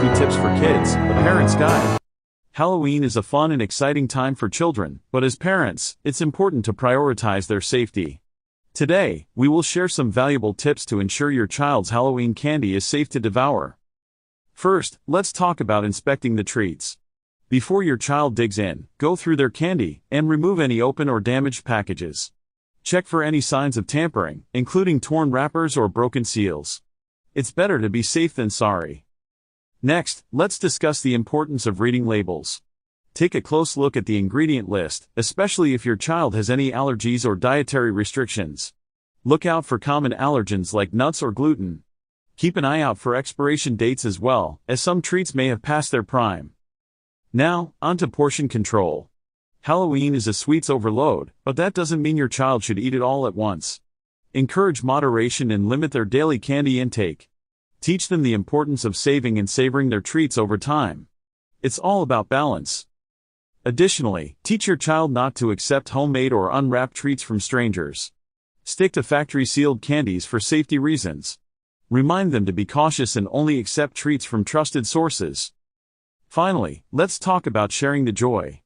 Spooky Tips for Kids, a Parent's Guide. Halloween is a fun and exciting time for children, but as parents, it's important to prioritize their safety. Today, we will share some valuable tips to ensure your child's Halloween candy is safe to devour. First, let's talk about inspecting the treats. Before your child digs in, go through their candy and remove any open or damaged packages. Check for any signs of tampering, including torn wrappers or broken seals. It's better to be safe than sorry. Next, let's discuss the importance of reading labels. Take a close look at the ingredient list, especially if your child has any allergies or dietary restrictions. Look out for common allergens like nuts or gluten. Keep an eye out for expiration dates as well, as some treats may have passed their prime. Now, onto portion control. Halloween is a sweets overload, but that doesn't mean your child should eat it all at once. Encourage moderation and limit their daily candy intake. Teach them the importance of saving and savoring their treats over time. It's all about balance. Additionally, teach your child not to accept homemade or unwrapped treats from strangers. Stick to factory-sealed candies for safety reasons. Remind them to be cautious and only accept treats from trusted sources. Finally, let's talk about sharing the joy.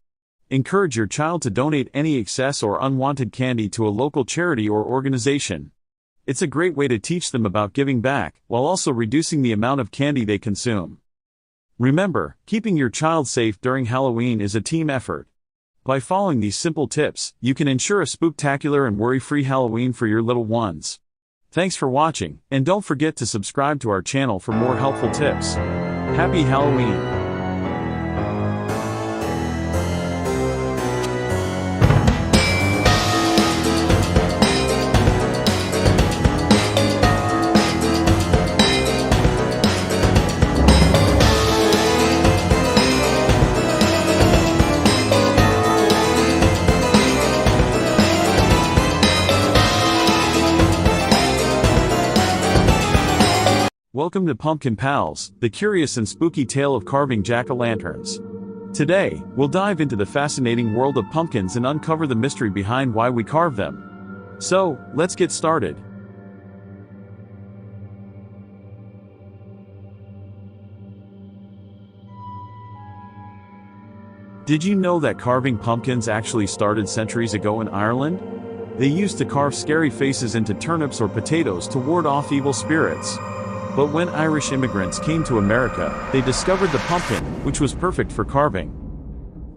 Encourage your child to donate any excess or unwanted candy to a local charity or organization. It's a great way to teach them about giving back, while also reducing the amount of candy they consume. Remember, keeping your child safe during Halloween is a team effort. By following these simple tips, you can ensure a spooktacular and worry-free Halloween for your little ones. Thanks for watching, and don't forget to subscribe to our channel for more helpful tips. Happy Halloween! Welcome to Pumpkin Pals, the curious and spooky tale of carving jack-o'-lanterns. Today, we'll dive into the fascinating world of pumpkins and uncover the mystery behind why we carve them. So, let's get started. Did you know that carving pumpkins actually started centuries ago in Ireland? They used to carve scary faces into turnips or potatoes to ward off evil spirits. But when Irish immigrants came to America, they discovered the pumpkin, which was perfect for carving.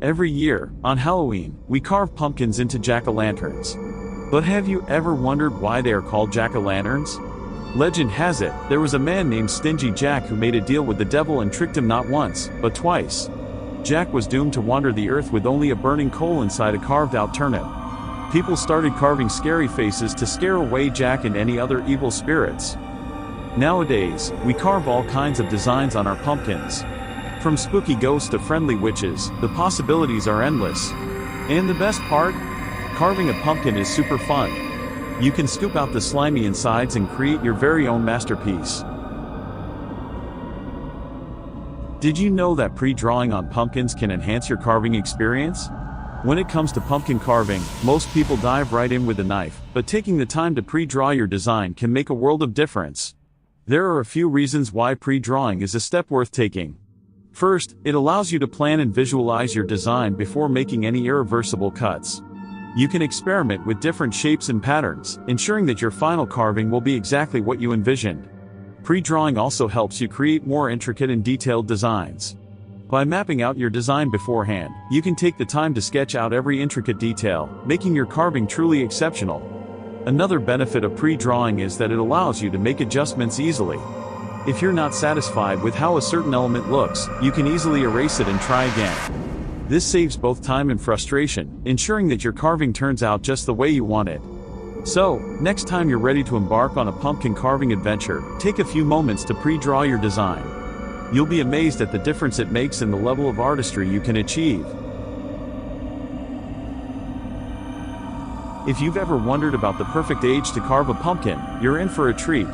Every year, on Halloween, we carve pumpkins into jack-o'-lanterns. But have you ever wondered why they are called jack-o'-lanterns? Legend has it, there was a man named Stingy Jack who made a deal with the devil and tricked him not once, but twice. Jack was doomed to wander the earth with only a burning coal inside a carved-out turnip. People started carving scary faces to scare away Jack and any other evil spirits. Nowadays, we carve all kinds of designs on our pumpkins. From spooky ghosts to friendly witches, the possibilities are endless. And the best part? Carving a pumpkin is super fun. You can scoop out the slimy insides and create your very own masterpiece. Did you know that pre-drawing on pumpkins can enhance your carving experience? When it comes to pumpkin carving, most people dive right in with a knife, but taking the time to pre-draw your design can make a world of difference. There are a few reasons why pre-drawing is a step worth taking. First, it allows you to plan and visualize your design before making any irreversible cuts. You can experiment with different shapes and patterns, ensuring that your final carving will be exactly what you envisioned. Pre-drawing also helps you create more intricate and detailed designs. By mapping out your design beforehand, you can take the time to sketch out every intricate detail, making your carving truly exceptional. Another benefit of pre-drawing is that it allows you to make adjustments easily. If you're not satisfied with how a certain element looks, you can easily erase it and try again. This saves both time and frustration, ensuring that your carving turns out just the way you want it. So, next time you're ready to embark on a pumpkin carving adventure, take a few moments to pre-draw your design. You'll be amazed at the difference it makes in the level of artistry you can achieve. If you've ever wondered about the perfect age to carve a pumpkin, you're in for a treat.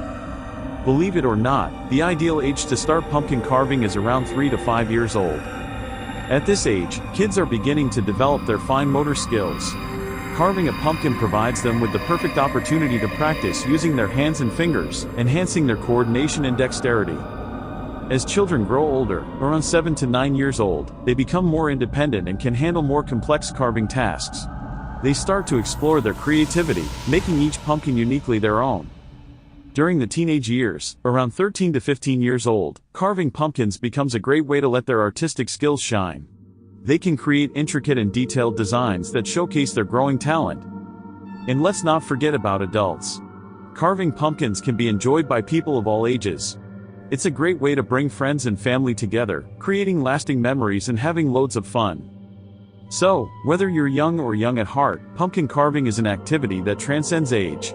Believe it or not, the ideal age to start pumpkin carving is around 3 to 5 years old. At this age, kids are beginning to develop their fine motor skills. Carving a pumpkin provides them with the perfect opportunity to practice using their hands and fingers, enhancing their coordination and dexterity. As children grow older, around 7 to 9 years old, they become more independent and can handle more complex carving tasks. They start to explore their creativity, making each pumpkin uniquely their own. During the teenage years, around 13 to 15 years old, carving pumpkins becomes a great way to let their artistic skills shine. They can create intricate and detailed designs that showcase their growing talent. And let's not forget about adults. Carving pumpkins can be enjoyed by people of all ages. It's a great way to bring friends and family together, creating lasting memories and having loads of fun. So, whether you're young or young at heart, pumpkin carving is an activity that transcends age.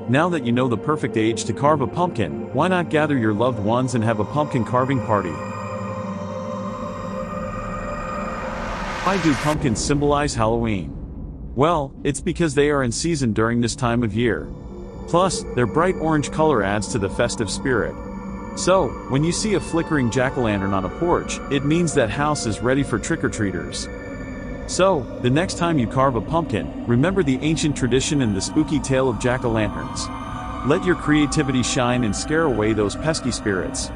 Now that you know the perfect age to carve a pumpkin, why not gather your loved ones and have a pumpkin carving party? Why do pumpkins symbolize Halloween? Well, it's because they are in season during this time of year. Plus, their bright orange color adds to the festive spirit. So, when you see a flickering jack-o'-lantern on a porch, it means that house is ready for trick-or-treaters. So, the next time you carve a pumpkin, remember the ancient tradition and the spooky tale of jack-o'-lanterns. Let your creativity shine and scare away those pesky spirits.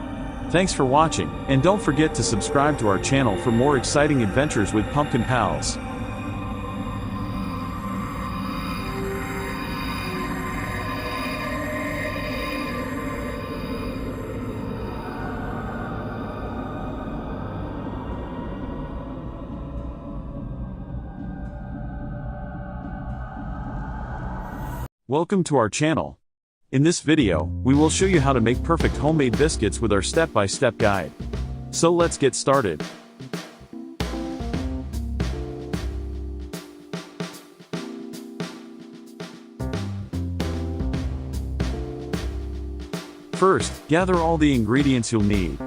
Thanks for watching, and don't forget to subscribe to our channel for more exciting adventures with Pumpkin Pals. Welcome to our channel. In this video, we will show you how to make perfect homemade biscuits with our step-by-step guide. So let's get started. First, gather all the ingredients you'll need.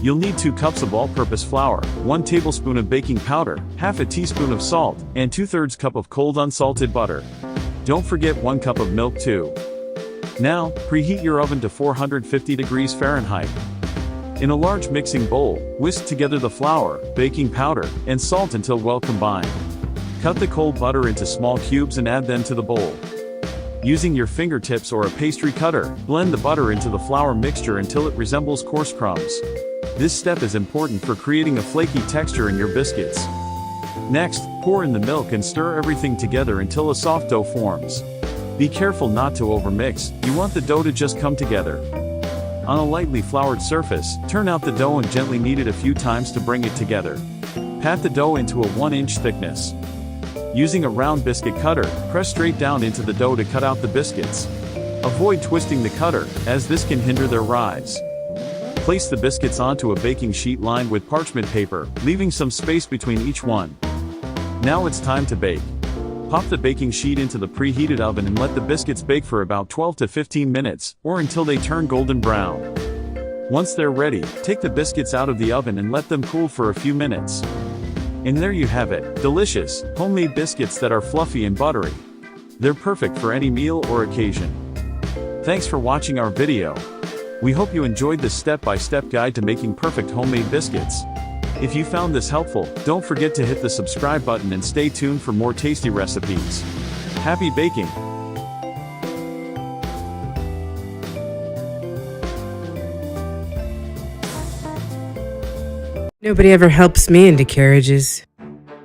You'll need 2 cups of all-purpose flour, 1 tablespoon of baking powder, half a teaspoon of salt, and 2/3 cup of cold unsalted butter. Don't forget 1 cup of milk too. Now, preheat your oven to 450 degrees Fahrenheit. In a large mixing bowl, whisk together the flour, baking powder, and salt until well combined. Cut the cold butter into small cubes and add them to the bowl. Using your fingertips or a pastry cutter, blend the butter into the flour mixture until it resembles coarse crumbs. This step is important for creating a flaky texture in your biscuits. Next, pour in the milk and stir everything together until a soft dough forms. Be careful not to overmix, you want the dough to just come together. On a lightly floured surface, turn out the dough and gently knead it a few times to bring it together. Pat the dough into a 1-inch thickness. Using a round biscuit cutter, press straight down into the dough to cut out the biscuits. Avoid twisting the cutter, as this can hinder their rise. Place the biscuits onto a baking sheet lined with parchment paper, leaving some space between each one. Now it's time to bake. Pop the baking sheet into the preheated oven and let the biscuits bake for about 12 to 15 minutes, or until they turn golden brown. Once they're ready, take the biscuits out of the oven and let them cool for a few minutes. And there you have it, delicious, homemade biscuits that are fluffy and buttery. They're perfect for any meal or occasion. Thanks for watching our video. We hope you enjoyed this step-by-step guide to making perfect homemade biscuits. If you found this helpful, don't forget to hit the subscribe button and stay tuned for more tasty recipes. Happy baking! Nobody ever helps me into carriages,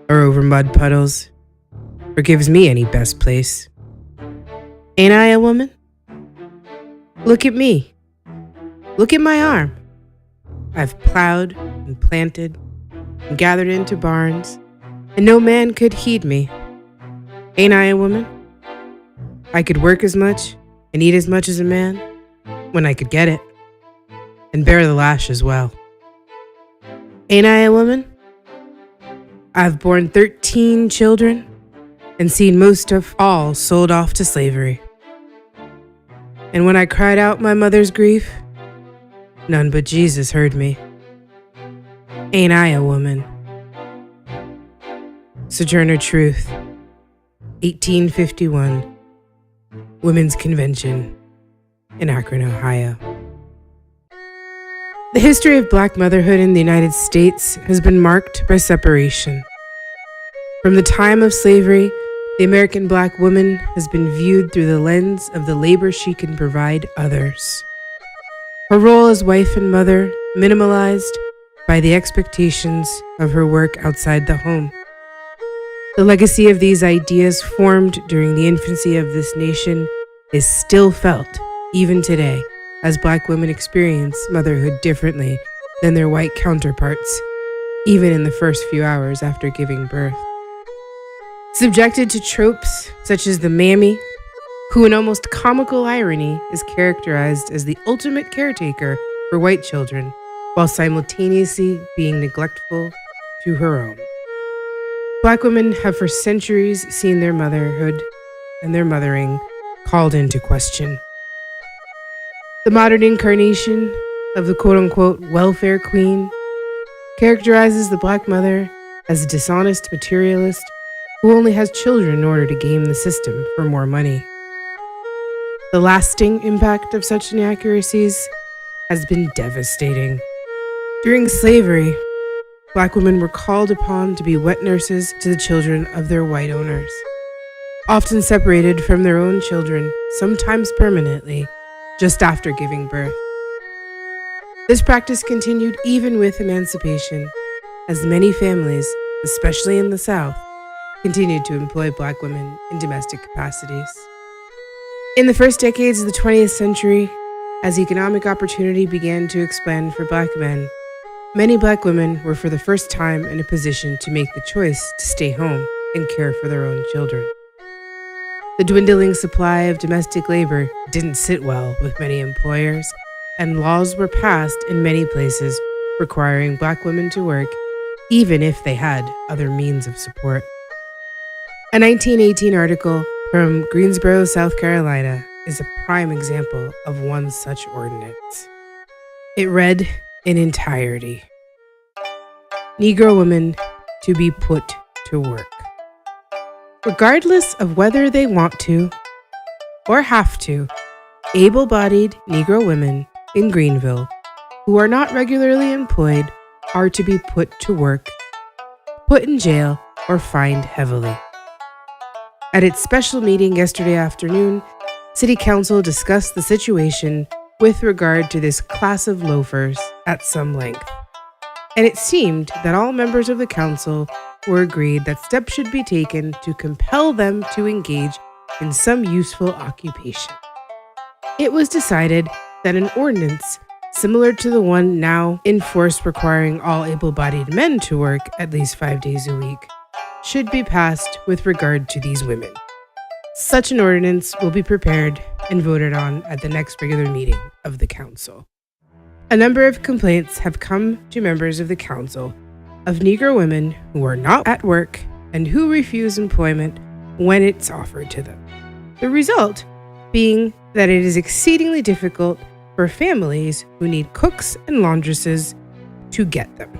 or over mud puddles, or gives me any best place. Ain't I a woman? Look at me. Look at my arm. I've plowed and planted and gathered into barns, and no man could heed me. Ain't I a woman? I could work as much and eat as much as a man when I could get it, and bear the lash as well. Ain't I a woman? I've borne 13 children and seen most of all sold off to slavery. And when I cried out my mother's grief, none but Jesus heard me. Ain't I a woman? Sojourner Truth, 1851, Women's Convention in Akron, Ohio. The history of black motherhood in the United States has been marked by separation. From the time of slavery, the American black woman has been viewed through the lens of the labor she can provide others. Her role as wife and mother minimalized by the expectations of her work outside the home. The legacy of these ideas formed during the infancy of this nation is still felt even today, as Black women experience motherhood differently than their white counterparts, even in the first few hours after giving birth. Subjected to tropes such as the mammy, who in almost comical irony is characterized as the ultimate caretaker for white children, while simultaneously being neglectful to her own. Black women have for centuries seen their motherhood and their mothering called into question. The modern incarnation of the quote-unquote welfare queen characterizes the Black mother as a dishonest materialist who only has children in order to game the system for more money. The lasting impact of such inaccuracies has been devastating. During slavery, Black women were called upon to be wet nurses to the children of their white owners, often separated from their own children, sometimes permanently, just after giving birth. This practice continued even with emancipation, as many families, especially in the South, continued to employ Black women in domestic capacities. In the first decades of the 20th century, as economic opportunity began to expand for Black men, many Black women were for the first time in a position to make the choice to stay home and care for their own children. The dwindling supply of domestic labor didn't sit well with many employers, and laws were passed in many places requiring Black women to work even if they had other means of support. A 1918 article from Greensboro, South Carolina, is a prime example of one such ordinance. It read in entirety: Negro women to be put to work. Regardless of whether they want to or have to, able-bodied Negro women in Greenville who are not regularly employed are to be put to work, put in jail, or fined heavily. At its special meeting yesterday afternoon, City Council discussed the situation with regard to this class of loafers at some length, and it seemed that all members of the council were agreed that steps should be taken to compel them to engage in some useful occupation. It was decided that an ordinance similar to the one now in force requiring all able-bodied men to work at least 5 days a week should be passed with regard to these women. Such an ordinance will be prepared and voted on at the next regular meeting of the council. A number of complaints have come to members of the council of Negro women who are not at work and who refuse employment when it's offered to them. The result being that it is exceedingly difficult for families who need cooks and laundresses to get them.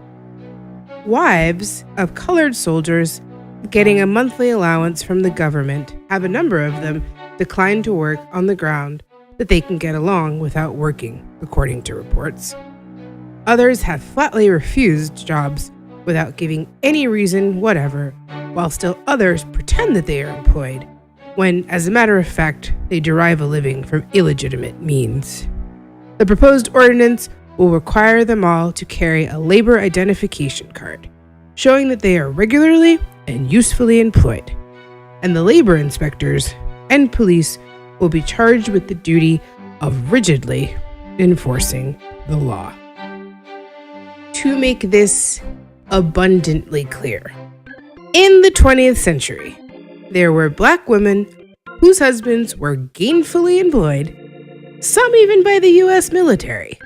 Wives of colored soldiers getting a monthly allowance from the government have a number of them declined to work on the ground that they can get along without working, according to reports. Others have flatly refused jobs without giving any reason whatever, while still others pretend that they are employed, when, as a matter of fact, they derive a living from illegitimate means. The proposed ordinance will require them all to carry a labor identification card, showing that they are regularly and usefully employed, and the labor inspectors and police will be charged with the duty of rigidly enforcing the law. To make this abundantly clear, in the 20th century, there were Black women whose husbands were gainfully employed, some even by the U.S. military,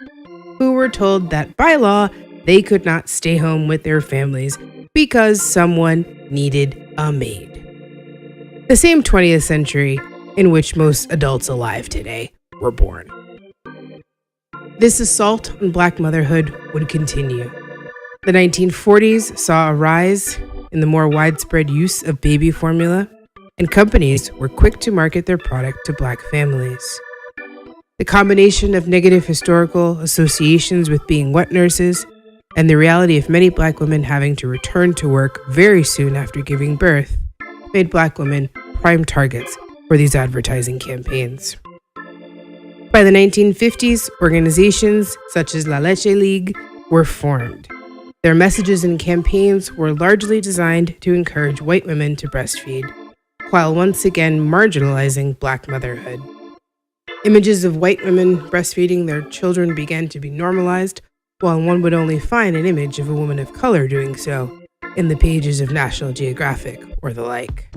who were told that by law they could not stay home with their families because someone needed a maid. The same 20th century in which most adults alive today were born. This assault on Black motherhood would continue. The 1940s saw a rise in the more widespread use of baby formula, and companies were quick to market their product to Black families. The combination of negative historical associations with being wet nurses and the reality of many Black women having to return to work very soon after giving birth made Black women prime targets for these advertising campaigns. By the 1950s, organizations such as La Leche League were formed. Their messages and campaigns were largely designed to encourage white women to breastfeed, while once again marginalizing Black motherhood. Images of white women breastfeeding their children began to be normalized, while one would only find an image of a woman of color doing so in the pages of National Geographic or the like.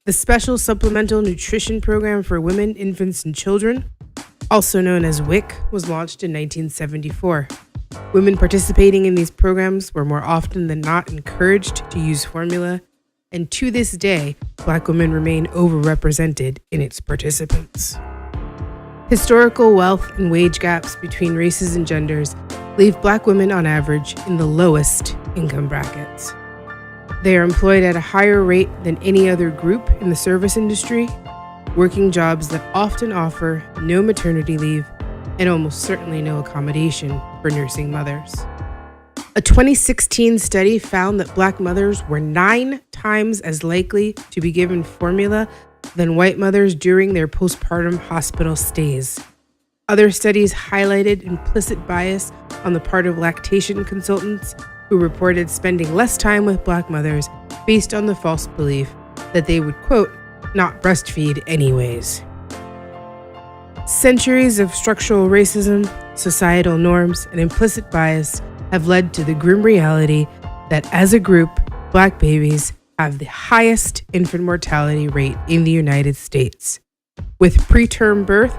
The Special Supplemental Nutrition Program for Women, Infants, and Children, also known as WIC, was launched in 1974. Women participating in these programs were more often than not encouraged to use formula, and to this day, Black women remain overrepresented in its participants. Historical wealth and wage gaps between races and genders leave Black women on average in the lowest income brackets. They are employed at a higher rate than any other group in the service industry, working jobs that often offer no maternity leave and almost certainly no accommodation for nursing mothers. A 2016 study found that Black mothers were 9 times as likely to be given formula than white mothers during their postpartum hospital stays. Other studies highlighted implicit bias on the part of lactation consultants who reported spending less time with Black mothers based on the false belief that they would, quote, not breastfeed anyways. Centuries of structural racism, societal norms, and implicit bias have led to the grim reality that as a group, Black babies have the highest infant mortality rate in the United States, with preterm birth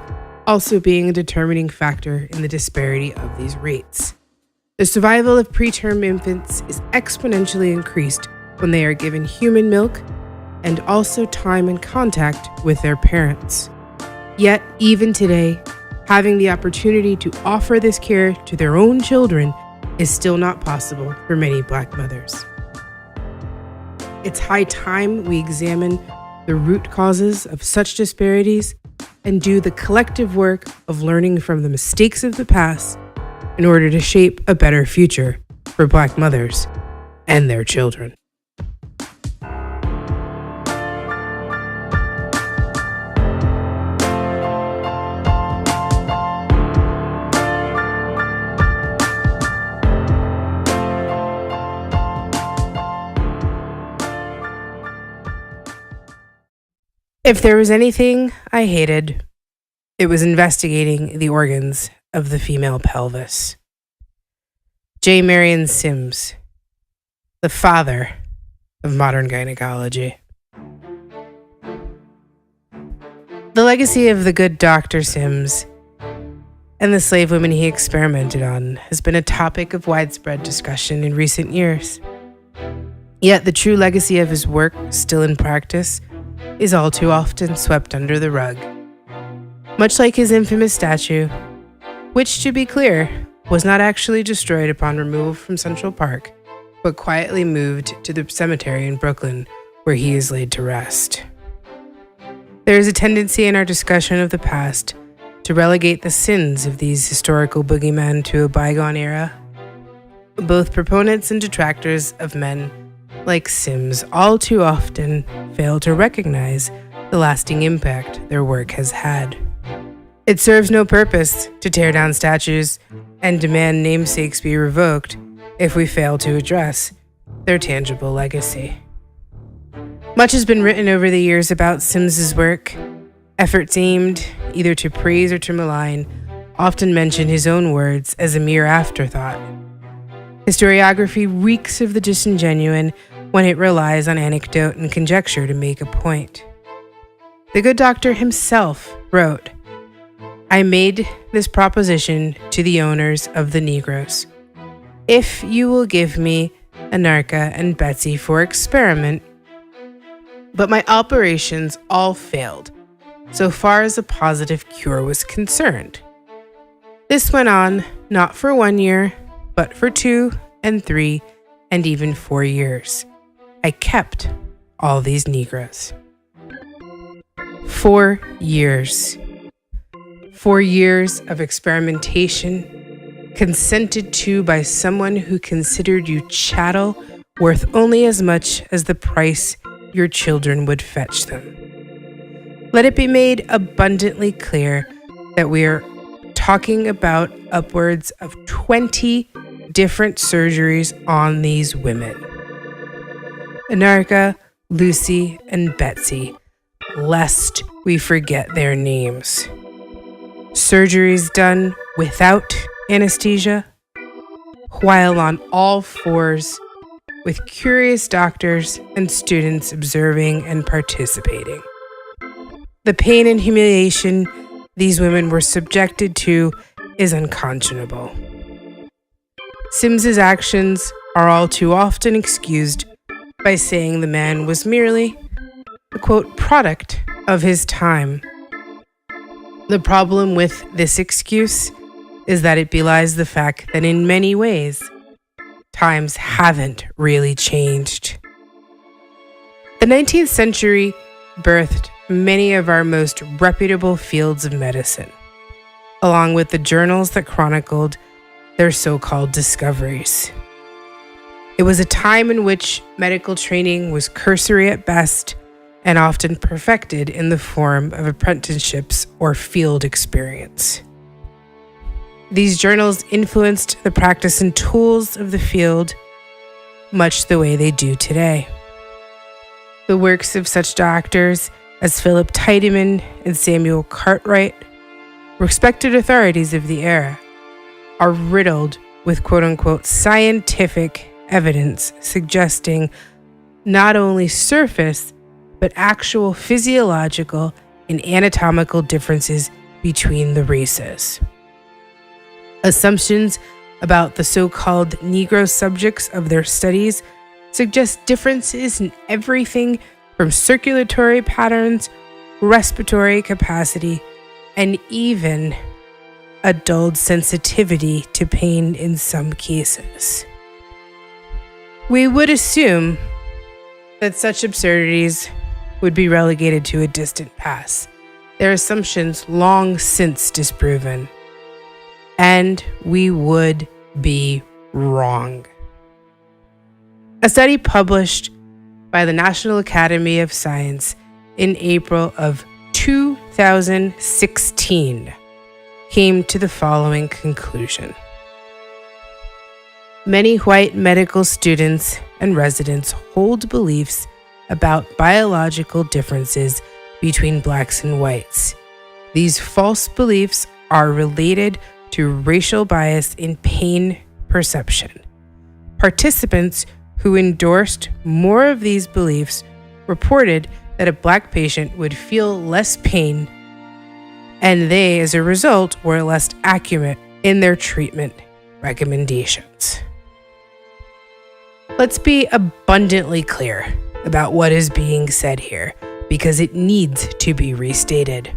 also being a determining factor in the disparity of these rates. The survival of preterm infants is exponentially increased when they are given human milk and also time and contact with their parents. Yet, even today, having the opportunity to offer this care to their own children is still not possible for many Black mothers. It's high time we examine the root causes of such disparities and do the collective work of learning from the mistakes of the past in order to shape a better future for Black mothers and their children. If there was anything I hated, it was investigating the organs of the female pelvis. J. Marion Sims, the father of modern gynecology. The legacy of the good Dr. Sims and the slave women he experimented on has been a topic of widespread discussion in recent years. Yet the true legacy of his work, still in practice, is all too often swept under the rug. Much like his infamous statue, which, to be clear, was not actually destroyed upon removal from Central Park, but quietly moved to the cemetery in Brooklyn, where he is laid to rest. There is a tendency in our discussion of the past to relegate the sins of these historical boogeymen to a bygone era. Both proponents and detractors of men like Sims all too often fail to recognize the lasting impact their work has had. It serves no purpose to tear down statues and demand namesakes be revoked if we fail to address their tangible legacy. Much has been written over the years about Sims's work. Efforts aimed either to praise or to malign often mention his own words as a mere afterthought. Historiography reeks of the disingenuine when it relies on anecdote and conjecture to make a point. The good doctor himself wrote, "I made this proposition to the owners of the Negroes. If you will give me Anarcha and Betsy for experiment, but my operations all failed, so far as a positive cure was concerned. This went on not for 1 year, but for 2 and 3 and even 4 years. I kept all these Negroes." 4 years. 4 years of experimentation, consented to by someone who considered you chattel worth only as much as the price your children would fetch them. Let it be made abundantly clear that we're talking about upwards of 20 different surgeries on these women. Anarcha, Lucy, and Betsy, lest we forget their names. Surgeries done without anesthesia, while on all fours, with curious doctors and students observing and participating. The pain and humiliation these women were subjected to is unconscionable. Sims's actions are all too often excused by saying the man was merely a, quote, product of his time. The problem with this excuse is that it belies the fact that in many ways, times haven't really changed. The 19th century birthed many of our most reputable fields of medicine, along with the journals that chronicled their so-called discoveries. It was a time in which medical training was cursory at best and often perfected in the form of apprenticeships or field experience. These journals influenced the practice and tools of the field much the way they do today. The works of such doctors as Philip Tiedemann and Samuel Cartwright, respected authorities of the era, are riddled with quote-unquote scientific evidence suggesting not only surface but actual physiological and anatomical differences between the races. Assumptions about the so-called Negro subjects of their studies suggest differences in everything from circulatory patterns, respiratory capacity, and even a dulled sensitivity to pain in some cases. We would assume that such absurdities would be relegated to a distant past, their assumptions long since disproven, and we would be wrong. A study published by the National Academy of Science in April of 2016 came to the following conclusion. Many white medical students and residents hold beliefs about biological differences between blacks and whites. These false beliefs are related to racial bias in pain perception. Participants who endorsed more of these beliefs reported that a black patient would feel less pain, and they, as a result, were less accurate in their treatment recommendations. Let's be abundantly clear about what is being said here, because it needs to be restated.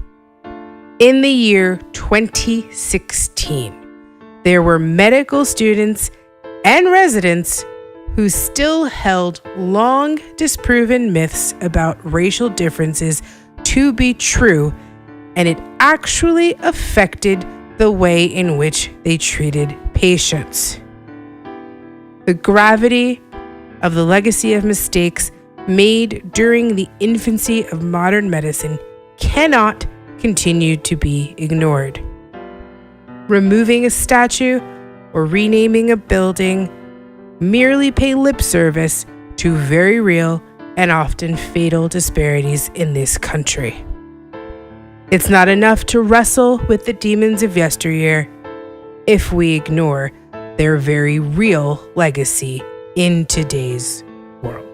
In the year 2016, there were medical students and residents who still held long disproven myths about racial differences to be true, and it actually affected the way in which they treated patients. The gravity of the legacy of mistakes made during the infancy of modern medicine cannot continue to be ignored. Removing a statue or renaming a building merely pay lip service to very real and often fatal disparities in this country. It's not enough to wrestle with the demons of yesteryear if we ignore their very real legacy in today's world.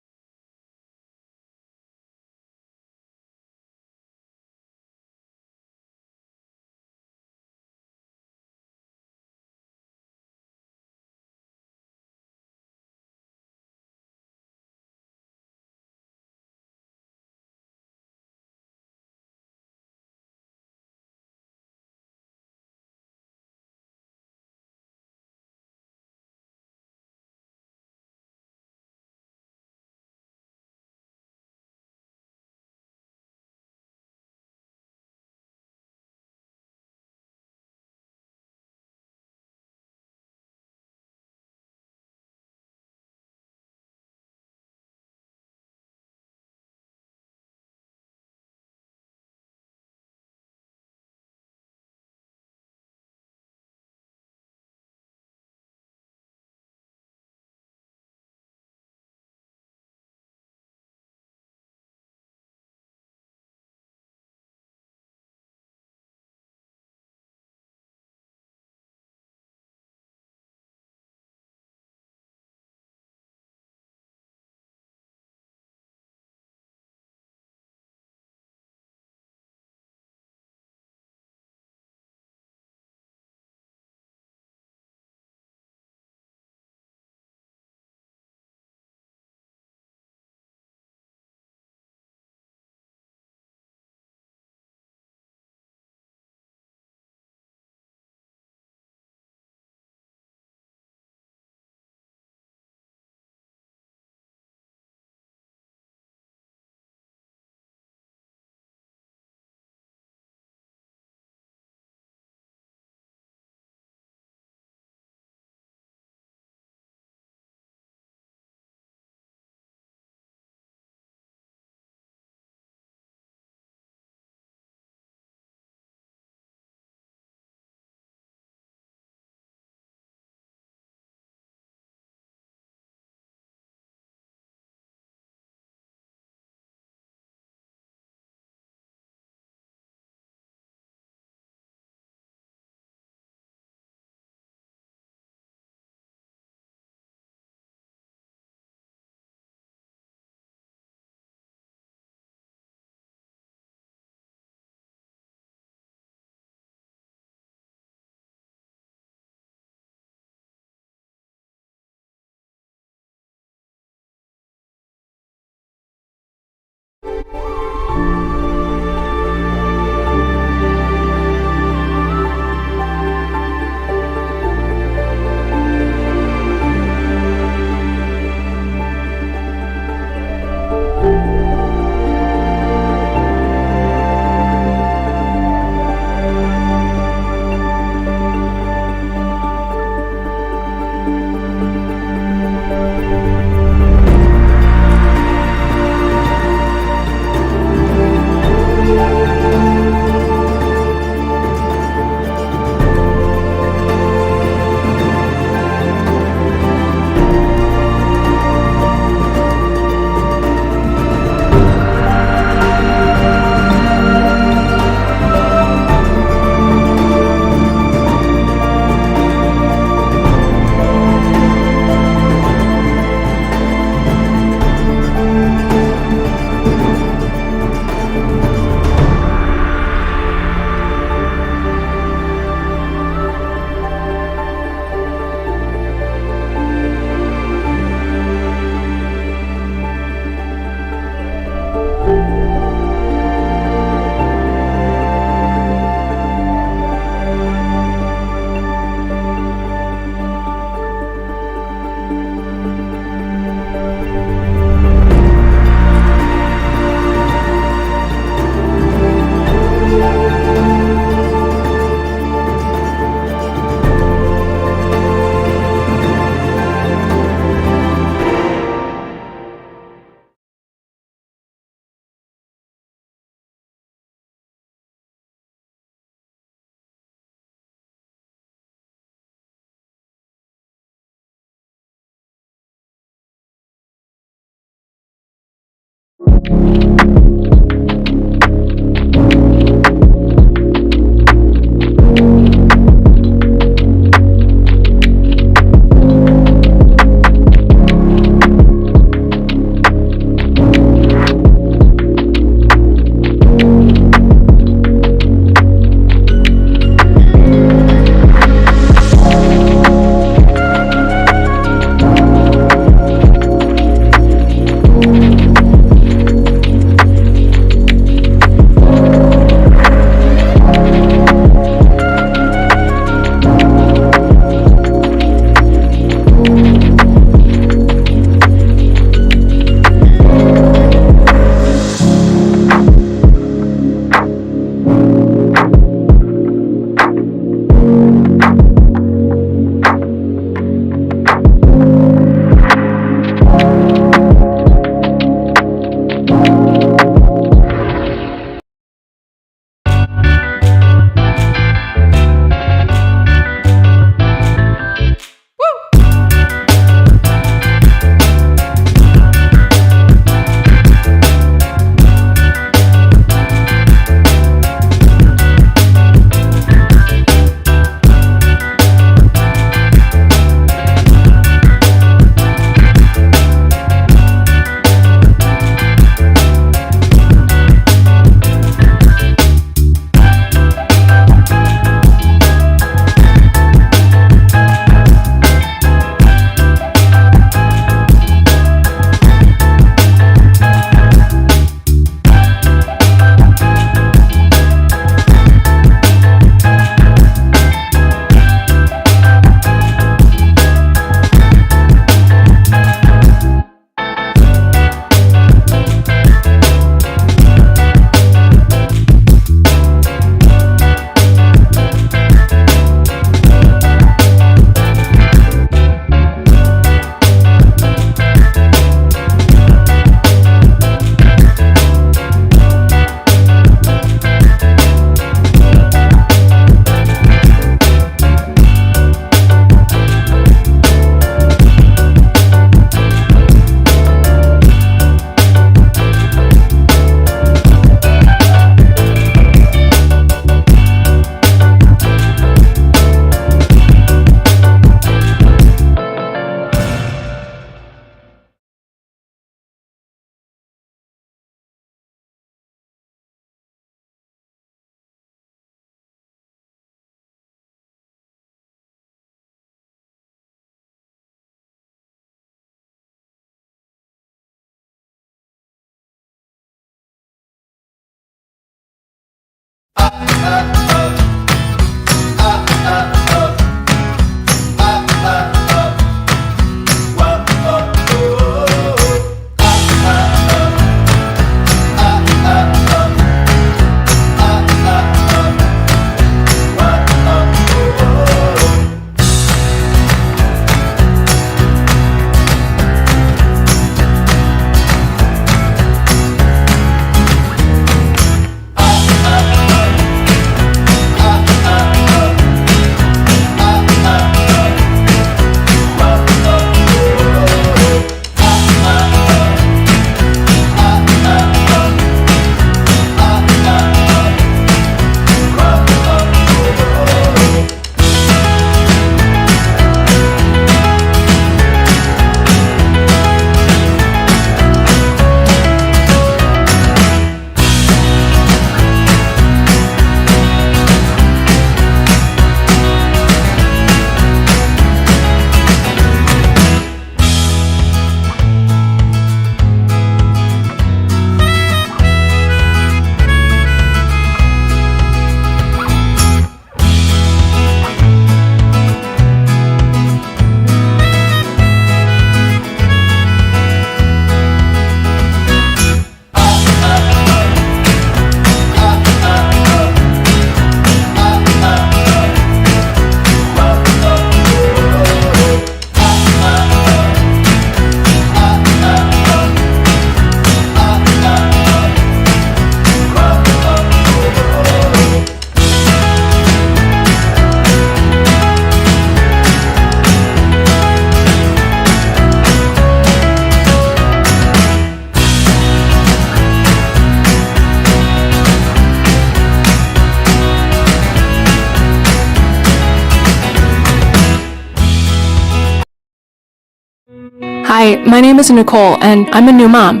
Hi, my name is Nicole, and I'm a new mom.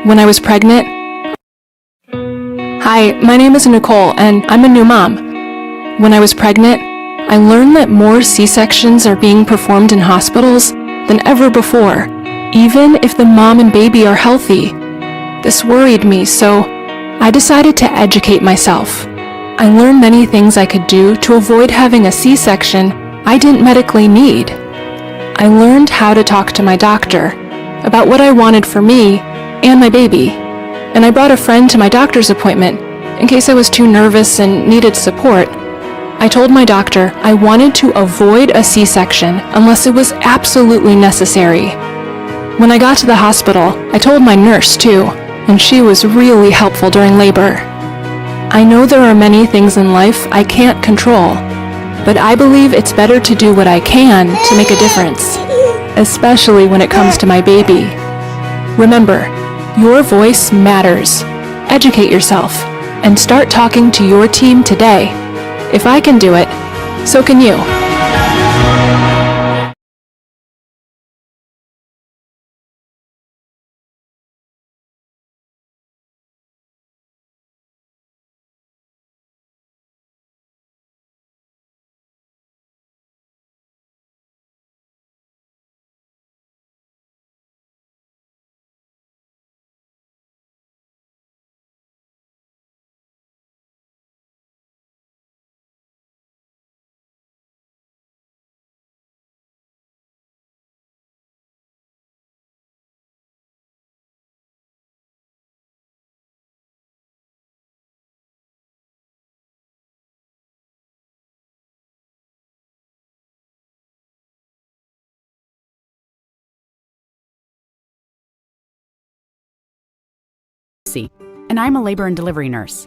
When I was pregnant... Hi, my name is Nicole, and I'm a new mom. When I was pregnant, I learned that more C-sections are being performed in hospitals than ever before, even if the mom and baby are healthy. This worried me, so I decided to educate myself. I learned many things I could do to avoid having a C-section I didn't medically need. I learned how to talk to my doctor about what I wanted for me and my baby, and I brought a friend to my doctor's appointment in case I was too nervous and needed support. I told my doctor I wanted to avoid a C-section unless it was absolutely necessary. When I got to the hospital, I told my nurse too, and she was really helpful during labor. I know there are many things in life I can't control, but I believe it's better to do what I can to make a difference, especially when it comes to my baby. Remember, your voice matters. Educate yourself and start talking to your team today. If I can do it, so can you. And I'm a labor and delivery nurse.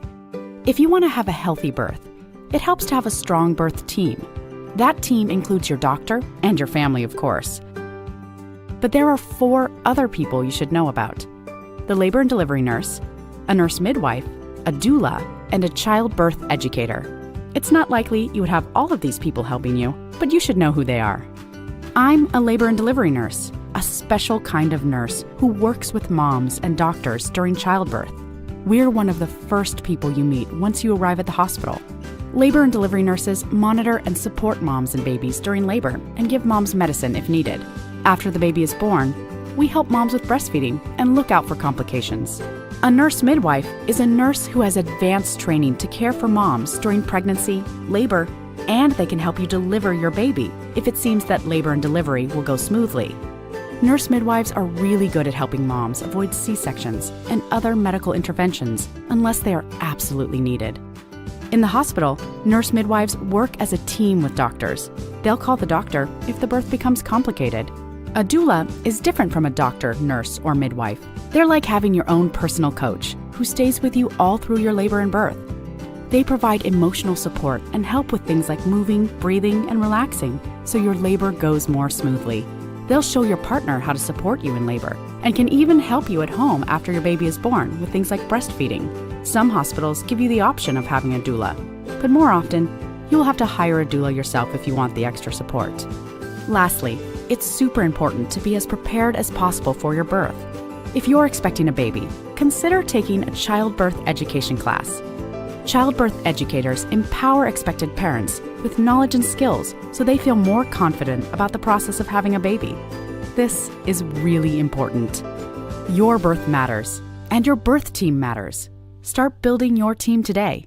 If you want to have a healthy birth, it helps to have a strong birth team. That team includes your doctor and your family, of course. But there are 4 other people you should know about: the labor and delivery nurse, a nurse midwife, a doula, and a childbirth educator. It's not likely you would have all of these people helping you, but you should know who they are. I'm a labor and delivery nurse, a special kind of nurse who works with moms and doctors during childbirth. We're one of the first people you meet once you arrive at the hospital. Labor and delivery nurses monitor and support moms and babies during labor and give moms medicine if needed. After the baby is born, we help moms with breastfeeding and look out for complications. A nurse midwife is a nurse who has advanced training to care for moms during pregnancy, labor, and they can help you deliver your baby if it seems that labor and delivery will go smoothly. Nurse midwives are really good at helping moms avoid C-sections and other medical interventions unless they are absolutely needed. In the hospital, nurse midwives work as a team with doctors. They'll call the doctor if the birth becomes complicated. A doula is different from a doctor, nurse, or midwife. They're like having your own personal coach who stays with you all through your labor and birth. They provide emotional support and help with things like moving, breathing, and relaxing so your labor goes more smoothly. They'll show your partner how to support you in labor and can even help you at home after your baby is born with things like breastfeeding. Some hospitals give you the option of having a doula, but more often, you'll have to hire a doula yourself if you want the extra support. Lastly, it's super important to be as prepared as possible for your birth. If you're expecting a baby, consider taking a childbirth education class. Childbirth educators empower expected parents with knowledge and skills so they feel more confident about the process of having a baby. This is really important. Your birth matters, and your birth team matters. Start building your team today.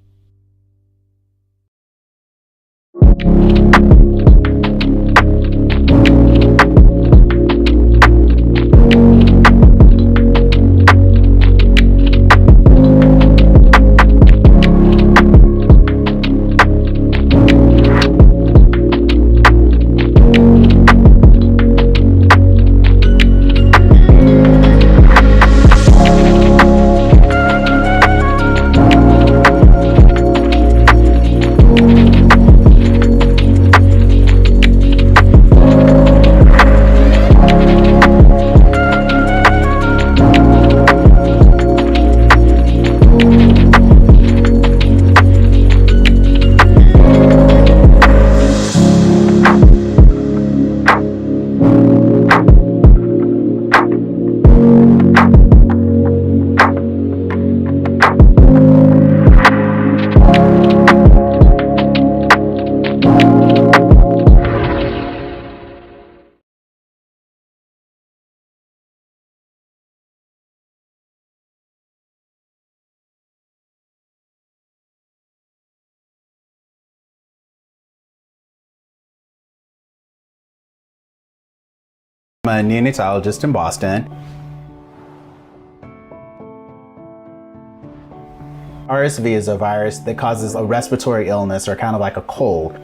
I'm a neonatologist in Boston. RSV is a virus that causes a respiratory illness or kind of like a cold.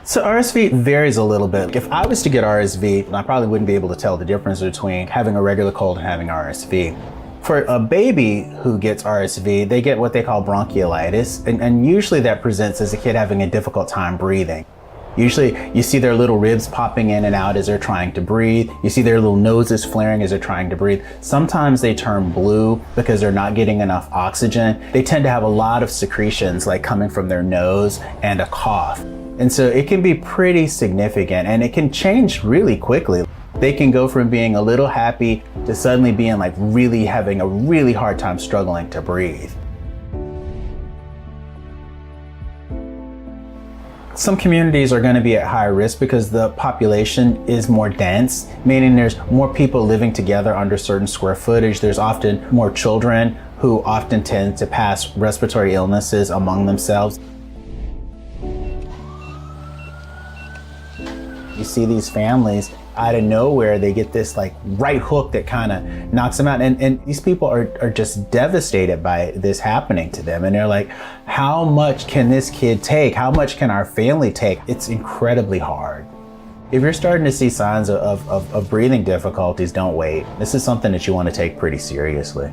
So RSV varies a little bit. If I was to get RSV, I probably wouldn't be able to tell the difference between having a regular cold and having RSV. For a baby who gets RSV, they get what they call bronchiolitis, and usually that presents as a kid having a difficult time breathing. Usually you see their little ribs popping in and out as they're trying to breathe. You see their little noses flaring as they're trying to breathe. Sometimes they turn blue because they're not getting enough oxygen. They tend to have a lot of secretions like coming from their nose and a cough. And so it can be pretty significant and it can change really quickly. They can go from being a little happy to suddenly being like really having a really hard time struggling to breathe. Some communities are going to be at higher risk because the population is more dense, meaning there's more people living together under certain square footage. There's often more children who often tend to pass respiratory illnesses among themselves. You see these families out of nowhere, they get this like right hook that kind of knocks them out. And these people are just devastated by this happening to them. And they're like, how much can this kid take? How much can our family take? It's incredibly hard. If you're starting to see signs of breathing difficulties, don't wait. This is something that you want to take pretty seriously.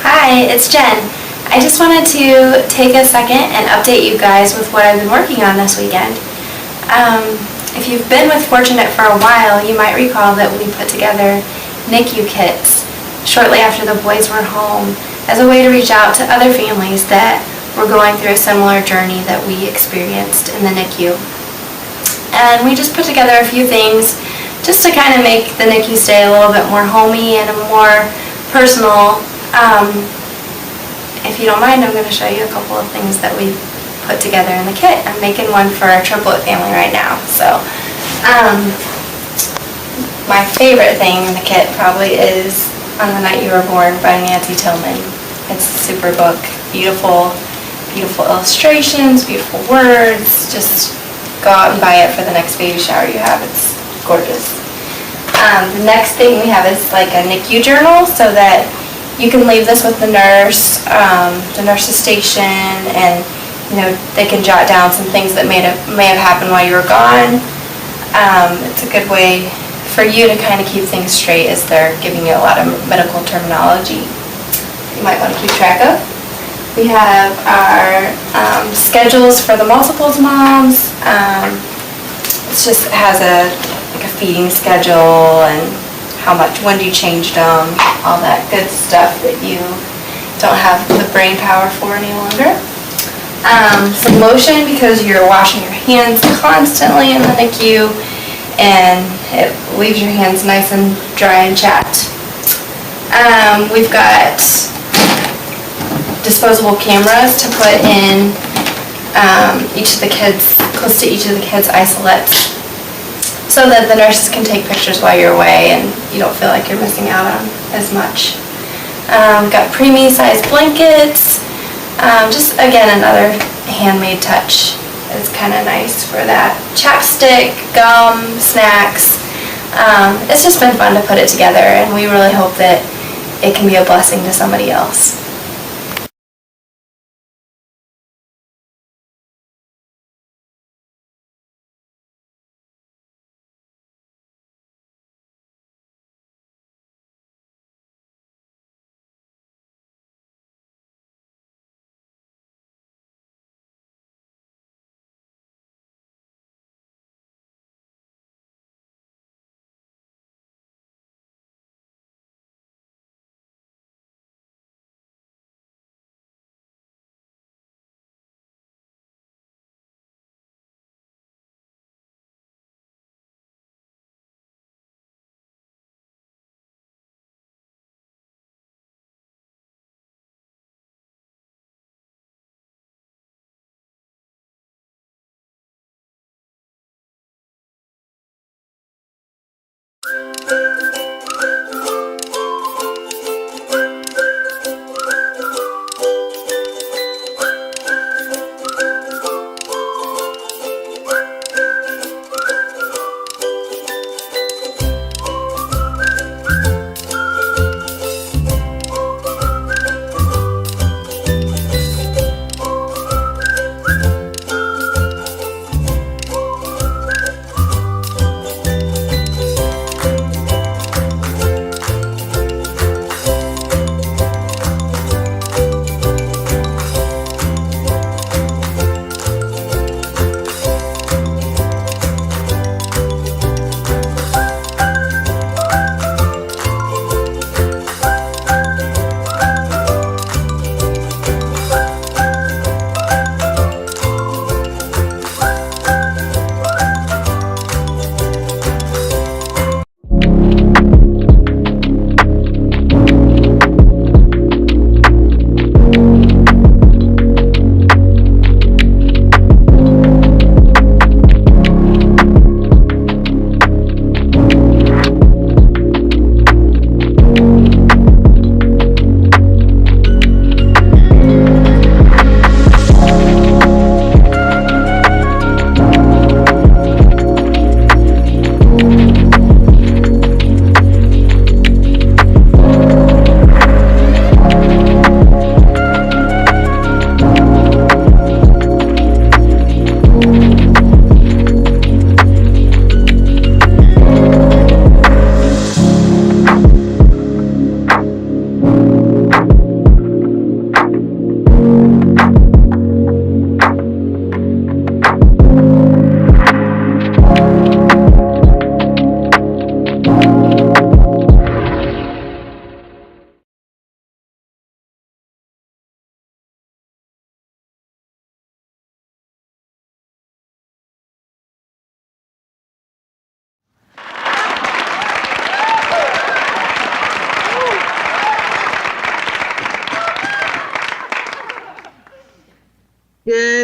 Hi, it's Jen. I just wanted to take a second and update you guys with what I've been working on this weekend. If you've been with Fortunate for a while, you might recall that we put together NICU kits shortly after the boys were home as a way to reach out to other families that were going through a similar journey that we experienced in the NICU. And we just put together a few things just to kind of make the NICU stay a little bit more homey and a more personal. If you don't mind, I'm going to show you a couple of things that we put together in the kit. I'm making one for our triplet family right now. So my favorite thing in the kit probably is On the Night You Were Born by Nancy Tillman. It's a super book, beautiful, beautiful illustrations, beautiful words. Just go out and buy it for the next baby shower you have. It's gorgeous. The next thing we have is like a NICU journal, so that you can leave this with the nurse's station, and they can jot down some things that may have happened while you were gone. It's a good way for you to kind of keep things straight as they're giving you a lot of medical terminology you might want to keep track of. We have our schedules for the multiples moms. It has a feeding schedule and when you changed them, all that good stuff that you don't have the brain power for any longer. Some lotion, because you're washing your hands constantly in the NICU, and it leaves your hands nice and dry and chapped. We've got disposable cameras to put in close to each of the kids' isolates, so that the nurses can take pictures while you're away and you don't feel like you're missing out on as much. Got preemie sized blankets. Just again, another handmade touch. It's kind of nice for that. Chapstick, gum, snacks. It's just been fun to put it together, and we really hope that it can be a blessing to somebody else.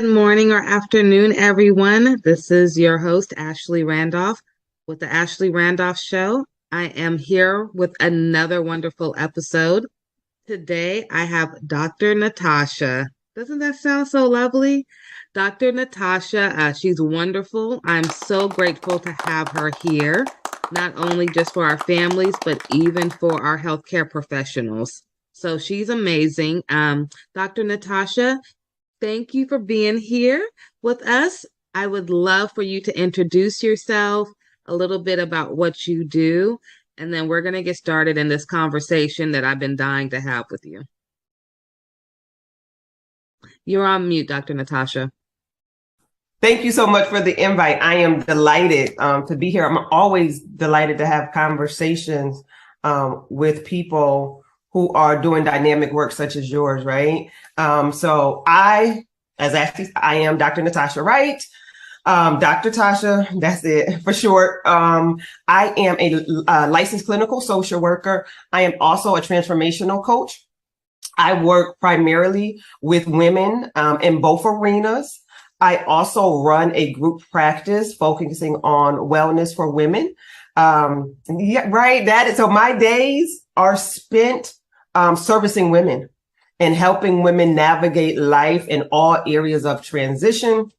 Good morning or afternoon, everyone. This is your host, Ashley Randolph, with the Ashley Randolph Show. I am here with another wonderful episode. Today, I have Dr. Natasha. Doesn't that sound so lovely? Dr. Natasha, she's wonderful. I'm so grateful to have her here, not only just for our families, but even for our healthcare professionals. So she's amazing. Dr. Natasha, thank you for being here with us. I would love for you to introduce yourself, a little bit about what you do, and then we're going to get started in this conversation that I've been dying to have with you. You're on mute, Dr. Natasha. Thank you so much for the invite. I am delighted to be here. I'm always delighted to have conversations with people who are doing dynamic work such as yours, right? So I am Dr. Natasha Wright. Dr. Tasha, that's it for short. I am a licensed clinical social worker. I am also a transformational coach. I work primarily with women in both arenas. I also run a group practice focusing on wellness for women. So my days are spent servicing women and helping women navigate life in all areas of transition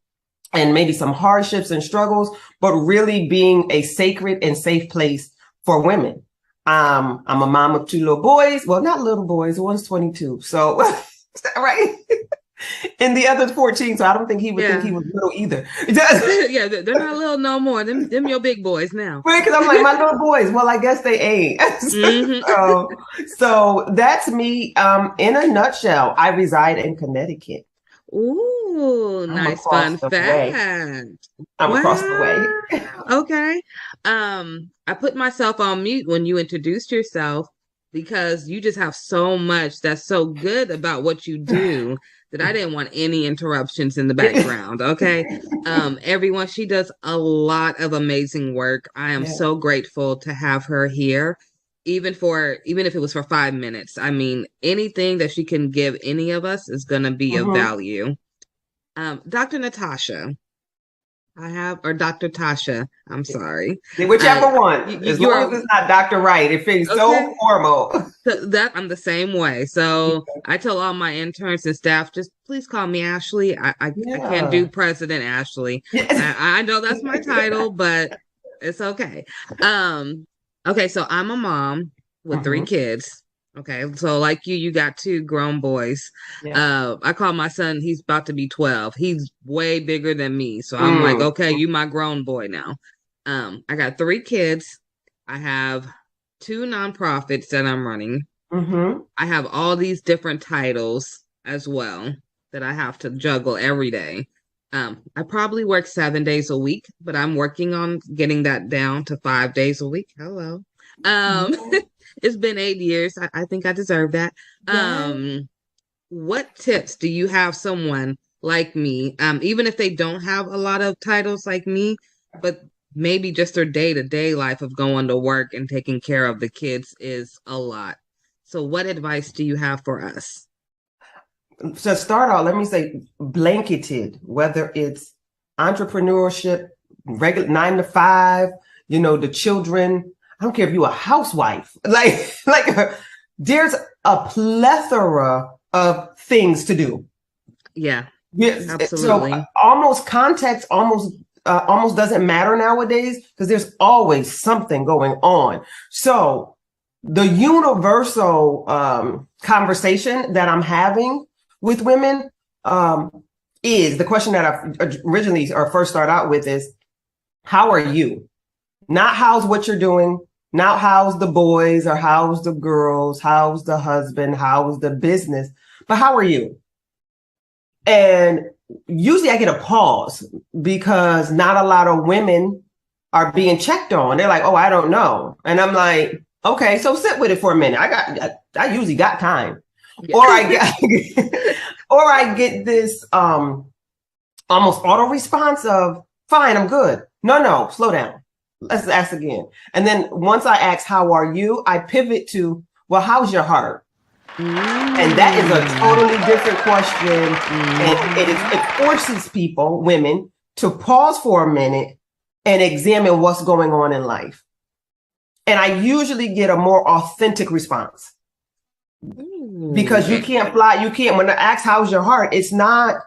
and maybe some hardships and struggles, but really being a sacred and safe place for women. I'm a mom of 2 little boys. Well, not little boys. One's 22. So, right. And the other's 14. So I don't think he would think he was little either. Yeah, they're not little no more. Them your big boys now. Right, because I'm like, my little boys. Well, I guess they ain't. So that's me. In a nutshell, I reside in Connecticut. Ooh, nice fun fact. I'm across the way. Okay. I put myself on mute when you introduced yourself because you just have so much that's so good about what you do that I didn't want any interruptions in the background. Okay. Everyone, she does a lot of amazing work. I am so grateful to have her here, even if it was for 5 minutes. I mean, anything that she can give any of us is going to be of value. Dr. Natasha, or Dr. Tasha, I'm sorry. Whichever one. As long as it's not Dr. Wright, it feels so formal. That I'm the same way. So I tell all my interns and staff, just please call me Ashley. I can't do President Ashley. I know that's my title, but it's okay. Okay, so I'm a mom with 3 kids. Okay, so like you got 2 grown boys. I call my son, he's about to be 12. He's way bigger than me. So I'm like, okay, you my grown boy now. I got 3 kids. I have 2 nonprofits that I'm running. I have all these different titles as well that I have to juggle every day. I probably work 7 days a week, but I'm working on getting that down to 5 days a week. Hello. It's been 8 years. I think I deserve that. What tips do you have someone like me, even if they don't have a lot of titles like me, but maybe just their day-to-day life of going to work and taking care of the kids is a lot. So what advice do you have for us? To start out, let me say blanketed, whether it's entrepreneurship, regular 9 to 5, the children. I don't care if you're a housewife, like there's a plethora of things to do. Yeah, absolutely. So almost context almost doesn't matter nowadays because there's always something going on. So the universal conversation that I'm having with women is the question that I originally or first start out with is, how are you? Not how's what you're doing. Not how's the boys or how's the girls, how's the husband, how's the business, but how are you? And usually I get a pause because not a lot of women are being checked on. They're like, oh, I don't know. And I'm like, okay, so sit with it for a minute. I usually got time. Yeah. Or I get this almost auto response of, fine, I'm good. No, slow down. Let's ask again. And then once I ask, how are you? I pivot to, well, how's your heart? And that is a totally different question. And it forces people, women, to pause for a minute and examine what's going on in life. And I usually get a more authentic response. Because you can't fly, when I ask how's your heart, it's not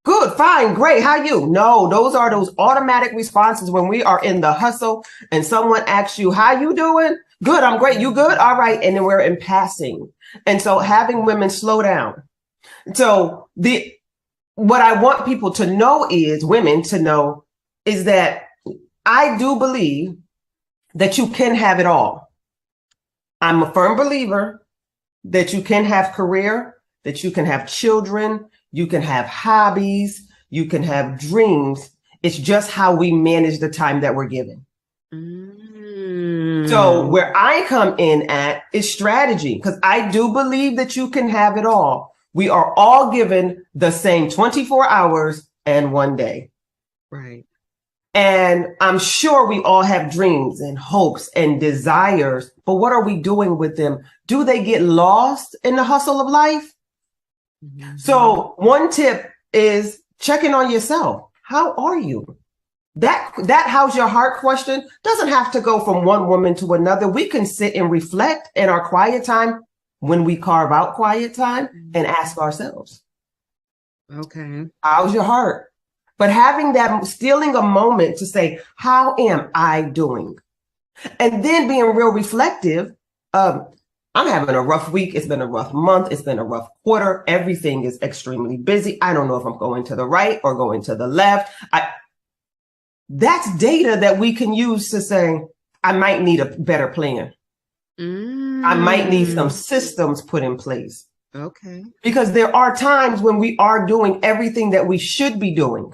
good, fine, great, how you? No, those are those automatic responses when we are in the hustle and someone asks you, how you doing? Good, I'm great, you good? All right, and then we're in passing. And so having women slow down. So what I want people to know is, women to know, is that I do believe that you can have it all. I'm a firm believer that you can have career, that you can have children, you can have hobbies, you can have dreams. It's just how we manage the time that we're given. So where I come in at is strategy, because I do believe that you can have it all. We are all given the same 24 hours and 1 day. Right. And I'm sure we all have dreams and hopes and desires, but what are we doing with them? Do they get lost in the hustle of life? So one tip is checking on yourself. How are you? That how's your heart question doesn't have to go from one woman to another. We can sit and reflect in our quiet time when we carve out quiet time and ask ourselves, Okay. how's your heart? But having that, stealing a moment to say, how am I doing? And then being real reflective. I'm having a rough week. It's been a rough month. It's been a rough quarter. Everything is extremely busy. I don't know if I'm going to the right or going to the left. That's data that we can use to say, I might need a better plan. I might need some systems put in place. Okay. Because there are times when we are doing everything that we should be doing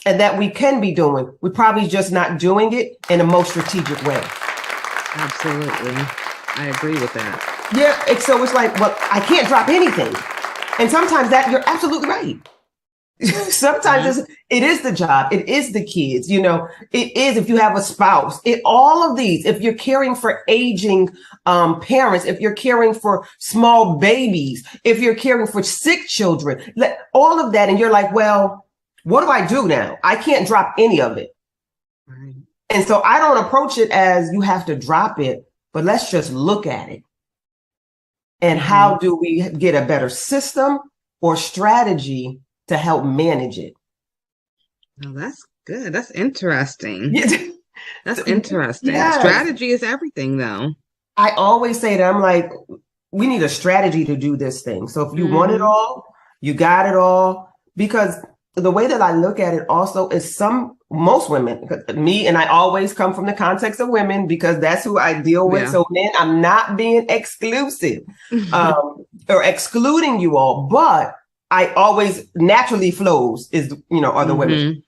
and that we can be doing. We're probably just not doing it in a most strategic way. Absolutely. I agree with that. Yeah. And so it's like, well, I can't drop anything. And sometimes that you're absolutely right. Sometimes it is the job. It is the kids. You know, it is if you have a spouse, all of these, if you're caring for aging parents, if you're caring for small babies, if you're caring for sick children, all of that. And you're like, well, what do I do now? I can't drop any of it. Right. And so I don't approach it as you have to drop it, but let's just look at it. And how do we get a better system or strategy to help manage it? Oh, that's good. That's interesting. Yeah. That's interesting. Yes. Strategy is everything, though. I always say that I'm like, we need a strategy to do this thing. So if you want it all, you got it all. Because the way that I look at it also is most women, me, and I always come from the context of women because that's who I deal with. Yeah. So men, I'm not being exclusive or excluding you all, but I always naturally flows are the women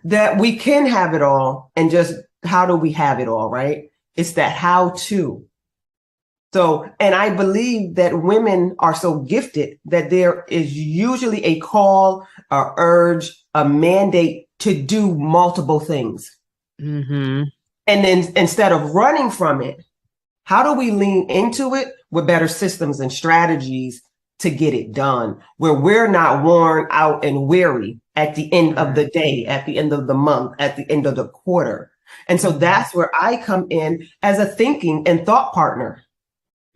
that we can have it all. And just how do we have it all? Right. It's that how to. So, and I believe that women are so gifted that there is usually a call, a urge, a mandate to do multiple things. And then instead of running from it, how do we lean into it with better systems and strategies to get it done, where we're not worn out and weary at the end of the day, at the end of the month, at the end of the quarter. And so that's where I come in as a thinking and thought partner.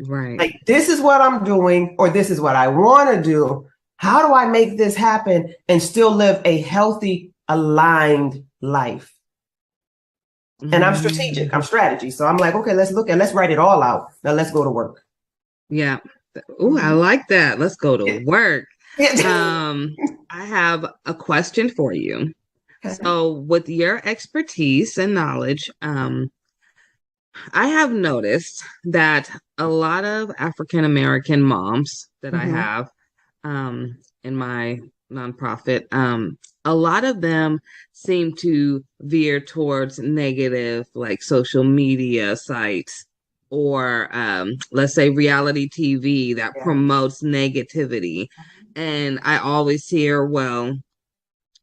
Right. Like, this is what I'm doing, or this is what I want to do. How do I make this happen and still live a healthy, aligned life? And I'm strategic. I'm strategy. So I'm like, okay, let's write it all out. Now let's go to work. Yeah. Oh, I like that. Let's go to work. I have a question for you. Okay. So with your expertise and knowledge, I have noticed that a lot of African-American moms that I have in my nonprofit, a lot of them seem to veer towards negative, like social media sites or let's say reality TV that promotes negativity. And I always hear, well,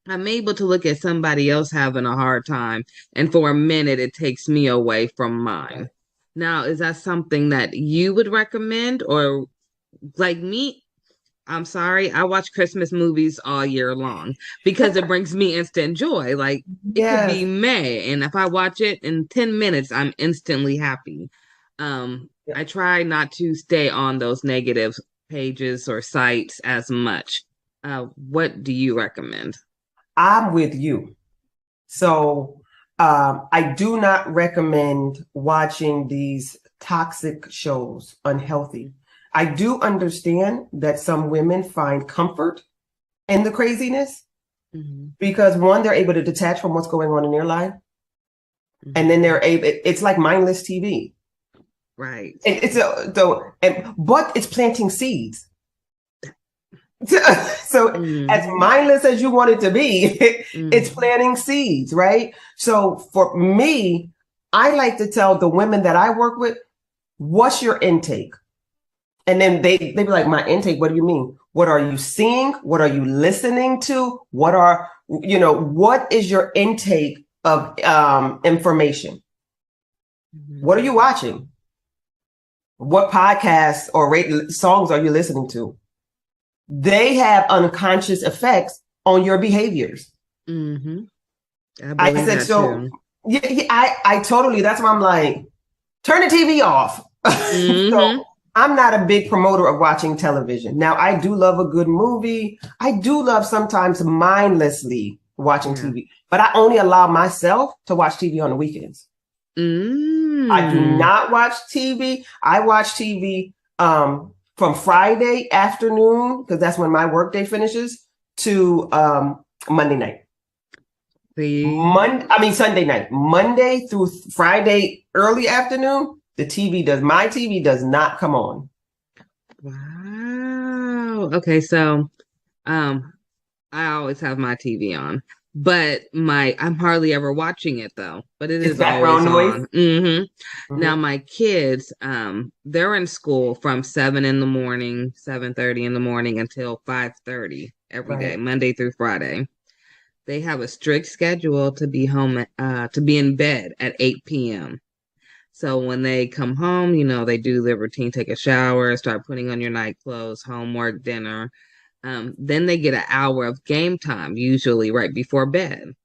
I'm able to look at somebody else having a hard time, and for a minute, it takes me away from mine. Now, is that something that you would recommend, or like me? I'm sorry, I watch Christmas movies all year long because it brings me instant joy. Like it could be Yes. May, and if I watch it in 10 minutes, I'm instantly happy. I try not to stay on those negative pages or sites as much. What do you recommend? I'm with you. So I do not recommend watching these toxic shows, unhealthy. I do understand that some women find comfort in the craziness because one, they're able to detach from what's going on in their life. And then they're able, it's like mindless TV. Right. And but it's planting seeds. So as mindless as you want it to be, it's planting seeds, right? So for me, I like to tell the women that I work with, what's your intake? And then they be like, my intake, what do you mean? What are you seeing? What are you listening to? What is your intake of information? What are you watching? What podcasts or songs are you listening to? They have unconscious effects on your behaviors. I said, so I totally, that's why I'm like, turn the TV off. So I'm not a big promoter of watching television. Now, I do love a good movie. I do love sometimes mindlessly watching TV, but I only allow myself to watch TV on the weekends. I do not watch TV. I watch TV from Friday afternoon, because that's when my workday finishes, to Monday night. Sunday night. Monday through Friday early afternoon, my TV does not come on. Wow. Okay, so I always have my TV on, but I'm hardly ever watching it though. But it is always on. Now my kids, they're in school from 7:30 in the morning until 5:30 every day, Monday through Friday. They have a strict schedule to be home, to be in bed at 8 p.m. So when they come home, they do their routine, take a shower, start putting on your night clothes, homework, dinner. Then they get an hour of game time, usually right before bed.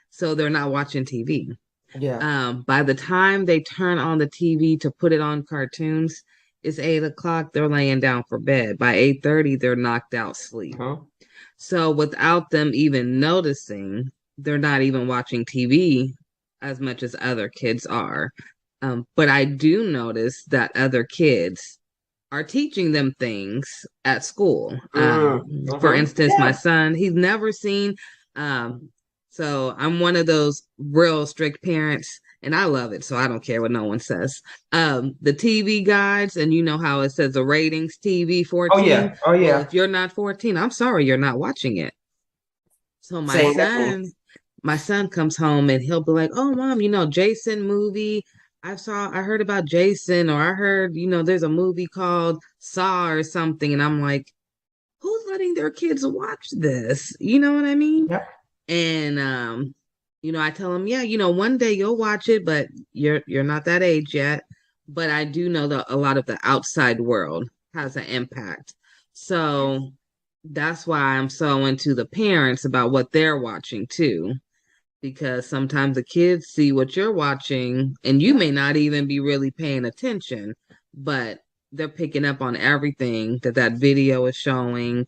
So they're not watching TV. By the time they turn on the TV to put it on cartoons, it's 8 o'clock. They're laying down for bed. By 8:30, they're knocked out sleep. So without them even noticing, they're not even watching TV as much as other kids are. But I do notice that other kids are teaching them things at school. For instance, my son, he's never seen. So I'm one of those real strict parents, and I love it. So I don't care what no one says. The TV guides, and you know how it says the ratings, TV 14. Oh yeah. Well, if you're not 14, I'm sorry, you're not watching it. So my son comes home and he'll be like, "Oh, Mom, Jason movie. I heard about Jason, or I heard, there's a movie called Saw or something." And I'm like, who's letting their kids watch this? You know what I mean? Yep. And, I tell them, one day you'll watch it, but you're not that age yet. But I do know that a lot of the outside world has an impact. So that's why I'm so into the parents about what they're watching too. Because sometimes the kids see what you're watching and you may not even be really paying attention, but they're picking up on everything that video is showing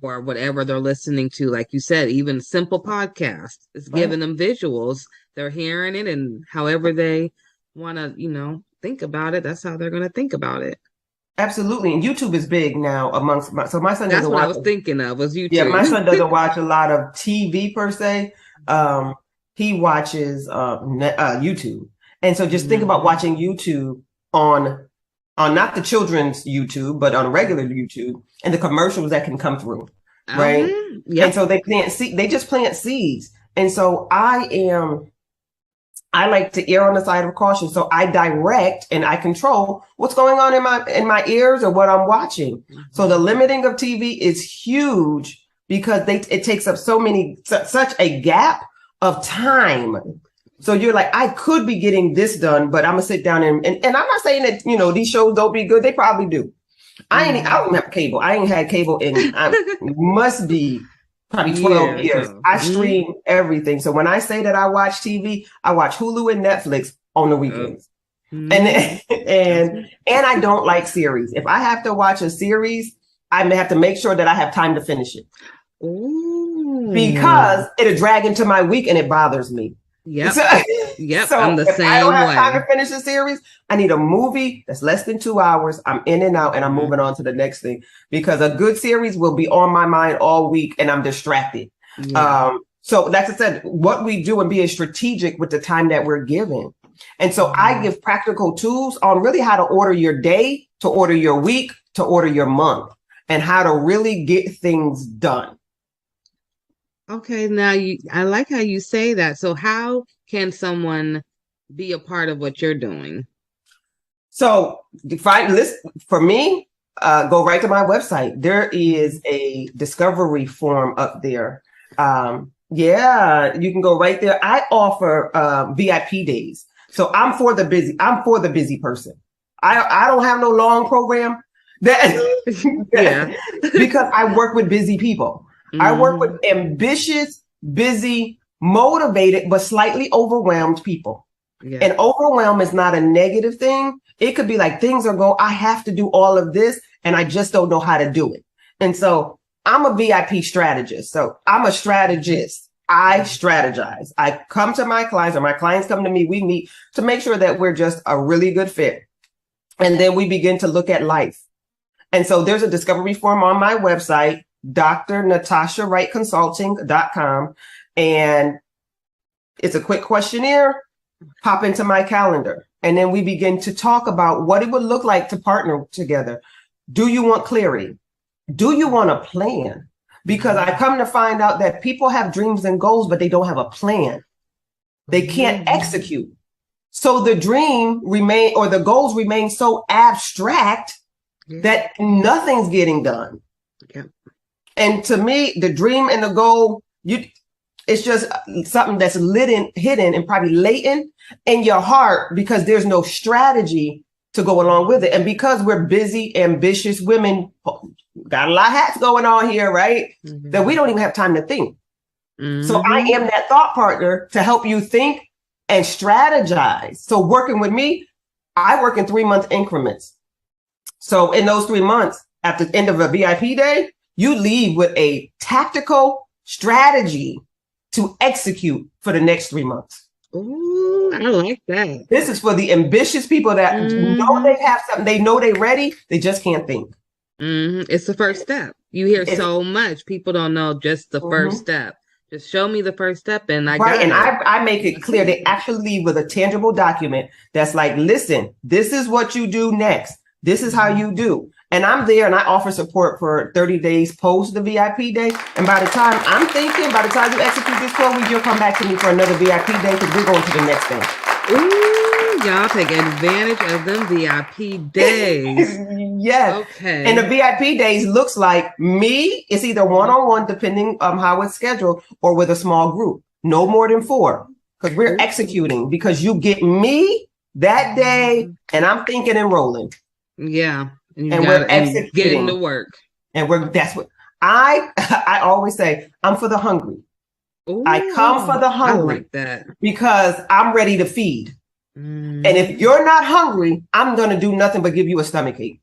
or whatever they're listening to. Like you said, even simple podcasts, it's giving them visuals. They're hearing it, and however they want to, think about it, that's how they're going to think about it. Absolutely. And YouTube is big now amongst my son. That's what I was thinking of, was YouTube. Yeah, my son doesn't watch a lot of TV per se. He watches YouTube. And so just think about watching YouTube on not the children's YouTube, but on regular YouTube, and the commercials that can come through. Right. And so they just plant seeds. And so I like to err on the side of caution. So I direct and I control what's going on in my ears or what I'm watching. So the limiting of TV is huge because it takes up such a gap of time So you're like, I could be getting this done, but I'm gonna sit down and I'm not saying that, you know, these shows don't be good. They probably do. I don't have cable. I ain't had cable in must be probably 12 years. I stream everything. So when I say that I watch TV, I watch Hulu and Netflix on the weekends. And I don't like series. If I have to watch a series, I may have to make sure that I have time to finish it. Because it'll drag into my week and it bothers me. Yep. So I'm the same way. I don't have time to finish a series, I need a movie that's less than 2 hours. I'm in and out and I'm moving on to the next thing, because a good series will be on my mind all week and I'm distracted. So that's what I said, what we do and being strategic with the time that we're given. And so I give practical tools on really how to order your day, to order your week, to order your month, and how to really get things done. Okay, now I like how you say that. So how can someone be a part of what you're doing? So define list for me, go right to my website. There is a discovery form up there. Yeah, you can go right there. I offer VIP days. So I'm for the busy person. I don't have no long program because I work with busy people. I work with ambitious, busy, motivated, but slightly overwhelmed people. And overwhelm is not a negative thing. It could be like things are going, I have to do all of this and I just don't know how to do it. And so I'm a VIP strategist. So I'm a strategist. I strategize. I come to my clients or my clients come to me. We meet to make sure that we're just a really good fit. And then we begin to look at life. And so there's a discovery form on my website, drnatashawrightconsulting.com. And it's a quick questionnaire. Pop into my calendar. And then we begin to talk about what it would look like to partner together. Do you want clarity? Do you want a plan? Because I come to find out that people have dreams and goals, but they don't have a plan. They can't execute. So the the goals remain so abstract that nothing's getting done. And to me, the dream and the goal, it's just something that's hidden and probably latent in your heart because there's no strategy to go along with it. And because we're busy, ambitious women, got a lot of hats going on here, right? That we don't even have time to think. So I am that thought partner to help you think and strategize. So working with me, I work in 3-month increments. So in those 3 months, at the end of a VIP day, you leave with a tactical strategy to execute for the next 3 months. Ooh, I like that. This is for the ambitious people that know they have something, they know they're ready, they just can't think. It's the first step. You hear so much. People don't know just the first step. Just show me the first step and I got it. And I make it clear. They actually leave with a tangible document that's like, listen, this is what you do next. This is how you do. And I'm there and I offer support for 30 days post the VIP day. And by the time by the time you execute this 12 weeks, you'll come back to me for another VIP day because we're going to the next thing. Ooh, y'all take advantage of them VIP days. Yes. Okay. And the VIP days looks like me. It's either one-on-one, depending on how it's scheduled, or with a small group. No more than 4 because we're executing because you get me that day and I'm thinking and rolling. Yeah. And we're executing, getting to work. And that's what I always say, I'm for the hungry. Ooh, I come for the hungry. I like that. Because I'm ready to feed. And if you're not hungry, I'm going to do nothing but give you a stomachache.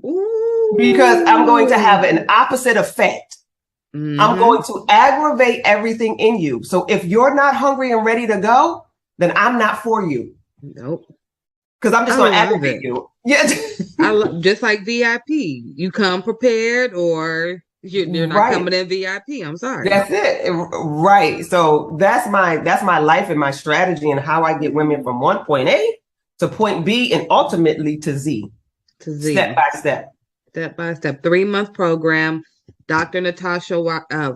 Ooh. Because I'm going to have an opposite effect. I'm going to aggravate everything in you. So if you're not hungry and ready to go, then I'm not for you. Nope. Because I'm just going to aggravate you. Yeah. Just like VIP. You come prepared or you're not coming in VIP. I'm sorry. That's it. Right. So that's my life and my strategy and how I get women from point A to point B and ultimately to Z. Step by step. Step by step. 3-month program. Dr. Natasha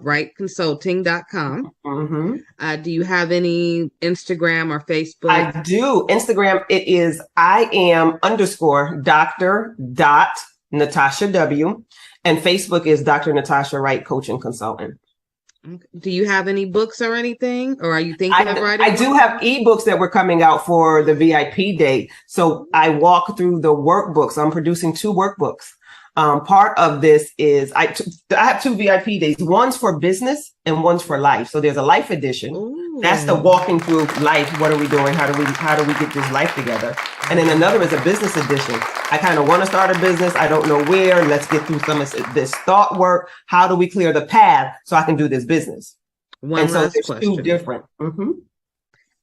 Wright Consulting.com. Do you have any Instagram or Facebook? I do. Instagram, it is IAM_Dr. Natasha W. And Facebook is Dr. Natasha Wright Coaching Consultant. Okay. Do you have any books or anything? Or are you thinking of writing? I do have ebooks that were coming out for the VIP day. So I walk through the workbooks. I'm producing 2 workbooks. Part of this is I have 2 VIP days. One's for business and one's for life. So there's a life edition. Ooh. That's the walking through life. What are we doing? How do we get this life together? And then another is a business edition. I kind of want to start a business. I don't know where. Let's get through some of this thought work. How do we clear the path so I can do this business? One last there's question. 2 different. Mm-hmm.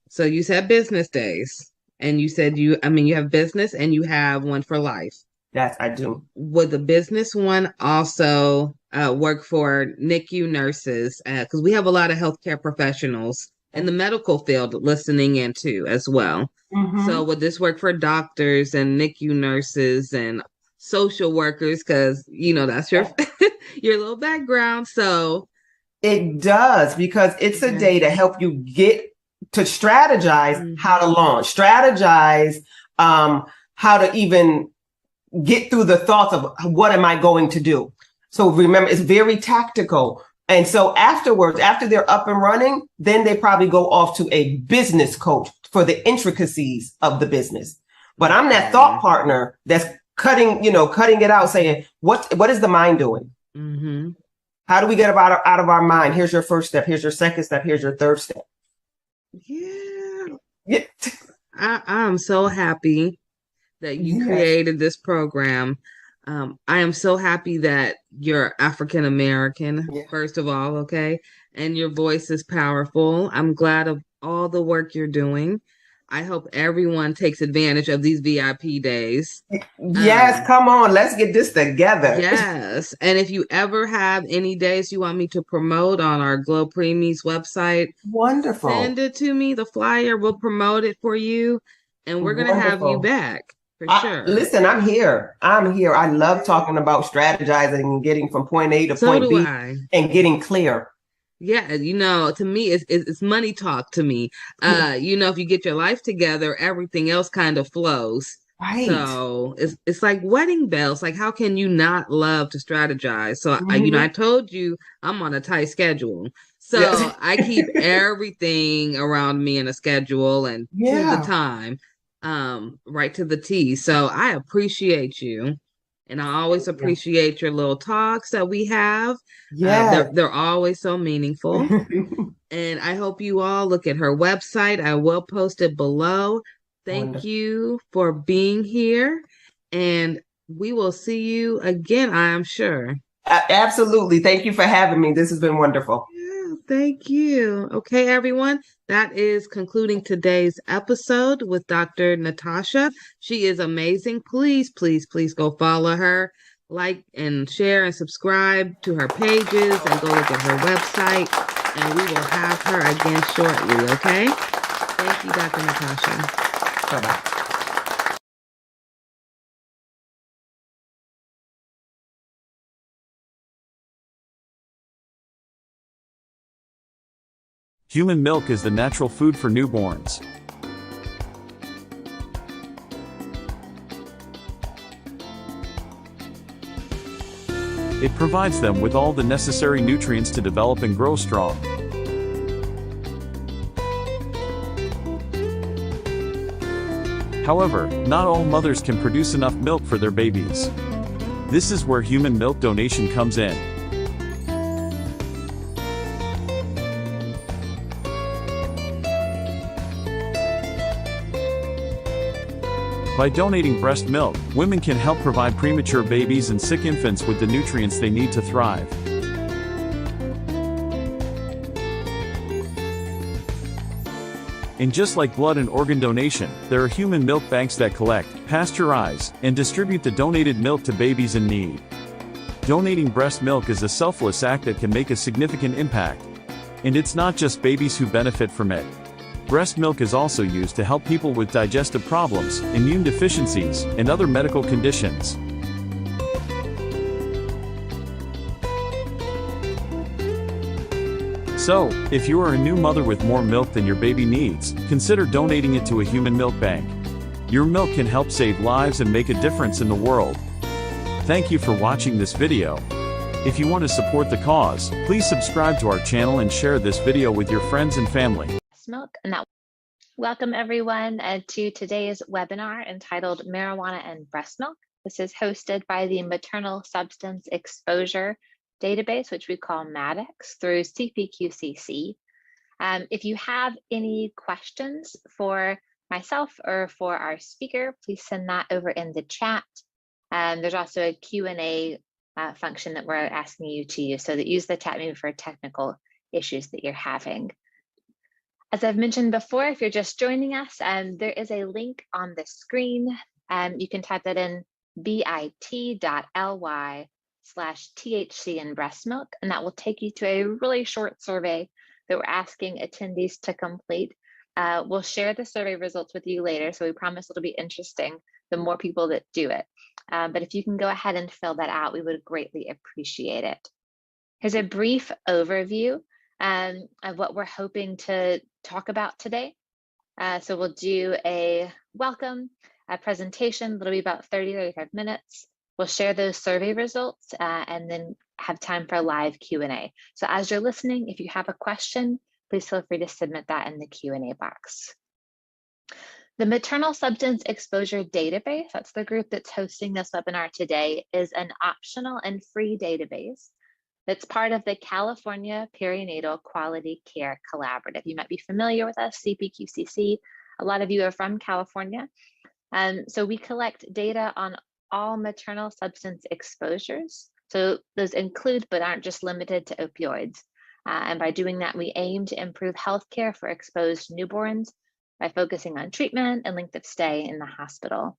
So you said business days, and you said you have business and you have one for life. Yes, I do. Would the business one also work for NICU nurses? Because we have a lot of healthcare professionals in the medical field listening in too as well. Mm-hmm. So would this work for doctors and NICU nurses and social workers? Because, that's your your little background. So it does, because it's a day to help you get to strategize how to launch, strategize how to even get through the thoughts of what am I going to do? So remember, it's very tactical. And so afterwards, after they're up and running, then they probably go off to a business coach for the intricacies of the business. But I'm that thought partner that's cutting it out, saying, what is the mind doing? Mm-hmm. How do we get out of our mind? Here's your first step. Here's your second step. Here's your third step. Yeah. I'm so happy that you created this program. I am so happy that you're African American, first of all, okay? And your voice is powerful. I'm glad of all the work you're doing. I hope everyone takes advantage of these VIP days. Yes, come on, let's get this together. Yes. And if you ever have any days you want me to promote on our GLO Preemies website, wonderful. Send it to me, the flyer, we'll promote it for you, and we're going to have you back. For sure. Listen, I'm here. I love talking about strategizing and getting from point A to point B and getting clear. Yeah, to me, it's money talk to me. If you get your life together, everything else kind of flows. Right. So it's like wedding bells. Like, how can you not love to strategize? So, I told you I'm on a tight schedule. So I keep everything around me in a schedule and to the time. Right to the T. So I appreciate you, and I always appreciate your little talks that we have. Yeah, they're always so meaningful. And I hope you all look at her website. I will post it below. Thank you for being here, and we will see you again, I am sure. Absolutely. Thank you for having me. This has been wonderful. Thank you. Okay, everyone. That is concluding today's episode with Dr. Natasha. She is amazing. Please, please, please go follow her, like and share and subscribe to her pages, and go look at her website. And we will have her again shortly, okay? Thank you, Dr. Natasha. Bye-bye. Human milk is the natural food for newborns. It provides them with all the necessary nutrients to develop and grow strong. However, not all mothers can produce enough milk for their babies. This is where human milk donation comes in. By donating breast milk, women can help provide premature babies and sick infants with the nutrients they need to thrive. And just like blood and organ donation, there are human milk banks that collect, pasteurize, and distribute the donated milk to babies in need. Donating breast milk is a selfless act that can make a significant impact. And it's not just babies who benefit from it. Breast milk is also used to help people with digestive problems, immune deficiencies, and other medical conditions. So, if you are a new mother with more milk than your baby needs, consider donating it to a human milk bank. Your milk can help save lives and make a difference in the world. Thank you for watching this video. If you want to support the cause, please subscribe to our channel and share this video with your friends and family. Milk. And that welcome everyone to today's webinar entitled Marijuana and Breast Milk. This is hosted by the Maternal Substance Exposure Database, which we call MADEX, through CPQCC. If you have any questions for myself or for our speaker, please send that over in the chat. There's also a Q&A function that we're asking you to use, so that use the chat maybe for technical issues that you're having. As I've mentioned before, if you're just joining us, there is a link on the screen. You can type that in bit.ly/THC in breast milk, and that will take you to a really short survey that we're asking attendees to complete. We'll share the survey results with you later, so we promise it'll be interesting the more people that do it. But if you can go ahead and fill that out, we would greatly appreciate it. Here's a brief overview of what we're hoping to talk about today. So we'll do a welcome, a presentation that'll be about 30-35 minutes. We'll share those survey results and then have time for live Q&A. So as you're listening, if you have a question, please feel free to submit that in the Q&A box. The Maternal Substance Exposure Database, that's the group that's hosting this webinar today, is an optional and free database that's part of the California Perinatal Quality Care Collaborative. You might be familiar with us, CPQCC. A lot of you are from California. So we collect data on all maternal substance exposures. So those include, but aren't just limited to, opioids. And by doing that, we aim to improve healthcare for exposed newborns by focusing on treatment and length of stay in the hospital.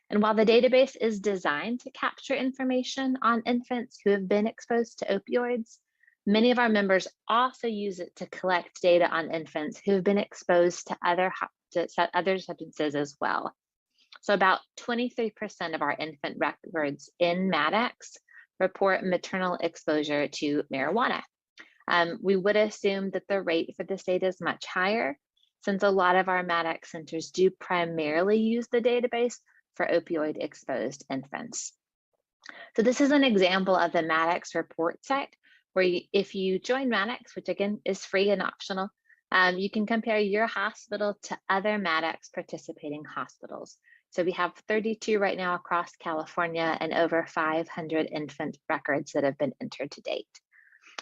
And while the database is designed to capture information on infants who have been exposed to opioids, many of our members also use it to collect data on infants who have been exposed to other substances as well. So about 23% of our infant records in MADEX report maternal exposure to marijuana. We would assume that the rate for this data is much higher, since a lot of our MADEX centers do primarily use the database for opioid-exposed infants. So this is an example of the MADEX report site, where if you join MADEX, which again is free and optional, you can compare your hospital to other MADEX participating hospitals. So we have 32 right now across California and over 500 infant records that have been entered to date.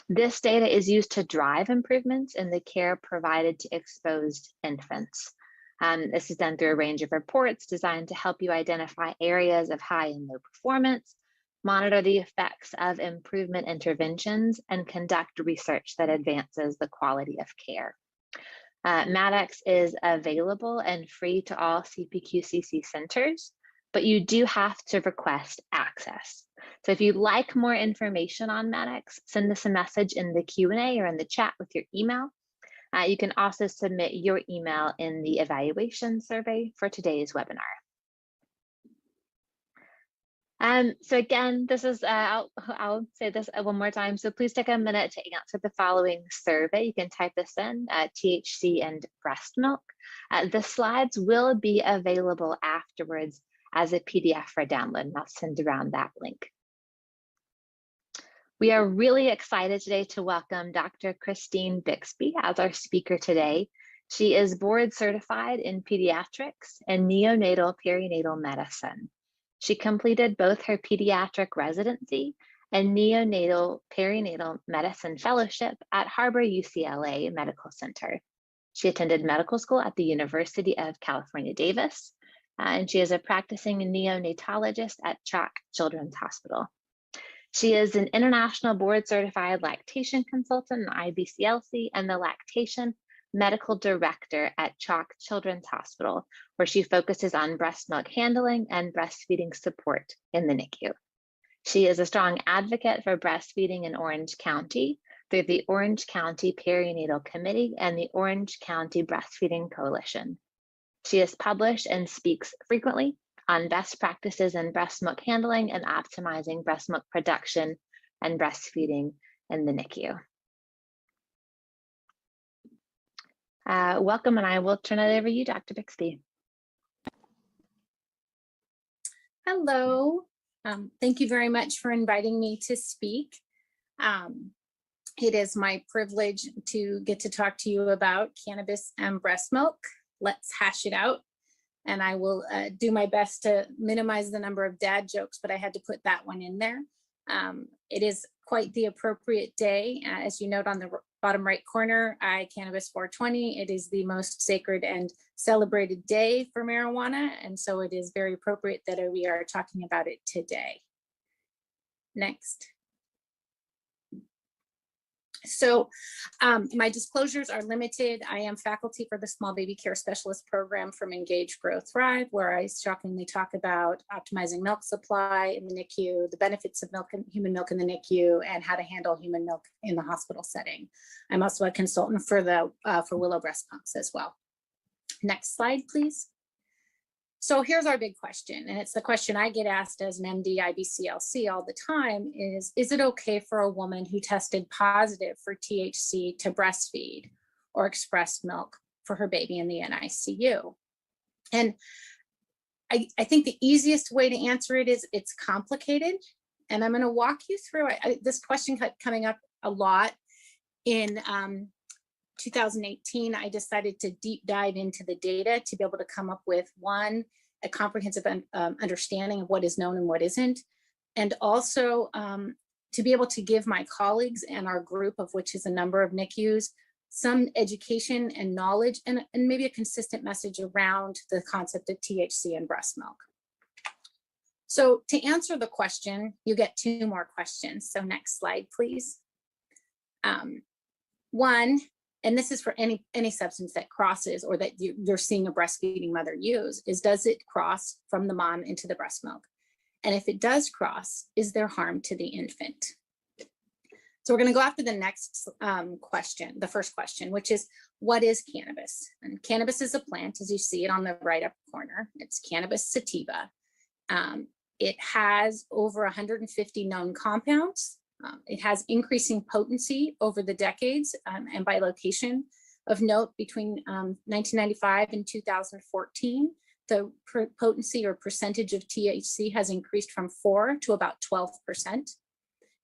This data is used to drive improvements in the care provided to exposed infants. This is done through a range of reports designed to help you identify areas of high and low performance, monitor the effects of improvement interventions, and conduct research that advances the quality of care. MADEX is available and free to all CPQCC centers, but you do have to request access. So if you'd like more information on MADEX, send us a message in the Q&A or in the chat with your email. You can also submit your email in the evaluation survey for today's webinar. So again, this is, I'll say this one more time. So please take a minute to answer the following survey. You can type this in, THC and breast milk. The slides will be available afterwards as a PDF for download, and I'll send around that link. We are really excited today to welcome Dr. Christine Bixby as our speaker today. She is board certified in pediatrics and neonatal perinatal medicine. She completed both her pediatric residency and neonatal perinatal medicine fellowship at Harbor UCLA Medical Center. She attended medical school at the University of California, Davis, and she is a practicing neonatologist at CHOC Children's Hospital. She is an international board certified lactation consultant in IBCLC and the lactation medical director at CHOC Children's Hospital, where she focuses on breast milk handling and breastfeeding support in the NICU. She is a strong advocate for breastfeeding in Orange County through the Orange County Perinatal Committee and the Orange County Breastfeeding Coalition. She has published and speaks frequently on best practices in breast milk handling and optimizing breast milk production and breastfeeding in the NICU. Welcome, and I will turn it over to you, Dr. Bixby. Hello. Thank you very much for inviting me to speak. It is my privilege to get to talk to you about cannabis and breast milk. Let's hash it out. And I will do my best to minimize the number of dad jokes, but I had to put that one in there. It is quite the appropriate day. As you note on the bottom right corner, Cannabis 420. It is the most sacred and celebrated day for marijuana. And so it is very appropriate that we are talking about it today. Next. So my disclosures are limited. I am faculty for the Small Baby Care Specialist Program from Engage, Grow, Thrive, where I shockingly talk about optimizing milk supply in the NICU, the benefits of milk and human milk in the NICU, and how to handle human milk in the hospital setting. I'm also a consultant for Willow breast pumps as well. Next slide, please. So here's our big question, and it's the question I get asked as an MD IBCLC all the time is it okay for a woman who tested positive for THC to breastfeed or express milk for her baby in the NICU? And I think the easiest way to answer it is it's complicated, and I'm going to walk you through it. This question kept coming up a lot. In 2018, I decided to deep dive into the data to be able to come up with a comprehensive understanding of what is known and what isn't, and also to be able to give my colleagues and our group, of which is a number of NICUs, some education and knowledge and maybe a consistent message around the concept of THC and breast milk. So to answer the question, you get two more questions. So next slide, please. One, and this is for any substance that crosses or that you're seeing a breastfeeding mother use, is does it cross from the mom into the breast milk? And if it does cross, is there harm to the infant? So we're going to go after the next question, the first question, which is, what is cannabis? And cannabis is a plant, as you see it on the right up corner. It's cannabis sativa. It has over 150 known compounds. It has increasing potency over the decades and by location. Of note, between 1995 and 2014, the potency or percentage of THC has increased from 4 to about 12%.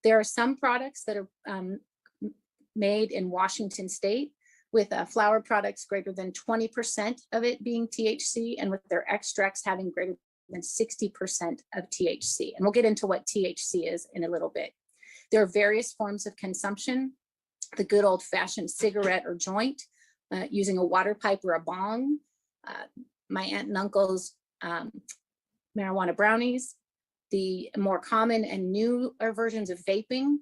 There are some products that are made in Washington State with flower products greater than 20% of it being THC, and with their extracts having greater than 60% of THC. And we'll get into what THC is in a little bit. There are various forms of consumption: the good old-fashioned cigarette or joint, using a water pipe or a bong, my aunt and uncle's marijuana brownies, the more common and newer versions of vaping,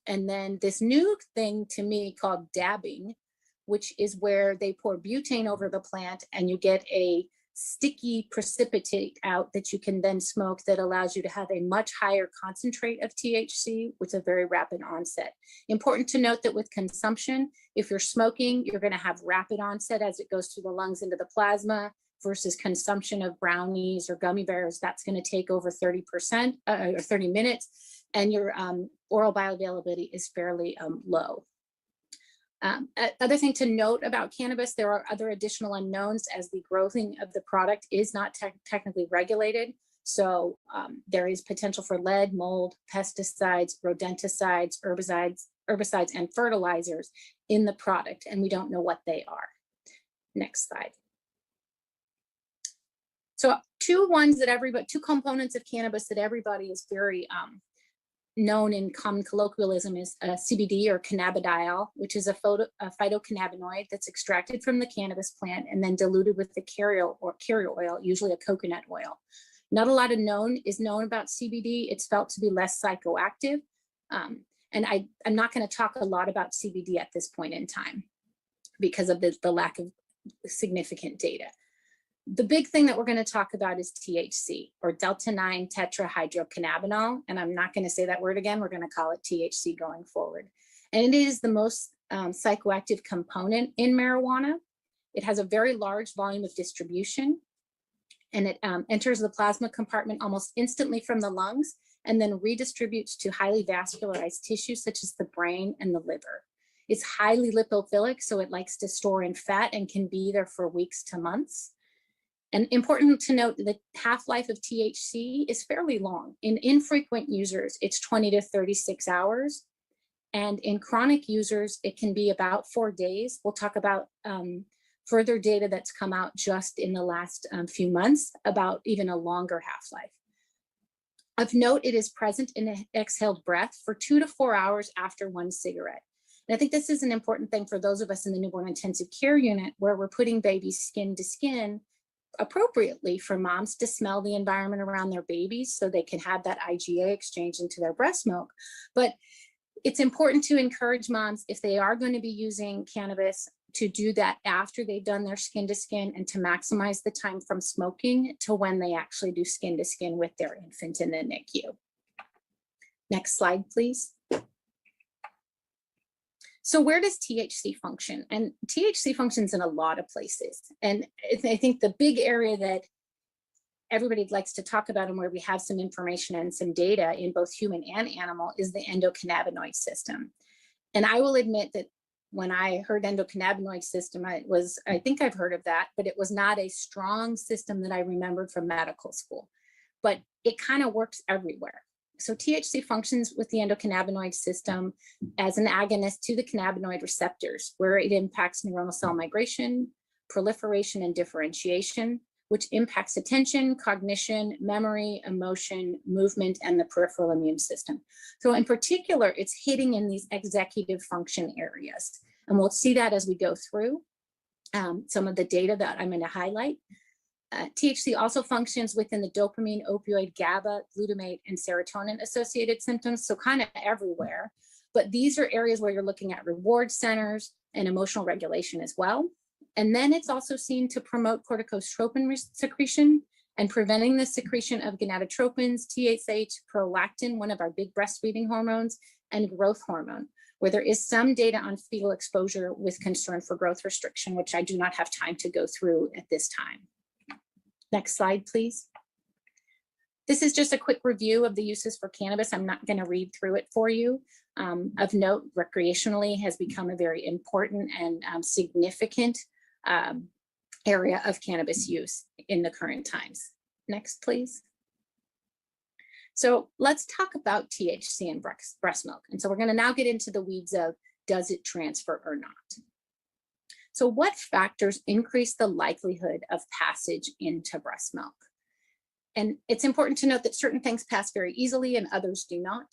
and then this new thing to me called dabbing, which is where they pour butane over the plant and you get a sticky precipitate out that you can then smoke that allows you to have a much higher concentrate of THC with a very rapid onset. Important to note that with consumption, if you're smoking, you're going to have rapid onset as it goes through the lungs into the plasma, versus consumption of brownies or gummy bears, that's going to take over 30% or 30 minutes, and your oral bioavailability is fairly low. Other thing to note about cannabis, there are other additional unknowns as the growing of the product is not technically regulated. So there is potential for lead, mold, pesticides, rodenticides, herbicides, and fertilizers in the product, and we don't know what they are. Next slide. So two components of cannabis that everybody is very known in common colloquialism is CBD or cannabidiol, which is a phytocannabinoid that's extracted from the cannabis plant and then diluted with the carrier oil, usually a coconut oil. Not a lot is known about CBD. It's felt to be less psychoactive. And I'm not going to talk a lot about CBD at this point in time because of the lack of significant data. The big thing that we're going to talk about is THC, or delta-9 tetrahydrocannabinol, and I'm not going to say that word again. We're going to call it THC going forward. And it is the most psychoactive component in marijuana. It has a very large volume of distribution, and it enters the plasma compartment almost instantly from the lungs and then redistributes to highly vascularized tissues such as the brain and the liver. It's highly lipophilic, so it likes to store in fat and can be there for weeks to months. And important to note, the half-life of THC is fairly long. In infrequent users, it's 20 to 36 hours. And in chronic users, it can be about 4 days. We'll talk about further data that's come out just in the last few months about even a longer half-life. Of note, it is present in an exhaled breath for 2 to 4 hours after one cigarette. And I think this is an important thing for those of us in the newborn intensive care unit where we're putting babies skin to skin appropriately for moms to smell the environment around their babies so they can have that IgA exchange into their breast milk. But it's important to encourage moms, if they are going to be using cannabis, to do that after they've done their skin to skin and to maximize the time from smoking to when they actually do skin to skin with their infant in the NICU. Next slide, please. So where does THC function? And THC functions in a lot of places. And I think the big area that everybody likes to talk about and where we have some information and some data in both human and animal is the endocannabinoid system. And I will admit that when I heard endocannabinoid system, I think I've heard of that, but it was not a strong system that I remembered from medical school, but it kind of works everywhere. So THC functions with the endocannabinoid system as an agonist to the cannabinoid receptors, where it impacts neuronal cell migration, proliferation, and differentiation, which impacts attention, cognition, memory, emotion, movement, and the peripheral immune system. So in particular, it's hitting in these executive function areas. And we'll see that as we go through some of the data that I'm going to highlight. THC also functions within the dopamine, opioid, GABA, glutamate, and serotonin associated symptoms, so kind of everywhere. But these are areas where you're looking at reward centers and emotional regulation as well. And then it's also seen to promote corticotropin secretion and preventing the secretion of gonadotropins, TSH, prolactin, one of our big breastfeeding hormones, and growth hormone, where there is some data on fetal exposure with concern for growth restriction, which I do not have time to go through at this time. Next slide, please. This is just a quick review of the uses for cannabis. I'm not going to read through it for you. Of note, recreationally has become a very important and significant area of cannabis use in the current times. Next, please. So let's talk about THC in breast milk. And so we're going to now get into the weeds of, does it transfer or not? So what factors increase the likelihood of passage into breast milk? And it's important to note that certain things pass very easily and others do not.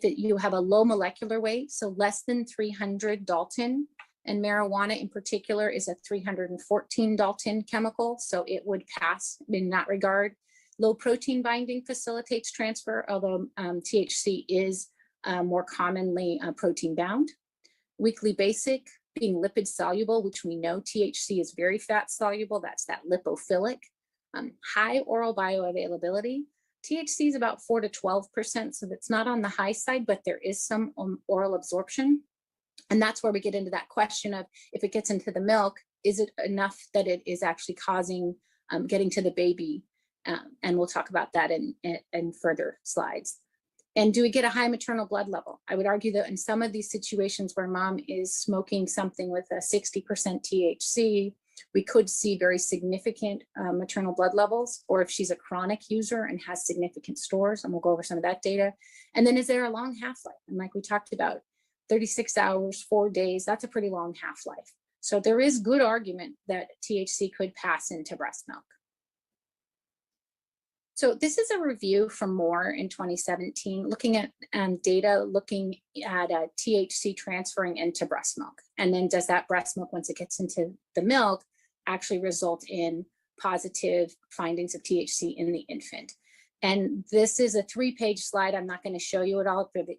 You have a low molecular weight, so less than 300 Dalton, and marijuana in particular is a 314 Dalton chemical, so it would pass in that regard. Low protein binding facilitates transfer, although THC is more commonly protein bound. Weakly basic, being lipid soluble, which we know THC is very fat soluble, that's that lipophilic. High oral bioavailability. THC is about 4 to 12%, so that's not on the high side, but there is some oral absorption. And that's where we get into that question of, if it gets into the milk, is it enough that it is actually causing getting to the baby? And we'll talk about that in further slides. And do we get a high maternal blood level? I would argue that in some of these situations where mom is smoking something with a 60% THC, we could see very significant maternal blood levels, or if she's a chronic user and has significant stores, and we'll go over some of that data. And then is there a long half-life? And like we talked about, 36 hours, 4 days, that's a pretty long half-life. So there is good argument that THC could pass into breast milk. So this is a review from Moore in 2017, looking at data, looking at THC transferring into breast milk. And then does that breast milk, once it gets into the milk, actually result in positive findings of THC in the infant? And this is a 3-page slide. I'm not going to show you it all for the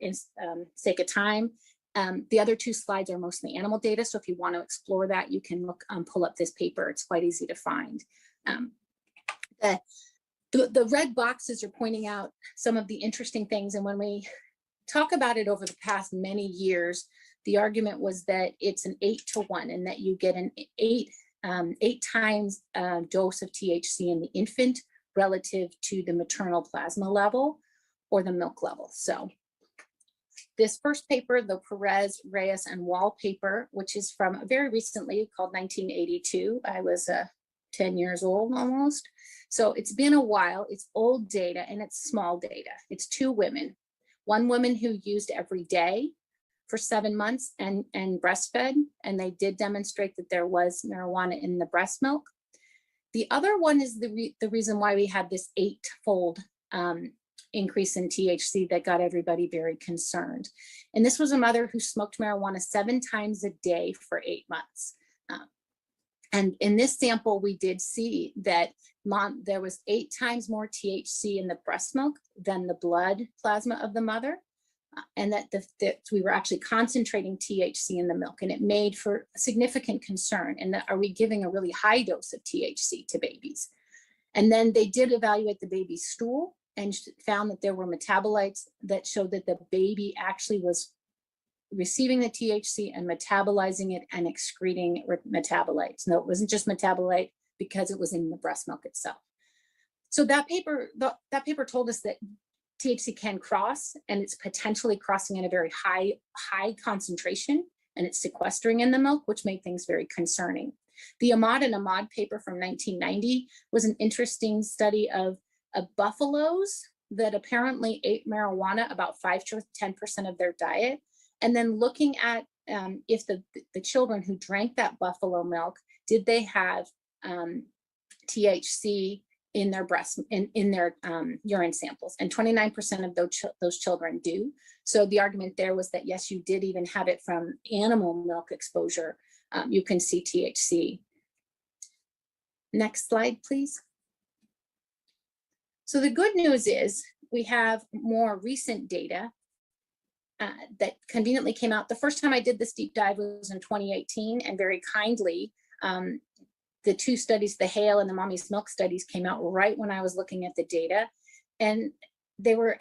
sake of time. The other 2 slides are mostly animal data. So if you want to explore that, you can look, pull up this paper. It's quite easy to find. The red boxes are pointing out some of the interesting things. And when we talk about it over the past many years, the argument was that it's an 8-to-1 and that you get an 8 times dose of THC in the infant relative to the maternal plasma level or the milk level. So this first paper, the Perez, Reyes, and Wall paper, which is from very recently, called 1982. I was 10 years old almost. So it's been a while, it's old data and it's small data. It's 2 women one woman who used every day for 7 months and breastfed, and they did demonstrate that there was marijuana in the breast milk. The other one is the reason why we had this 8-fold increase in THC that got everybody very concerned. And this was a mother who smoked marijuana 7 times a day for 8 months. And in this sample, we did see that there was 8 times more THC in the breast milk than the blood plasma of the mother. And that we were actually concentrating THC in the milk, and it made for significant concern. And that, are we giving a really high dose of THC to babies? And then they did evaluate the baby's stool and found that there were metabolites that showed that the baby actually was receiving the THC and metabolizing it and excreting metabolites. No, it wasn't just metabolite because it was in the breast milk itself. So that paper told us that THC can cross, and it's potentially crossing in a very high concentration, and it's sequestering in the milk, which made things very concerning. The Ahmad and Ahmad paper from 1990 was an interesting study of buffaloes that apparently ate marijuana about 5 to 10% of their diet, and then looking at if the children who drank that buffalo milk, did they have THC in their in their urine samples, and 29% of those children do. So the argument there was that yes, you did even have it from animal milk exposure. You can see THC. Next slide, please. So the good news is we have more recent data that conveniently came out. The first time I did this deep dive was in 2018, and very kindly, the 2 studies, the Hale and the Mommy's Milk studies, came out right when I was looking at the data. And they were,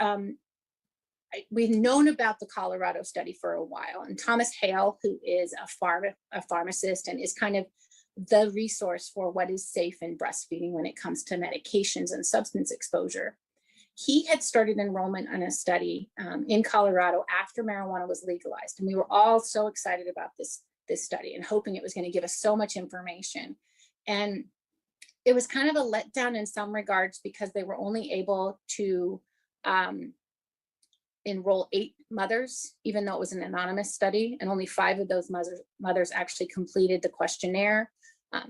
we've known about the Colorado study for a while. And Thomas Hale, who is a pharmacist and is kind of the resource for what is safe in breastfeeding when it comes to medications and substance exposure, he had started enrollment on a study in Colorado after marijuana was legalized. And we were all so excited about this study and hoping it was going to give us so much information. And it was kind of a letdown in some regards because they were only able to enroll 8 mothers, even though it was an anonymous study, and only 5 of those mothers actually completed the questionnaire.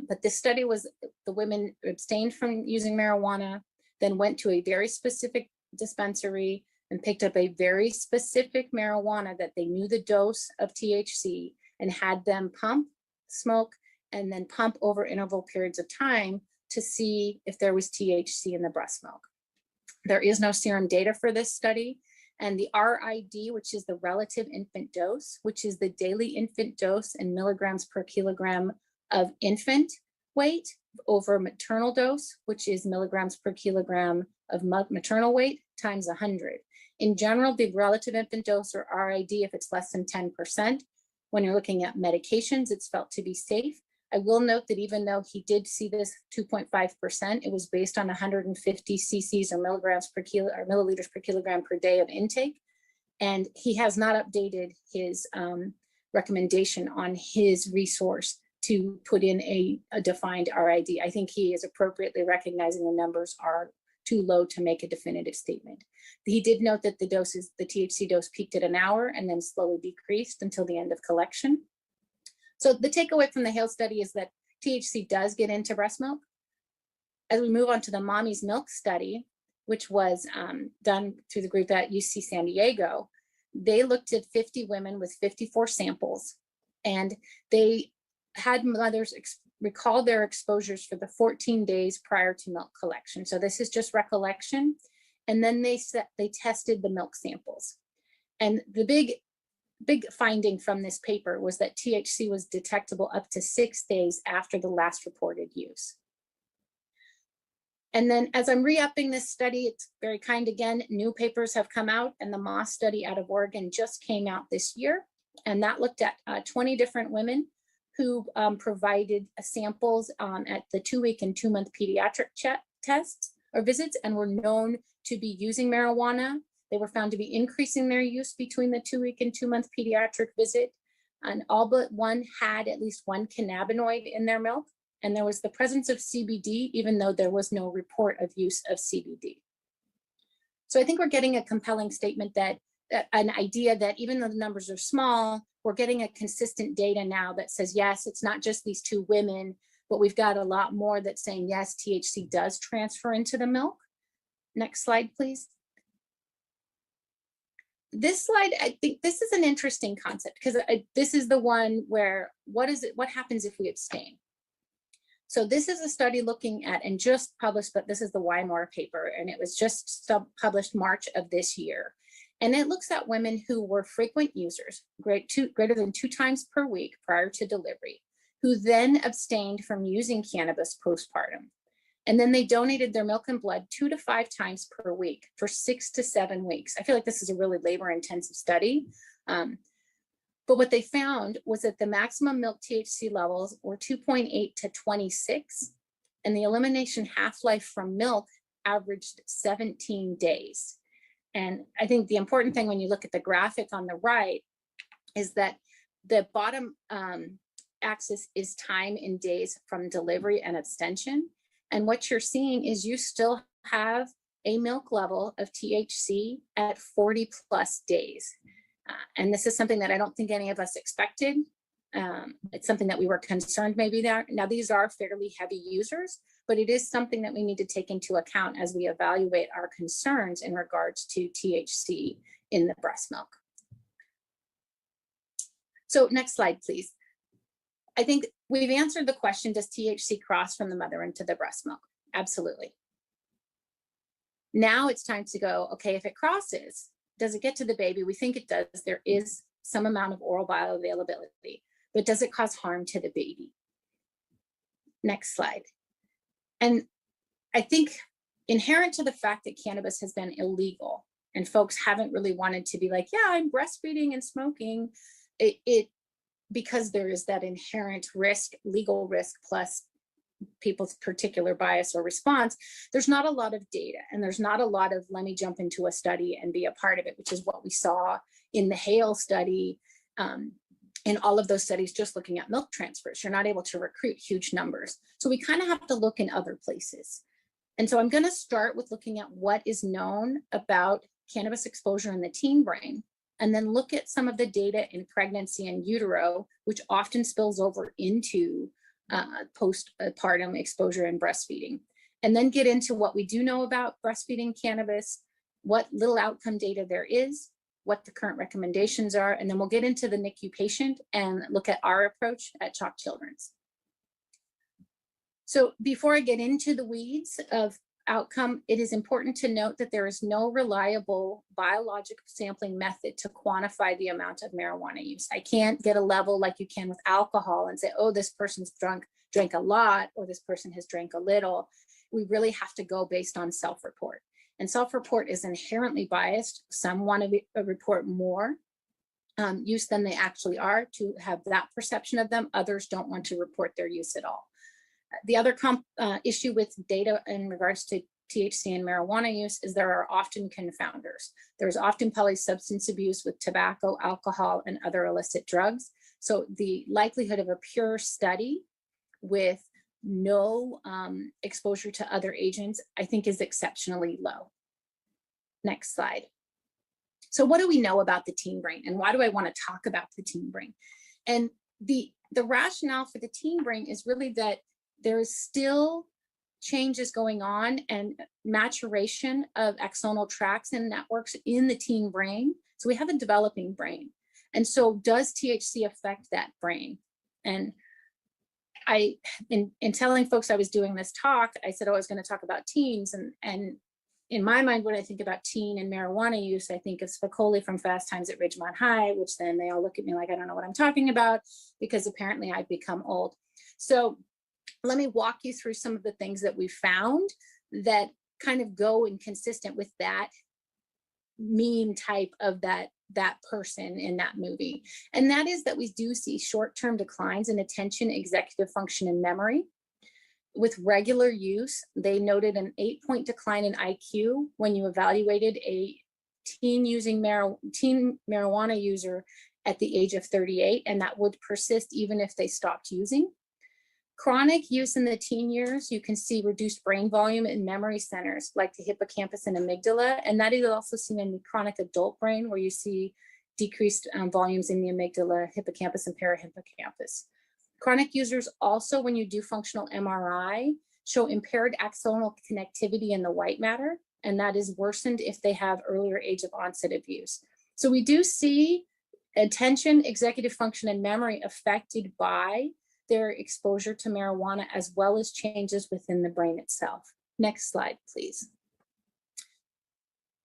But this study was, the women abstained from using marijuana, then went to a very specific dispensary and picked up a very specific marijuana that they knew the dose of THC, and had them pump, smoke, and then pump over interval periods of time to see if there was THC in the breast milk. There is no serum data for this study. And the RID, which is the relative infant dose, which is the daily infant dose in milligrams per kilogram of infant weight over maternal dose, which is milligrams per kilogram of maternal weight times 100. In general, the relative infant dose, or RID, if it's less than 10%, when you're looking at medications, it's felt to be safe. I will note that even though he did see this 2.5%, it was based on 150 cc's or milligrams per kilo or milliliters per kilogram per day of intake. And he has not updated his recommendation on his resource to put in a defined RID. I think he is appropriately recognizing the numbers are too low to make a definitive statement. He did note that the THC dose peaked at an hour and then slowly decreased until the end of collection. So the takeaway from the Hale study is that THC does get into breast milk. As we move on to the Mommy's Milk study, which was done through the group at UC San Diego, they looked at 50 women with 54 samples, and they had mothers recall their exposures for the 14 days prior to milk collection. So this is just recollection. And then they tested the milk samples. And the big finding from this paper was that THC was detectable up to 6 days after the last reported use. And then as I'm re-upping this study, it's very kind again, new papers have come out, and the Moss study out of Oregon just came out this year. And that looked at 20 different women who provided samples at the 2-week and 2-month pediatric tests or visits and were known to be using marijuana. They were found to be increasing their use between the 2-week and 2-month pediatric visit. And all but one had at least one cannabinoid in their milk. And there was the presence of CBD, even though there was no report of use of CBD. So I think we're getting a compelling statement that an idea that even though the numbers are small, we're getting a consistent data now that says, yes, it's not just these 2 women, but we've got a lot more that's saying, yes, THC does transfer into the milk. Next slide, please. This slide, I think this is an interesting concept because this is the one where what happens if we abstain? So this is a study looking at, and just published, but this is the Weimar paper, and it was just published March of this year. And it looks at women who were frequent users, greater than 2 times per week prior to delivery, who then abstained from using cannabis postpartum. And then they donated their milk and blood 2 to 5 times per week for 6 to 7 weeks. I feel like this is a really labor-intensive study. But what they found was that the maximum milk THC levels were 2.8 to 26, and the elimination half-life from milk averaged 17 days. And I think the important thing when you look at the graphic on the right is that the bottom axis is time in days from delivery and abstention. And what you're seeing is you still have a milk level of THC at 40 plus days. And this is something that I don't think any of us expected. It's something that we were concerned maybe there. Now, these are fairly heavy users, but it is something that we need to take into account as we evaluate our concerns in regards to THC in the breast milk. So next slide, please. I think we've answered the question, does THC cross from the mother into the breast milk? Absolutely. Now it's time to go, okay, if it crosses, does it get to the baby? We think it does. There is some amount of oral bioavailability, but does it cause harm to the baby? Next slide. And I think inherent to the fact that cannabis has been illegal and folks haven't really wanted to be like, yeah, I'm breastfeeding and smoking, because there is that inherent risk, legal risk, plus people's particular bias or response, there's not a lot of data, and there's not a lot of let me jump into a study and be a part of it, which is what we saw in the Hale study, in all of those studies just looking at milk transfers. You're not able to recruit huge numbers. So we kind of have to look in other places. And so I'm going to start with looking at what is known about cannabis exposure in the teen brain, and then look at some of the data in pregnancy and utero, which often spills over into postpartum exposure and breastfeeding, and then get into what we do know about breastfeeding cannabis, what little outcome data there is, what the current recommendations are, and then we'll get into the NICU patient and look at our approach at Chalk Children's. So before I get into the weeds of outcome, it is important to note that there is no reliable biologic sampling method to quantify the amount of marijuana use. I can't get a level like you can with alcohol and say, oh, this person's drank a lot, or this person has drank a little. We really have to go based on self-report. And self-report is inherently biased. Some want to report more use than they actually are to have that perception of them. Others don't want to report their use at all. The other issue with data in regards to THC and marijuana use is there are often confounders. There's often polysubstance abuse with tobacco, alcohol, and other illicit drugs. So the likelihood of a pure study with no exposure to other agents, I think, is exceptionally low. Next slide. So what do we know about the teen brain, and why do I want to talk about the teen brain? And the rationale for the teen brain is really that there's still changes going on and maturation of axonal tracts and networks in the teen brain. So we have a developing brain. And so does THC affect that brain? And in telling folks I was doing this talk, I said, oh, I was going to talk about teens. And in my mind, when I think about teen and marijuana use, I think of Spicoli from Fast Times at Ridgemont High, which then they all look at me like I don't know what I'm talking about, because apparently I've become old. So let me walk you through some of the things that we found that kind of go inconsistent with that meme type of that person in that movie. And that is that we do see short-term declines in attention, executive function, and memory. With regular use, they noted an 8-point decline in IQ when you evaluated a teen marijuana user at the age of 38, and that would persist even if they stopped using. Chronic use in the teen years, you can see reduced brain volume in memory centers like the hippocampus and amygdala. And that is also seen in the chronic adult brain, where you see decreased volumes in the amygdala, hippocampus, and parahippocampus. Chronic users also, when you do functional MRI, show impaired axonal connectivity in the white matter, and that is worsened if they have earlier age of onset of use. So we do see attention, executive function, and memory affected by their exposure to marijuana, as well as changes within the brain itself. Next slide, please.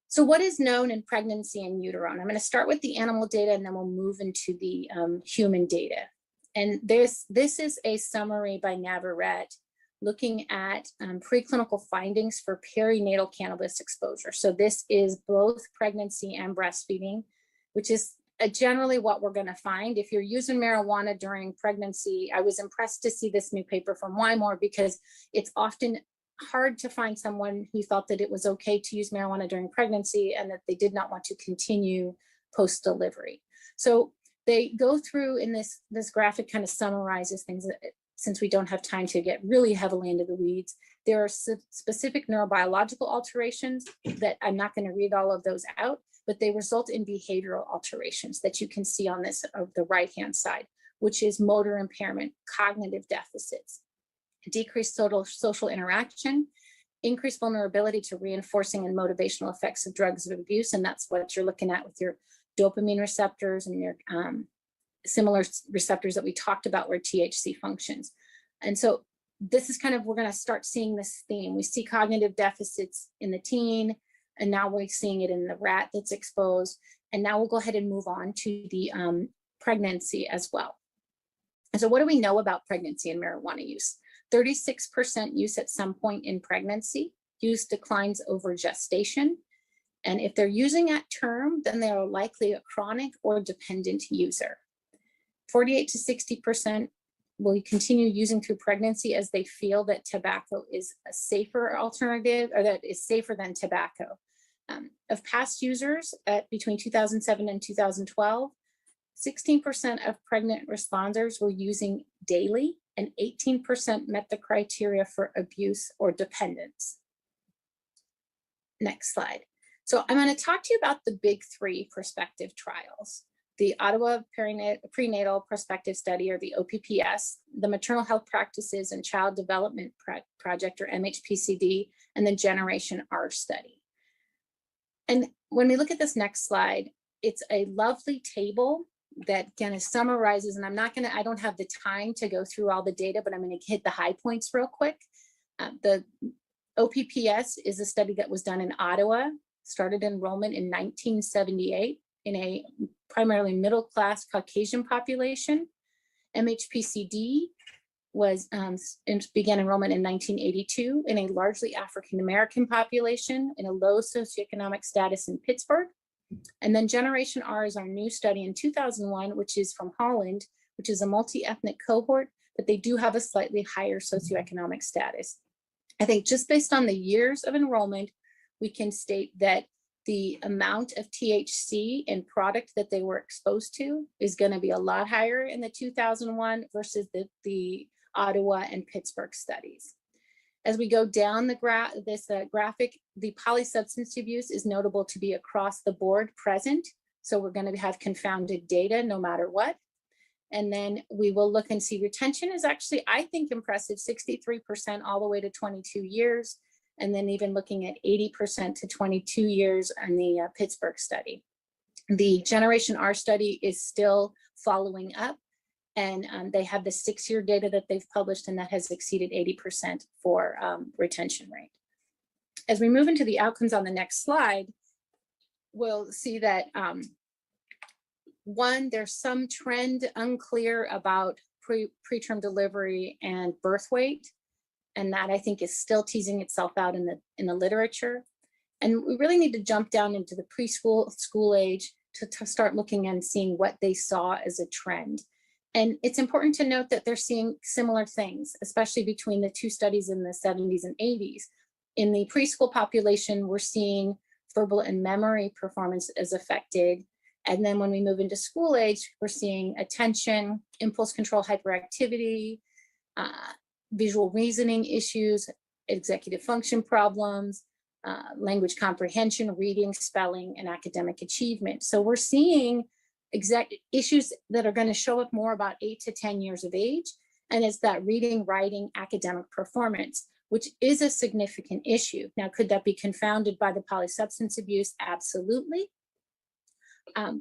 So what is known in pregnancy in utero? And I'm going to start with the animal data, and then we'll move into the human data. And this is a summary by Navarrete looking at preclinical findings for perinatal cannabis exposure. So this is both pregnancy and breastfeeding, which is generally what we're going to find. If you're using marijuana during pregnancy, I was impressed to see this new paper from Wymore, because it's often hard to find someone who thought that it was okay to use marijuana during pregnancy and that they did not want to continue post-delivery. So they go through in this graphic kind of summarizes things that, since we don't have time to get really heavily into the weeds, there are specific neurobiological alterations that I'm not going to read all of those out, but they result in behavioral alterations that you can see on this of the right-hand side, which is motor impairment, cognitive deficits, decreased social interaction, increased vulnerability to reinforcing and motivational effects of drugs of abuse. And that's what you're looking at with your dopamine receptors and your similar receptors that we talked about where THC functions. And so this is kind of, we're going to start seeing this theme. We see cognitive deficits in the teen, and now we're seeing it in the rat that's exposed. And now we'll go ahead and move on to the pregnancy as well. And so what do we know about pregnancy and marijuana use? 36% use at some point in pregnancy. Use declines over gestation. And if they're using at term, then they are likely a chronic or dependent user. 48 to 60% will continue using through pregnancy as they feel that tobacco is a safer alternative, or that is safer than tobacco. Of past users at between 2007 and 2012, 16% of pregnant responders were using daily, and 18% met the criteria for abuse or dependence. Next slide. So I'm going to talk to you about the big three prospective trials: the Ottawa Prenatal Prospective Study, or the OPPS, the Maternal Health Practices and Child Development Project, or MHPCD, and the Generation R study. And when we look at this next slide, it's a lovely table that kind of summarizes, and I don't have the time to go through all the data, but I'm going to hit the high points real quick. The OPPS is a study that was done in Ottawa, started enrollment in 1978 in a primarily middle-class Caucasian population. MHPCD began enrollment in 1982 in a largely African-American population in a low socioeconomic status in Pittsburgh. And then Generation R is our new study in 2001, which is from Holland, which is a multi-ethnic cohort, but they do have a slightly higher socioeconomic status. I think just based on the years of enrollment, we can state that the amount of THC in product that they were exposed to is going to be a lot higher in the 2001 versus the Ottawa and Pittsburgh studies. As we go down the graphic, the polysubstance abuse is notable to be across the board present. So we're going to have confounded data no matter what. And then we will look and see retention is actually, I think, impressive, 63% all the way to 22 years. And then even looking at 80% to 22 years on the Pittsburgh study. The Generation R study is still following up, and they have the 6-year data that they've published, and that has exceeded 80% for retention rate. As we move into the outcomes on the next slide, we'll see that one, there's some trend unclear about preterm delivery and birth weight. And that, I think, is still teasing itself out in the literature. And we really need to jump down into the preschool, school age to start looking and seeing what they saw as a trend. And it's important to note that they're seeing similar things, especially between the two studies in the 70s and 80s. In the preschool population, we're seeing verbal and memory performance is affected. And then when we move into school age, we're seeing attention, impulse control, hyperactivity, visual reasoning issues, executive function problems, language comprehension, reading, spelling, and academic achievement. So we're seeing issues that are going to show up more about 8 to 10 years of age. And it's that reading, writing, academic performance, which is a significant issue. Now, could that be confounded by the polysubstance abuse? Absolutely.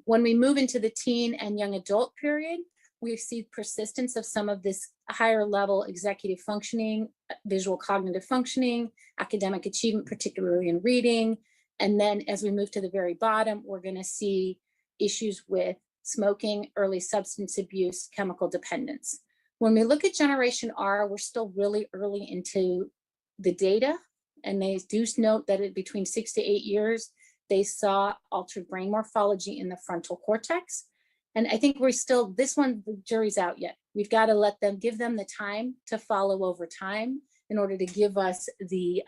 When we move into the teen and young adult period, we see persistence of some of this higher level executive functioning, visual cognitive functioning, academic achievement, particularly in reading. And then as we move to the very bottom, we're going to see issues with smoking, early substance abuse, chemical dependence. When we look at Generation R, we're still really early into the data. And they do note that between 6 to 8 years, they saw altered brain morphology in the frontal cortex. And I think we're still, this one, the jury's out yet. We've got to give them the time to follow over time in order to give us the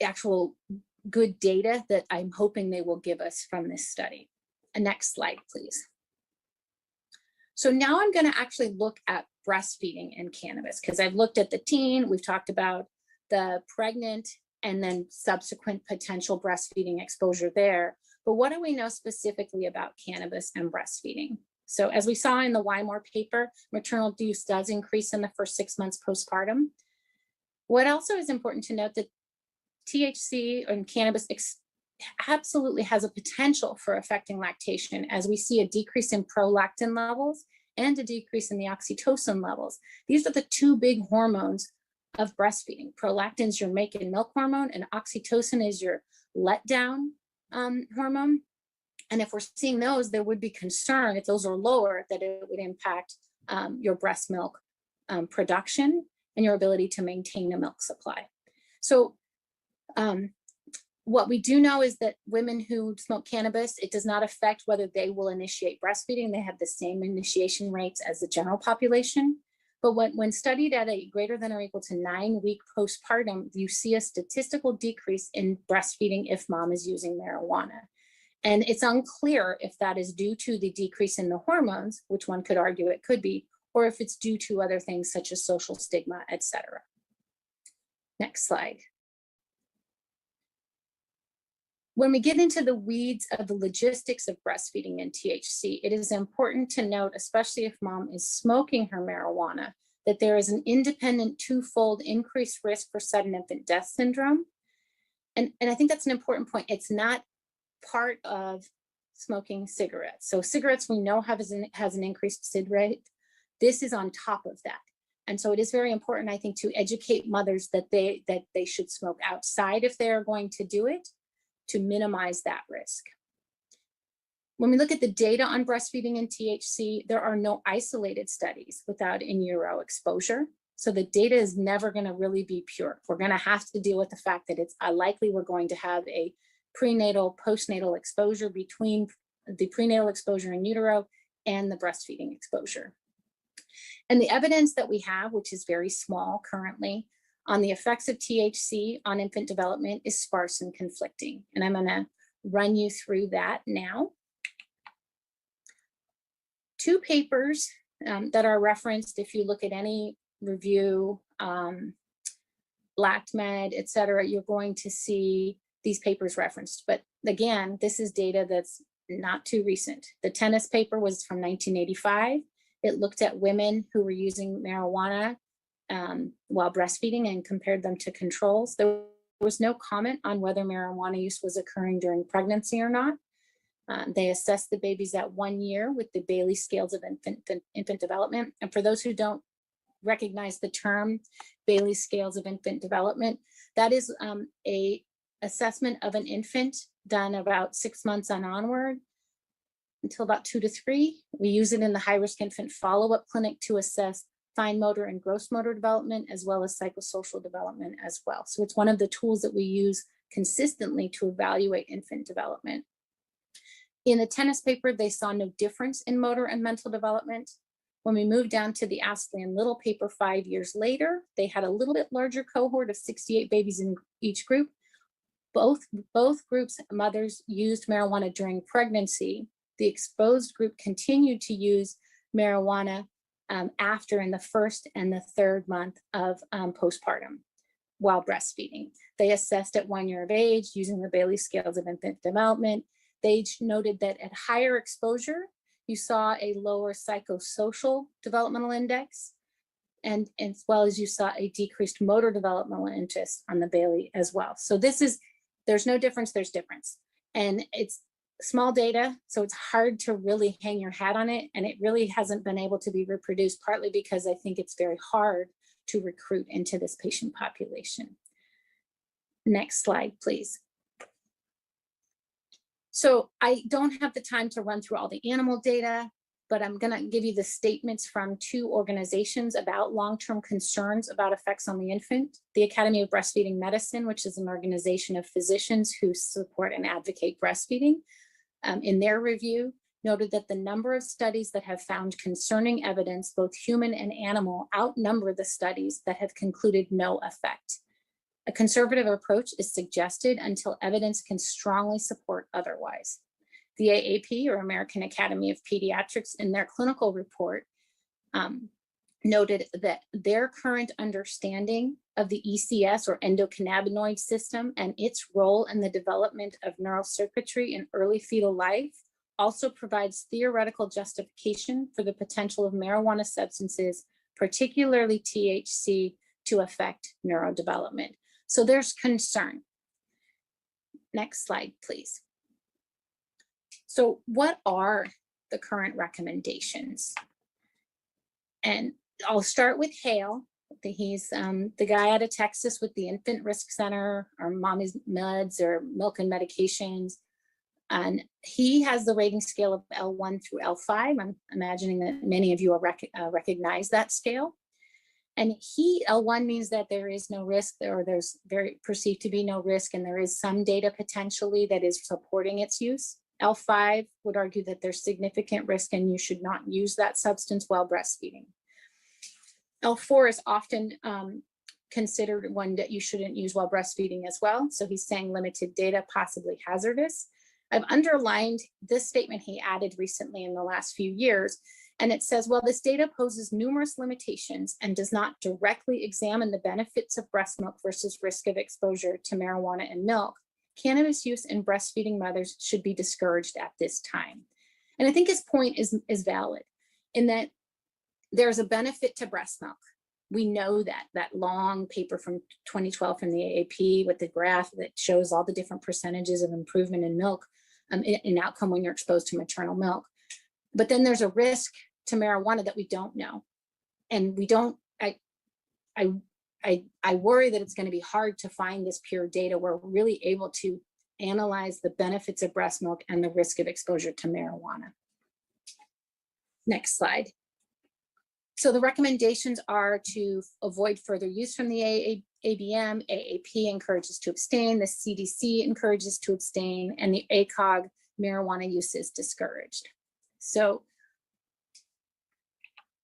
actual good data that I'm hoping they will give us from this study. Next slide, please. So now I'm going to actually look at breastfeeding and cannabis, because I've looked at the teen, we've talked about the pregnant, and then subsequent potential breastfeeding exposure there. But what do we know specifically about cannabis and breastfeeding? So as we saw in the Wymore paper, maternal use does increase in the first 6 months postpartum. What also is important to note that THC and cannabis absolutely has a potential for affecting lactation, as we see a decrease in prolactin levels and a decrease in the oxytocin levels. These are the two big hormones of breastfeeding. Prolactin is your make and milk hormone, and oxytocin is your letdown hormone. And if we're seeing those, there would be concern if those are lower that it would impact your breast milk production and your ability to maintain a milk supply. So what we do know is that women who smoke cannabis, it does not affect whether they will initiate breastfeeding. They have the same initiation rates as the general population. But when studied at a greater than or equal to 9-week postpartum, you see a statistical decrease in breastfeeding if mom is using marijuana. And it's unclear if that is due to the decrease in the hormones, which one could argue it could be, or if it's due to other things such as social stigma, etc. Next slide. When we get into the weeds of the logistics of breastfeeding and THC, it is important to note, especially if mom is smoking her marijuana, that there is an independent twofold increased risk for sudden infant death syndrome. And I think that's an important point. It's not part of smoking cigarettes. So cigarettes we know has an increased SID rate. This is on top of that. And so it is very important, I think, to educate mothers that they should smoke outside if they are going to do it, to minimize that risk. When we look at the data on breastfeeding and THC, there are no isolated studies without in utero exposure. So the data is never going to really be pure. We're going to have to deal with the fact that it's likely we're going to have a prenatal, postnatal exposure between the prenatal exposure in utero and the breastfeeding exposure. And the evidence that we have, which is very small currently, on the effects of THC on infant development is sparse and conflicting. And I'm going to run you through that now. Two papers that are referenced, if you look at any review, LactMed, et cetera, you're going to see these papers referenced. But again, this is data that's not too recent. The tennis paper was from 1985. It looked at women who were using marijuana while breastfeeding and compared them to controls. There was no comment on whether marijuana use was occurring during pregnancy or not. They assessed the babies at 1 year with the Bailey scales of infant development. And for those who don't recognize the term Bailey scales of infant development, that is a assessment of an infant done about 6 months on onward until about 2 to 3. We use it in the high-risk infant follow-up clinic to assess fine motor and gross motor development, as well as psychosocial development as well. So it's one of the tools that we use consistently to evaluate infant development. In the tennis paper, they saw no difference in motor and mental development. When we moved down to the Astley and Little paper 5 years later, they had a little bit larger cohort of 68 babies in each group. Both groups, mothers used marijuana during pregnancy. The exposed group continued to use marijuana after in the first and the third month of postpartum while breastfeeding. They assessed at 1 year of age using the Bailey scales of infant development. They noted that at higher exposure, you saw a lower psychosocial developmental index, and as well as you saw a decreased motor developmental interest on the Bailey as well. So there's no difference, there's difference. And it's small data, so it's hard to really hang your hat on it, and it really hasn't been able to be reproduced, partly because I think it's very hard to recruit into this patient population. Next slide, please. So I don't have the time to run through all the animal data, but I'm going to give you the statements from 2 organizations about long-term concerns about effects on the infant. The Academy of Breastfeeding Medicine, which is an organization of physicians who support and advocate breastfeeding, in their review, noted that the number of studies that have found concerning evidence, both human and animal, outnumber the studies that have concluded no effect. A conservative approach is suggested until evidence can strongly support otherwise. The AAP, or American Academy of Pediatrics, in their clinical report, noted that their current understanding of the ECS, or endocannabinoid system, and its role in the development of neural circuitry in early fetal life also provides theoretical justification for the potential of marijuana substances, particularly THC, to affect neurodevelopment. So there's concern. Next slide, please. So what are the current recommendations? And I'll start with Hale. He's the guy out of Texas with the Infant Risk Center, or Mommy's Meds, or Milk and Medications. And he has the rating scale of L1 through L5. I'm imagining that many of you recognize that scale. And L1 means that there is no risk, or there's perceived to be no risk, and there is some data potentially that is supporting its use. L5 would argue that there's significant risk and you should not use that substance while breastfeeding. L4 is often considered one that you shouldn't use while breastfeeding as well. So he's saying limited data, possibly hazardous. I've underlined this statement he added recently in the last few years, and it says, well, this data poses numerous limitations and does not directly examine the benefits of breast milk versus risk of exposure to marijuana and milk. Cannabis use in breastfeeding mothers should be discouraged at this time. And I think his point is valid in that there's a benefit to breast milk. We know that long paper from 2012 from the AAP with the graph that shows all the different percentages of improvement in milk in outcome when you're exposed to maternal milk. But then there's a risk to marijuana that we don't know. And we don't, I worry that it's going to be hard to find this pure data where we're really able to analyze the benefits of breast milk and the risk of exposure to marijuana. Next slide. So the recommendations are to avoid further use from the ABM, AAP encourages to abstain, the CDC encourages to abstain, and the ACOG, marijuana use is discouraged. So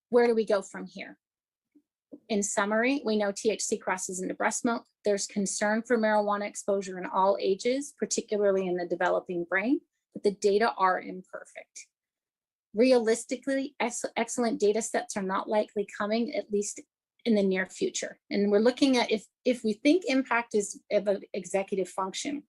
where do we go from here? In summary, we know THC crosses into breast milk. There's concern for marijuana exposure in all ages, particularly in the developing brain, but the data are imperfect. Realistically, excellent data sets are not likely coming, at least in the near future. And we're looking at if we think impact is of an executive function,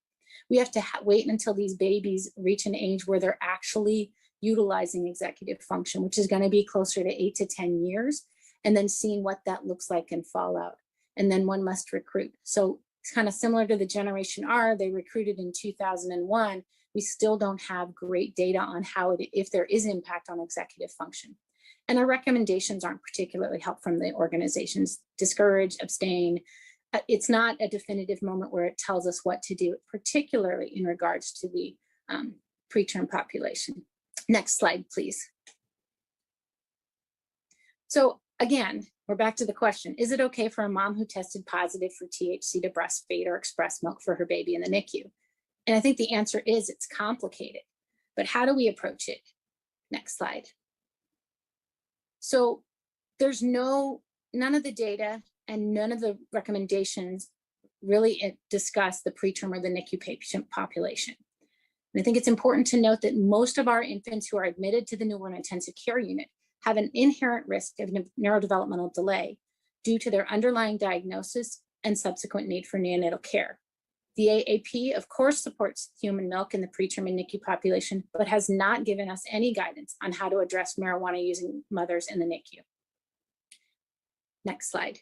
we have to wait until these babies reach an age where they're actually utilizing executive function, which is going to be closer to 8 to 10 years, and then seeing what that looks like in fallout. And then one must recruit. So it's kind of similar to the Generation R. They recruited in 2001. We still don't have great data on how if there is impact on executive function. And our recommendations aren't particularly helpful from the organizations. Discourage, abstain. It's not a definitive moment where it tells us what to do, particularly in regards to the preterm population. Next slide, please. So again, we're back to the question, is it okay for a mom who tested positive for THC to breastfeed or express milk for her baby in the NICU? And I think the answer is it's complicated, but how do we approach it? Next slide. So there's none of the data and none of the recommendations really discuss the preterm or the NICU patient population. And I think it's important to note that most of our infants who are admitted to the newborn intensive care unit have an inherent risk of neurodevelopmental delay due to their underlying diagnosis and subsequent need for neonatal care. The AAP, of course, supports human milk in the preterm and NICU population, but has not given us any guidance on how to address marijuana-using mothers in the NICU. Next slide.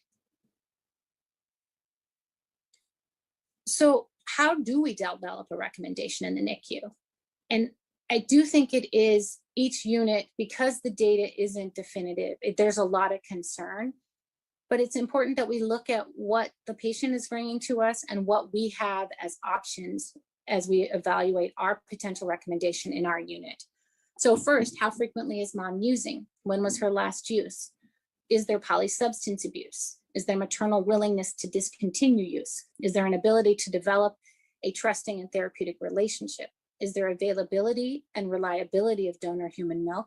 So how do we develop a recommendation in the NICU? And I do think it is each unit, because the data isn't definitive, there's a lot of concern, but it's important that we look at what the patient is bringing to us and what we have as options as we evaluate our potential recommendation in our unit. So first, how frequently is mom using? When was her last use? Is there polysubstance abuse? Is there maternal willingness to discontinue use? Is there an ability to develop a trusting and therapeutic relationship? Is there availability and reliability of donor human milk?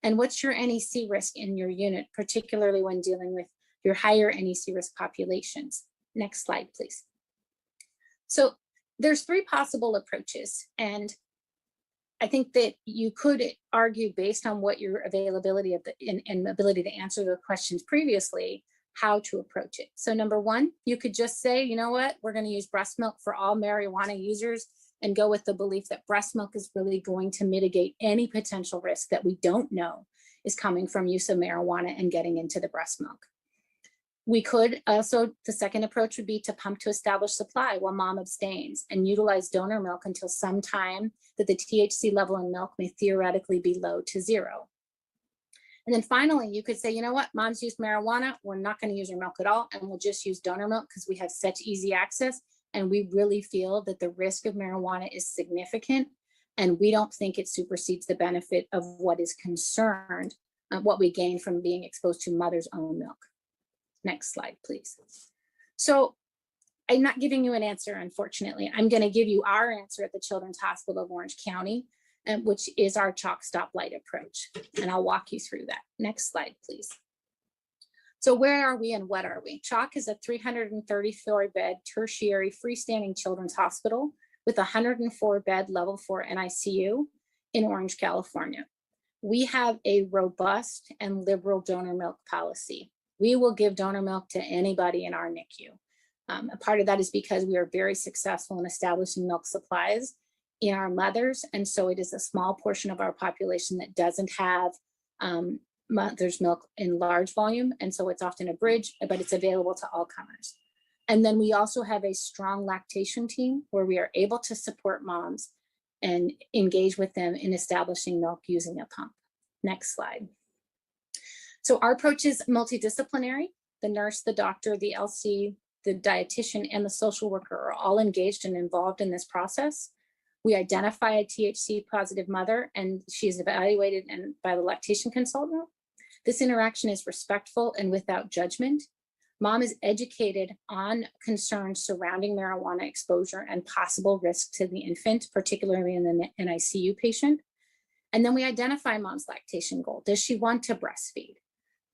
And what's your NEC risk in your unit, particularly when dealing with your higher NEC risk populations? Next slide, please. So there's 3 possible approaches. And I think that you could argue, based on what your availability of and ability to answer the questions previously, how to approach it. So number 1, you could just say, you know what, we're going to use breast milk for all marijuana users and go with the belief that breast milk is really going to mitigate any potential risk that we don't know is coming from use of marijuana and getting into the breast milk. We could also, the second approach would be to pump to establish supply while mom abstains and utilize donor milk until some time that the THC level in milk may theoretically be low to 0. And then finally, you could say, you know what, mom's used marijuana, we're not going to use her milk at all, and we'll just use donor milk because we have such easy access. And we really feel that the risk of marijuana is significant, and we don't think it supersedes the benefit of what is concerned, what we gain from being exposed to mother's own milk. Next slide, please. So I'm not giving you an answer, unfortunately. I'm going to give you our answer at the Children's Hospital of Orange County, which is our chalk stoplight approach. And I'll walk you through that. Next slide, please. So where are we and what are we? CHOC is a 334-bed tertiary freestanding children's hospital with a 104-bed level 4 NICU in Orange, California. We have a robust and liberal donor milk policy. We will give donor milk to anybody in our NICU. A part of that is because we are very successful in establishing milk supplies in our mothers, and so it is a small portion of our population that doesn't have mother's milk in large volume, and so it's often a bridge, but it's available to all comers. And then we also have a strong lactation team where we are able to support moms and engage with them in establishing milk using a pump. Next slide. So our approach is multidisciplinary. The nurse, the doctor, the LC, the dietitian, and the social worker are all engaged and involved in this process. We identify a THC positive mother, and she is evaluated by the lactation consultant. This interaction is respectful and without judgment. Mom is educated on concerns surrounding marijuana exposure and possible risk to the infant, particularly in the NICU patient. And then we identify mom's lactation goal. Does she want to breastfeed?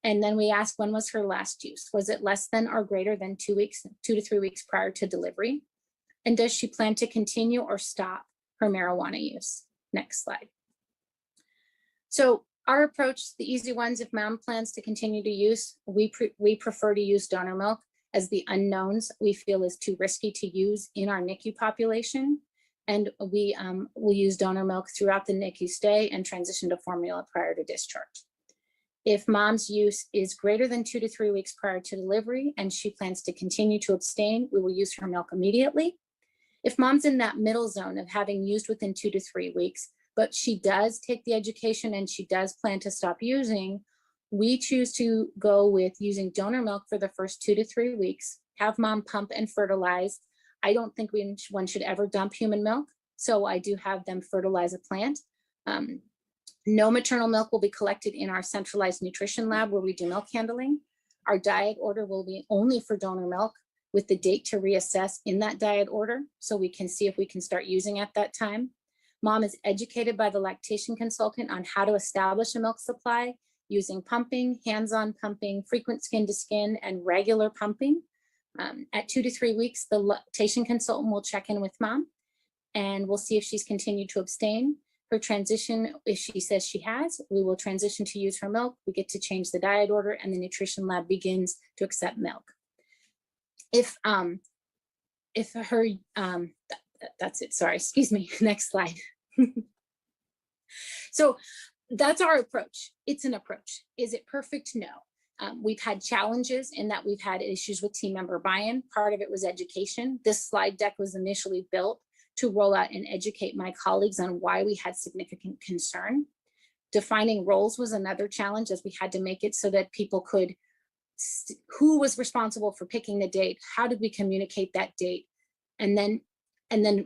And then we ask, when was her last use? Was it less than or greater than 2 to 3 weeks prior to delivery? And does she plan to continue or stop her marijuana use? Next slide. So our approach, the easy ones, if mom plans to continue to use, we prefer to use donor milk, as the unknowns we feel is too risky to use in our NICU population. And we will use donor milk throughout the NICU stay and transition to formula prior to discharge. If mom's use is greater than 2 to 3 weeks prior to delivery and she plans to continue to abstain, we will use her milk immediately. If mom's in that middle zone of having used within 2 to 3 weeks, but she does take the education and she does plan to stop using, we choose to go with using donor milk for the first 2 to 3 weeks, have mom pump and fertilize. I don't think one should ever dump human milk, so I do have them fertilize a plant. No maternal milk will be collected in our centralized nutrition lab where we do milk handling. Our diet order will be only for donor milk, with the date to reassess in that diet order, so we can see if we can start using at that time. Mom is educated by the lactation consultant on how to establish a milk supply using pumping, hands-on pumping, frequent skin to skin, and regular pumping. At 2 to 3 weeks, the lactation consultant will check in with mom and we'll see if she's continued to abstain. her transition, if she says she has, we will transition to use her milk. We get to change the diet order and the nutrition lab begins to accept milk. If her, that's it, sorry, excuse me, next slide. So that's our approach. It's an approach. Is it perfect? No. We've had challenges in that we've had issues with team member buy-in. Part of it was education. This slide deck was initially built to roll out and educate my colleagues on why we had significant concern. Defining roles was another challenge, as we had to make it so that people could, who was responsible for picking the date? How did we communicate that date? And then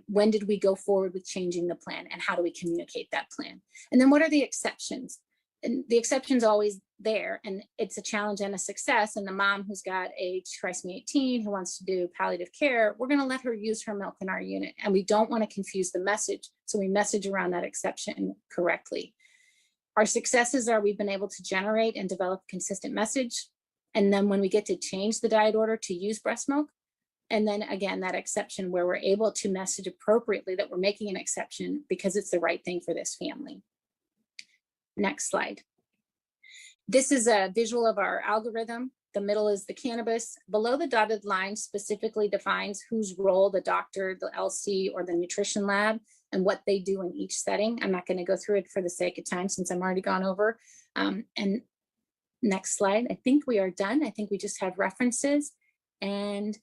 when did we go forward with changing the plan, and how do we communicate that plan? And then what are the exceptions? And the exception's always there, and it's a challenge and a success. And the mom who's got a trisomy 18 who wants to do palliative care, we're going to let her use her milk in our unit, and we don't want to confuse the message, so we message around that exception correctly. Our successes are we've been able to generate and develop a consistent message, and then when we get to change the diet order to use breast milk, and then again that exception where we're able to message appropriately that we're making an exception because it's the right thing for this family. Next slide. This is a visual of our algorithm. The middle is the cannabis. Below the dotted line specifically defines whose role the doctor, the LC, or the nutrition lab, and what they do in each setting. I'm not going to go through it for the sake of time since I'm already gone over. And next slide. I think we are done. I think we just have references and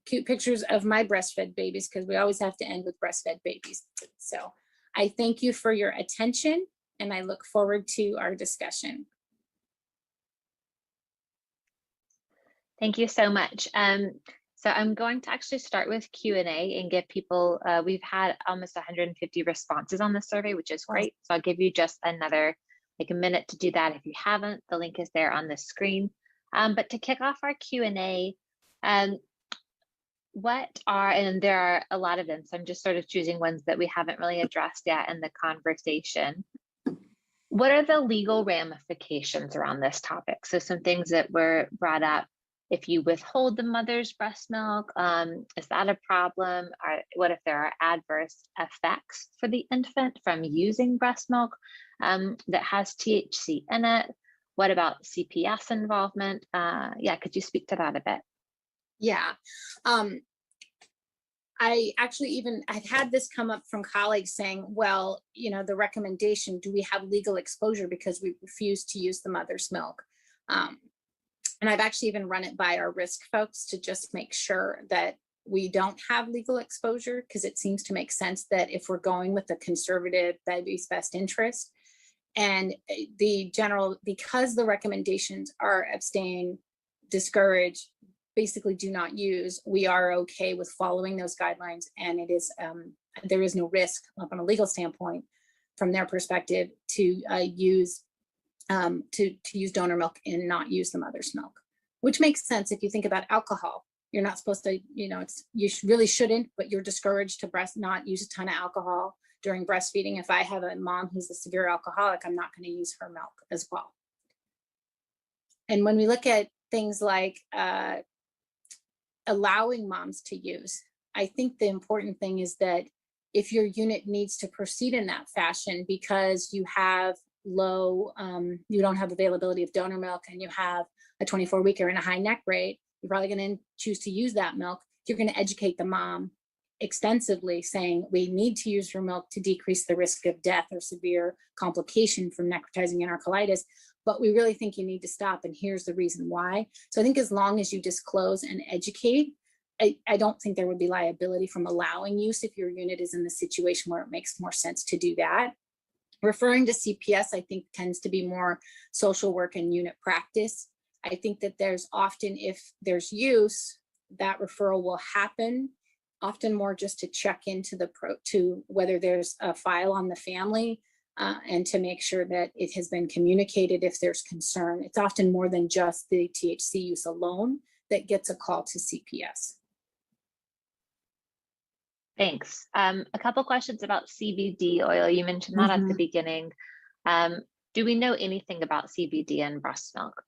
cute pictures of my breastfed babies, because we always have to end with breastfed babies. So I thank you for your attention, and I look forward to our discussion. Thank you so much. So I'm going to actually start with Q&A and give people, we've had almost 150 responses on the survey, which is great. So I'll give you just another, like a minute to do that. If you haven't, the link is there on the screen. But to kick off our Q&A, what are, and there are a lot of them, so I'm just sort of choosing ones that we haven't really addressed yet in the conversation. What are the legal ramifications around this topic? So some things that were brought up. If you withhold the mother's breast milk, is that a problem? Or what if there are adverse effects for the infant from using breast milk that has THC in it? What about CPS involvement? Yeah, could you speak to that a bit? Yeah. I actually I've had this come up from colleagues saying, well, you know, the recommendation, do we have legal exposure because we refuse to use the mother's milk? And I've actually even run it by our risk folks to just make sure that we don't have legal exposure, because it seems to make sense that if we're going with the conservative baby's best interest and the general, because the recommendations are abstain, discourage, basically do not use, we are okay with following those guidelines, and it is there is no risk from a legal standpoint from their perspective to use donor milk and not use the mother's milk, which makes sense if you think about alcohol. You're not supposed to, you know, really shouldn't, but you're discouraged to not use a ton of alcohol during breastfeeding. If I have a mom who's a severe alcoholic, I'm not going to use her milk as well. And when we look at things like allowing moms to use, I think the important thing is that if your unit needs to proceed in that fashion because you have low, you don't have availability of donor milk and you have a 24-weeker and a high neck rate, you're probably going to choose to use that milk. You're going to educate the mom extensively saying we need to use your milk to decrease the risk of death or severe complication from necrotizing enterocolitis, but we really think you need to stop, and here's the reason why. So I think as long as you disclose and educate, I don't think there would be liability from allowing use if your unit is in the situation where it makes more sense to do that. Referring to CPS, I think tends to be more social work and unit practice. I think that there's often, if there's use, that referral will happen, often more just to check into to whether there's a file on the family and to make sure that it has been communicated if there's concern. It's often more than just the THC use alone that gets a call to CPS. Thanks. A couple questions about CBD oil. You mentioned that at the beginning. Do we know anything about CBD in breast milk?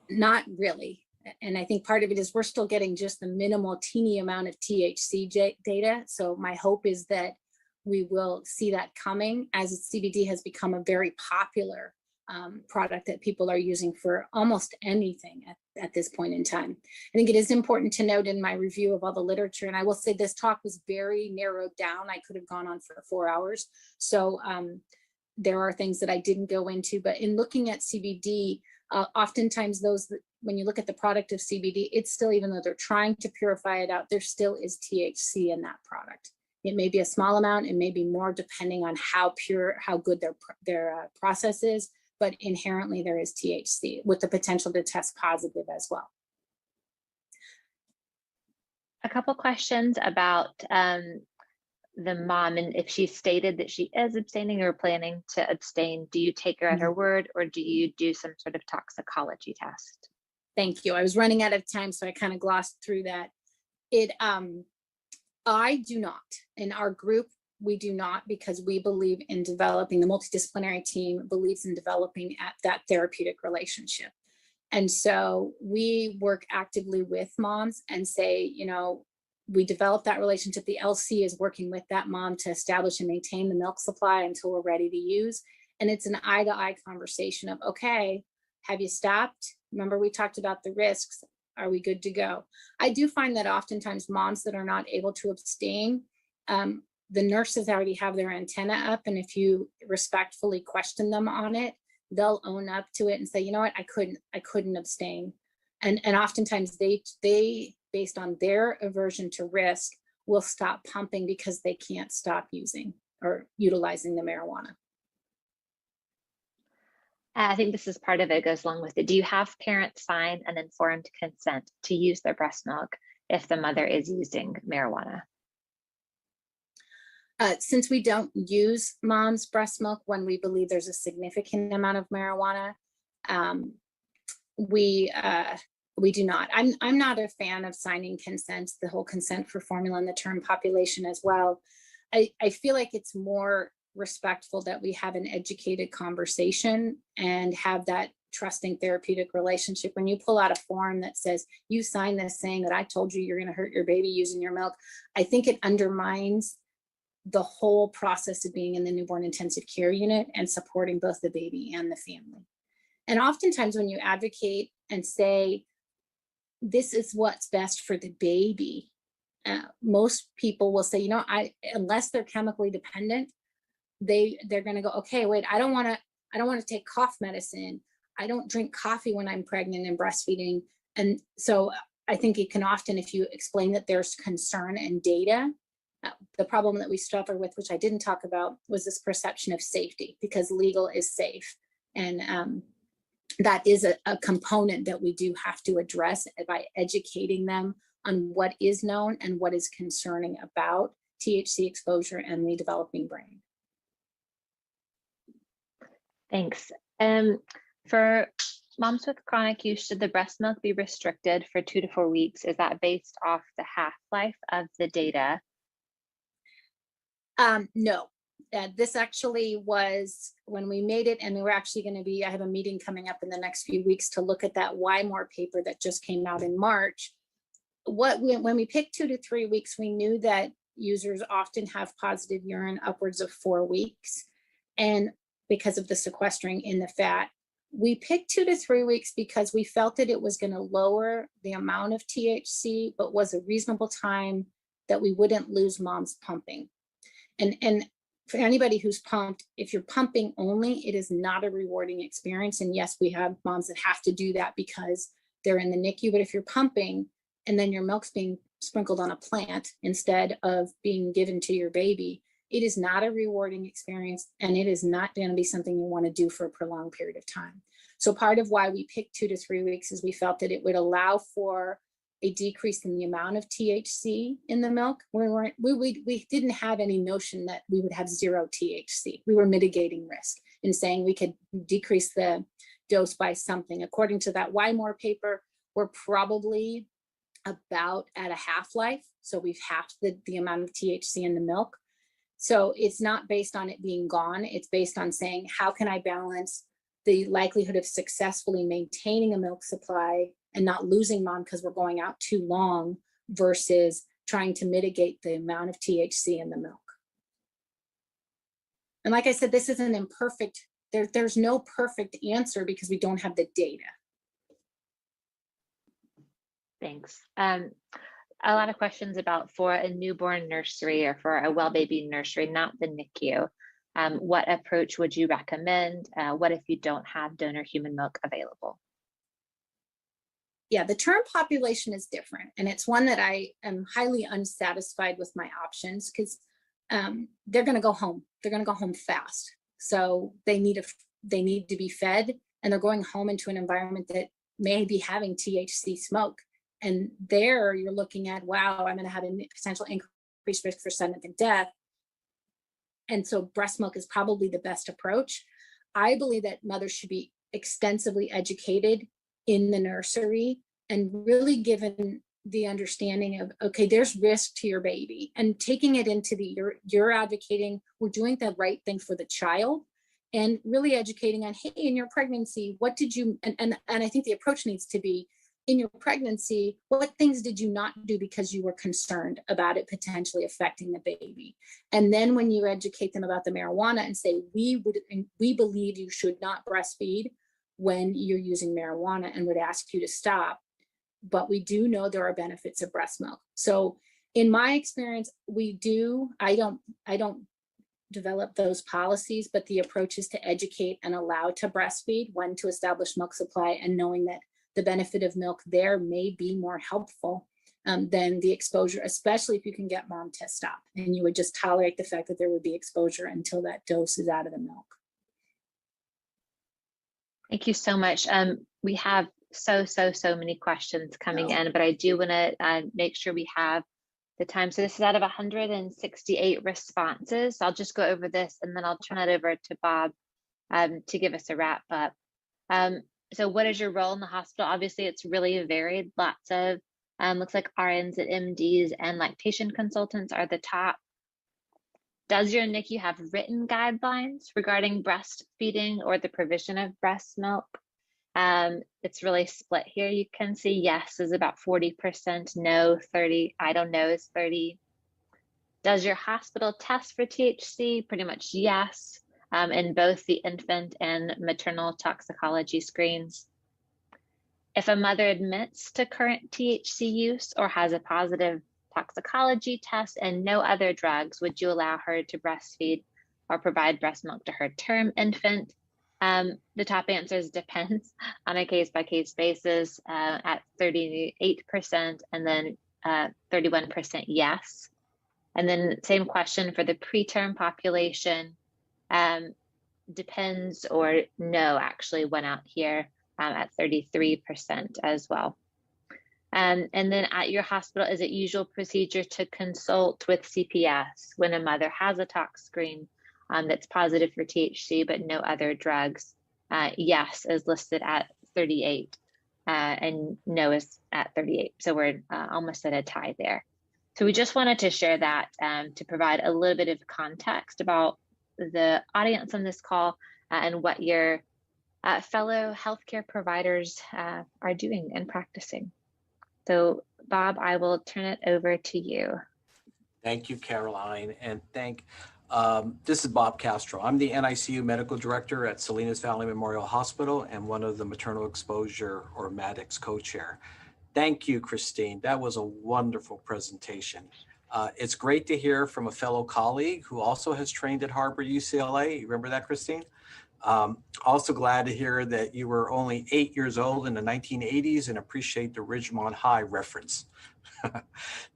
Not really. And I think part of it is we're still getting just the minimal teeny amount of THC data. So my hope is that we will see that coming as CBD has become a very popular product that people are using for almost anything at this point in time. I think it is important to note in my review of all the literature, and I will say this talk was very narrowed down. I could have gone on for 4 hours. So there are things that I didn't go into, but in looking at CBD, oftentimes when you look at the product of CBD, it's still, even though they're trying to purify it out, there still is THC in that product. It may be a small amount, it may be more depending on how pure, how good their process is, but inherently there is THC with the potential to test positive as well. A couple questions about the mom, and if she stated that she is abstaining or planning to abstain, do you take her at her word, or do you do some sort of toxicology test? Thank you. I was running out of time, so I kind of glossed through that. I do not. In our group, we do not, because we believe in developing, the multidisciplinary team believes in developing at that therapeutic relationship. And so we work actively with moms and say, you know, we develop that relationship. The LC is working with that mom to establish and maintain the milk supply until we're ready to use. And it's an eye-to-eye conversation of, okay, have you stopped? Remember, we talked about the risks. Are we good to go? I do find that oftentimes moms that are not able to abstain, the nurses already have their antenna up. And if you respectfully question them on it, they'll own up to it and say, you know what, I couldn't abstain. And oftentimes they, based on their aversion to risk, will stop pumping because they can't stop using or utilizing the marijuana. I think this is part of it, goes along with it. Do you have parents sign an informed consent to use their breast milk if the mother is using marijuana? Since we don't use mom's breast milk when we believe there's a significant amount of marijuana, we do not. I'm not a fan of signing consents, the whole consent for formula and the term population as well. I feel like it's more respectful that we have an educated conversation and have that trusting therapeutic relationship. When you pull out a form that says you sign this saying that I told you you're going to hurt your baby using your milk, I think it undermines the whole process of being in the newborn intensive care unit and supporting both the baby and the family. And oftentimes when you advocate and say, this is what's best for the baby, most people will say, you know, unless they're chemically dependent, they're going to go, okay, wait, I don't want to take cough medicine. I don't drink coffee when I'm pregnant and breastfeeding. And so I think it can often, if you explain that there's concern and data, the problem that we suffer with, which I didn't talk about, was this perception of safety, because legal is safe. And that is a component that we do have to address by educating them on what is known and what is concerning about THC exposure and the developing brain. Thanks. For moms with chronic use, should the breast milk be restricted for 2 to 4 weeks? Is that based off the half-life of the data? No. This actually was when we made it, and we're actually going to be, I have a meeting coming up in the next few weeks to look at that Why More paper that just came out in March. When we picked 2 to 3 weeks, we knew that users often have positive urine upwards of 4 weeks. And because of the sequestering in the fat, we picked 2 to 3 weeks because we felt that it was going to lower the amount of THC, but was a reasonable time that we wouldn't lose mom's pumping. And for anybody who's pumped, if you're pumping only, it is not a rewarding experience. And yes, we have moms that have to do that because they're in the NICU, but if you're pumping and then your milk's being sprinkled on a plant instead of being given to your baby, it is not a rewarding experience, and it is not going to be something you want to do for a prolonged period of time. So part of why we picked 2 to 3 weeks is we felt that it would allow for a decrease in the amount of THC in the milk. We didn't have any notion that we would have 0 THC. We were mitigating risk in saying we could decrease the dose by something. According to that Why More paper, we're probably about at a half-life. So we've halved the amount of THC in the milk. So it's not based on it being gone. It's based on saying, how can I balance the likelihood of successfully maintaining a milk supply and not losing mom because we're going out too long versus trying to mitigate the amount of THC in the milk. And like I said, this is an imperfect, there's no perfect answer because we don't have the data. Thanks. A lot of questions about for a newborn nursery or for a well baby nursery, not the NICU. What approach would you recommend? What if you don't have donor human milk available? Yeah, the term population is different. And it's one that I am highly unsatisfied with my options because they're going to go home. They're going to go home fast. So they need to be fed, and they're going home into an environment that may be having THC smoke. And there you're looking at, wow, I'm going to have a potential increased risk for sudden death. And so breast milk is probably the best approach. I believe that mothers should be extensively educated in the nursery and really given the understanding of, okay, there's risk to your baby, and taking it into you're advocating, we're doing the right thing for the child, and really educating on, hey, in your pregnancy, what did you, and I think the approach needs to be, in your pregnancy, what things did you not do because you were concerned about it potentially affecting the baby? And then when you educate them about the marijuana and say, we believe you should not breastfeed when you're using marijuana and would ask you to stop, but we do know there are benefits of breast milk. So in my experience, I don't develop those policies, but the approach is to educate and allow to breastfeed, when to establish milk supply, and knowing that the benefit of milk there may be more helpful than the exposure, especially if you can get mom to stop, and you would just tolerate the fact that there would be exposure until that dose is out of the milk. Thank you so much. We have so many questions coming in, but I do want to make sure we have the time. So this is out of 168 responses. So I'll just go over this and then I'll turn it over to Bob to give us a wrap up. So what is your role in the hospital? Obviously, it's really varied. Lots of, looks like RNs and MDs and lactation consultants are the top. Does your NICU have written guidelines regarding breastfeeding or the provision of breast milk? It's really split here. You can see yes is about 40%, no 30, I don't know is 30. Does your hospital test for THC? Pretty much yes. In both the infant and maternal toxicology screens. If a mother admits to current THC use or has a positive toxicology test and no other drugs, would you allow her to breastfeed or provide breast milk to her term infant? The top answer is depends on a case-by-case basis at 38%, and then 31% yes. And then same question for the preterm population. Depends or no actually went out here at 33% as well. And then at your hospital, is it usual procedure to consult with CPS when a mother has a tox screen that's positive for THC but no other drugs? Yes is listed at 38 and no is at 38. So we're almost at a tie there. So we just wanted to share that to provide a little bit of context about the audience on this call and what your fellow healthcare providers are doing and practicing. So Bob, I will turn it over to you. Thank you, Caroline, and this is Bob Castro. I'm the NICU Medical Director at Salinas Valley Memorial Hospital and one of the maternal exposure or MADEX co-chair. Thank you, Christine. That was a wonderful presentation. It's great to hear from a fellow colleague who also has trained at Harvard UCLA. You remember that, Christine? Also glad to hear that you were only 8 years old in the 1980s and appreciate the Ridgemont High reference.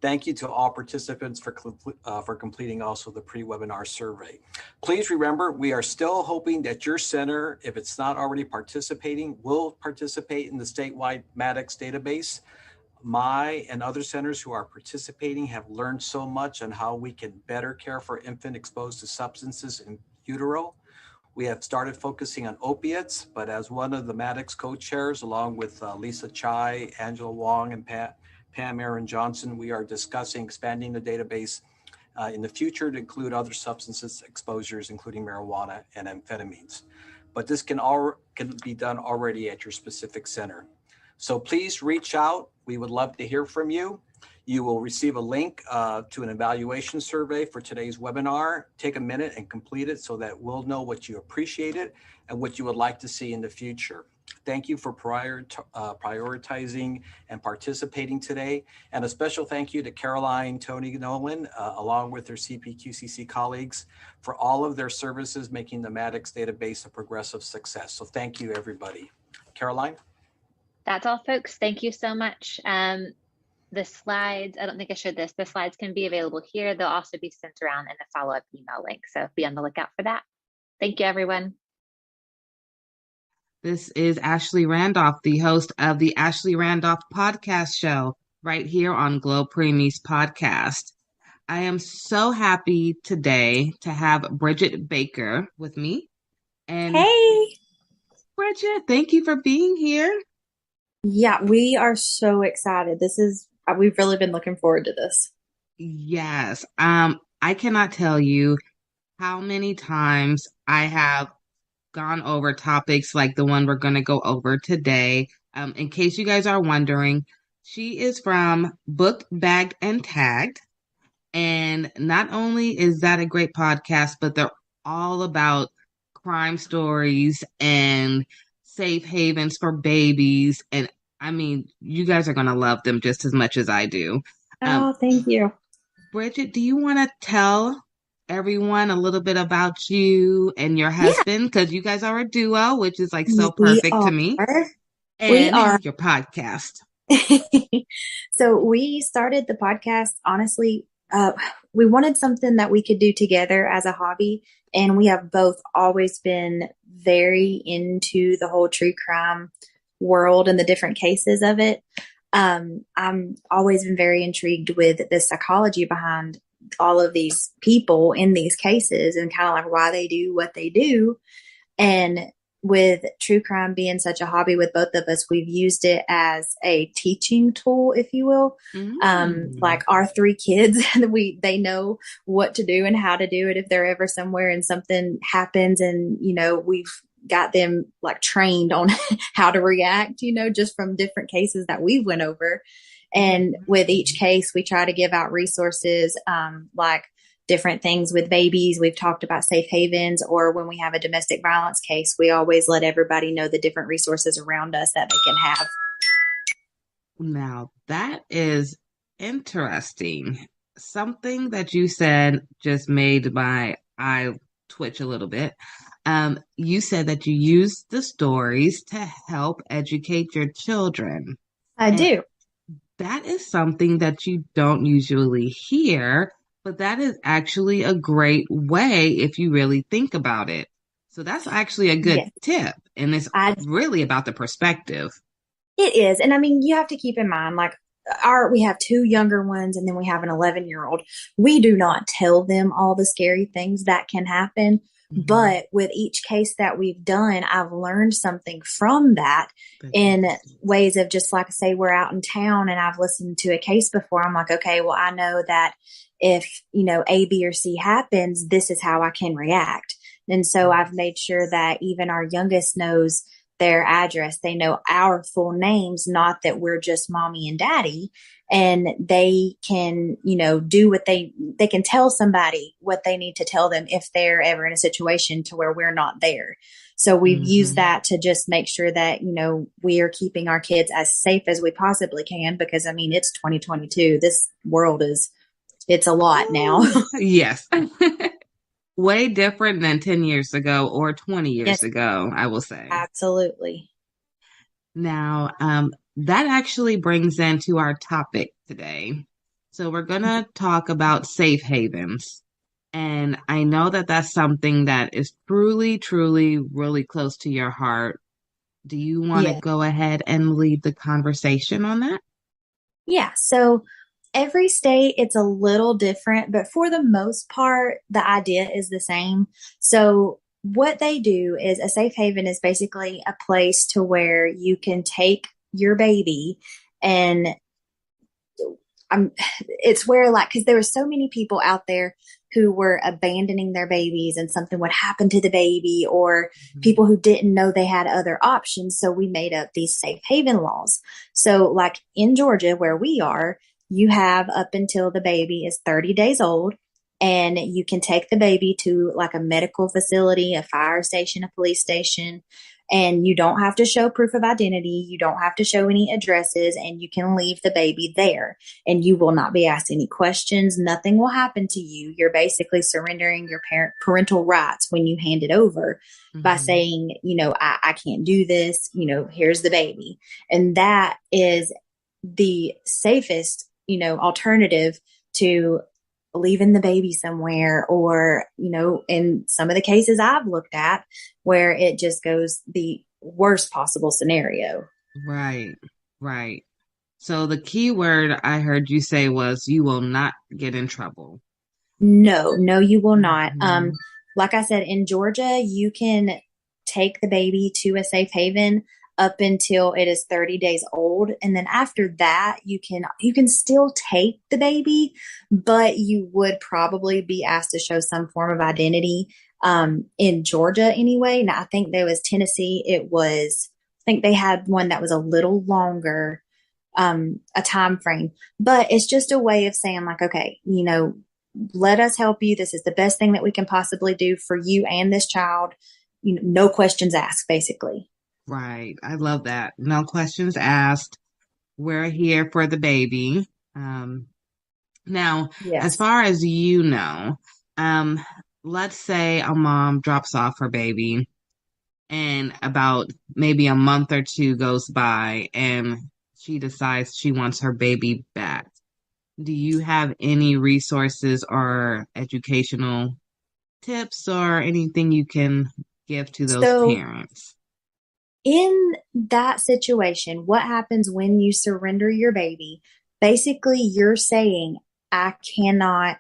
Thank you to all participants for completing also the pre-webinar survey. Please remember, we are still hoping that your center, if it's not already participating, will participate in the statewide MADEX database. My and other centers who are participating have learned so much on how we can better care for infant exposed to substances in utero. We have started focusing on opiates, but as one of the MADEX co-chairs, along with Lisa Chai, Angela Wong, and Pam Aaron Johnson, we are discussing expanding the database in the future to include other substances exposures, including marijuana and amphetamines. But this can be done already at your specific center. So please reach out. We would love to hear from you. You will receive a link to an evaluation survey for today's webinar. Take a minute and complete it so that we'll know what you appreciated and what you would like to see in the future. Thank you for prioritizing and participating today. And a special thank you to Caroline, Tony Nolan, along with their CPQCC colleagues for all of their services, making the Maddox database a progressive success. So thank you, everybody. Caroline? That's all, folks. Thank you so much. The slides, I don't think I showed this. The slides can be available here. They'll also be sent around in a follow-up email link. So be on the lookout for that. Thank you, everyone. This is Ashley Randolph, the host of the Ashley Randolph Podcast Show, right here on Glo Preemies Podcast. I am so happy today to have Bridget Baker with me. And hey, Bridget, thank you for being here. Yeah, we are so excited. We've really been looking forward to this. Yes. I cannot tell you how many times I have gone over topics like the one we're going to go over today. In case you guys are wondering, she is from Booked, Bagged, and Tagged. And not only is that a great podcast, but they're all about crime stories and safe havens for babies. And I mean, you guys are going to love them just as much as I do. Oh, thank you. Bridget, do you want to tell everyone a little bit about you and your husband? Because you guys are a duo, which is like so perfect to me. We are. Your podcast. So we started the podcast, honestly, we wanted something that we could do together as a hobby. And we have both always been very into the whole true crime world and the different cases of it. I'm always been very intrigued with the psychology behind all of these people in these cases and kind of like why they do what they do. And with true crime being such a hobby with both of us, we've used it as a teaching tool, if you will. Like our 3 kids, they know what to do and how to do it if they're ever somewhere and something happens, and we've got them like trained on how to react, just from different cases that we've went over. And with each case, we try to give out resources, like different things with babies. We've talked about safe havens, or when we have a domestic violence case, we always let everybody know the different resources around us that they can have. Now, that is interesting. Something that you said just made my eye twitch a little bit. You said that you use the stories to help educate your children. I do. That is something that you don't usually hear, but that is actually a great way if you really think about it. So that's actually a good tip. And it's really about the perspective. It is. And I mean, you have to keep in mind, like we have 2 younger ones and then we have an 11-year-old. We do not tell them all the scary things that can happen. But with each case that we've done, I've learned something from that in ways of just like, say, we're out in town and I've listened to a case before. I'm like, okay, well, I know that if, A, B, or C happens, this is how I can react. And so I've made sure that even our youngest knows their address. They know our full names, not that we're just mommy and daddy. And they can, do what they can tell somebody what they need to tell them if they're ever in a situation to where we're not there. So we've used that to just make sure that, we are keeping our kids as safe as we possibly can, because I mean, it's 2022. This world it's a lot now. Yes. Way different than 10 years ago or 20 years ago, I will say. Absolutely. Now, that actually brings into our topic today. So we're going to talk about safe havens. And I know that that's something that is truly, truly, really close to your heart. Do you want to go ahead and lead the conversation on that? Yeah. So every state, it's a little different, but for the most part, the idea is the same. So what they do is a safe haven is basically a place to where you can take your baby, and it's where, like, because there were so many people out there who were abandoning their babies and something would happen to the baby, or people who didn't know they had other options. So we made up these safe haven laws. So like in Georgia, where we are, you have up until the baby is 30 days old, and you can take the baby to like a medical facility, a fire station, a police station, and you don't have to show proof of identity. You don't have to show any addresses, and you can leave the baby there, and you will not be asked any questions. Nothing will happen to you. You're basically surrendering your parental rights when you hand it over by saying, I can't do this, here's the baby. And that is the safest, alternative to leaving the baby somewhere, or, in some of the cases I've looked at where it just goes the worst possible scenario. Right, right. So the key word I heard you say was you will not get in trouble. No, you will not. Like I said, in Georgia, you can take the baby to a safe haven up until it is 30 days old. And then after that, you can still take the baby, but you would probably be asked to show some form of identity, in Georgia anyway. Now, I think there was Tennessee. I think they had one that was a little longer, a time frame, but it's just a way of saying like, okay, let us help you. This is the best thing that we can possibly do for you and this child. No questions asked, basically. Right. I love that. No questions asked. We're here for the baby. Now, Yes. as far as let's say a mom drops off her baby and about maybe a month or two goes by and she decides she wants her baby back. Do you have any resources or educational tips or anything you can give to those parents? In that situation, what happens when you surrender your baby? Basically, you're saying, I cannot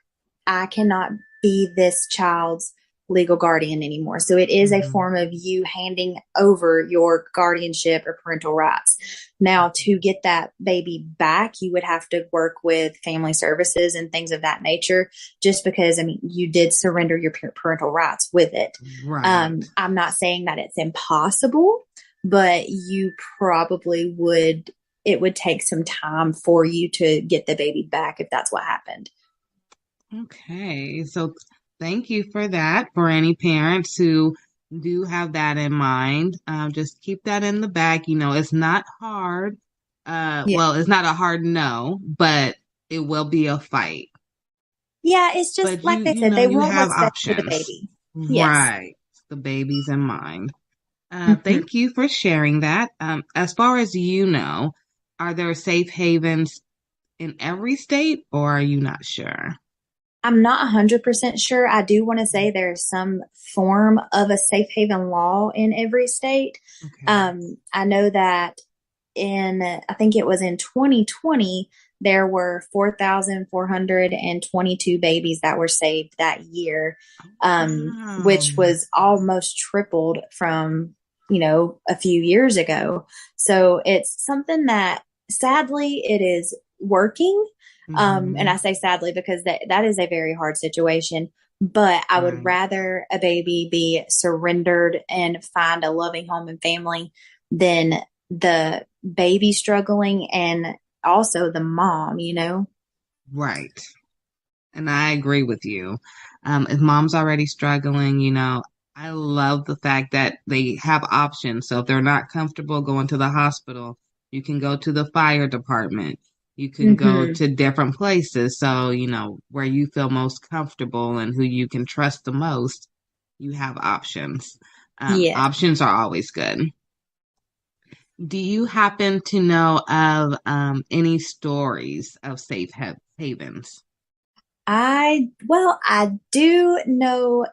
be this child's legal guardian anymore. So it is a form of you handing over your guardianship or parental rights. Now, to get that baby back, you would have to work with family services and things of that nature, just because, you did surrender your parental rights with it. Right. I'm not saying that it's impossible, but you probably it would take some time for you to get the baby back if that's what happened. Okay. So thank you for that. For any parents who do have that in mind, just keep that in the back. It's not hard. Well, it's not a hard no, but it will be a fight. Yeah, it's just but like they said, they you want have what's best for the options. baby. Yes. Right. The baby's in mind. Thank you for sharing that. As far as are there safe havens in every state, or are you not sure? I'm not 100% sure. I do want to say there's some form of a safe haven law in every state. Okay. I know that I think it was in 2020, there were 4,422 babies that were saved that year, which was almost tripled from, a few years ago. So it's something that sadly it is working. And I say sadly because that is a very hard situation, but I would rather a baby be surrendered and find a loving home and family than the baby struggling and also the mom, Right. And I agree with you. If mom's already struggling, I love the fact that they have options. So if they're not comfortable going to the hospital, you can go to the fire department. You can go to different places. So, where you feel most comfortable and who you can trust the most, you have options. Options are always good. Do you happen to know of any stories of safe havens? I do know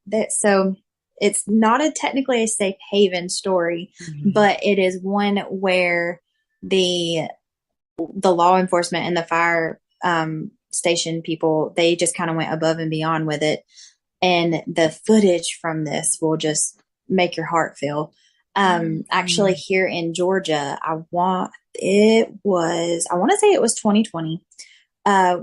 that. So it's not technically a safe haven story, but it is one where the law enforcement and the fire station people, they just kind of went above and beyond with it. And the footage from this will just make your heart feel. Actually here in Georgia, I want to say it was 2020.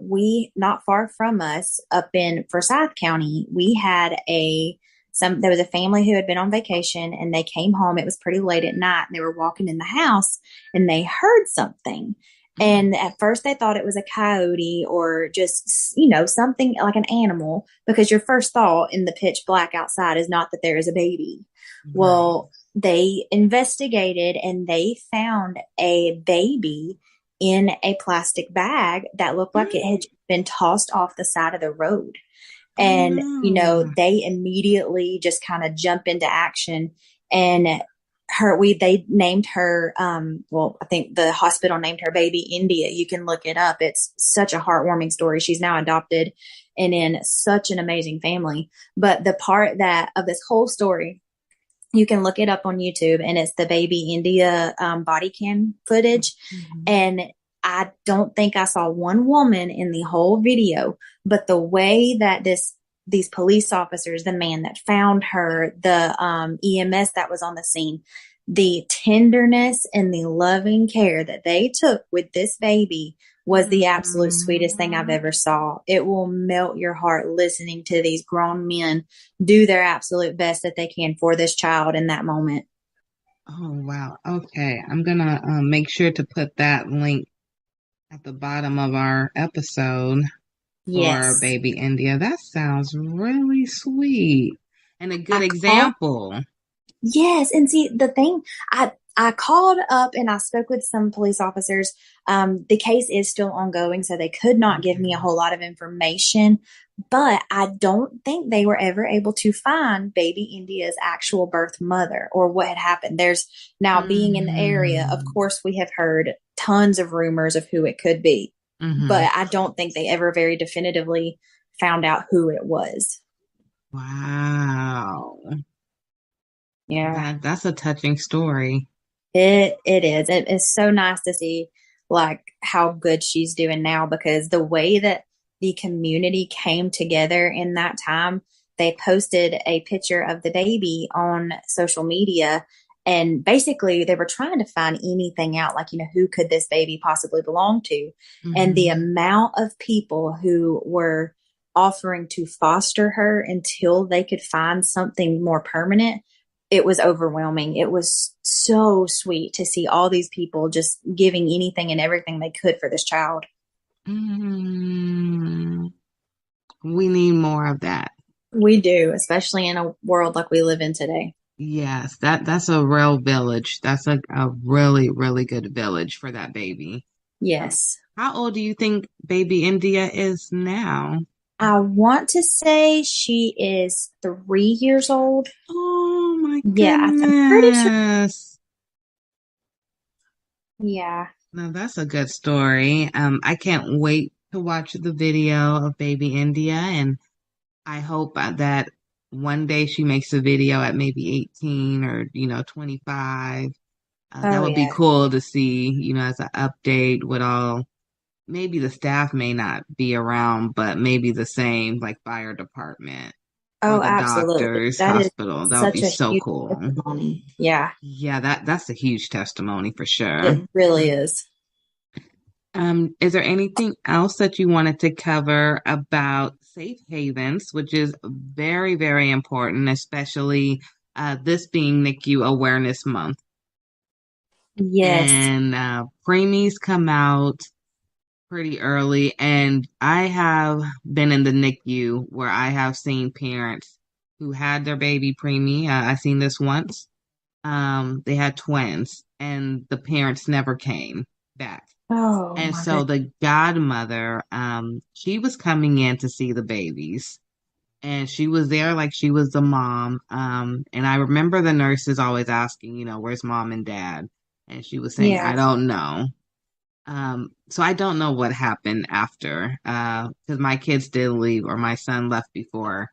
We, not far from us up in Forsyth County, we had there was a family who had been on vacation and they came home. It was pretty late at night and they were walking in the house and they heard something. And at first they thought it was a coyote or just, you know, something like an animal, because your first thought in the pitch black outside is not that there is a baby. Right. Well, they investigated and they found a baby in a plastic bag that looked like it had been tossed off the side of the road. And, you know, they immediately just kind of jump into action, and they named her, well, I think the hospital named her baby India. You can look it up. It's such a heartwarming story. She's now adopted and in such an amazing family. But the part that of this whole story, you can look it up on YouTube, and it's the baby India body cam footage. And I don't think I saw one woman in the whole video, but the way that these police officers, the man that found her, the EMS that was on the scene, the tenderness and the loving care that they took with this baby was the absolute sweetest thing I've ever saw. It will melt your heart listening to these grown men do their absolute best that they can for this child in that moment. Oh, wow. Okay. I'm going to make sure to put that link at the bottom of our episode for baby India. That sounds really sweet and a good example. Yes. And see, the thing, I called up and I spoke with some police officers. The case is still ongoing, so they could not give me a whole lot of information, but I don't think they were ever able to find baby India's actual birth mother or what had happened. There's now being in the area. Of course, we have heard tons of rumors of who it could be, but I don't think they ever very definitively found out who it was. Wow. Yeah. That's a touching story. It is. It is so nice to see like how good she's doing now, because the way that the community came together in that time, they posted a picture of the baby on social media, and basically they were trying to find anything out, like, you know, who could this baby possibly belong to? And the amount of people who were offering to foster her until they could find something more permanent, it was overwhelming. It was so sweet to see all these people just giving anything and everything they could for this child. We need more of that. We do, especially in a world like we live in today. Yes, that's a real village. That's a really, really good village for that baby. Yes. How old do you think baby India is now? I want to say she is 3 years old. Oh my goodness. Yeah, I'm pretty sure. Yeah. No, that's a good story. I can't wait to watch the video of baby India, and I hope that one day she makes a video at maybe 18 or, 25. That would be cool to see, as an update with all. Maybe the staff may not be around, but maybe the same, like fire department. Oh, or the absolutely. doctors, That hospital. That would be so cool. Testimony. Yeah. Yeah, that's a huge testimony for sure. It really is. Is there anything else that you wanted to cover about safe havens, which is very, very important, especially this being NICU Awareness Month? Yes. And preemies come out pretty early, and I have been in the NICU where I have seen parents who had their baby preemie. I seen this once. They had twins, and the parents never came back. Oh, and so the godmother, she was coming in to see the babies, and she was there like she was the mom. And I remember the nurses always asking, where's mom and dad? And she was saying, I don't know. So I don't know what happened after, because my kids did leave, or my son left before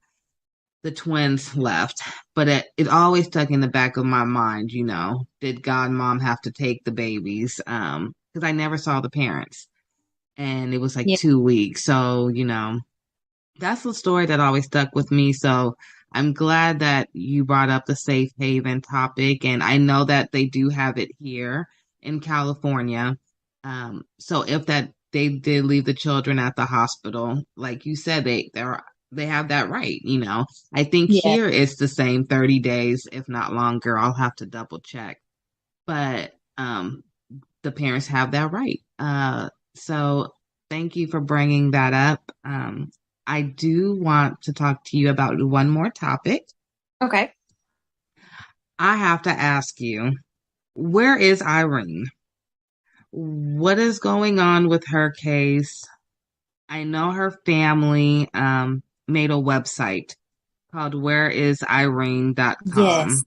the twins left. But it always stuck in the back of my mind, did godmom have to take the babies? Because I never saw the parents, and it was like 2 weeks. So, that's the story that always stuck with me. So I'm glad that you brought up the safe haven topic, and I know that they do have it here in California. So if they did leave the children at the hospital, like you said, they have that right, I think here it's the same 30 days, if not longer. I'll have to double check, but, the parents have that right. So thank you for bringing that up. I do want to talk to you about one more topic. Okay. I have to ask you, where is Irene? What is going on with her case? I know her family made a website called whereisirene.com. Yes.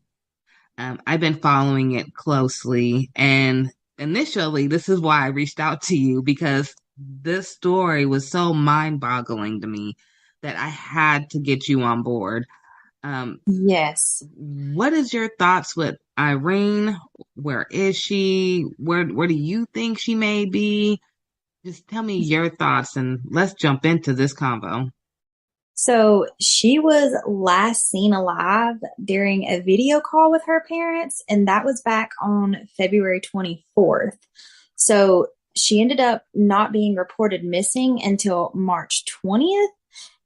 I've been following it closely, and initially, this is why I reached out to you, because this story was so mind-boggling to me that I had to get you on board. Yes. What is your thoughts with Irene? Where is she? Where do you think she may be? Just tell me your thoughts and let's jump into this convo. So she was last seen alive during a video call with her parents, and that was back on February 24th. So she ended up not being reported missing until March 20th.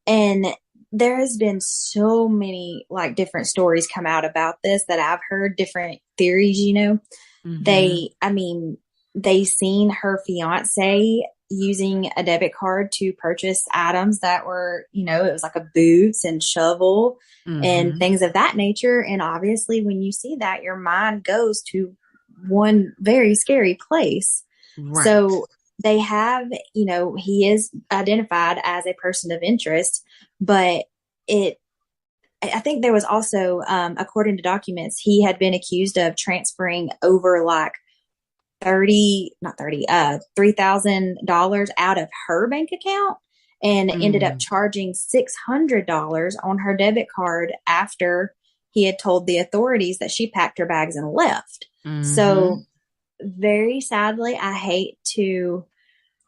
And there has been so many like different stories come out about this that I've heard, different theories, you know. Mm-hmm. They seen her fiance using a debit card to purchase items that were, you know, it was like a boots and shovel and Mm-hmm. things of that nature. And obviously, when you see that, your mind goes to one very scary place. Right. So they have, you know, he is identified as a person of interest, but I think there was also, according to documents, he had been accused of transferring over like $3,000 out of her bank account and ended up charging $600 on her debit card after he had told the authorities that she packed her bags and left. Mm-hmm. So very sadly, I hate to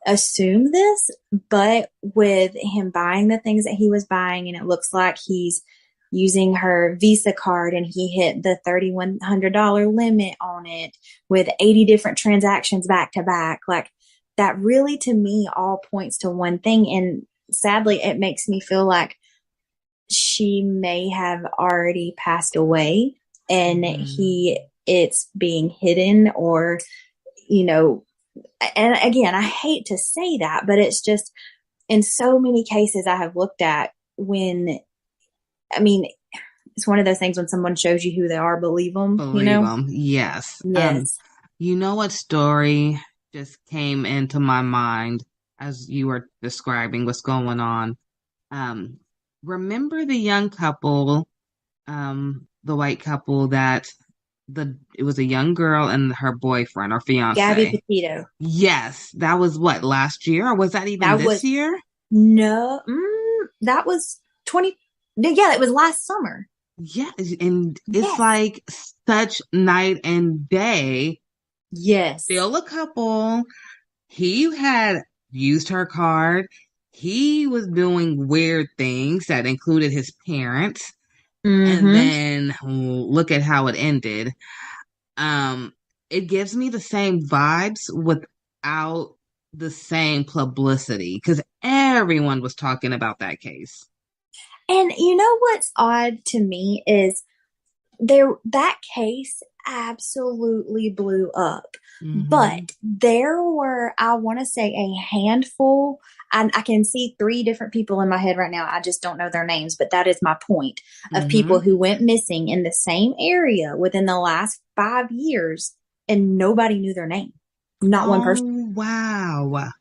assume this, but with him buying the things that he was buying, and it looks like he's using her Visa card and he hit the $3,100 limit on it with 80 different transactions back to back. Like that really to me all points to one thing. And sadly, it makes me feel like she may have already passed away and it's being hidden, or, you know, and again, I hate to say that, but it's just in so many cases I have looked at it's one of those things when someone shows you who they are, believe them, you know? Them. Yes. Yes. You know what story just came into my mind as you were describing what's going on? Remember the young couple, the white couple that it was a young girl and her boyfriend or fiance. Gabby Petito. Yes. That was what, last year? Or was that even this year? No. That was it was last summer. Yeah, and it's like such night and day. Yes. Still a couple. He had used her card. He was doing weird things that included his parents. Mm-hmm. And then look at how it ended. It gives me the same vibes without the same publicity because everyone was talking about that case. And you know what's odd to me is that case absolutely blew up. Mm-hmm. But there were, I want to say, a handful. I can see 3 different people in my head right now. I just don't know their names, but that is my point of people who went missing in the same area within the last 5 years and nobody knew their name. Not one person. Wow.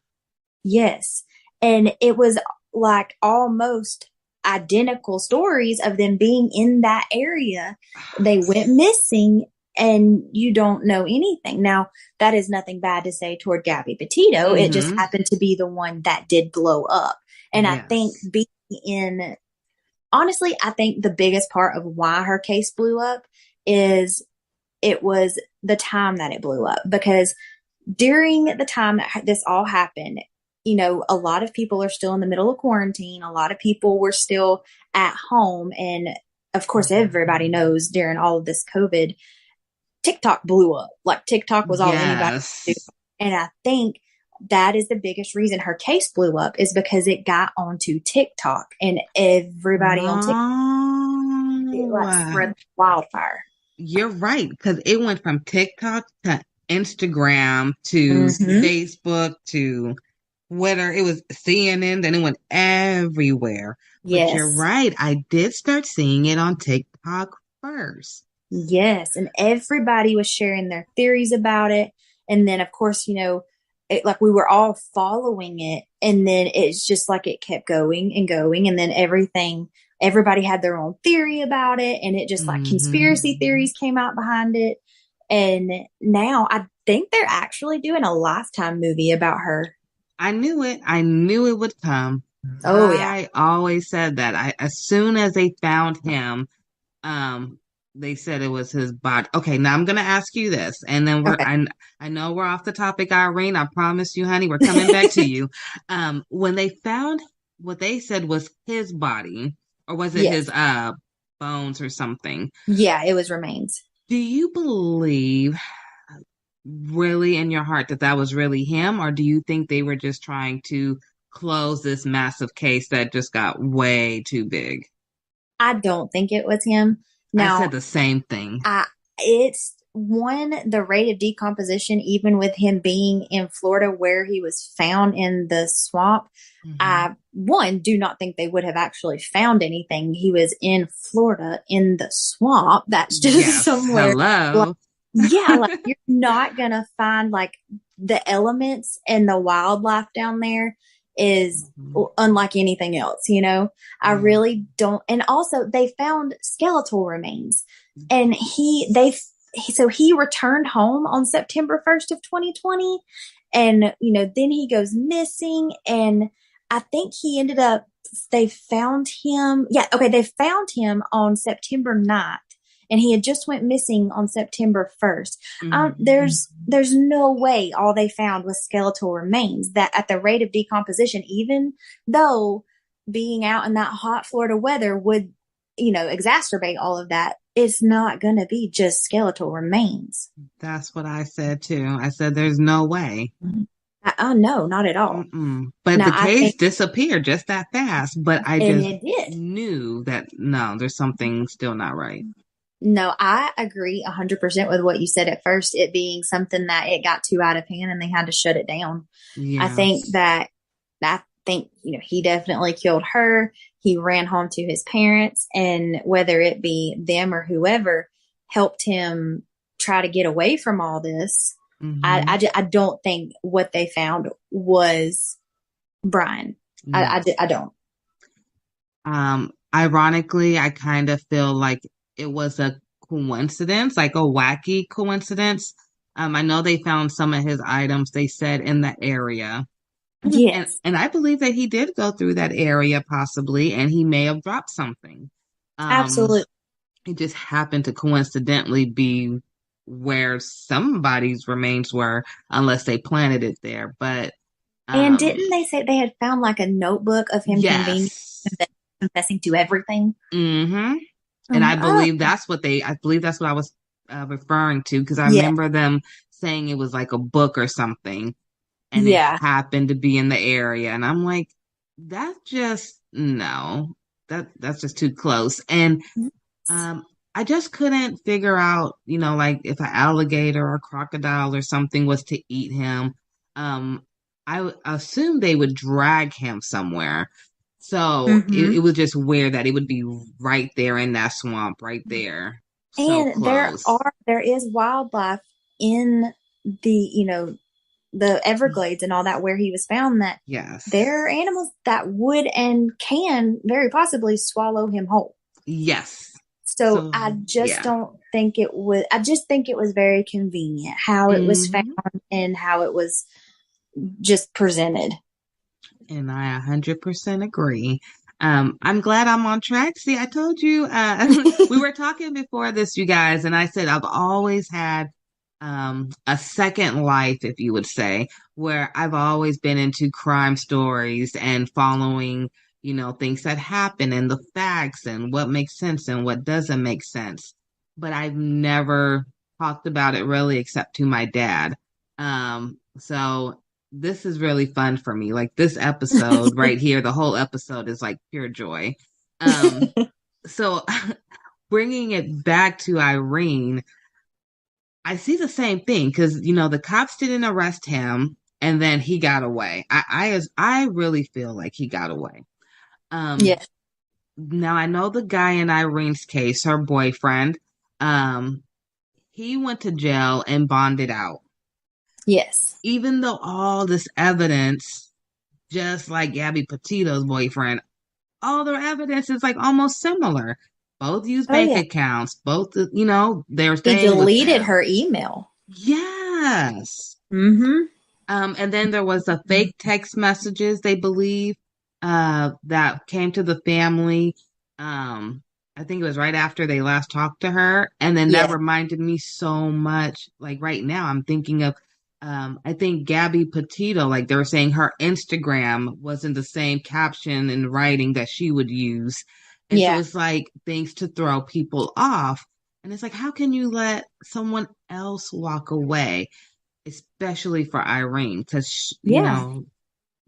Yes. And it was like almost identical stories of them being in that area. They went missing and you don't know anything. Now, that is nothing bad to say toward Gabby Petito. It just happened to be the one that did blow up. And I think honestly, I think the biggest part of why her case blew up is it was the time that it blew up, because during the time that this all happened, you know, a lot of people are still in the middle of quarantine. A lot of people were still at home. And of course, everybody knows during all of this COVID, TikTok blew up. Like TikTok was all anybody could do. And I think that is the biggest reason her case blew up, is because it got onto TikTok and everybody on TikTok, it like spread wildfire. You're right, because it went from TikTok to Instagram to Facebook to Twitter. It was CNN, then it went everywhere. But you're Yes. right. I did start seeing it on TikTok first. Yes. And everybody was sharing their theories about it. And then, of course, like we were all following it. And then it's just like it kept going and going. And then everybody had their own theory about it. And it just like conspiracy theories came out behind it. And now I think they're actually doing a Lifetime movie about her. I knew it. I knew it would come. Oh, yeah. I always said that. As soon as they found him, they said it was his body. Okay, now I'm gonna ask you this, and then I know we're off the topic, Irene. I promise you, honey, we're coming back to you. When they found what they said was his body, or was it his bones or something? Yeah, it was remains. Do you believe really in your heart that was really him, or do you think they were just trying to close this massive case that just got way too big? I don't think it was him. Now, I said the same thing. It's the rate of decomposition, even with him being in Florida where he was found in the swamp. I do not think they would have actually found anything. He was in Florida in the swamp. That's just somewhere. Hello. Like you're not going to find like the elements and the wildlife down there is unlike anything else, I really don't. And also they found skeletal remains and he returned home on September 1st of 2020. And, then he goes missing and I think they found him. Yeah. Okay. They found him on September 9th. And he had just went missing on September 1st. There's no way all they found was skeletal remains. That at the rate of decomposition, even though being out in that hot Florida weather would, exacerbate all of that, it's not going to be just skeletal remains. That's what I said too. I said there's no way. No, not at all. But the case disappeared just that fast. But I just knew that there's something still not right. No, I agree 100% with what you said at first, it being something that it got too out of hand and they had to shut it down. Yes. I think he definitely killed her. He ran home to his parents, and whether it be them or whoever helped him try to get away from all this. I don't think what they found was Brian. I don't. Ironically, I kind of feel like it was a coincidence, like a wacky coincidence. I know they found some of his items, they said, in the area. Yes. And I believe that he did go through that area possibly, and he may have dropped something. Absolutely. It just happened to coincidentally be where somebody's remains were, unless they planted it there. But and didn't they say they had found like a notebook of him confessing to everything? And I believe that's what I was referring to, because I remember them saying it was like a book or something, and it happened to be in the area. And I'm like, that's just that's just too close. And I just couldn't figure out, like if an alligator or crocodile or something was to eat him. I assumed they would drag him somewhere. So it was just weird that it would be right there in that swamp, right there. And so there is wildlife in the Everglades and all that where he was found, that there are animals that would and can very possibly swallow him whole. Yes. So I just don't think it was, I just think it was very convenient how it was found and how it was just presented. And I 100% agree. I'm glad I'm on track. See, I told you, we were talking before this, you guys, and I said I've always had a second life, if you would say, where I've always been into crime stories and following, things that happen and the facts and what makes sense and what doesn't make sense. But I've never talked about it really except to my dad. So this is really fun for me. Like this episode right here, the whole episode is like pure joy. So bringing it back to Irene, I see the same thing because the cops didn't arrest him, and then he got away. I really feel like he got away. Yes. Now I know the guy in Irene's case, her boyfriend, um, he went to jail and bonded out. Yes. Even though all this evidence, just like Gabby Petito's boyfriend, all their evidence is like almost similar. Both use Oh, bank yeah. accounts. Both, they're He staying with deleted them. her email. Yes. Mm-hmm. And then there was a fake text messages, they believe, that came to the family. I think it was right after they last talked to her. And then that Yeah. reminded me so much. Like right now, I'm thinking of, I think Gabby Petito, like they were saying her Instagram wasn't the same caption and writing that she would use. And so Yeah. it's like things to throw people off. And it's like, how can you let someone else walk away? Especially for Irene, because Yeah.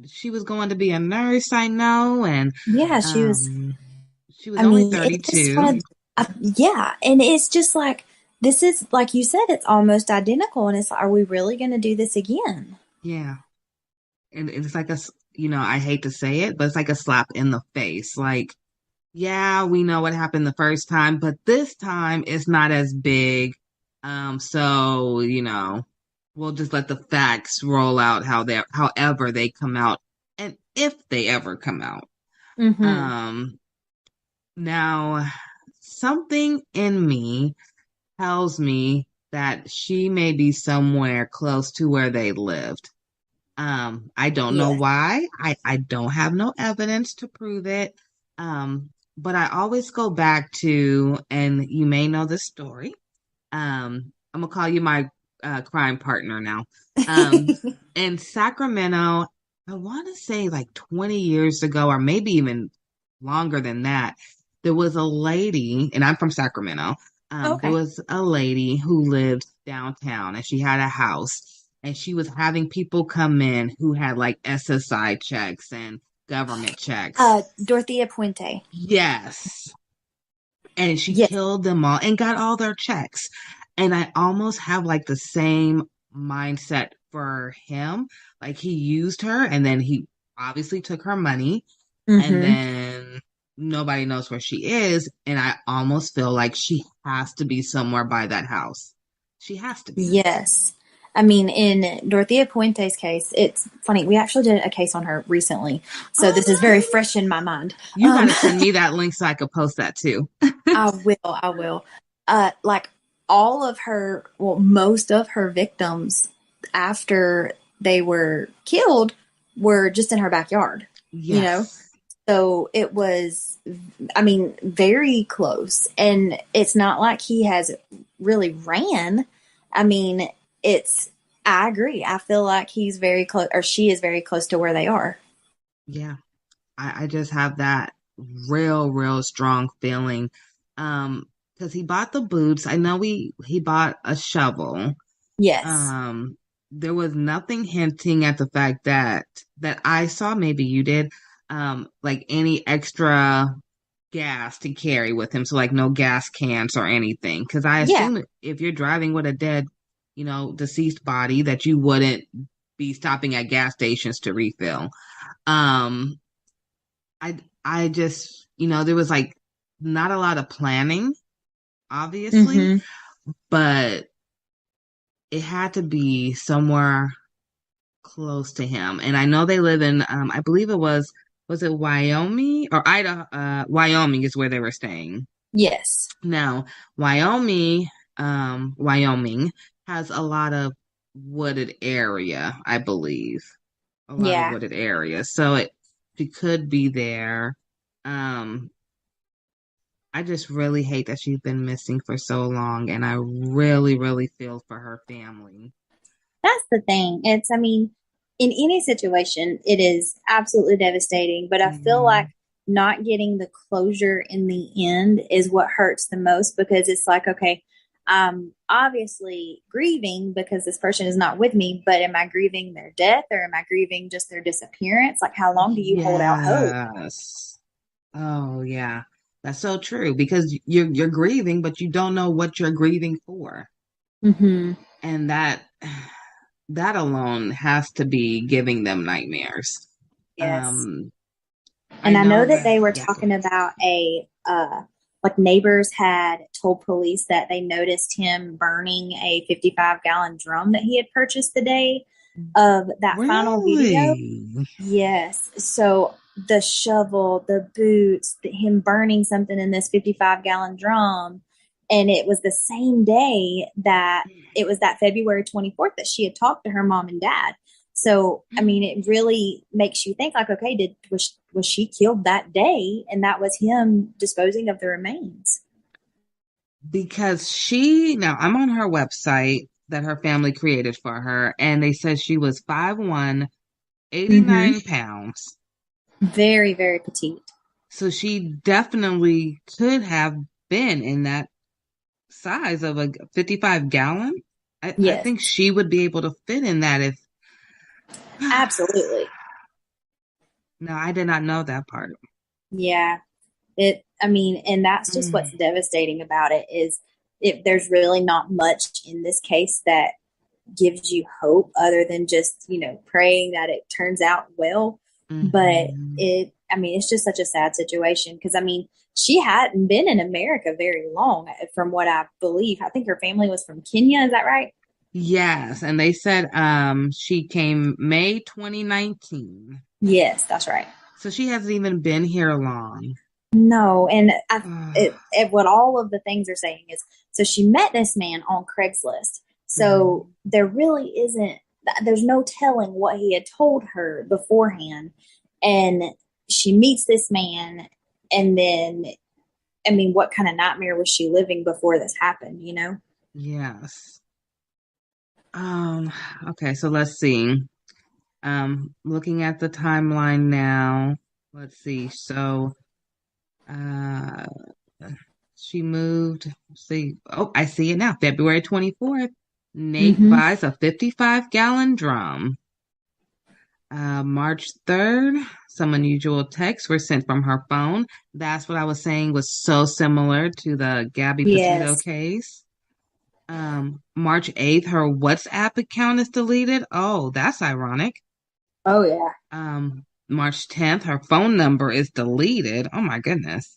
she was going to be a nurse, I know, and Yeah, she was. she was I only mean, it's just 32. one of, yeah, and it's just like this is like you said, it's almost identical, and it's like, are we really going to do this again? Yeah, and it's like I hate to say it, but it's like a slap in the face. Like, yeah, we know what happened the first time, but this time it's not as big. So we'll just let the facts roll out however they come out, and if they ever come out. Mm-hmm. Now, something in me tells me that she may be somewhere close to where they lived. I don't know Yeah. why. I don't have no evidence to prove it. But I always go back to, and you may know this story. I'm gonna call you my crime partner now. In Sacramento, I want to say like 20 years ago, or maybe even longer than that, there was a lady, and I'm from Sacramento. There Okay. was a lady who lived downtown, and she had a house, and she was having people come in who had like SSI checks and government checks. Dorothea Puente. Yes. And she Yes. killed them all and got all their checks. And I almost have like the same mindset for him. Like he used her and then he obviously took her money and Mm-hmm. then nobody knows where she is. And I almost feel like she has to be somewhere by that house. She has to be. Yes. I mean, in Dorothea Puente's case, it's funny. We actually did a case on her recently. So this is very fresh in my mind. You got to send me that link so I could post that too. I will. Like all of her, well, most of her victims after they were killed were just in her backyard, Yes. So it was, I mean, very close. And it's not like he has really ran. I mean, I agree. I feel like he's very close, or she is very close to where they are. Yeah. I just have that real strong feeling. Because he bought the boots. I know he bought a shovel. Yes. There was nothing hinting at the fact that I saw, maybe you did, like any extra gas to carry with him. So like no gas cans or anything. Because I assume if you're driving with a dead, deceased body, that you wouldn't be stopping at gas stations to refill. I just, there was like not a lot of planning, obviously, but it had to be somewhere close to him. And I know they live in, I believe was it Wyoming or Idaho? Wyoming is where they were staying. Yes. Now, Wyoming has a lot of wooded area, I believe. A lot of wooded area. So she could be there. I just really hate that she's been missing for so long, and I really feel for her family. That's the thing. I mean, in any situation, it is absolutely devastating, but I feel like not getting the closure in the end is what hurts the most, because it's like, okay, I'm obviously grieving because this person is not with me, but am I grieving their death or am I grieving just their disappearance? Like, how long do you hold out hope? Oh, yeah. That's so true, because you're grieving, but you don't know what you're grieving for. Mm-hmm. And that alone has to be giving them nightmares. Yes. I And I know know that that, they were yes. talking about like neighbors had told police that they noticed him burning a 55-gallon drum that he had purchased the day of that final video. Really? Yes. So the shovel, the boots, him burning something in this 55-gallon drum. And it was the same day that it was that February 24th that she had talked to her mom and dad. So, I mean, it really makes you think like, okay, was she killed that day? And that was him disposing of the remains. Because now I'm on her website that her family created for her, and they said she was 5'1", 89 pounds. Very, very petite. So she definitely could have been in that size of a 55-gallon. I Yes. think she would be able to fit in that if. Absolutely. No, I did not know that part. Yeah. And that's just what's devastating about it is there's really not much in this case that gives you hope other than just, praying that it turns out well. But it's just such a sad situation because, she hadn't been in America very long from what I believe. I think her family was from Kenya. Is that right? Yes. And they said she came May 2019. Yes, that's right. So she hasn't even been here long. No. And what all of the things are saying is, so she met this man on Craigslist. So there really there's no telling what he had told her beforehand. And she meets this man. And then, what kind of nightmare was she living before this happened, Yes. Okay, so let's see. Looking at the timeline now. Let's see. So, she moved. Let's see. Oh, I see it now. February 24th. Nate buys a 55-gallon drum. March 3rd, some unusual texts were sent from her phone. That's what I was saying was so similar to the Gabby Petito case. March 8th, her WhatsApp account is deleted. Oh, that's ironic. Oh, yeah. March 10th, her phone number is deleted. Oh, my goodness.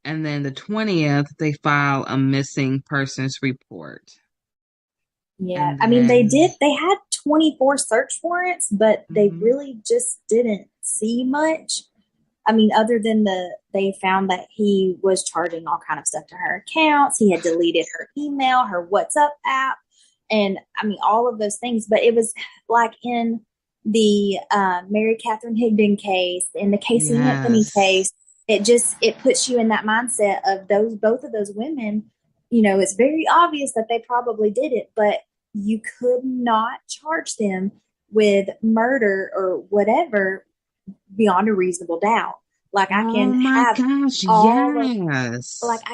And then the 20th, they file a missing persons report. Yeah. They had 24 search warrants, but they really just didn't see much. Other than they found that he was charging all kind of stuff to her accounts. He had deleted her email, her WhatsApp app, and all of those things. But it was like in the Mary Catherine Higdon case, in the Casey Anthony case, it puts you in that mindset of both of those women. It's very obvious that they probably did it, but you could not charge them with murder or whatever beyond a reasonable doubt. Like I can I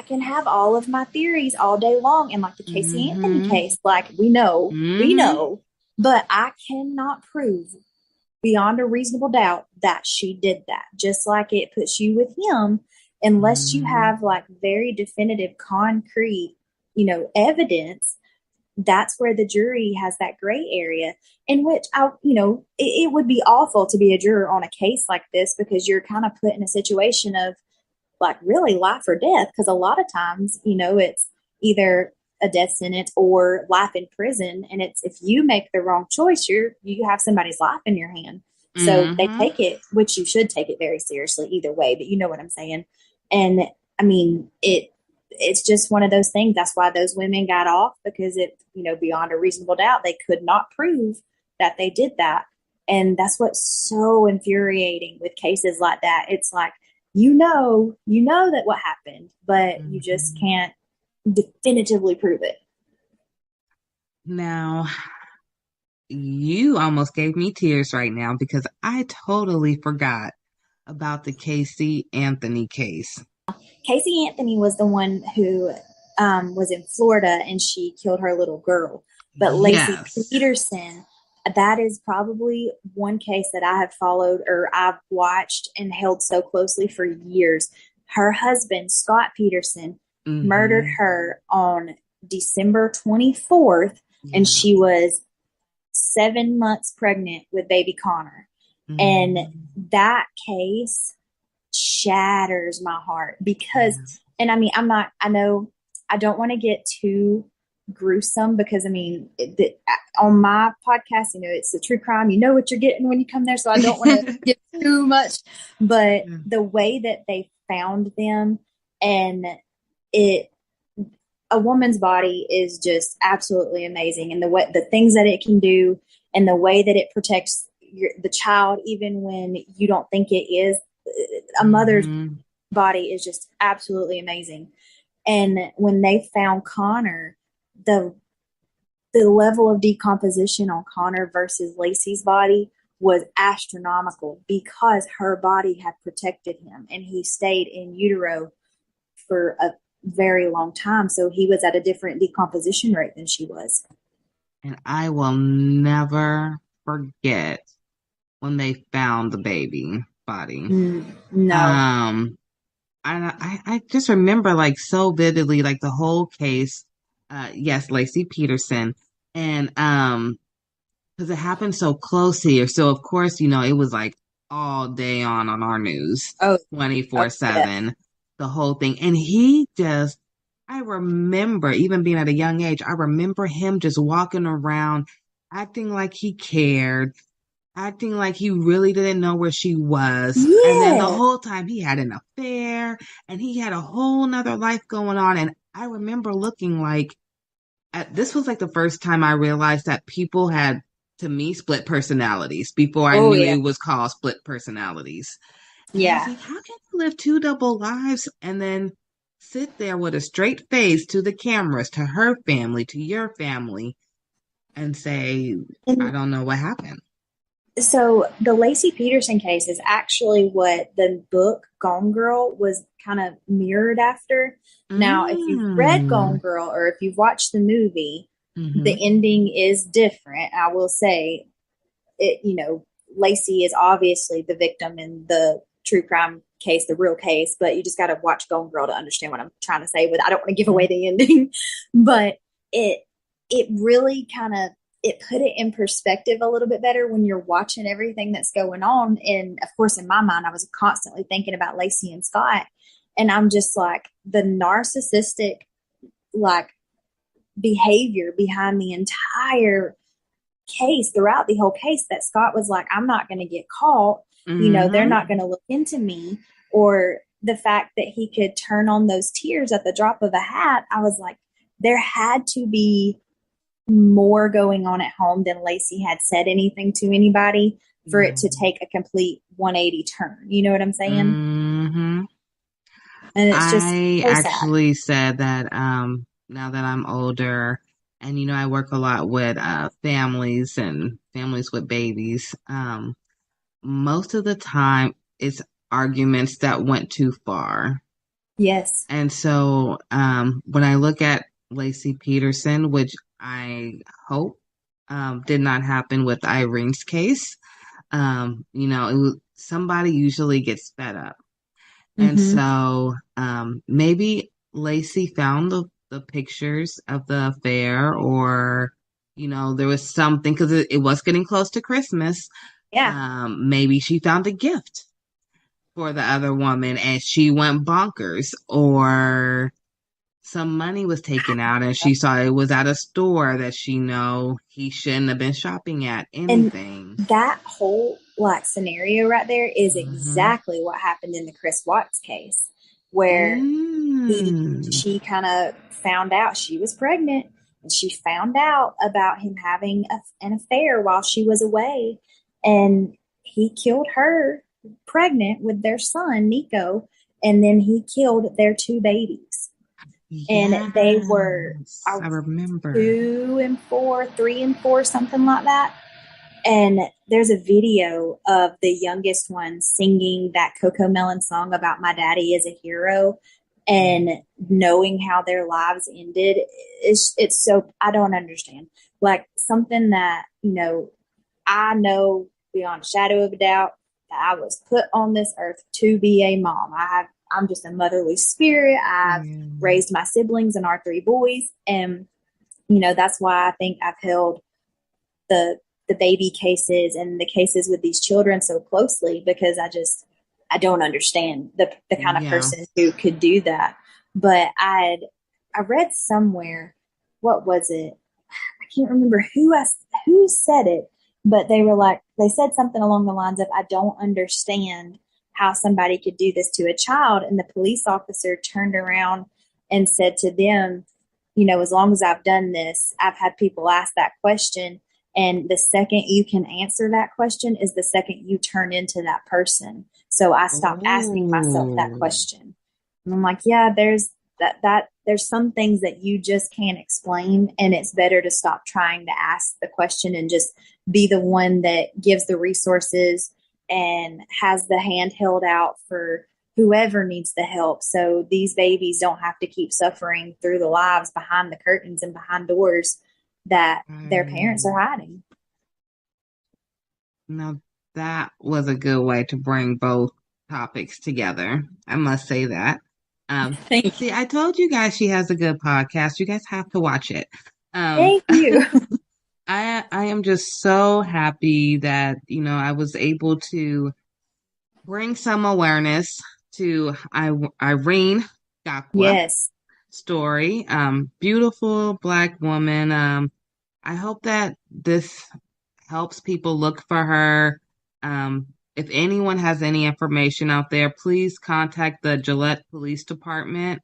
can have all of my theories all day long. And like the Casey Anthony case, like we know, but I cannot prove beyond a reasonable doubt that she did that. Just like it puts you with him, unless you have like very definitive, concrete, evidence. That's where the jury has that gray area in which it would be awful to be a juror on a case like this because you're kind of put in a situation of like really life or death. Because a lot of times, it's either a death sentence or life in prison. And it's, if you make the wrong choice, you have somebody's life in your hand. So they take it, which you should take it very seriously either way, but you know what I'm saying? And it's just one of those things. That's why those women got off, because beyond a reasonable doubt, they could not prove that they did that. And that's what's so infuriating with cases like that. It's like, you know that what happened, but you just can't definitively prove it. Now, you almost gave me tears right now because I totally forgot about the Casey Anthony case. Casey Anthony was the one who was in Florida and she killed her little girl. But Lacey Peterson, that is probably one case that I have followed or I've watched and held so closely for years. Her husband, Scott Peterson, murdered her on December 24th, and she was 7 months pregnant with baby Connor. And that case shatters my heart because, and I mean, I know I don't want to get too gruesome because I mean, on my podcast, you know, it's a true crime. You know what you're getting when you come there. So I don't want to get too much, but the way that they found them and a woman's body is just absolutely amazing. And the things that it can do and the way that it protects the child, even when you don't think it is, a mother's body is just absolutely amazing. And when they found Connor, the level of decomposition on Connor versus Lacey's body was astronomical because her body had protected him and he stayed in utero for a very long time. So he was at a different decomposition rate than she was. And I will never forget when they found the baby body. No. I just remember like so vividly, like the whole case. Yes, Lacey Peterson. And because it happened so close here. So of course, you know, it was like all day on our news. 24/7, the whole thing. And I remember even being at a young age, I remember him just walking around, acting like he cared, acting like he really didn't know where she was. And then the whole time he had an affair and he had a whole nother life going on. And I remember looking like, this was like the first time I realized that people had, to me, split personalities before I knew it was called split personalities. And I was like, how can you live two double lives and then sit there with a straight face to the cameras, to her family, to your family, and say, I don't know what happened? So the Lacey Peterson case is actually what the book Gone Girl was kind of mirrored after. Now, if you've read Gone Girl or if you've watched the movie, the ending is different. I will say it, you know, Lacey is obviously the victim in the true crime case, the real case, but you just got to watch Gone Girl to understand what I'm trying to say. But I don't want to give away the ending, but it really kind of, it put it in perspective a little bit better when you're watching everything that's going on. And of course, in my mind, I was constantly thinking about Lacey and Scott. And I'm just like, the narcissistic, like, behavior behind the entire case, throughout the whole case, that Scott was like, I'm not going to get caught. You know, they're not going to look into me. Or the fact that he could turn on those tears at the drop of a hat. I was like, there had to be more going on at home than Lacey had said anything to anybody for it to take a complete 180 turn. You know what I'm saying? And it's just I so actually said that now that I'm older and, you know, I work a lot with families and families with babies, most of the time it's arguments that went too far. Yes. And so when I look at Lacey Peterson, which I hope did not happen with Irene's case, you know, somebody usually gets fed up. And so maybe Lacey found the pictures of the affair, or, you know, there was something, because it was getting close to Christmas. Yeah. Maybe she found a gift for the other woman and she went bonkers, or some money was taken out and she saw it was at a store that she know he shouldn't have been shopping at. Anything. And that whole like scenario right there is exactly what happened in the Chris Watts case, where she kind of found out she was pregnant and she found out about him having an affair while she was away, and he killed her pregnant with their son Nico, and then he killed their two babies. And they were, I remember, 2 and 4, 3 and 4, something like that. And there's a video of the youngest one singing that Coco Melon song about my daddy is a hero, and knowing how their lives ended. It's so, I don't understand. Like, something that, you know, I know beyond a shadow of a doubt that I was put on this earth to be a mom. I I'm just a motherly spirit. I've raised my siblings and our 3 boys. And, that's why I think I've held the baby cases and the cases with these children so closely, because I don't understand the kind of person who could do that. But I read somewhere, what was it? I can't remember who said it, but they said something along the lines of, I don't understand how somebody could do this to a child. And the police officer turned around and said to them, as long as I've done this, I've had people ask that question. And the second you can answer that question is the second you turn into that person. So I stopped asking myself that question. And I'm like, yeah, there's some things that you just can't explain. And it's better to stop trying to ask the question and just be the one that gives the resources and has the hand held out for whoever needs the help. So these babies don't have to keep suffering through the lives behind the curtains and behind doors that their parents are hiding. Now, that was a good way to bring both topics together. I must say that. See, I told you guys she has a good podcast. You guys have to watch it. Thank you. I am just so happy that, I was able to bring some awareness to Irene Gakwa story. Beautiful Black woman. I hope that this helps people look for her. If anyone has any information out there, please contact the Gillette Police Department.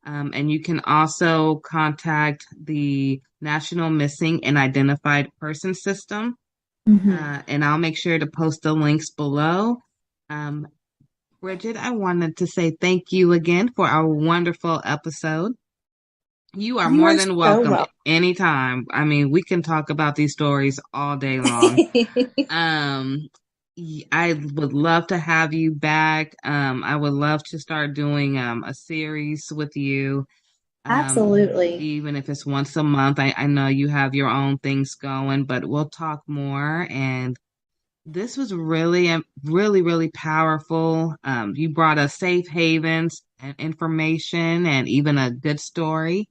And you can also contact the National Missing and Identified Person System. And I'll make sure to post the links below. Bridget, I wanted to say thank you again for our wonderful episode. You are more than welcome anytime. I mean, we can talk about these stories all day long. I would love to have you back. I would love to start doing a series with you. Absolutely. Even if it's once a month. I know you have your own things going, but we'll talk more. And this was really, really, really powerful. You brought us safe havens and information and even a good story.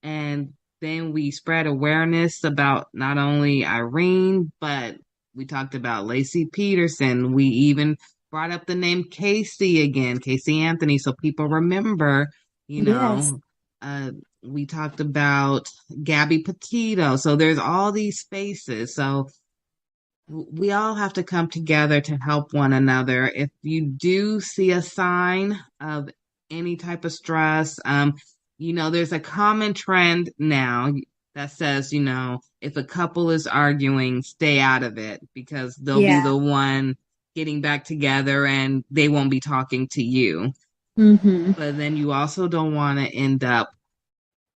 And then we spread awareness about not only Irene, but we talked about Lacey Peterson. We even brought up the name Casey again, Casey Anthony, so people remember, we talked about Gabby Petito. So there's all these faces. So we all have to come together to help one another. If you do see a sign of any type of stress, there's a common trend now that says, if a couple is arguing, stay out of it because they'll be the one getting back together and they won't be talking to you. But then you also don't want to end up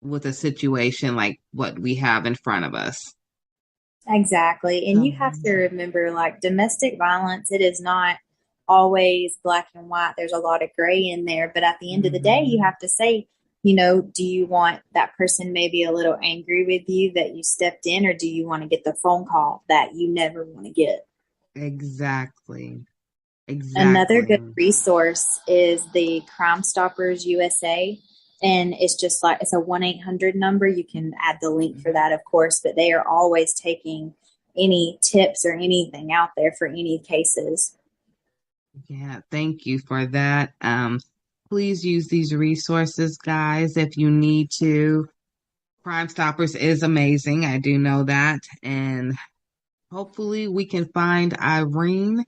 with a situation like what we have in front of us. Exactly. And you have to remember, like, domestic violence, it is not always black and white. There's a lot of gray in there. But at the end of the day, you have to say, do you want that person maybe a little angry with you that you stepped in, or do you want to get the phone call that you never want to get? Exactly. Another good resource is the Crime Stoppers USA. And it's just like, it's a 1-800 number. You can add the link for that, of course, but they are always taking any tips or anything out there for any cases. Yeah, thank you for that. Please use these resources, guys, if you need to. Crime Stoppers is amazing. I do know that. And hopefully we can find Irene.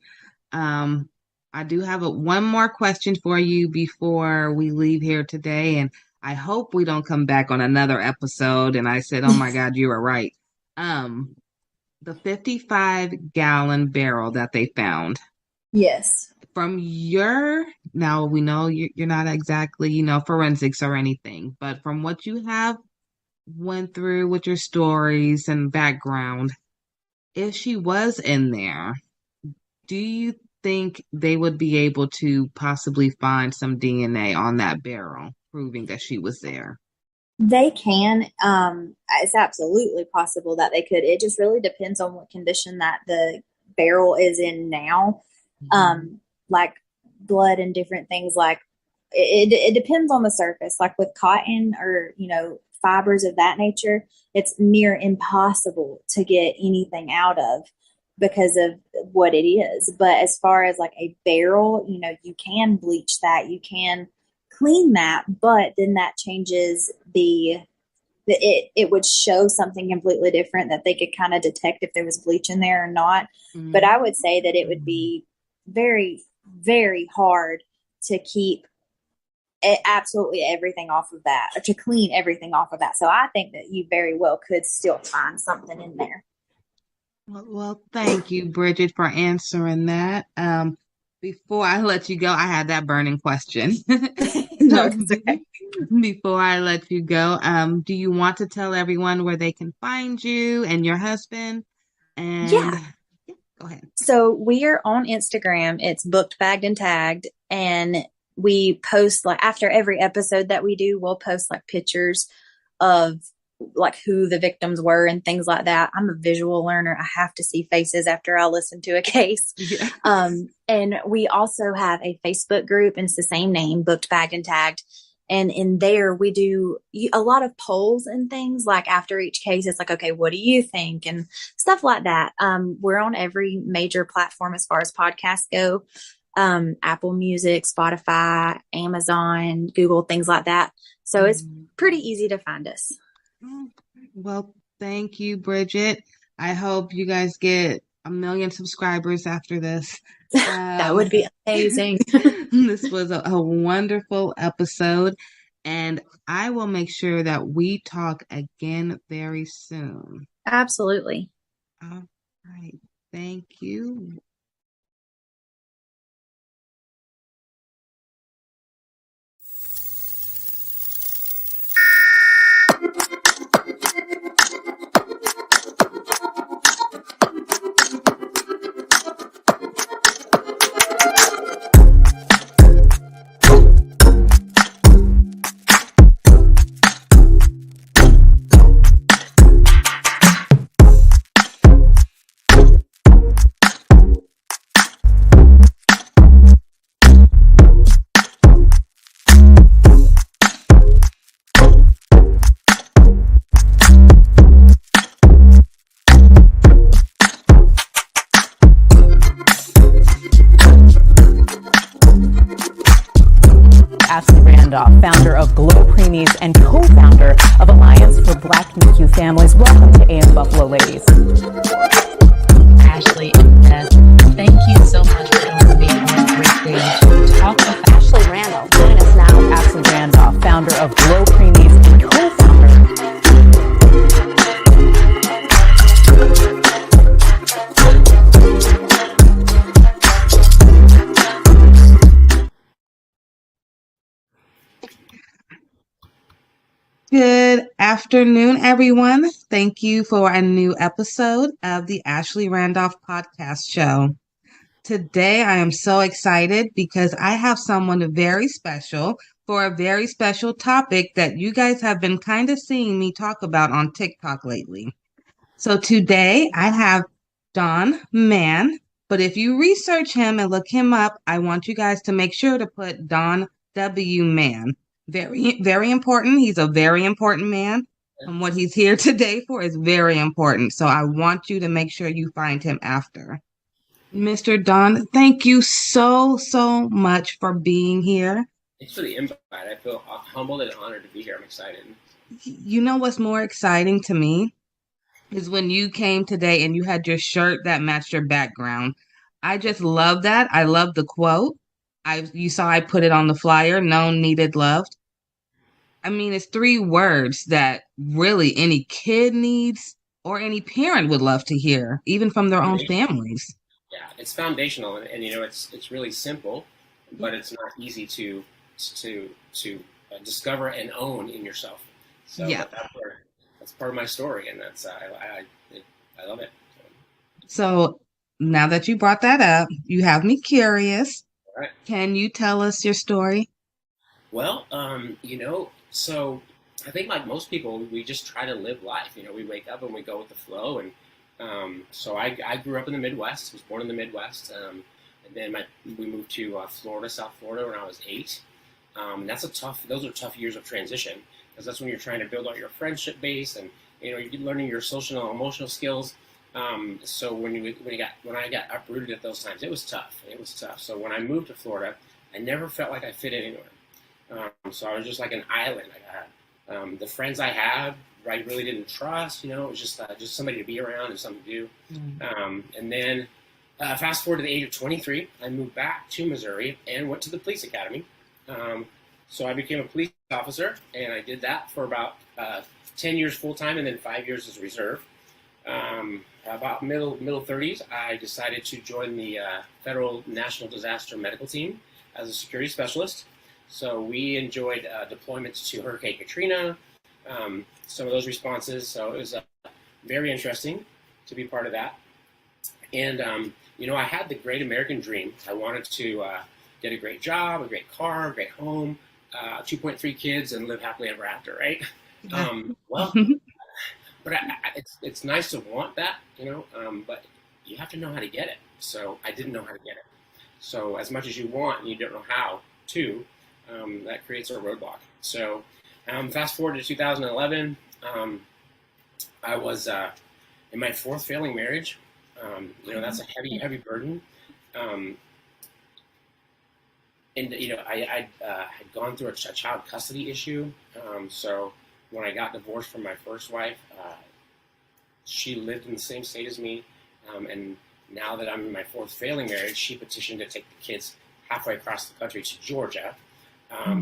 I do have one more question for you before we leave here today. And I hope we don't come back on another episode. And I said, oh my God, you were right. The 55-gallon barrel that they found. Yes. From now we know you're not exactly, forensics or anything, but from what you have went through with your stories and background, if she was in there, do you think they would be able to possibly find some DNA on that barrel proving that she was there? They can. It's absolutely possible that they could. It just really depends on what condition that the barrel is in now. Like blood and different things like it depends on the surface. Like with cotton or, fibers of that nature, it's near impossible to get anything out of because of what it is. But as far as like a barrel, you can bleach that, you can clean that, but then that changes it would show something completely different that they could kind of detect if there was bleach in there or not. Mm-hmm. But I would say that it would be very, very hard to keep absolutely everything off of that, or to clean everything off of that. So I think that you very well could still find something in there. Well, thank you, Bridget, for answering that. Before I let you go, I had that burning question. No, it's okay. Before I let you go, do you want to tell everyone where they can find you and your husband? And yeah, go ahead. So we are on Instagram. It's Booked, Bagged, and Tagged, and we post like after every episode that we do, we'll post like pictures of like who the victims were and things like that. I'm a visual learner. I have to see faces after I listen to a case. Yeah. And we also have a Facebook group, and it's the same name, Booked, Bagged, and Tagged. And in there, we do a lot of polls and things like after each case, it's like, okay, what do you think? And stuff like that. We're on every major platform as far as podcasts go. Apple Music, Spotify, Amazon, Google, things like that. So it's pretty easy to find us. Well, thank you, Bridget. I hope you guys get 1 million subscribers after this. That would be amazing. This was a wonderful episode, and I will make sure that we talk again very soon. Absolutely. All right. Thank you. Founder of GLO Preemies and co-founder of Alliance for Black NICU Families. Welcome to AM Buffalo, ladies. Ashley and Beth, thank you so much for being on this great stage to talk with Ashley Randolph. Join us now. Ashley Randolph, founder of GLO Preemies and co-founder. Good afternoon, everyone. Thank you for a new episode of the Ashley Randolph podcast show. Today, I am so excited because I have someone very special for a very special topic that you guys have been kind of seeing me talk about on TikTok lately. So today, I have Don Mann, but if you research him and look him up, I want you guys to make sure to put Don W. Mann. Very, very important. He's a very important man. And what he's here today for is very important. So I want you to make sure you find him after. Mr. Don, thank you so much for being here. Thanks for the invite. I feel humbled and honored to be here. I'm excited. You know what's more exciting to me is when you came today and you had your shirt that matched your background. I just love that. I love the quote. You saw I put it on the flyer, known, needed, loved. I mean, it's 3 words that really any kid needs or any parent would love to hear, even from their own families. Yeah, it's foundational, and it's really simple, but it's not easy to discover and own in yourself. So yeah, that's part of my story, and that's I love it. So now that you brought that up, you have me curious. All right. Can you tell us your story? Well, so I think like most people, we just try to live life. We wake up and we go with the flow. And so I grew up in the Midwest, was born in the Midwest. And then we moved to Florida, South Florida, when I was 8. Those are tough years of transition, because that's when you're trying to build out your friendship base, and you're learning your social and emotional skills. So when I got uprooted at those times, it was tough. It was tough. So when I moved to Florida, I never felt like I fit anywhere. So I was just like an island. The friends I had, I really didn't trust. It was just somebody to be around and something to do. And then fast forward to the age of 23, I moved back to Missouri and went to the police academy. So I became a police officer, and I did that for about 10 years full time, and then 5 years as a reserve. About middle 30s, I decided to join the Federal National Disaster Medical Team as a security specialist. So we enjoyed deployments to Hurricane Katrina, some of those responses. So it was very interesting to be part of that. And, I had the great American dream. I wanted to get a great job, a great car, a great home, 2.3 kids, and live happily ever after, right? But it's nice to want that, but you have to know how to get it. So I didn't know how to get it. So as much as you want and you don't know how to, that creates a roadblock. So fast forward to 2011, I was in my fourth failing marriage. That's a heavy burden. And I had gone through a child custody issue. So when I got divorced from my first wife, she lived in the same state as me. And now that I'm in my fourth failing marriage, she petitioned to take the kids halfway across the country to Georgia.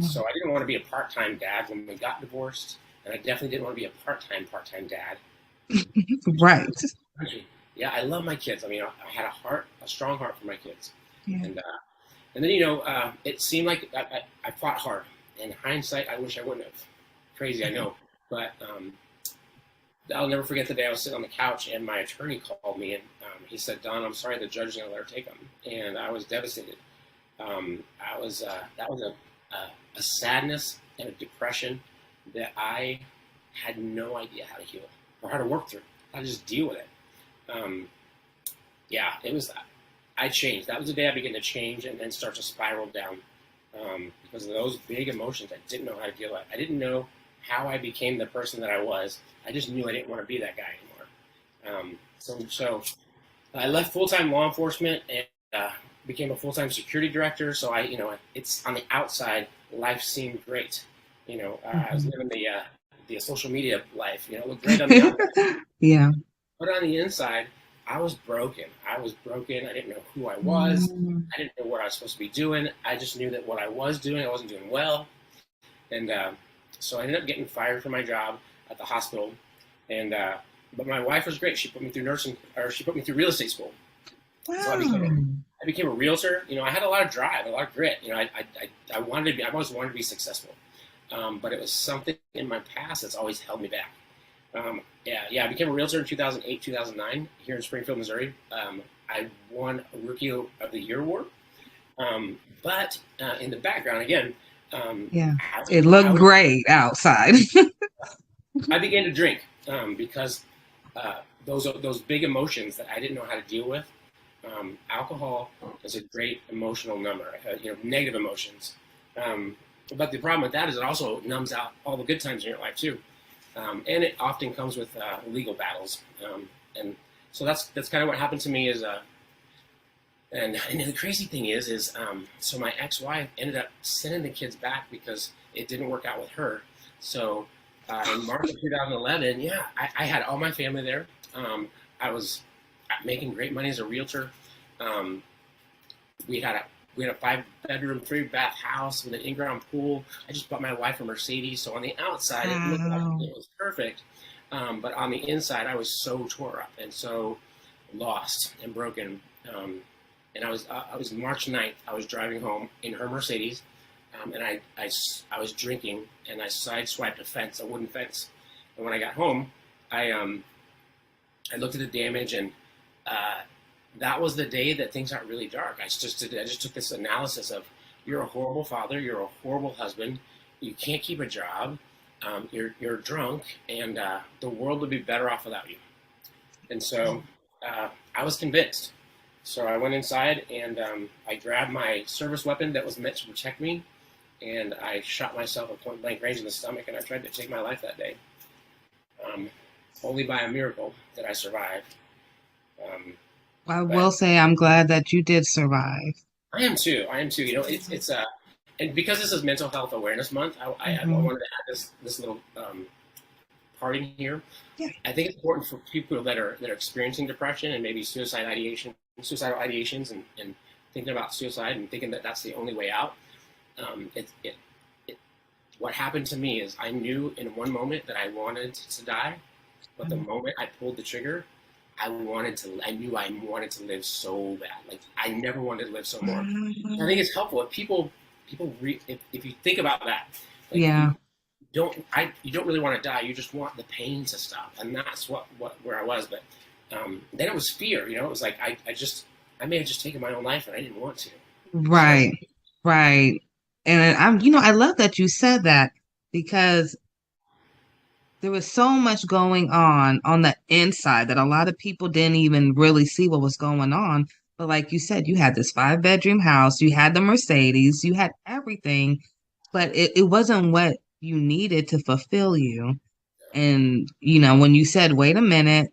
So I didn't want to be a part-time dad when we got divorced, and I definitely didn't want to be a part-time dad. Right. Yeah, I love my kids. I mean, I had a strong heart for my kids. Yeah. And then, it seemed like I fought hard. In hindsight, I wish I wouldn't have. Crazy, I know. But I'll never forget the day I was sitting on the couch and my attorney called me, and he said, "Don, I'm sorry, the judge is going to let her take them." And I was devastated. That was a sadness and a depression that I had no idea how to heal or how to work through, how to just deal with it. It was that. I changed. That was the day I began to change and then start to spiral down because of those big emotions I didn't know how to deal with. I didn't know how I became the person that I was. I just knew I didn't want to be that guy anymore. So I left full-time law enforcement and became a full-time security director. So it's on the outside, life seemed great. I was living the social media life. It looked great on the outside. Yeah. But on the inside, I was broken. I didn't know who I was. I didn't know what I was supposed to be doing. I just knew that what I was doing, I wasn't doing well. And so I ended up getting fired from my job at the hospital. And but my wife was great. She put me through she put me through real estate school. Wow. So I became a realtor. I had a lot of drive, a lot of grit. I always wanted to be successful. But it was something in my past that's always held me back. I became a realtor in 2008, 2009 here in Springfield, Missouri. I won a Rookie of the Year award. But in the background, again, it looked great outside. I began to drink because those big emotions that I didn't know how to deal with. Alcohol is a great emotional number, negative emotions. But the problem with that is it also numbs out all the good times in your life too. And it often comes with legal battles. And so that's kind of what happened to me and the crazy thing is so my ex-wife ended up sending the kids back because it didn't work out with her. So in March of 2011, I had all my family there. I was making great money as a realtor. We had a 5-bedroom, 3-bath house with an in-ground pool. I just bought my wife a Mercedes. So on the outside, it looked like it was perfect. But on the inside, I was so tore up and so lost and broken. And I was March 9th. I was driving home in her Mercedes, and I was drinking, and I sideswiped a wooden fence. And when I got home, I looked at the damage, and that was the day that things got really dark. I just took this analysis of, you're a horrible father, you're a horrible husband, you can't keep a job, you're drunk, and the world would be better off without you. And so I was convinced. So I went inside and I grabbed my service weapon that was meant to protect me, and I shot myself at point blank range in the stomach, and I tried to take my life that day. Only by a miracle did I survive. I will say I'm glad that you did survive. I am too. You know, it's and because this is Mental Health Awareness Month, I wanted to add this little part in here. Yeah. I think it's important for people that are experiencing depression and maybe suicidal ideations, and thinking about suicide and thinking that that's the only way out. What happened to me is I knew in one moment that I wanted to die, but the moment I pulled the trigger, I knew I wanted to live so bad. Like I never wanted to live so more. I think it's helpful if if you think about that. Like, yeah. You don't really want to die. You just want the pain to stop, and that's where I was. But then it was fear. You know, it was like I may have just taken my own life, and I didn't want to. Right. And I love that you said that, because there was so much going on the inside that a lot of people didn't even really see what was going on. But like you said, you had this 5-bedroom house, you had the Mercedes, you had everything, but it wasn't what you needed to fulfill you. And, when you said, wait a minute,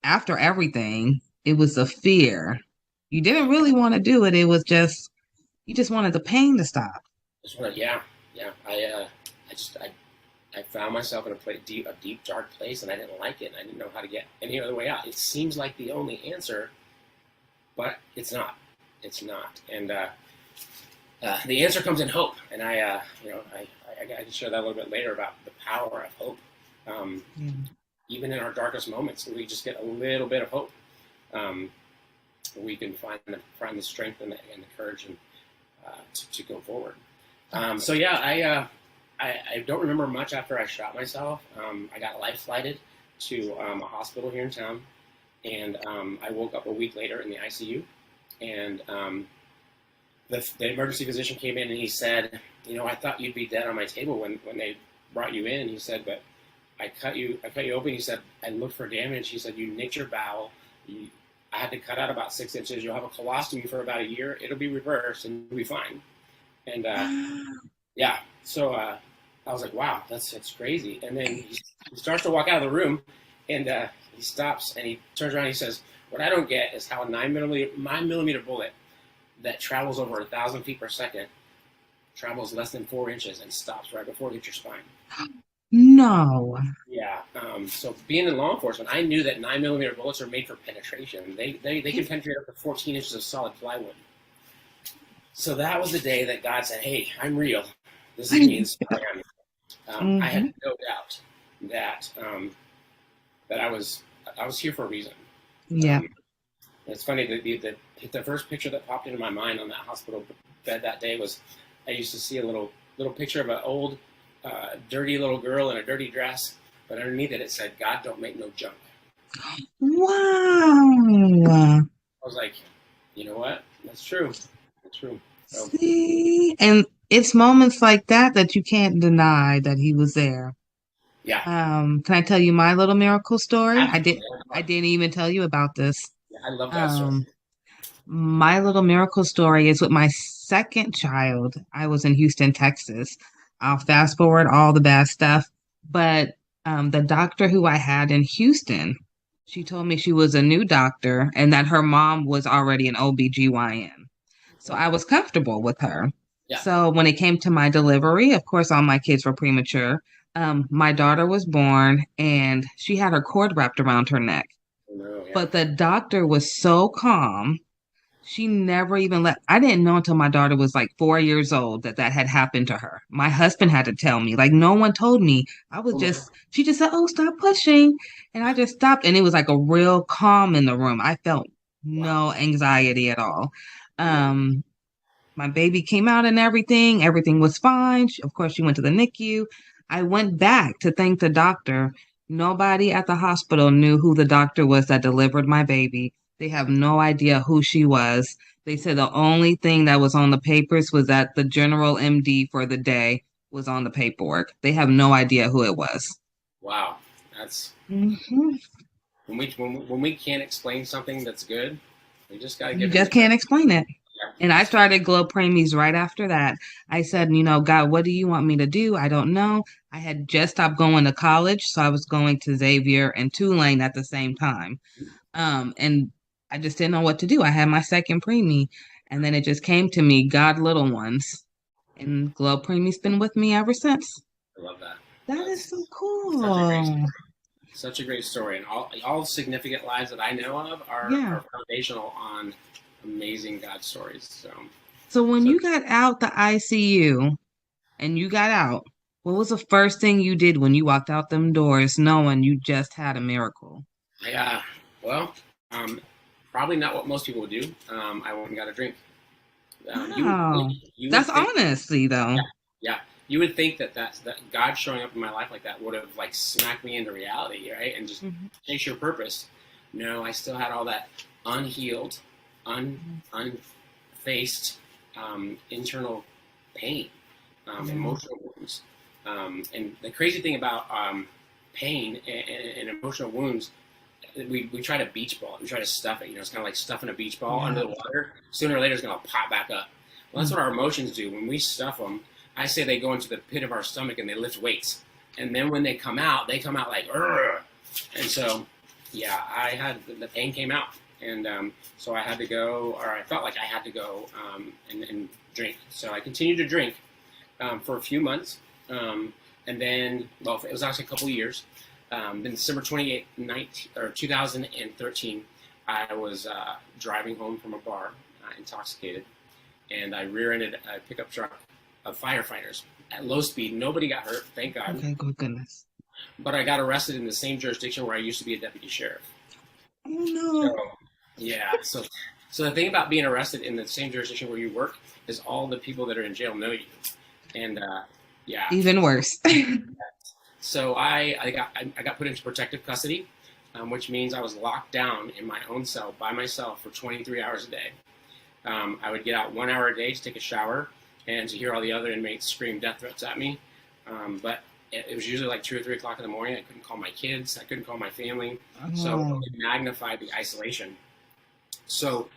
after everything, it was the fear. You didn't really want to do it. It was just, you just wanted the pain to stop. Yeah. I found myself in a deep, dark place, and I didn't like it. And I didn't know how to get any other way out. It seems like the only answer, but it's not. It's not. And the answer comes in hope. And I can share that a little bit later about the power of hope. Even in our darkest moments, we just get a little bit of hope. We can find the strength and the courage to go forward. I don't remember much after I shot myself. I got life flighted to a hospital here in town, and I woke up a week later in the ICU. And the emergency physician came in and he said, I thought you'd be dead on my table when they brought you in. And he said, but I cut you open. He said, I looked for damage. He said, you nicked your bowel. I had to cut out about 6 inches. You'll have a colostomy for about a year. It'll be reversed and you'll be fine. And so I was like, wow, that's crazy. And then he starts to walk out of the room, and he stops and he turns around and he says, what I don't get is how a 9mm bullet that travels over 1,000 feet per second travels less than 4 inches and stops right before it hits your spine. No. Yeah. So being in law enforcement, I knew that 9mm bullets are made for penetration. They can penetrate up to 14 inches of solid plywood. So that was the day that God said, hey, I'm real. This is me. This is who I am. I had no doubt that I was here for a reason. Yeah. It's funny, the first picture that popped into my mind on that hospital bed that day was, I used to see a little picture of an old, dirty little girl in a dirty dress, but underneath it said, God don't make no junk. Wow. I was like, you know what? That's true. That's true. So, see? And it's moments like that you can't deny that he was there. Yeah. Can I tell you my little miracle story? Absolutely. I didn't even tell you about this. Yeah, I love that story. My little miracle story is with my second child. I was in Houston, Texas. I'll fast forward all the bad stuff. But the doctor who I had in Houston, she told me she was a new doctor and that her mom was already an OBGYN. So I was comfortable with her. Yeah. So when it came to my delivery, of course, all my kids were premature. My daughter was born and she had her cord wrapped around her neck. No, yeah. But the doctor was so calm. She never even I didn't know until my daughter was like 4 years old that had happened to her. My husband had to tell me, like no one told me. She just said, oh, stop pushing. And I just stopped. And it was like a real calm in the room. I felt no anxiety at all. My baby came out and everything. Everything was fine. Of course, she went to the NICU. I went back to thank the doctor. Nobody at the hospital knew who the doctor was that delivered my baby. They have no idea who she was. They said the only thing that was on the papers was that the general MD for the day was on the paperwork. They have no idea who it was. Wow. That's when we can't explain something that's good, we just gotta give You just can't explain it. And I started Glo Preemies right after that. I said, God, what do you want me to do? I don't know. I had just stopped going to college, so I was going to Xavier and Tulane at the same time. And I just didn't know what to do. I had my second preemie, and then it just came to me, God, little ones. And Glo Preemie's been with me ever since. I love that. That is so cool. Such a great story. And all significant lives that I know of Yeah. are foundational on amazing God stories. So when you got out the ICU and you got out, what was the first thing you did when you walked out them doors knowing you just had a miracle? Probably not what most people would do. I went and got a drink. Wow. That's honestly, though. Yeah. You would think that God showing up in my life like that would have like smacked me into reality, right? And just chase your purpose. No, I still had all that unhealed, unfaced internal pain, emotional wounds. And the crazy thing about pain and emotional wounds, we try to beach ball. We try to stuff it. It's kind of like stuffing a beach ball under the water. Sooner or later, it's going to pop back up. Well, that's what our emotions do. When we stuff them, I say they go into the pit of our stomach and they lift weights. And then when they come out like, "Urgh." And so, I had, the pain came out. And so I had to go, or I felt like I had to go and drink. So I continued to drink for a few months. And then, it was actually a couple of years. Then December 28th, 2013, I was driving home from a bar, intoxicated, and I rear-ended a pickup truck of firefighters at low speed. Nobody got hurt, thank God. Okay, good goodness. But I got arrested in the same jurisdiction where I used to be a deputy sheriff. Oh, no. So the thing about being arrested in the same jurisdiction where you work is all the people that are in jail know you. And, even worse. So I got put into protective custody, which means I was locked down in my own cell by myself for 23 hours a day. I would get out 1 hour a day to take a shower and to hear all the other inmates scream death threats at me. But it was usually like 2 or 3 o'clock in the morning. I couldn't call my kids. I couldn't call my family. So it magnified the isolation. So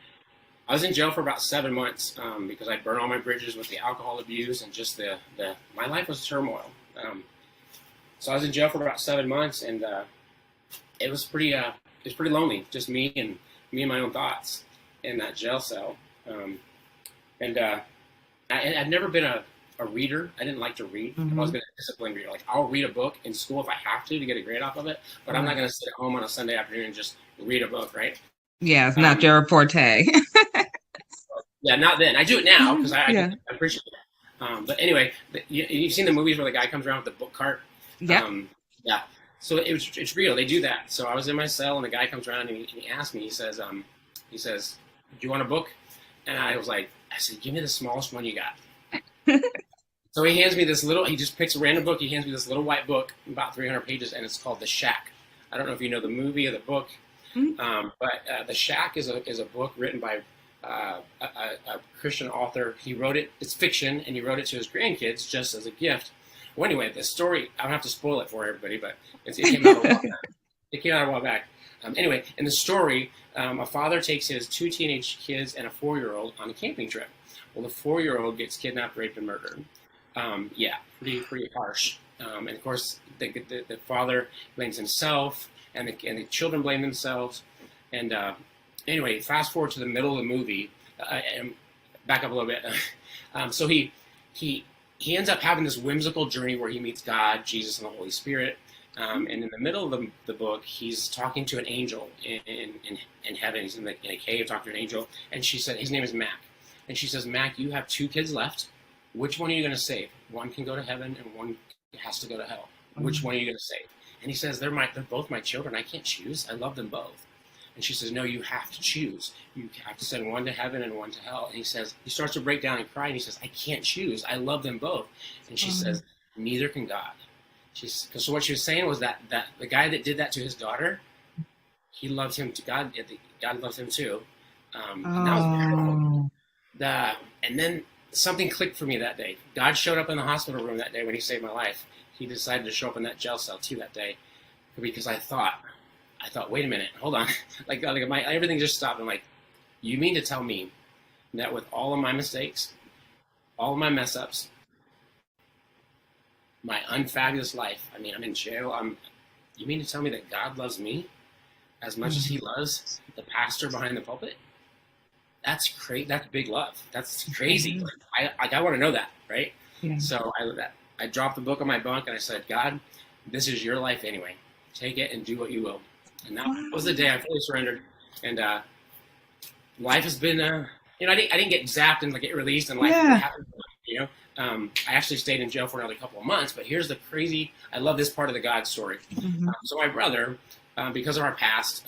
I was in jail for about 7 months because I burned all my bridges with the alcohol abuse and just my life was turmoil. So I was in jail for about 7 months, and it was pretty lonely, just me and my own thoughts in that jail cell. I'd never been a reader. I didn't like to read. I've always been a disciplined reader. Like, I'll read a book in school if I have to get a grade off of it, but I'm not going to sit at home on a Sunday afternoon and just read a book, right? Yeah, it's not your forte. Not then. I do it now because I appreciate it. But anyway, you've seen the movies where the guy comes around with the book cart. Yeah. So it's real. They do that. So I was in my cell, and the guy comes around and he asked me. He says, "Do you want a book?" And I said, "Give me the smallest one you got." So he hands me this he just picks a random book. He hands me this little white book, about 300 pages, and it's called The Shack. I don't know if you know the movie or the book, but The Shack is a book written by a Christian author. He wrote it. It's fiction, and he wrote it to his grandkids just as a gift. Well, anyway, the story, I don't have to spoil it for everybody, but it came out a while back. It came out a while back. Anyway, in the story, a father takes his 2 teenage kids and a 4-year-old on a camping trip. Well, the 4-year-old gets kidnapped, raped, and murdered. Pretty harsh. And of course, the father blames himself, and the children blame themselves. And anyway, fast forward to the middle of the movie, and back up a little bit. So he ends up having this whimsical journey where he meets God, Jesus, and the Holy Spirit. And in the middle of the book, he's talking to an angel in heaven. He's in a cave talking to an angel. And she said, his name is Mac. And she says, "Mac, you have 2 kids left. Which one are you going to save? One can go to heaven and one has to go to hell. Which one are you going to save?" And he says, they're both my children. I can't choose. I love them both. And she says, "No, you have to choose. You have to send one to heaven and one to hell." And he starts to break down and cry, and he says, "I can't choose. I love them both." And she says, "Neither can God." So what she was saying was that the guy that did that to his daughter, he loved him. God loved him too. And that was beautiful. And then something clicked for me that day. God showed up in the hospital room that day when he saved my life. He decided to show up in that jail cell too that day, because I thought, wait a minute, hold on. like everything just stopped. I'm like, you mean to tell me that with all of my mistakes, all of my mess ups, my unfabulous life. I mean, I'm in jail. You mean to tell me that God loves me as much as he loves the pastor behind the pulpit? That's crazy. That's big love. That's crazy. I want to know that, right? Yeah. So I dropped the book on my bunk and I said, God, this is your life anyway. Take it and do what you will. And that was the day I fully surrendered. And life has been, I didn't get zapped and get released and life happened. I actually stayed in jail for another couple of months. But here's the crazy. I love this part of the God story. So my brother, because of our past,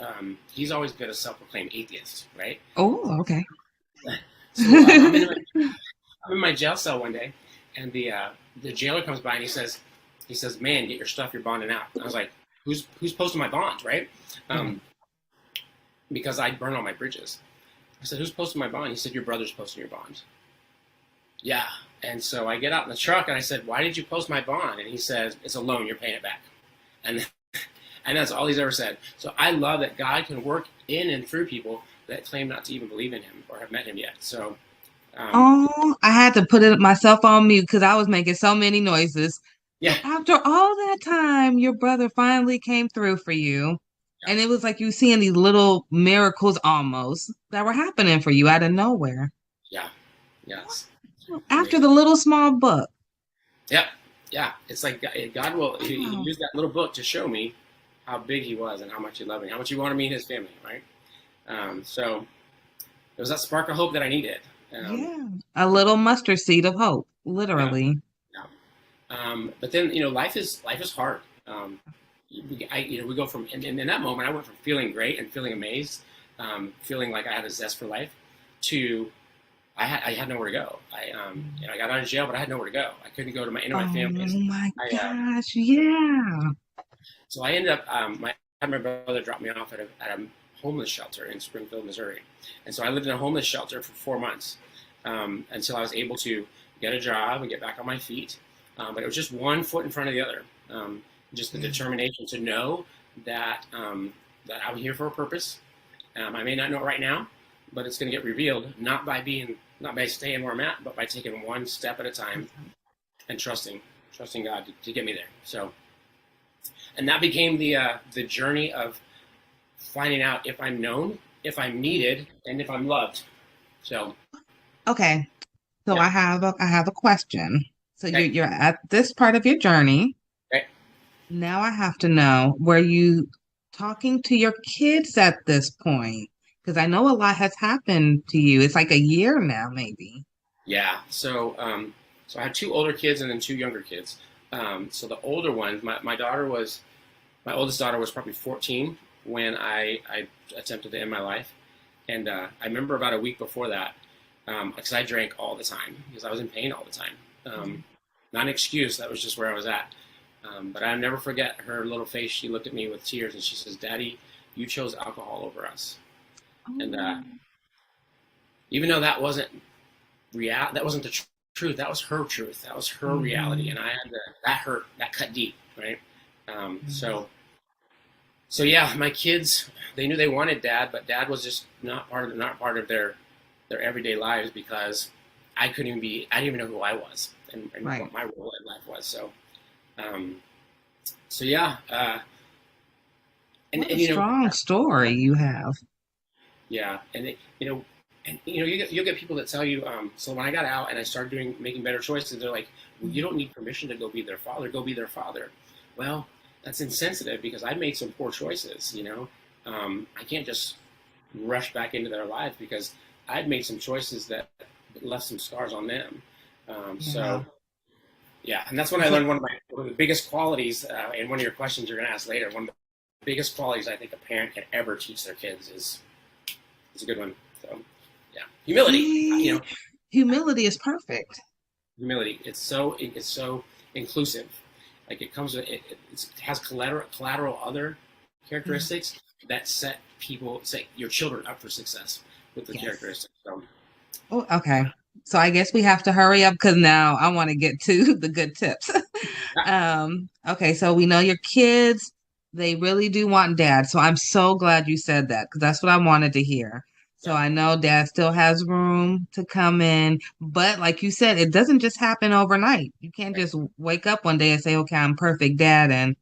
he's always been a self-proclaimed atheist, right? Oh, okay. So I'm in my jail cell one day, and the jailer comes by and he says, "Man, get your stuff. You're bonding out." And I was like, "Who's posting my bond, right?" Because I burn all my bridges. I said, "Who's posting my bond?" He said, "Your brother's posting your bond." Yeah. And so I get out in the truck and I said, "Why did you post my bond?" And he says, "It's a loan. You're paying it back." And that's all he's ever said. So I love that God can work in and through people that claim not to even believe in him or have met him yet. So. I had to put it myself on mute because I was making so many noises. Yeah. After all that time, your brother finally came through for you. Yeah. And it was like you seeing these little miracles almost that were happening for you out of nowhere. Yeah. Yes. After the little small book. Yep. Yeah. It's like God will he used that little book to show me how big he was and how much he loved me, how much he wanted me and his family, right? So it was that spark of hope that I needed. A little mustard seed of hope, literally. Yeah. But then, life is hard. We go from, and in that moment, I went from feeling great and feeling amazed, feeling like I had a zest for life, to I had nowhere to go. I got out of jail, but I had nowhere to go. I couldn't go to my family. Oh my gosh, yeah. So I ended up, I had my brother drop me off at a homeless shelter in Springfield, Missouri. And so I lived in a homeless shelter for 4 months until I was able to get a job and get back on my feet. But it was just one foot in front of the other. Just the determination to know that that I'm here for a purpose. I may not know it right now, but it's going to get revealed not by staying where I'm at, but by taking one step at a time and trusting God to get me there. So, and that became the journey of finding out if I'm known, if I'm needed, and if I'm loved. So, okay. So I have a question. So you're at this part of your journey. Okay. Now I have to know, were you talking to your kids at this point? Because I know a lot has happened to you. It's like a year now, maybe. Yeah. So I had 2 older kids and then 2 younger kids. So the older ones, my oldest daughter was probably 14 when I attempted to end my life. And I remember about a week before that, because I drank all the time because I was in pain all the time. Not an excuse. That was just where I was at. But I'll never forget her little face. She looked at me with tears and she says, "Daddy, you chose alcohol over us." And even though that wasn't the truth, that was her truth. That was her reality. And I had that hurt, that cut deep, right? So yeah, my kids, they knew they wanted Dad, but Dad was just not part of their everyday lives because I didn't even know who I was and what my role in life was. So yeah. What a strong story you have. Yeah, and you'll get people that tell you. So when I got out and I started making better choices, they're like, "Well, you don't need permission to go be their father. Go be their father." Well, that's insensitive because I made some poor choices. I can't just rush back into their lives because I'd made some choices that left some scars on them. So, yeah, and that's when I learned one of the biggest qualities. And one of your questions you're going to ask later. One of the biggest qualities I think a parent can ever teach their kids is a good one. So, yeah, humility. Humility is perfect. Humility. It's so inclusive. Like it comes with it has collateral other characteristics that set your children up for success with the characteristics. So. Oh, okay. So I guess we have to hurry up because now I want to get to the good tips. Okay, so we know your kids, they really do want Dad. So I'm so glad you said that because that's what I wanted to hear. So I know dad still has room to come in, but like you said, it doesn't just happen overnight. You can't just wake up one day and say, okay, I'm perfect dad, and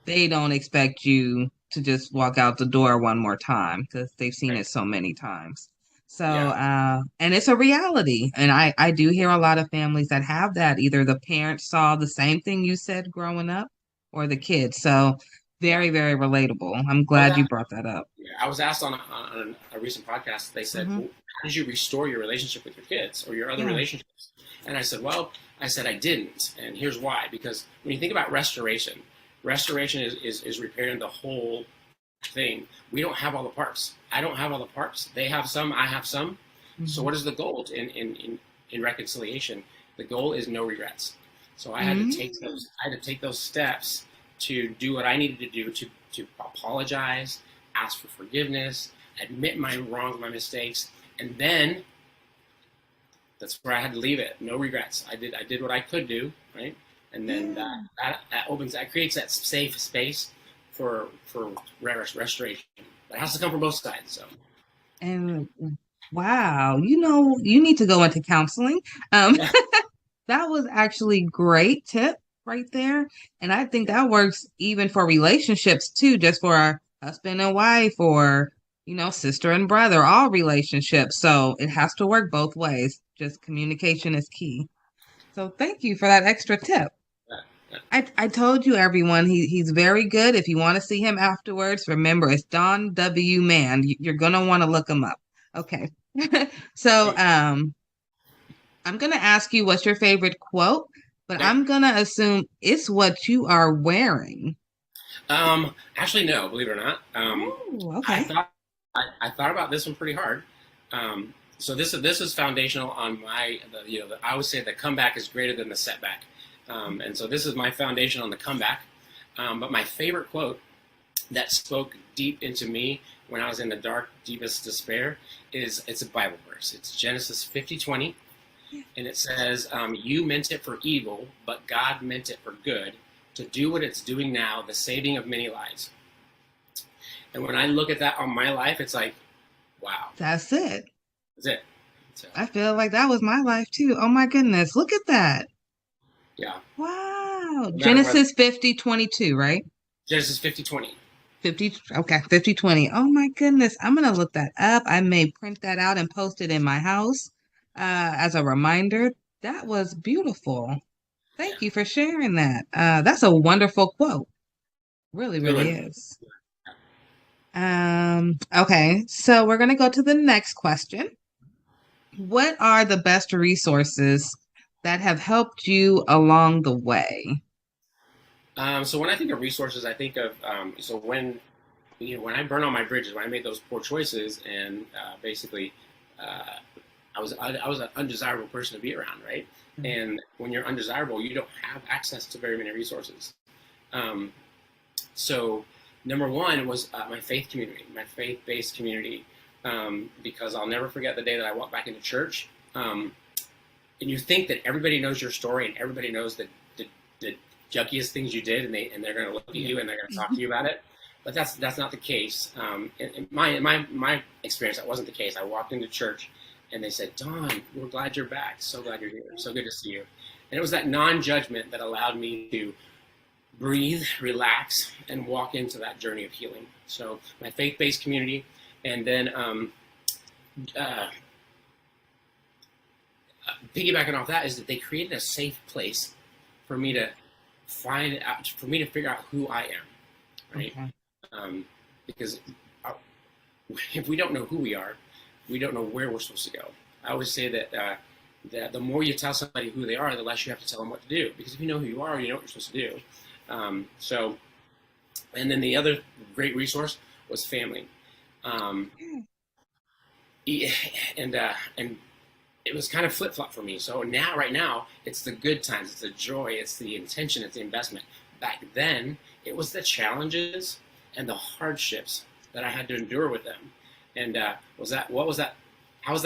they don't expect you to just walk out the door one more time because they've seen it so many times. So, and it's a reality. And I do hear a lot of families that have that. Either the parents saw the same thing you said growing up or the kids. So very, very relatable. I'm glad you brought that up. I was asked on a recent podcast, they said, well, how did you restore your relationship with your kids or your other relationships? And I said, well, I didn't. And here's why. Because when you think about restoration is repairing the whole thing. We don't have all the parts. I don't have all the parts. They have some, I have some. Mm-hmm. So what is the goal in reconciliation? The goal is no regrets. So I had to take those steps to do what I needed to do to apologize, ask for forgiveness, admit my wrongs, my mistakes, and then that's where I had to leave it. No regrets. I did what I could do, right? And then that creates that safe space for restoration. But it has to come from both sides. So. And wow, you need to go into counseling. That was actually great tip right there. And I think that works even for relationships too, just for our husband and wife or, sister and brother, all relationships. So it has to work both ways. Just communication is key. So thank you for that extra tip. I told you, everyone, he's very good. If you want to see him afterwards, remember, it's Don W. Mann. You're going to want to look him up. Okay. So I'm going to ask you what's your favorite quote, but I'm going to assume it's what you are wearing. Actually, no, believe it or not. Okay. I thought about this one pretty hard. So this is foundational on I would say the comeback is greater than the setback. And so this is my foundation on the comeback. But my favorite quote that spoke deep into me when I was in the dark, deepest despair it's a Bible verse. It's Genesis 50:20. And it says, you meant it for evil, but God meant it for good, to do what it's doing now, the saving of many lives. And when I look at that on my life, it's like, wow. That's it. That's it. So, I feel like that was my life too. Oh my goodness. Look at that. Yeah. Wow. Genesis 50:22, right? Genesis 50:20. 50:20. Oh my goodness. I'm going to look that up. I may print that out and post it in my house as a reminder. That was beautiful. Thank you for sharing that. That's a wonderful quote. Really, really is. Okay. So we're going to go to the next question. What are the best resources that have helped you along the way? So when I think of resources, I think of when I burn all my bridges, when I made those poor choices, and basically I was an undesirable person to be around, right? Mm-hmm. And when you're undesirable, you don't have access to very many resources. So number one was my faith community, my faith-based community, because I'll never forget the day that I walked back into church. And you think that everybody knows your story and everybody knows the junkiest things you did, and they're going to look at you and they're going to talk to you about it. But that's not the case. In my experience, that wasn't the case. I walked into church and they said, "Don, we're glad you're back. So glad you're here. So good to see you." And it was that non-judgment that allowed me to breathe, relax, and walk into that journey of healing. So my faith-based community, and then piggybacking off that is that they created a safe place for me to find out, for me to figure out who I am, right? Okay. Because if we don't know who we are, we don't know where we're supposed to go. I always say that that the more you tell somebody who they are, the less you have to tell them what to do. Because if you know who you are, you know what you're supposed to do. And then the other great resource was family. And it was kind of flip-flop for me. So right now, it's the good times, it's the joy, it's the intention, it's the investment. Back then, it was the challenges and the hardships that I had to endure with them. And how was that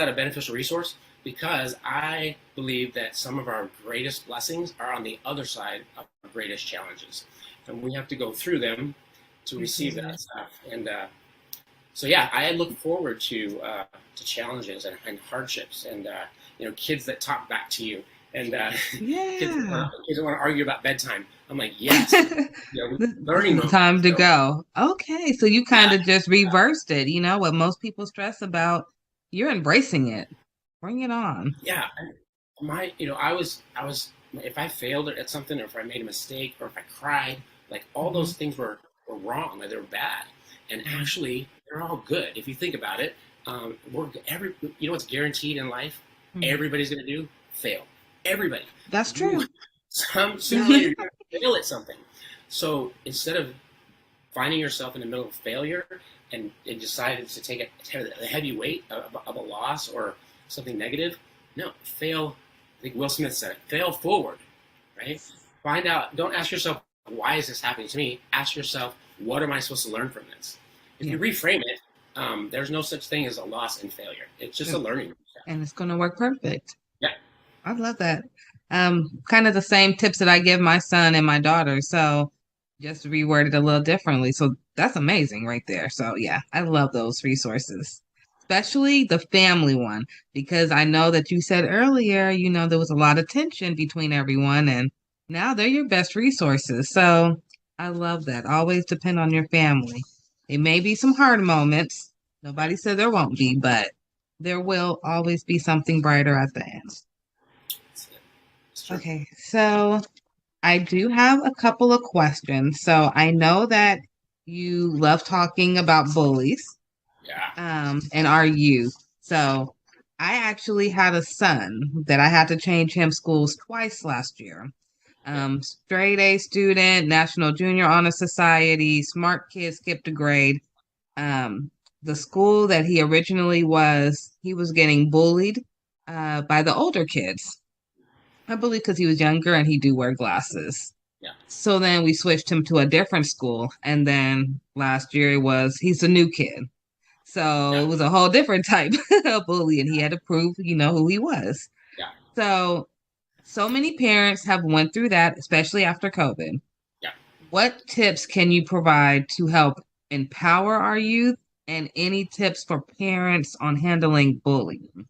a beneficial resource? Because I believe that some of our greatest blessings are on the other side of our greatest challenges. And we have to go through them to receive that stuff. And So yeah, I look forward to challenges and hardships and kids that talk back to you and kids that want to argue about bedtime. I'm like, yes, learning This is time moments. to So, go. Okay, so you kind of just reversed it. What most people stress about, you're embracing it. Bring it on. yeah, I was if I failed at something or if I made a mistake or if I cried, like all those things were wrong, like they were bad, and actually they're all good if you think about it. What's guaranteed in life? Everybody's gonna do fail. Everybody. That's true. Sooner or later you're gonna fail at something. So instead of finding yourself in the middle of failure and decided to take a heavy weight of a loss or something negative, no, fail. I think Will Smith said it, fail forward, right? Find out, don't ask yourself, why is this happening to me? Ask yourself, what am I supposed to learn from this? If you reframe it, there's no such thing as a loss and failure. It's just a learning. And it's going to work perfect. Yeah. I love that. Kind of the same tips that I give my son and my daughter. So just reworded a little differently. So that's amazing right there. So yeah, I love those resources, especially the family one, because I know that you said earlier, there was a lot of tension between everyone and now they're your best resources. So I love that. Always depend on your family. It may be some hard moments. Nobody said there won't be, but there will always be something brighter at the end. Okay, so I do have a couple of questions. So I know that you love talking about bullies. Yeah. And our youth. So I actually had a son that I had to change him schools twice last year. Straight A student, National Junior Honor Society, smart kid, skipped a grade. The school that he originally was, he was getting bullied by the older kids. I believe because he was younger and he do wear glasses. Yeah. So then we switched him to a different school. And then last year he's a new kid. So it was a whole different type of bully and he had to prove, who he was. Yeah. So many parents have went through that, especially after COVID. Yeah. What tips can you provide to help empower our youth and any tips for parents on handling bullying?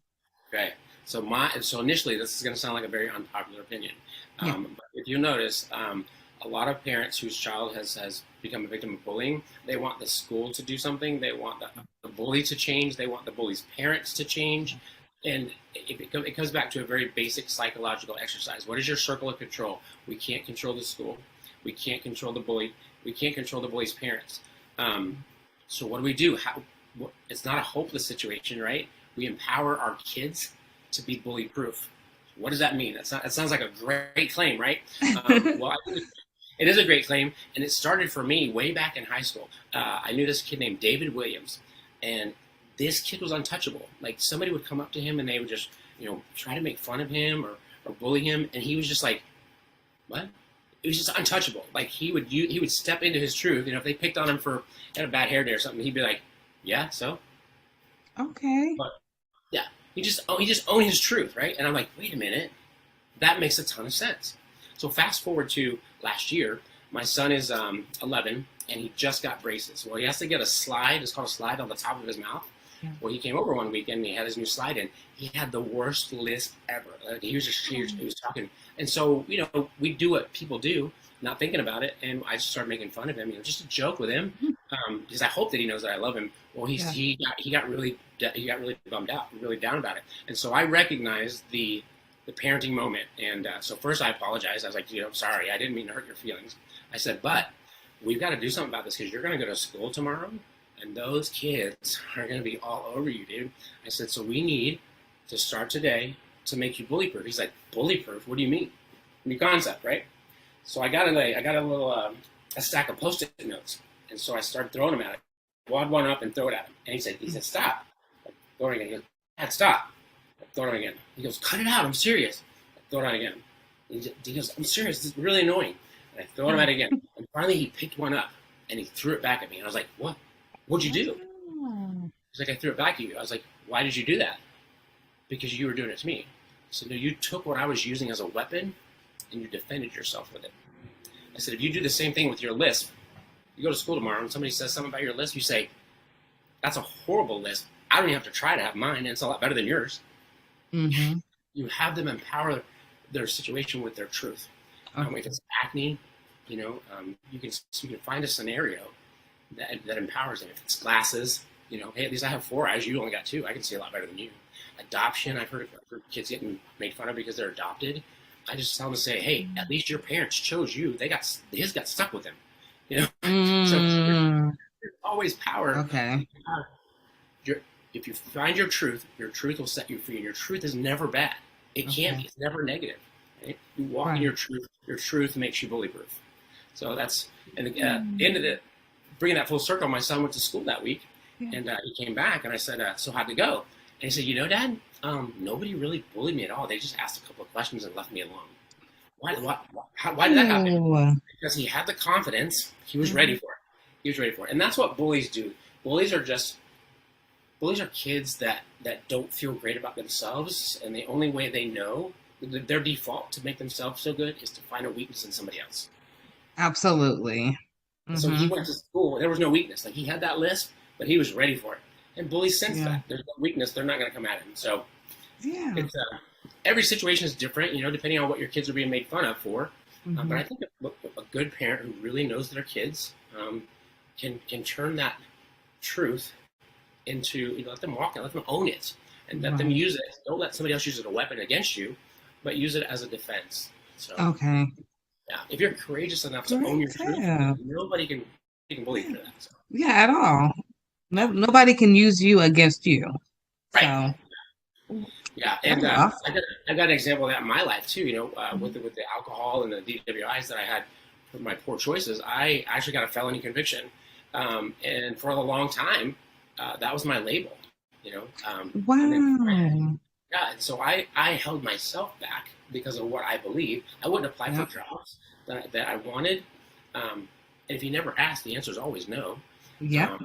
Okay. So initially, this is going to sound like a very unpopular opinion. But if you notice, a lot of parents whose child has become a victim of bullying, they want the school to do something. They want the bully to change. They want the bully's parents to change. And it comes back to a very basic psychological exercise. What is your circle of control? We can't control the school. We can't control the bully. We can't control the bully's parents. So what do? It's not a hopeless situation, right? We empower our kids to be bully proof. What does that mean? That sounds like a great claim, right? Well, it is a great claim, and it started for me way back in high school. I knew this kid named David Williams, and this kid was untouchable. Like somebody would come up to him and they would just, try to make fun of him or bully him, and he was just like, what? It was just untouchable. Like he would step into his truth. If they picked on him for had a bad hair day or something, he'd be like, yeah, so. Okay. But, yeah, he just owned his truth, right? And I'm like, wait a minute, that makes a ton of sense. So fast forward to last year, my son is 11 and he just got braces. Well, he has to get a slide. It's called a slide on the top of his mouth. Yeah. Well, he came over one weekend and he had his new slide in. He had the worst lisp ever. He was talking. And so, we do what people do, not thinking about it. And I just started making fun of him, just a joke with him, because I hope that he knows that I love him. Well, he got really bummed out, really down about it. And so I recognized the parenting moment. And so first I apologized. I was like, I'm sorry. I didn't mean to hurt your feelings. I said, but we've got to do something about this because you're going to go to school tomorrow and those kids are going to be all over you, dude. I said, so we need to start today to make you bully proof. He's like, bully proof? What do you mean? New concept, right? So I got a little a stack of Post-it notes. And so I started throwing them at him. Wad one up and throw it at him. And he said, stop. Throw it again. He goes, Dad, stop. Throw it again. He goes, cut it out. I'm serious. Throw it out again. He goes, I'm serious. This is really annoying. And I throw it at him again. And finally he picked one up and he threw it back at me. And I was like, what? What'd you do? He's like, I threw it back at you. I was like, why did you do that? Because you were doing it to me. So no, you took what I was using as a weapon and you defended yourself with it. I said, if you do the same thing with your lisp, you go to school tomorrow and somebody says something about your lisp, you say, that's a horrible list. I don't even have to try to have mine, and it's a lot better than yours. Mm-hmm. You have them empower their situation with their truth. If it's acne, you can find a scenario that empowers them. If it's glasses, hey, at least I have 4 eyes. You only got 2. I can see a lot better than you. Adoption, I've heard kids getting made fun of because they're adopted. I just tell them to say, hey, at least your parents chose you. His got stuck with them. So there's always power. Okay. If you find your truth will set you free, and your truth is never bad. It can't be. It's never negative. Right? You walk in your truth makes you bully-proof. So that's, and at the end of it, bringing that full circle, my son went to school that week, and he came back, and I said, so how'd it go? And he said, Dad, nobody really bullied me at all. They just asked a couple of questions and left me alone. Why did that happen? Because he had the confidence. He was ready for it. And that's what bullies do. Bullies are kids that don't feel great about themselves, and the only way they know, their default to make themselves feel good, is to find a weakness in somebody else. Absolutely. Mm-hmm. So he went to school. There was no weakness. Like, he had that list, but he was ready for it. And bullies sense that there's no weakness, they're not going to come at him. So it's every situation is different, depending on what your kids are being made fun of for. But I think a good parent who really knows their kids can turn that truth into, let them walk it, let them own it, and let them use it. Don't let somebody else use it as a weapon against you, but use it as a defense. So if you're courageous enough to own your truth, nobody can bully you for that. So. Yeah, at all. Nobody can use you against you. Right. So. Yeah, and I got an example of that in my life too. With the alcohol and the DWIs that I had for my poor choices, I actually got a felony conviction, and for a long time, that was my label. Wow. And so I held myself back because of what I believed. I wouldn't apply for jobs that I wanted, and if you never ask, the answer is always no. Yeah.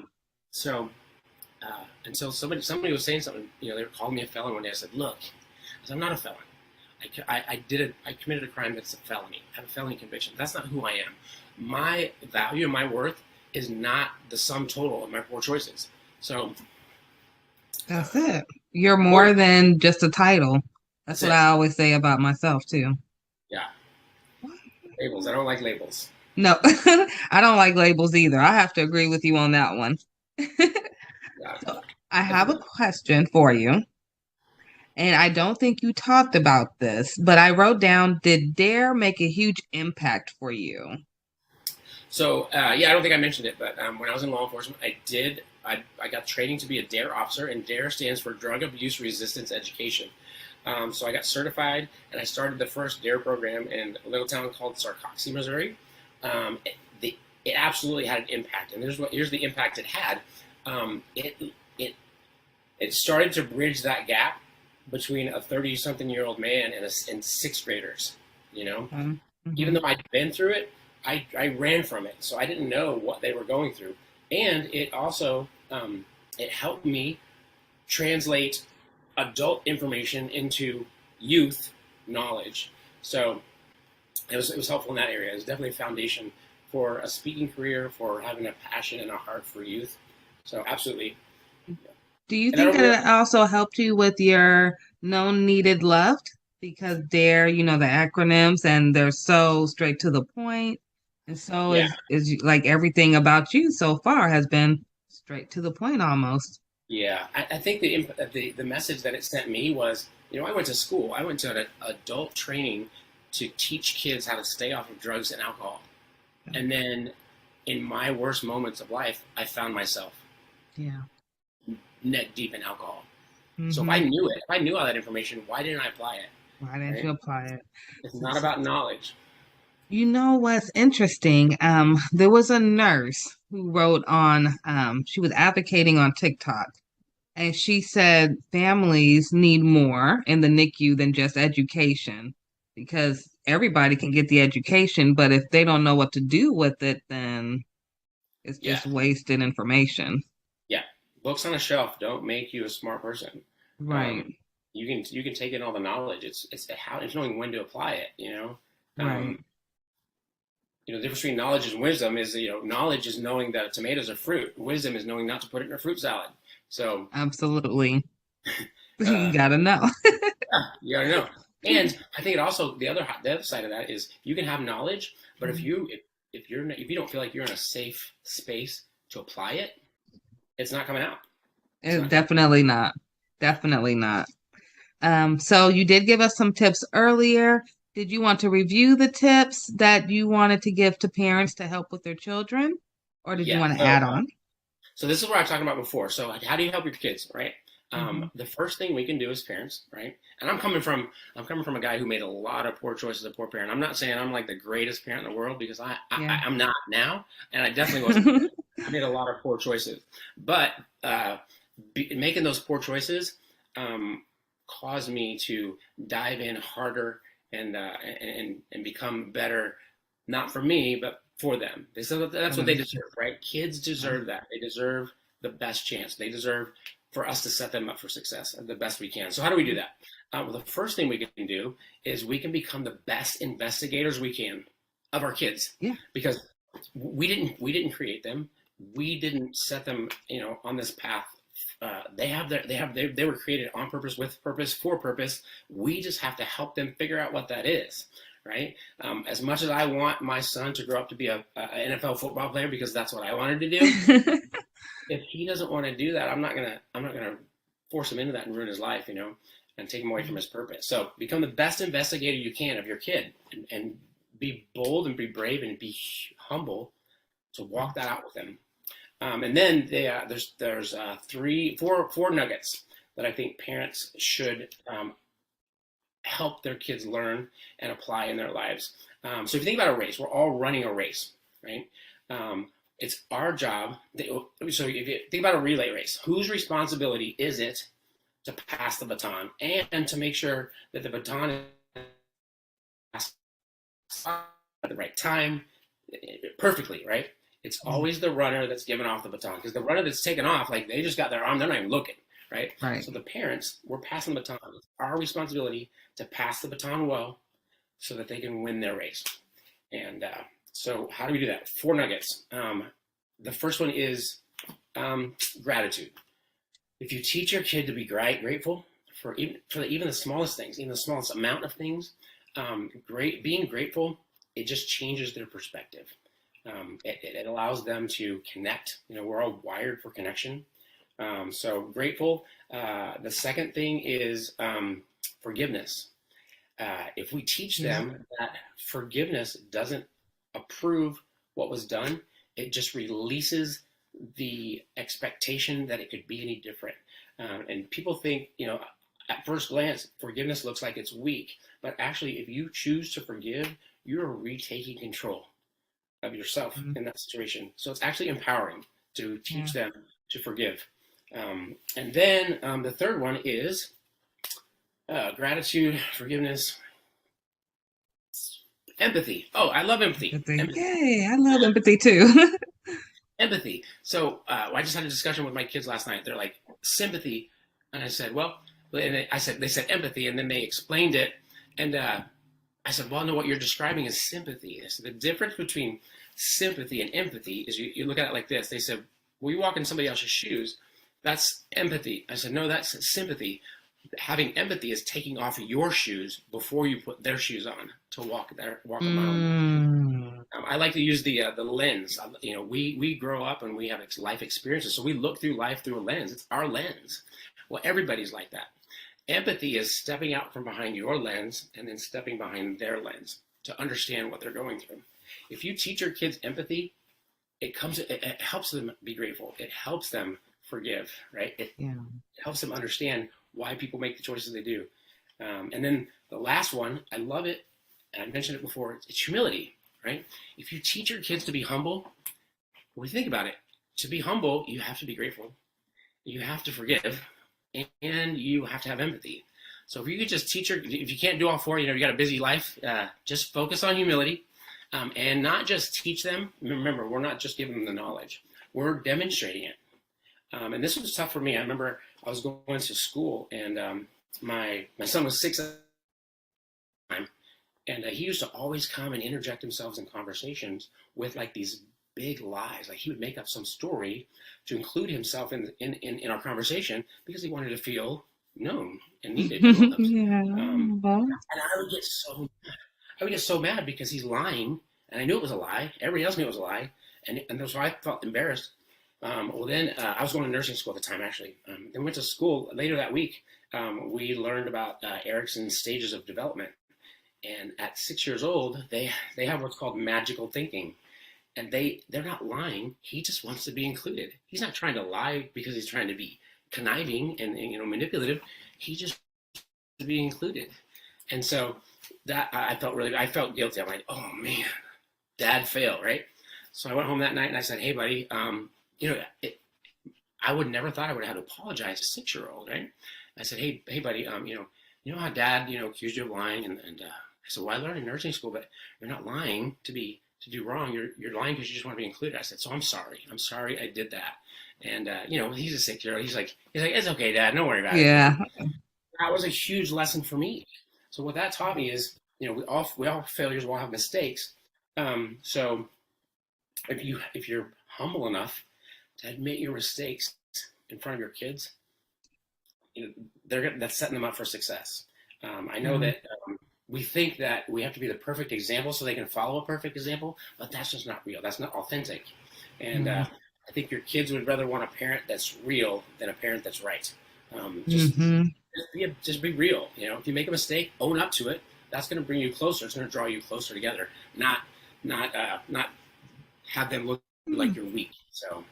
Until somebody was saying something, they were calling me a felon one day. I said, look, I'm not a felon. I committed a crime that's a felony. I have a felony conviction. That's not who I am. My value and my worth is not the sum total of my poor choices. So that's it. You're more than just a title. That's what I always say about myself too. Yeah. Labels. I don't like labels. No, I don't like labels either. I have to agree with you on that one. So I have a question for you. And I don't think you talked about this, but I wrote down, did DARE make a huge impact for you? So, I don't think I mentioned it, but when I was in law enforcement, I got training to be a DARE officer, and DARE stands for Drug Abuse Resistance Education. So I got certified, and I started the first DARE program in a little town called Sarcoxie, Missouri. It absolutely had an impact, and here's the impact it had. It started to bridge that gap between a 30-something-year-old man and sixth graders. Even though I'd been through it, I ran from it, so I didn't know what they were going through, and it also it helped me translate adult information into youth knowledge. So it was helpful in that area. It was definitely a foundation for a speaking career, for having a passion and a heart for youth. So absolutely. Do you think that it also helped you with your known needed loved? Because DARE, the acronyms, and they're so straight to the point. And so is like everything about you so far has been straight to the point almost. Yeah, I think the message that it sent me was, I went to school. I went to an adult training to teach kids how to stay off of drugs and alcohol. And then in my worst moments of life, I found myself neck deep in alcohol. Mm-hmm. So if I knew all that information, why didn't I apply it? Why didn't you apply it? It's not about knowledge. You know what's interesting? There was a nurse who wrote on, she was advocating on TikTok, and she said families need more in the NICU than just education, because everybody can get the education, but if they don't know what to do with it, then it's just wasted information. Yeah. Books on a shelf don't make you a smart person. Right. You can take in all the knowledge. It's knowing when to apply it, Right. the difference between knowledge and wisdom is, knowledge is knowing that a tomato is a fruit. Wisdom is knowing not to put it in a fruit salad. So absolutely, you gotta know. yeah, you gotta know. And I think it also the other side of that is you can have knowledge, but if you don't feel like you're in a safe space to apply it, it's not coming out. Definitely not. Definitely not. So you did give us some tips earlier. Did you want to review the tips that you wanted to give to parents to help with their children, or did you want to add on? So this is what I was talking about before. So how do you help your kids, right? The first thing we can do as parents, right? And I'm coming from a guy who made a lot of poor choices as a poor parent. I'm not saying I'm like the greatest parent in the world, because I'm not now, and I definitely wasn't. I made a lot of poor choices, but making those poor choices caused me to dive in harder and become better, not for me, but for them. That's what they deserve, right? Kids deserve that. They deserve the best chance. They deserve for us to set them up for success the best we can. So how do we do that? Well, the first thing we can do is we can become the best investigators we can of our kids. Yeah. Because we didn't create them. We didn't set them, on this path. They were created on purpose, with purpose, for purpose. We just have to help them figure out what that is, right? As much as I want my son to grow up to be a NFL football player, because that's what I wanted to do. If he doesn't want to do that, I'm not gonna force him into that and ruin his life, and take him away from his purpose. So become the best investigator you can of your kid, and be bold and be brave and be humble to walk that out with them. And then there's 4 nuggets that I think parents should help their kids learn and apply in their lives. So if you think about a race, we're all running a race, right? It's our job. So if you think about a relay race, whose responsibility is it to pass the baton and to make sure that the baton is passed at the right time, perfectly, right? It's always the runner that's giving off the baton, because the runner that's taken off, like they just got their arm, they're not even looking, right? So the parents, we're passing the baton. It's our responsibility to pass the baton well so that they can win their race. And so how do we do that? 4 nuggets. The first one is gratitude. If you teach your kid to be grateful for even the smallest things, even the smallest amount of things, being grateful, it just changes their perspective. It allows them to connect. We're all wired for connection. So grateful. The second thing is forgiveness. If we teach them that forgiveness doesn't approve what was done, it just releases the expectation that it could be any different. And people think, at first glance, forgiveness looks like it's weak, but actually, if you choose to forgive, you're retaking control of yourself in that situation. So it's actually empowering to teach them to forgive. And then the third one is gratitude, forgiveness, empathy. Oh, I love empathy. Yay, I love empathy too. Empathy. So I just had a discussion with my kids last night. They're like, sympathy. And I said, well, they said empathy, and then they explained it. And I said, well, no, what you're describing is sympathy. So the difference between sympathy and empathy is you look at it like this. They said, well, you walk in somebody else's shoes. That's empathy. I said, no, that's sympathy. Having empathy is taking off your shoes before you put their shoes on to walk a mile. I like to use the lens. We grow up and we have life experiences, so we look through life through a lens. It's our lens. Well, everybody's like that. Empathy is stepping out from behind your lens and then stepping behind their lens to understand what they're going through. If you teach your kids empathy, it helps them be grateful. It helps them forgive, right? It helps them understand why people make the choices they do. And then the last one, I love it, and I mentioned it before, it's humility, right? If you teach your kids to be humble, when you think about it, to be humble, you have to be grateful. You have to forgive, and you have to have empathy. So if you could just teach if you can't do all 4, you got a busy life, just focus on humility, and not just teach them. Remember, we're not just giving them the knowledge. We're demonstrating it. And this was tough for me. I remember I was going to school, and my son was 6 at the time, And he used to always come and interject himself in conversations with like these big lies. Like he would make up some story to include himself in our conversation because he wanted to feel known and needed and loved. And I would get so mad because he's lying, and I knew it was a lie. Everybody else knew it was a lie, and so I felt embarrassed. Well, then I was going to nursing school at the time, actually. Then went to school later that week. We learned about Erickson's stages of development, and at 6 years old, they have what's called magical thinking, and they're not lying. He just wants to be included. He's not trying to lie because he's trying to be conniving and manipulative. He just wants to be included, and so that I felt guilty. I'm like, oh man, Dad failed, right? So I went home that night and I said, hey buddy, I would never thought I would have to apologize to a 6-year-old, right? I said, hey buddy, you know how Dad, accused you of lying, and I said, well, I learned in nursing school, but you're not lying to do wrong. You're lying because you just want to be included. I said, so I'm sorry I did that. And he's a 6-year-old. He's like, it's okay, Dad, don't worry about it. Yeah. That was a huge lesson for me. So what that taught me is, we all have failures, we all have mistakes. So if you're humble enough to admit your mistakes in front of your kids, that's setting them up for success. I know that we think that we have to be the perfect example so they can follow a perfect example, but that's just not real. That's not authentic. And I think your kids would rather want a parent that's real than a parent that's right. Just be real. If you make a mistake, own up to it. That's going to bring you closer. It's going to draw you closer together. Not have them look like you're weak. So,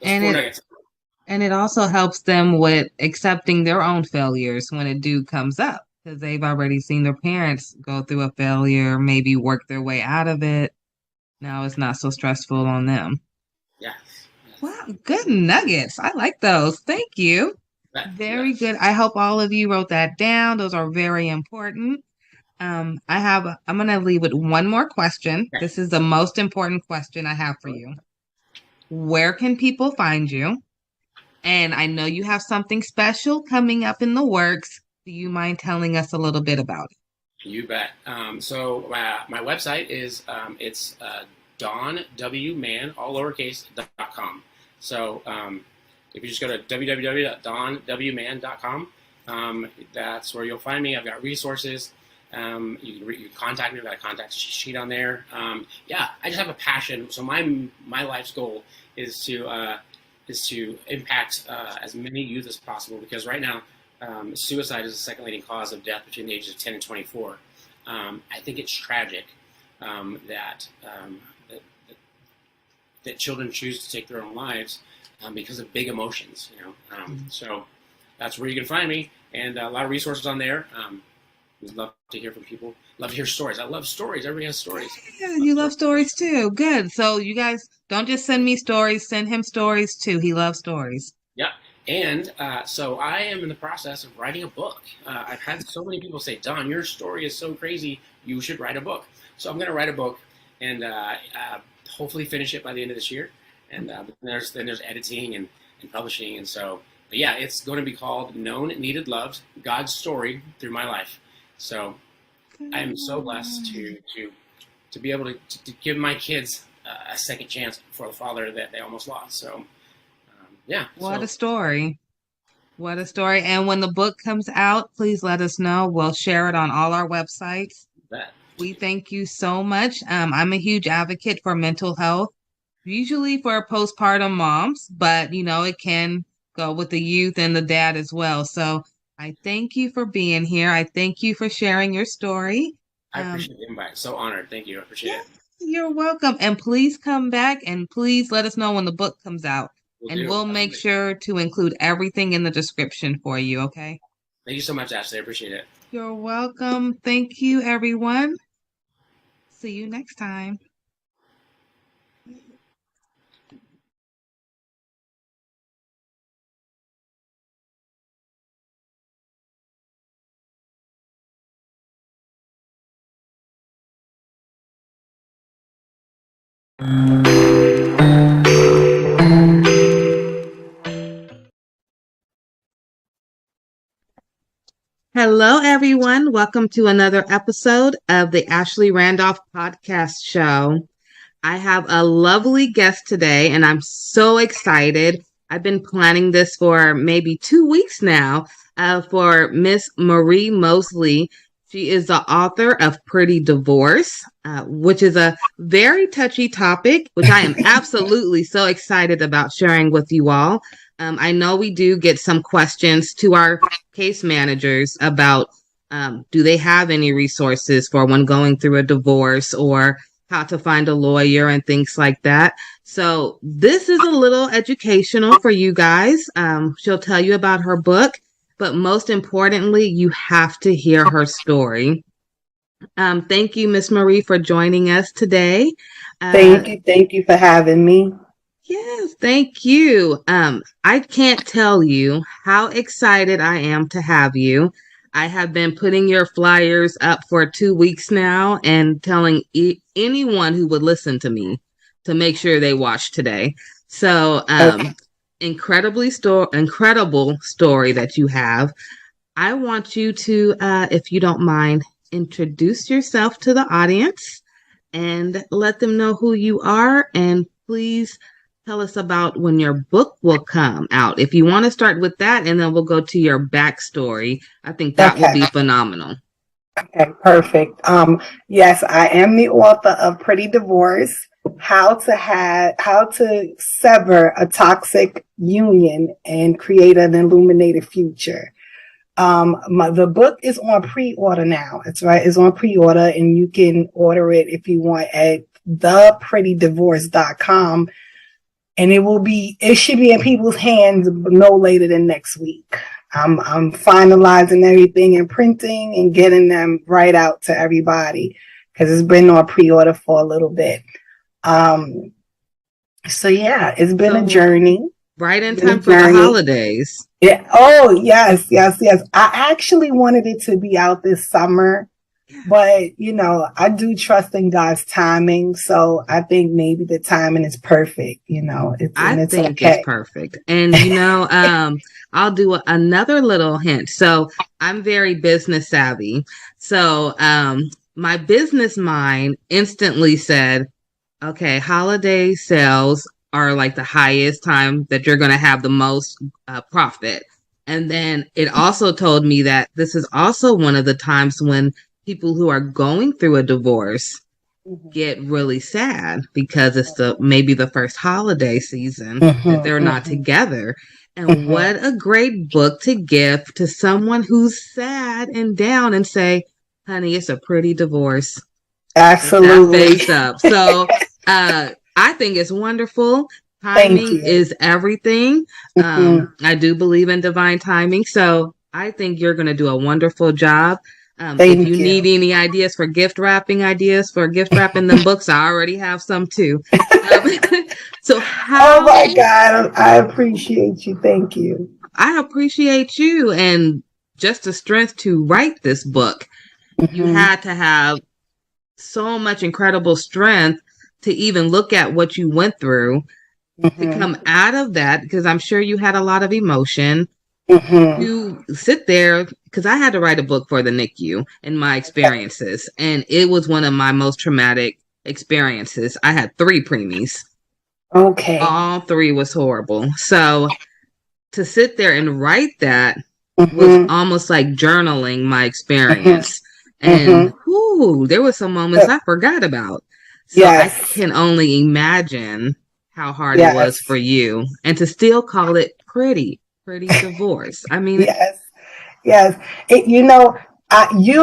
and it also helps them with accepting their own failures when it comes up, because they've already seen their parents go through a failure, maybe work their way out of it. Now it's not so stressful on them. Yes. Wow, good nuggets. I like those. Thank you. Very good. I hope all of you wrote that down. Those are very important. I'm going to leave with one more question. This is the most important question I have for you. Where can people find you? And I know you have something special coming up in the works. Do you mind telling us a little bit about it? You bet. So my website is it's DonWman, all lowercase, .com. So if you just go to www.donwman.com, that's where you'll find me. I've got resources. You can contact me. I've got a contact sheet on there. I just have a passion. So my life's goal is to impact as many youth as possible, because right now suicide is the second leading cause of death between the ages of 10 and 24. I think it's tragic that children choose to take their own lives because of big emotions. So that's where you can find me, and a lot of resources on there. We'd love to hear from people. Love to hear stories. I love stories. Everybody has stories. Yeah, you love stories too. Good. So you guys don't just send me stories, send him stories too. He loves stories. Yep. And so I am in the process of writing a book. I've had so many people say, Don, your story is so crazy, you should write a book. So I'm going to write a book and hopefully finish it by the end of this year. And then there's editing and publishing. And so, but yeah, it's going to be called Known, Needed, Loved, God's Story Through My Life. So I am so blessed to be able to give my kids a second chance for the father that they almost lost. So What a story. What a story. And when the book comes out, please let us know. We'll share it on all our websites. We thank you so much. I'm a huge advocate for mental health, usually for postpartum moms, but it can go with the youth and the dad as well. So I thank you for being here. I thank you for sharing your story. I appreciate the invite. So honored. Thank you. I appreciate it. You're welcome. And please come back and please let us know when the book comes out. We'll make sure to include everything in the description for you, okay? Thank you so much, Ashley. I appreciate it. You're welcome. Thank you, everyone. See you next time. Hello. Hello, everyone. Welcome to another episode of the Ashley Randolph Podcast Show. I have a lovely guest today, and I'm so excited. I've been planning this for maybe 2 weeks now for Miss Marie Mosley. She is the author of Pretty Divorce, which is a very touchy topic, which I am absolutely so excited about sharing with you all. I know we do get some questions to our case managers about do they have any resources for when going through a divorce or how to find a lawyer and things like that. So this is a little educational for you guys. She'll tell you about her book, but most importantly, you have to hear her story. Thank you, Miss Marie, for joining us today. Thank you for having me. Yes, thank you. I can't tell you how excited I am to have you. I have been putting your flyers up for 2 weeks now and telling anyone who would listen to me to make sure they watch today. So, incredible story that you have. I want you to, if you don't mind, introduce yourself to the audience and let them know who you are. And please tell us about when your book will come out. If you want to start with that, and then we'll go to your backstory. I think that will be phenomenal. Okay, perfect. Yes, I am the author of Pretty Divorce, how to sever a toxic union and create an illuminated future. The book is on pre-order now. It's on pre-order, and you can order it if you want at theprettydivorce.com. And it should be in people's hands no later than next week. I'm finalizing everything in printing and getting them right out to everybody because it's been on pre-order for a little bit. So yeah, it's been a journey. Right in time for the holidays. Yeah. Oh, yes. I actually wanted it to be out this summer. But, I do trust in God's timing. So I think maybe the timing is perfect. I think it's perfect. And, I'll do another little hint. So I'm very business savvy. So my business mind instantly said, okay, holiday sales are like the highest time that you're going to have the most profit. And then it also told me that this is also one of the times when people who are going through a divorce get really sad because it's maybe the first holiday season that they're not together. And what a great book to give to someone who's sad and down and say, honey, it's a pretty divorce. Absolutely. Face up. So I think it's wonderful. Timing is everything. I do believe in divine timing. So I think you're going to do a wonderful job. If you need any ideas for gift wrapping the books, I already have some too. So oh my God, I appreciate you. Thank you. I appreciate you and just the strength to write this book. You had to have so much incredible strength to even look at what you went through to come out of that, because I'm sure you had a lot of emotion. You sit there, because I had to write a book for the NICU and my experiences, and it was one of my most traumatic experiences. I had 3 preemies. Okay. All 3 was horrible. So to sit there and write that was almost like journaling my experience. And there were some moments I forgot about. So I can only imagine how hard it was for you, and to still call it pretty divorce. I mean, yes. You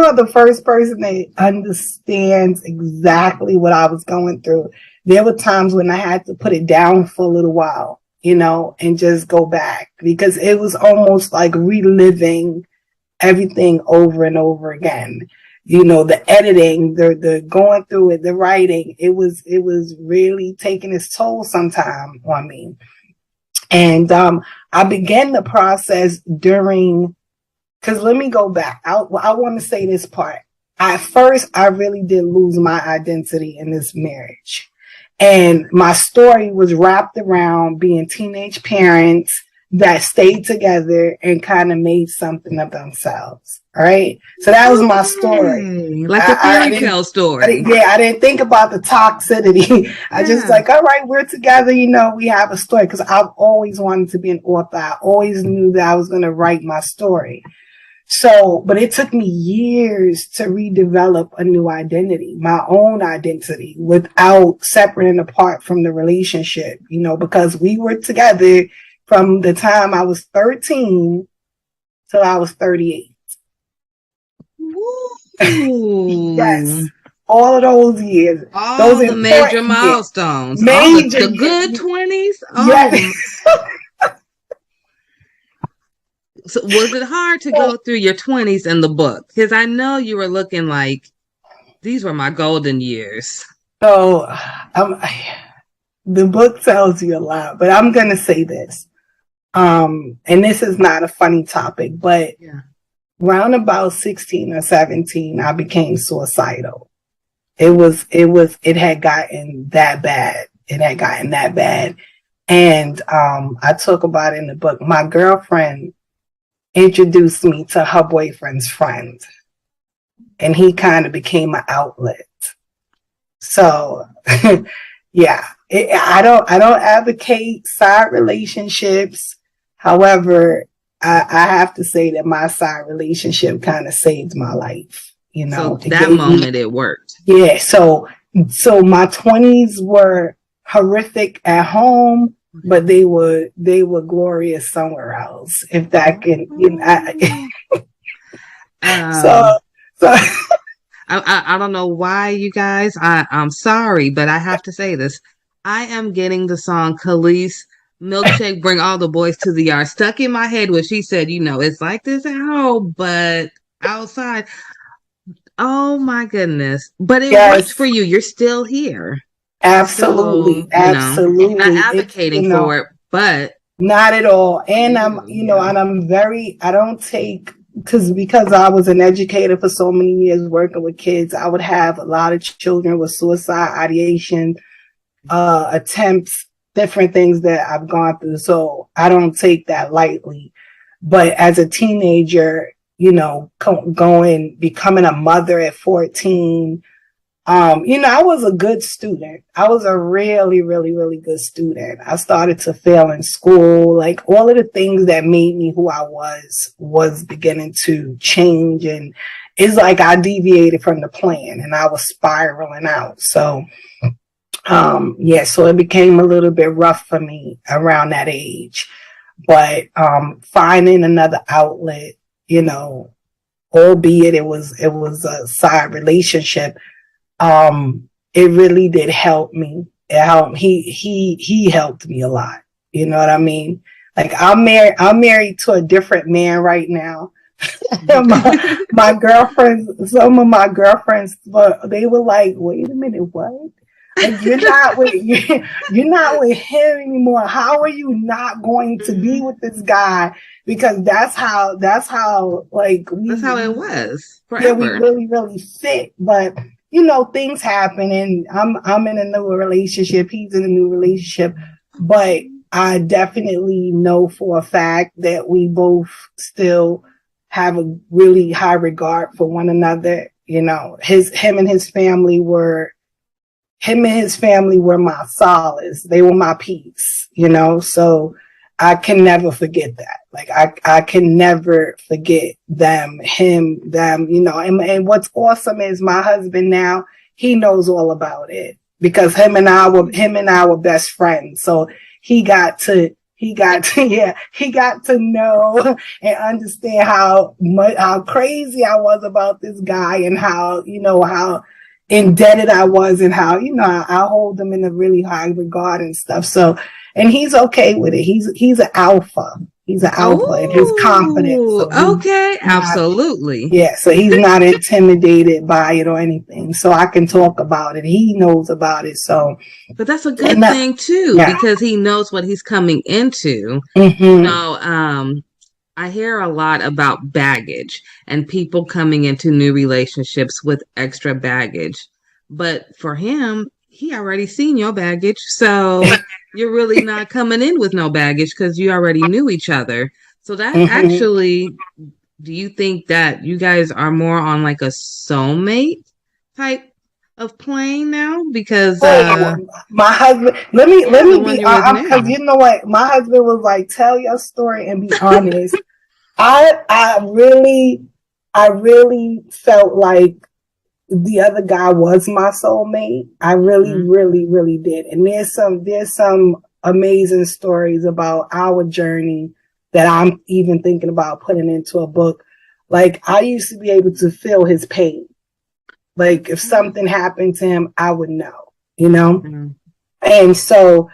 are the first person that understands exactly what I was going through. There were times when I had to put it down for a little while, and just go back, because it was almost like reliving everything over and over again. The editing, the going through it, the writing, it was really taking its toll sometime on me. And I began the process because let me go back. I want to say this part. At first, I really did lose my identity in this marriage. And my story was wrapped around being teenage parents, that stayed together and kind of made something of themselves. All right. So that was my story. Like a fairy tale story. I didn't think about the toxicity. I just like, all right, we're together. You know, we have a story, because I've always wanted to be an author. I always knew that I was going to write my story. So, but it took me years to redevelop a new identity, my own identity, without separating apart from the relationship, you know, because we were together from the time I was 13 till I was 38. Yes. All of those years. All those the major milestones. Major. The good 20s. Oh. Yes. So was it hard to go through your 20s in the book? Because I know you were looking like, these were my golden years. So the book tells you a lot, but I'm going to say this. And this is not a funny topic, but around about 16 or 17, I became suicidal. It had gotten that bad. It had gotten that bad. And I talk about it in the book. My girlfriend introduced me to her boyfriend's friend, and he kind of became an outlet. So yeah, I don't advocate side relationships. However, I have to say that my side relationship kind of saved my life. You know, so that moment it worked. Yeah. So my 20s were horrific at home, but they were glorious somewhere else. If that can, you know. So I don't know why, you guys. I'm sorry, but I have to say this. I am getting the song Khalees Milkshake Bring All the Boys to the Yard stuck in my head when she said, you know, it's like this at home, but outside. Oh my goodness. But it worked for you. You're still here. Absolutely. So, absolutely. I'm not advocating for it, but not at all. And I'm, you know, and I don't take, because I was an educator for so many years working with kids, I would have a lot of children with suicide ideation, attempts, different things that I've gone through. So I don't take that lightly. But as a teenager, you know, becoming a mother at 14, you know, I was a good student. I was a really, really, really good student. I started to fail in school. Like, all of the things that made me who I was beginning to change. And it's like I deviated from the plan and I was spiraling out. So, so it became a little bit rough for me around that age. But finding another outlet, you know, albeit it was a side relationship, it really did help me. It helped. He helped me a lot. You know what I mean? Like, I'm married to a different man right now. my girlfriends, some of my girlfriends, they were like, wait a minute, what? Like, you're not with him anymore. How are you not going to be with this guy? Because that's how like that's how it was forever. Yeah, we really, really fit. But you know, things happen, and I'm in a new relationship. He's in a new relationship, but I definitely know for a fact that we both still have a really high regard for one another. You know, him and his family were my solace. They were my peace, you know, so I can never forget that. Like, I can never forget them, you know, and what's awesome is my husband now, he knows all about it, because him and I were best friends. So he got to know and understand how crazy I was about this guy, and how indebted I was, and how, you know, I hold him in a really high regard and stuff. So, and he's okay with it. He's an alpha. He's an alpha in his confidence. So absolutely. Yeah. So he's not intimidated by it or anything. So I can talk about it. He knows about it. So, but that's a good thing too, because he knows what he's coming into. Mm-hmm. You know, I hear a lot about baggage and people coming into new relationships with extra baggage. But for him, he already seen your baggage. So you're really not coming in with no baggage because you already knew each other. So that Mhm. actually, do you think that you guys are more on like a soulmate type of plane now? Because My husband, let the me one be, you're with because now. you know what, my husband was like, tell your story and be honest. I really felt like the other guy was my soulmate. I really, really, really did. And there's some amazing stories about our journey that I'm even thinking about putting into a book. Like, I used to be able to feel his pain. Like, if something happened to him, I would know, you know? And so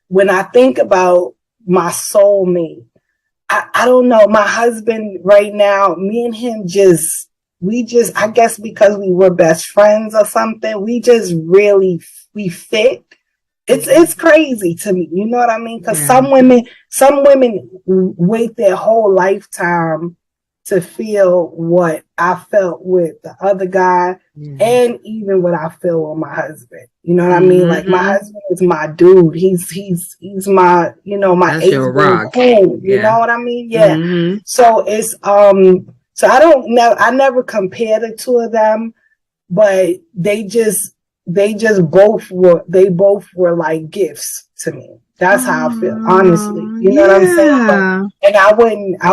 when I think about my soulmate, I don't know. My husband right now, me and him I guess because we were best friends or something, we fit. It's crazy to me. You know what I mean? Because some women wait their whole lifetime to feel what I felt with the other guy and even what I feel with my husband. You know what I mean? Like, my husband is my dude. He's my, my That's your rock. cool. You know what I mean? Yeah. So it's so I never compare the two of them, but they both were like gifts to me. That's how I feel, honestly. You know what I'm saying? And I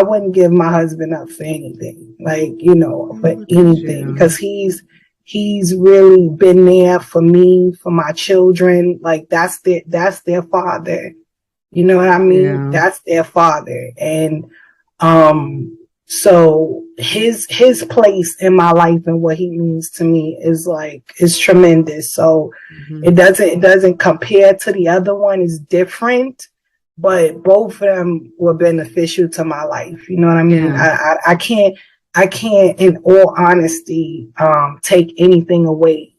wouldn't give my husband up for anything, like, for anything, because he's really been there for me, for my children. Like, that's their father. You know what I mean? Yeah. That's their father. And so his place in my life and what he means to me is tremendous. So it doesn't compare to the other one. It's different, but both of them were beneficial to my life. You know what I mean? Yeah. I can't in all honesty take anything away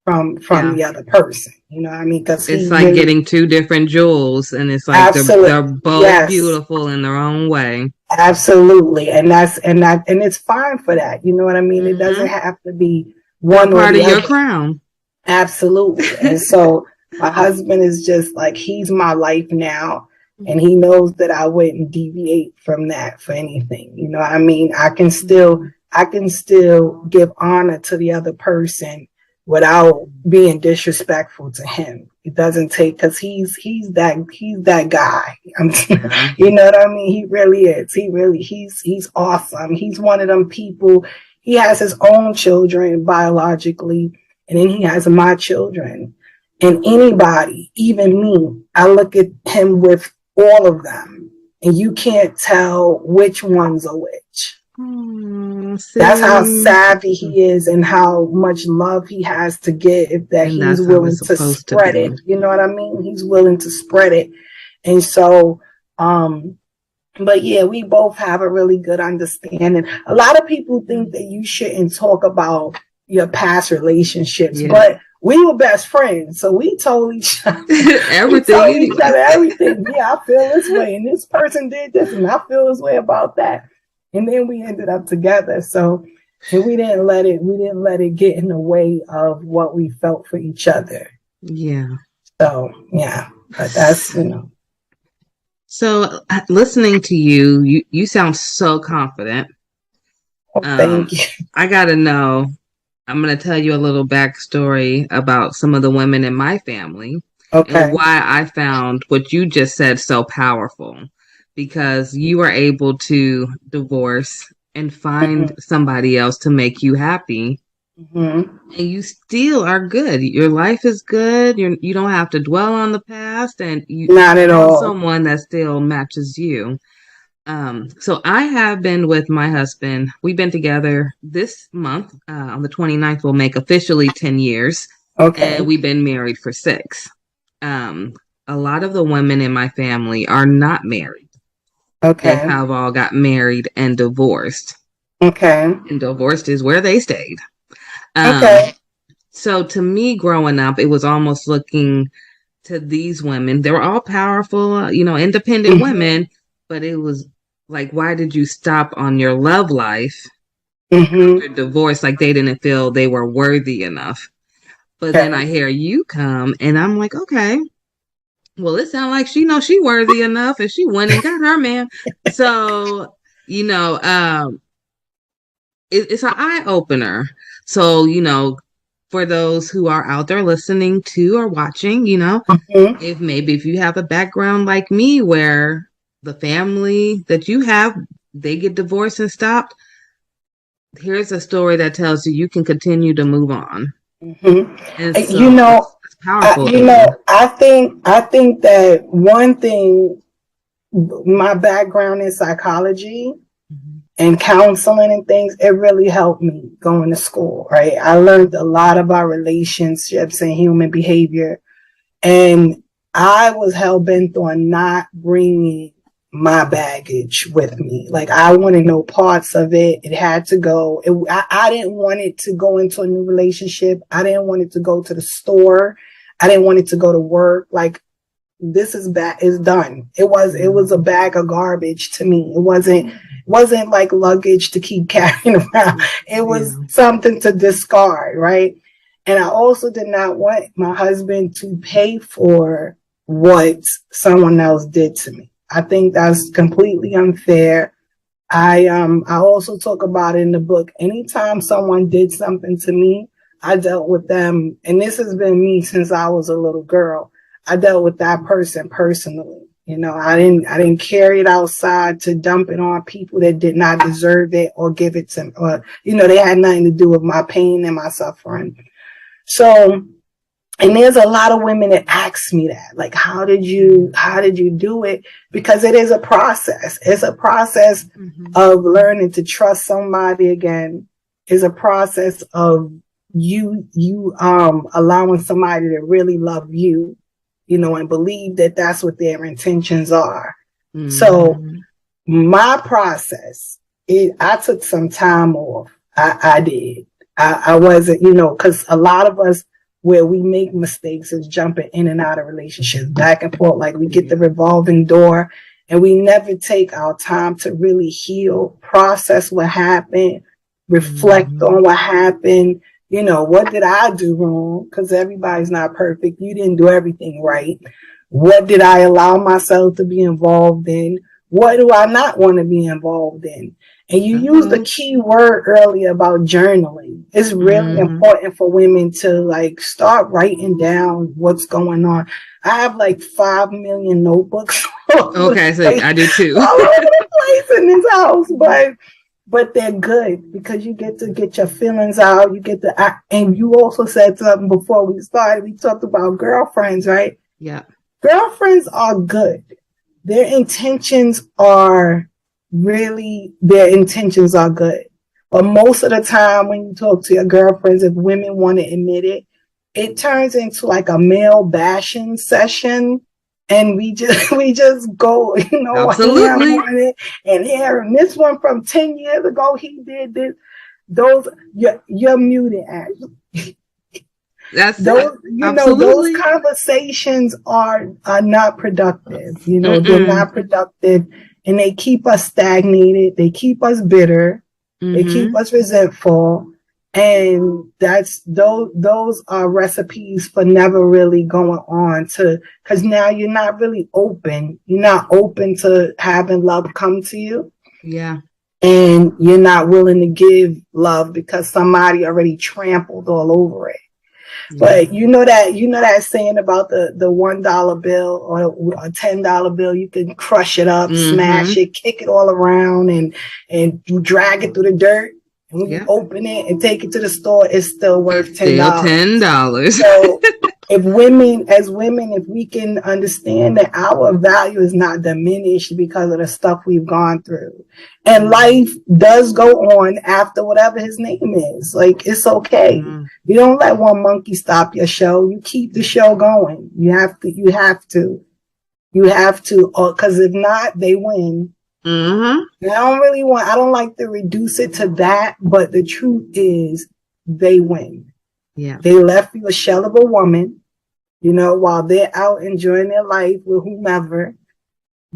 from the other person. You know what I mean? Because it's like getting two different jewels, and it's like they're both beautiful in their own way. Absolutely. And it's fine for that. You know what I mean? It doesn't have to be one part or the of your other. crown. Absolutely. And so my husband is just like, he's my life now. And he knows that I wouldn't deviate from that for anything. You know what I mean? I can still give honor to the other person without being disrespectful to him. It doesn't take, because he's that guy. You know what I mean? He really is. He's awesome. He's one of them people. He has his own children biologically, and then he has my children. And anybody, even me, I look at him with all of them, and you can't tell which one's a which. That's how savvy he is and how much love he has to give, that he's willing to spread it. You know what I mean? He's willing to spread it. And so, but yeah, we both have a really good understanding. A lot of people think that you shouldn't talk about your past relationships, but we were best friends, so we told each other everything. Yeah, I feel this way, and this person did this, and I feel this way about that. And then we ended up together. So, and we didn't let it get in the way of what we felt for each other. Yeah. So, yeah, but that's, So listening to you sound so confident. Thank you. I gotta know. I'm gonna tell you a little backstory about some of the women in my family, and why I found what you just said so powerful. Because you are able to divorce and find somebody else to make you happy, and you still are good. Your life is good. You don't have to dwell on the past, and you not at all. Someone that still matches you. So I have been with my husband. We've been together this month. On the 29th, we'll make officially 10 years. And we've been married for 6. A lot of the women in my family are not married. They have all got married and divorced. And divorced is where they stayed. So to me, growing up, it was almost looking to these women. They were all powerful, independent women, but it was like, why did you stop on your love life after divorce? Like, they didn't feel they were worthy enough. But then I hear you come, and I'm like, okay. Well, it sounds like she knows she worthy enough, and she went and got her man. So, it's an eye opener. So, for those who are out there listening to or watching, if you have a background like me where the family that you have, they get divorced and stopped, here's a story that tells you can continue to move on. And so it's powerful. I think that one thing, my background in psychology and counseling and things, it really helped me going to school, right? I learned a lot about relationships and human behavior, and I was hell-bent on not bringing my baggage with me. Like, I wanted no parts of it. It had to go. I didn't want it to go into a new relationship. I didn't want it to go to the store. I didn't want it to go to work. Like, this is done. It was a bag of garbage to me. It wasn't like luggage to keep carrying around. It was something to discard, right? And I also did not want my husband to pay for what someone else did to me. I think that's completely unfair. I also talk about it in the book. Anytime someone did something to me, I dealt with them, and this has been me since I was a little girl. I dealt with that person personally. I didn't carry it outside to dump it on people that did not deserve it or give it to me, or, they had nothing to do with my pain and my suffering. So, and there's a lot of women that ask me that, like, how did you do it? Because it is a process. It's a process of learning to trust somebody again. It's a process of you allowing somebody to really love you, and believe that that's what their intentions are. So my process, I took some time off. I did. I wasn't, because a lot of us, where we make mistakes is jumping in and out of relationships, back and forth. Like, we get the revolving door, and we never take our time to really heal, process what happened, reflect on what happened. What did I do wrong? Because everybody's not perfect. You didn't do everything right. What did I allow myself to be involved in? What do I not want to be involved in? And you used the key word earlier about journaling. It's really important for women to, like, start writing down what's going on. I have like 5 million notebooks. Okay, so I do too. All over the place in this house, but they're good because you get to get your feelings out. You get to act. And you also said something before we started. We talked about girlfriends, right? Yeah. Girlfriends are good. Their intentions are good. But most of the time when you talk to your girlfriends, if women want to admit it, it turns into like a male bashing session. And we just go, Absolutely. And hearing this one from 10 years ago, he did this. You're muted, Ashley. Those conversations are not productive. They're not productive, and they keep us stagnated. They keep us bitter. They keep us resentful. And those are recipes for never really going on because now you're not really open. You're not open to having love come to you. Yeah. And you're not willing to give love because somebody already trampled all over it. Yeah. But you know that saying about the $1 bill or a $10 bill, you can crush it up, smash it, kick it all around, and you drag it through the dirt. And when you open it and take it to the store, it's still worth $10. Still $10. So if we can understand that our value is not diminished because of the stuff we've gone through. And life does go on after whatever his name is. Like, it's okay. You don't let one monkey stop your show. You keep the show going. You have to, because if not, they win. I don't like to reduce it to that, but the truth is they win. Yeah. They left you a shell of a woman, while they're out enjoying their life with whomever,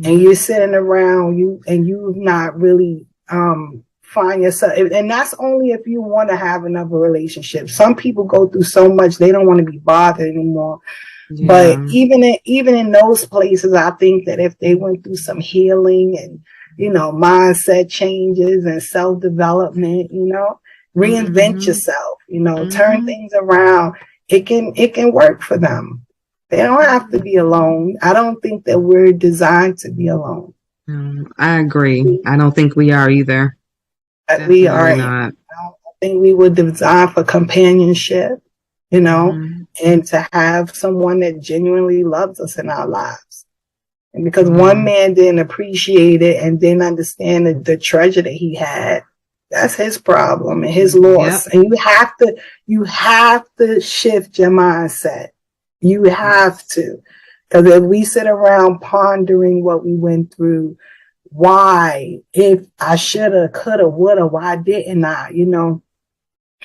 and you're sitting around and you've not really find yourself, and that's only if you want to have another relationship. Some people go through so much they don't want to be bothered anymore. But Yeah. even in those places, I think that if they went through some healing and, mindset changes and self-development, reinvent yourself, turn things around, it can work for them. They don't have to be alone. I don't think that we're designed to be alone. I agree. I don't think we are either. We are Definitely not. I think we were designed for companionship, and to have someone that genuinely loves us in our lives. And because one man didn't appreciate it and didn't understand the treasure that he had, that's his problem and his loss. Yep. And you have to shift your mindset. You have to. Because if we sit around pondering what we went through, why, if I shoulda, coulda, woulda, why didn't I,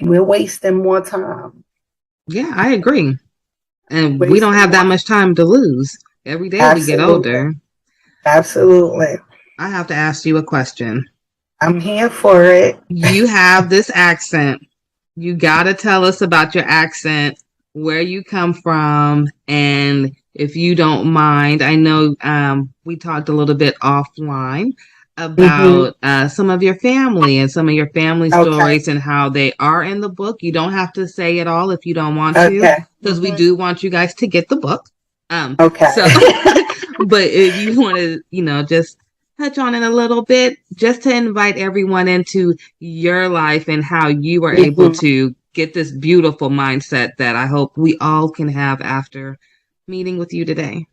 we're wasting more time. Yeah, I agree. And we don't have that much time to lose. Every day we get older. Absolutely. I have to ask you a question. I'm here for it. You have this accent. You got to tell us about your accent, where you come from, and if you don't mind, I know we talked a little bit offline about some of your family and some of your family stories and how they are in the book. You don't have to say it all if you don't want to, because we do want you guys to get the book. So, but if you want to, just touch on it a little bit, just to invite everyone into your life and how you were able to get this beautiful mindset that I hope we all can have after meeting with you today.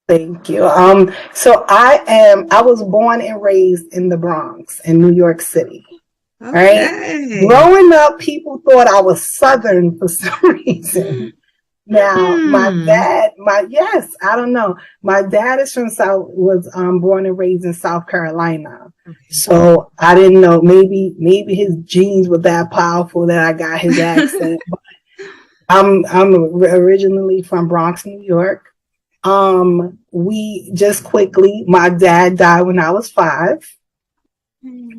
Thank you. So I was born and raised in the Bronx in New York City. Right? Growing up, people thought I was Southern for some reason. Now, my dad, I don't know. My dad is was born and raised in South Carolina. So I didn't know, maybe his genes were that powerful that I got his accent. But I'm originally from Bronx, New York. My dad died when I was 5.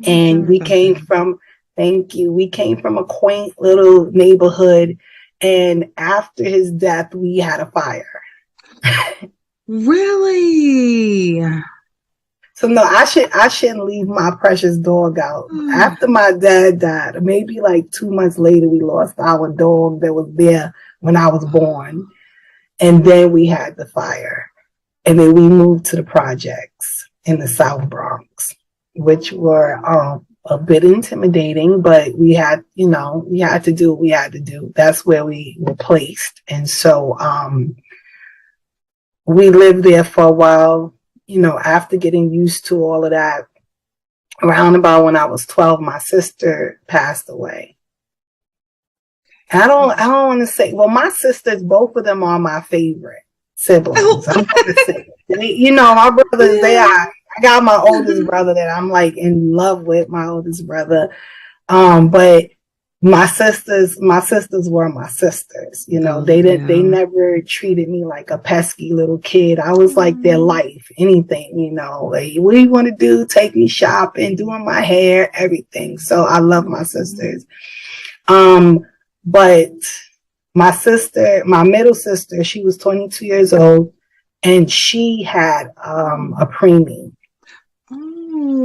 And we came from a quaint little neighborhood. And after his death, we had a fire. Really? So no, I shouldn't leave my precious dog out. After my dad died, maybe like 2 months later, we lost our dog that was there when I was born. And then we had the fire. And then we moved to the projects in the South Bronx, which were a bit intimidating, but we had to do what we had to do. That's where we were placed. And so we lived there for a while, after getting used to all of that. Around about when I was 12, my sister passed away. I don't want to say, well, my sisters, both of them are my favorite siblings. I'm going to say, my brothers, I got my oldest brother that I'm like in love with, my oldest brother. But my sisters were my sisters. They never treated me like a pesky little kid. I was like their life, anything, like, what do you want to do? Take me shopping, doing my hair, everything. So I love my sisters. But my middle sister, she was 22 years old and she had a preemie.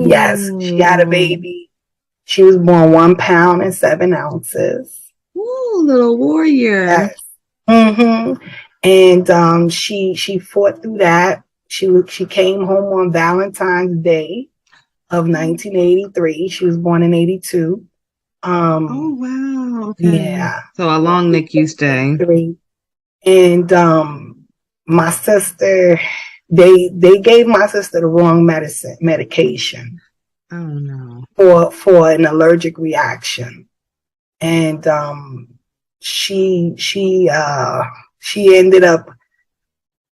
Yes, she had a baby. She was born 1 pound and 7 ounces. Ooh, little warrior. Yes. And she fought through that. She came home on Valentine's Day of 1983. She was born in 82. Oh wow. Okay. Yeah. So a long NICU stay. And my sister, they gave my sister the wrong medication. Oh no. For an allergic reaction. And she ended up,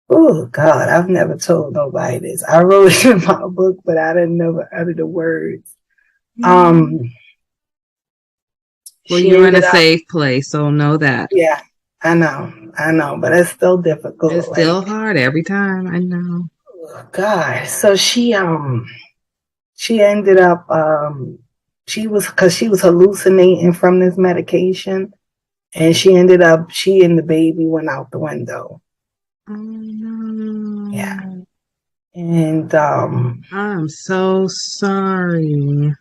oh God, I've never told nobody this. I wrote it in my book, but I didn't never utter the words. Well, you're in a safe place, so know that. Yeah, I know, but it's still difficult. It's still hard every time. I know. Oh, God, so she ended up she was hallucinating from this medication, and she and the baby went out the window. Oh no. Yeah. And I'm so sorry.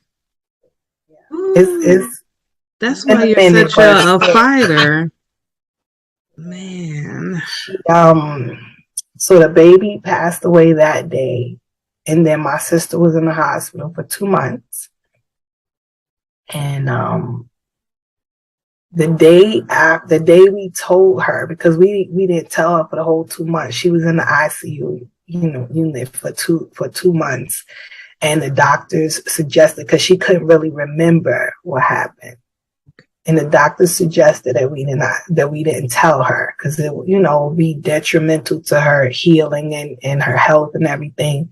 it's That's been why a you're minute, such but a fighter. Man. so the baby passed away that day, and then my sister was in the hospital for 2 months. And the day we told her, because we didn't tell her for the whole 2 months, she was in the ICU, unit for 2 months, and the doctors suggested, because she couldn't really remember what happened, and the doctors suggested that we didn't tell her, because it would be detrimental to her healing and her health and everything.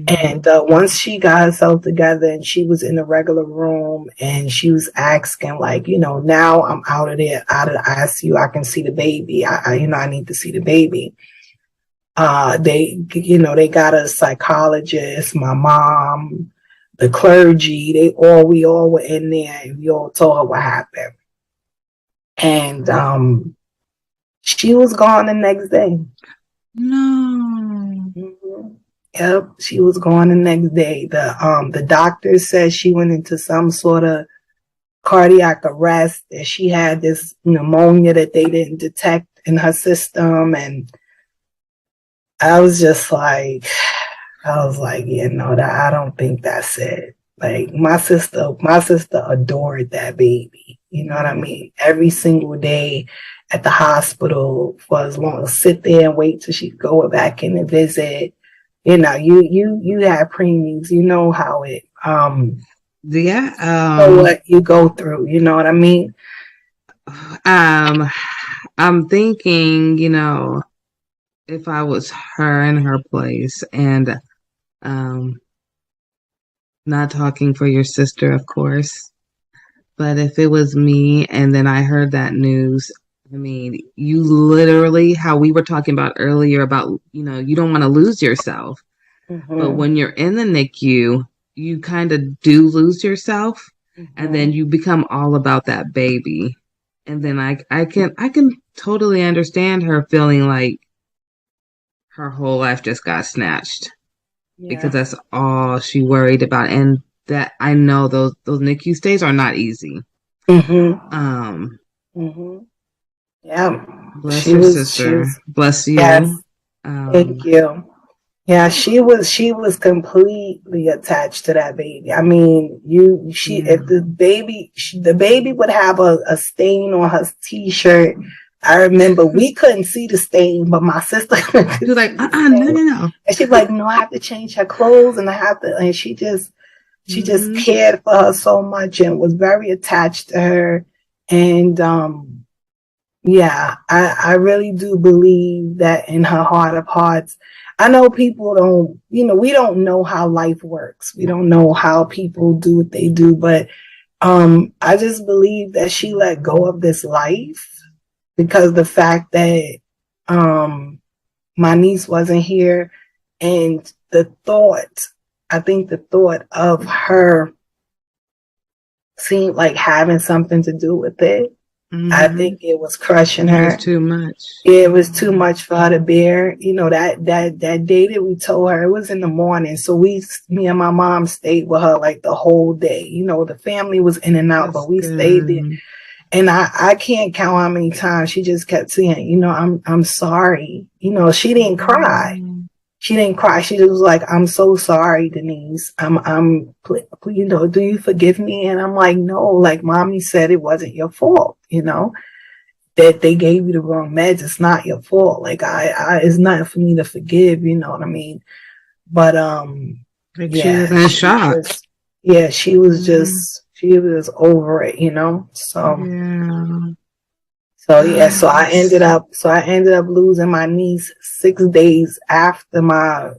And once she got herself together and she was in the regular room and she was asking, like, now I'm out of the ICU, I can see the baby. I need to see the baby. They got a psychologist, my mom, the clergy, we all were in there, and we all told her what happened. And she was gone the next day. No. Yep, she was gone the next day. The doctor said she went into some sort of cardiac arrest, that she had this pneumonia that they didn't detect in her system. And I was like, yeah, no, I don't think that's it. Like, my sister adored that baby. You know what I mean? Every single day at the hospital, for as long as sit there and wait till she go back in and visit. You have preemies, you know how it what you go through, you know what I mean? I'm thinking, if I was her in her place, and not talking for your sister, of course, but if it was me and then I heard that news, I mean, you literally, how we were talking about earlier about, you don't want to lose yourself. But when you're in the NICU, you kind of do lose yourself, and then you become all about that baby. And then I can totally understand her feeling like her whole life just got snatched, because that's all she worried about. And that, I know those NICU stays are not easy. Yeah. Bless your sister. Bless you. Yes. Thank you. Yeah, she was completely attached to that baby. I mean, if the baby would have a stain on her t-shirt. I remember we couldn't see the stain, but my sister she was like, no. And she's like, no, I have to change her clothes, and she just cared for her so much and was very attached to her. And I really do believe that in her heart of hearts. I know people don't, we don't know how life works. We don't know how people do what they do, but I just believe that she let go of this life because the fact that my niece wasn't here, and I think the thought of her seemed like having something to do with it. I think it was crushing her. It was too much. It was too much for her to bear. That day that we told her, it was in the morning. So me and my mom stayed with her like the whole day. The family was in and out, but we stayed there. And I can't count how many times she just kept saying, I'm sorry. She didn't cry. She didn't cry. She just was like, I'm so sorry, Denise. Do you forgive me? And I'm like, no, like mommy said, it wasn't your fault, that they gave you the wrong meds. It's not your fault. Like it's nothing for me to forgive, you know what I mean? But, she was in shock. She was just, she was over it, So I ended up losing my niece 6 days after my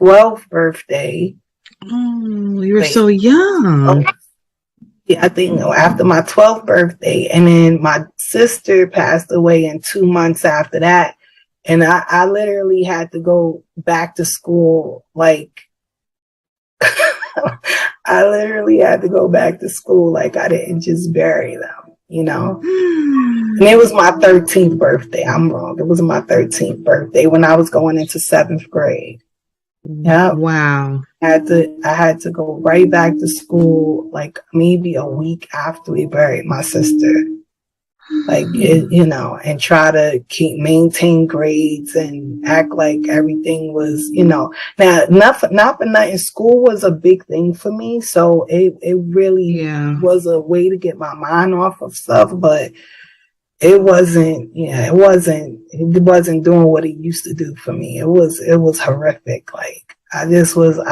12th birthday. Oh, you were so young. I think after my 12th birthday, and then my sister passed away in 2 months after that. And I literally had to go back to school. Like, I literally had to go back to school. Like, I didn't just bury them. you know. And it was my 13th birthday. I'm wrong. It was my 13th birthday when I was going into 7th grade. Yeah. Wow. I had to go right back to school, like maybe a week after we buried my sister. Like, you know, and try to maintain grades and act like everything was, you know. Now, not for nothing, school was a big thing for me. So it really was a way to get my mind off of stuff, but it wasn't doing what it used to do for me. It was horrific. Like, I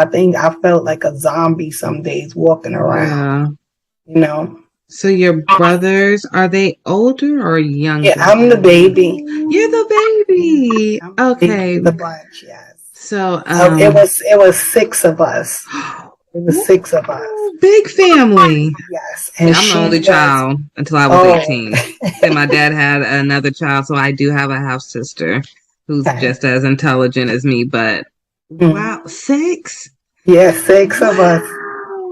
think I felt like a zombie some days walking around, you know. So your brothers, are they older or younger? Yeah, I'm the baby. You're the baby. Okay. The bunch, yes. So it was 6 of us. It was 6 of us. Big family. Yes. And I'm the only child until I was 18. Then my dad had another child, so I do have a half sister who's just as intelligent as me. But wow, 6? Yeah, 6 of us.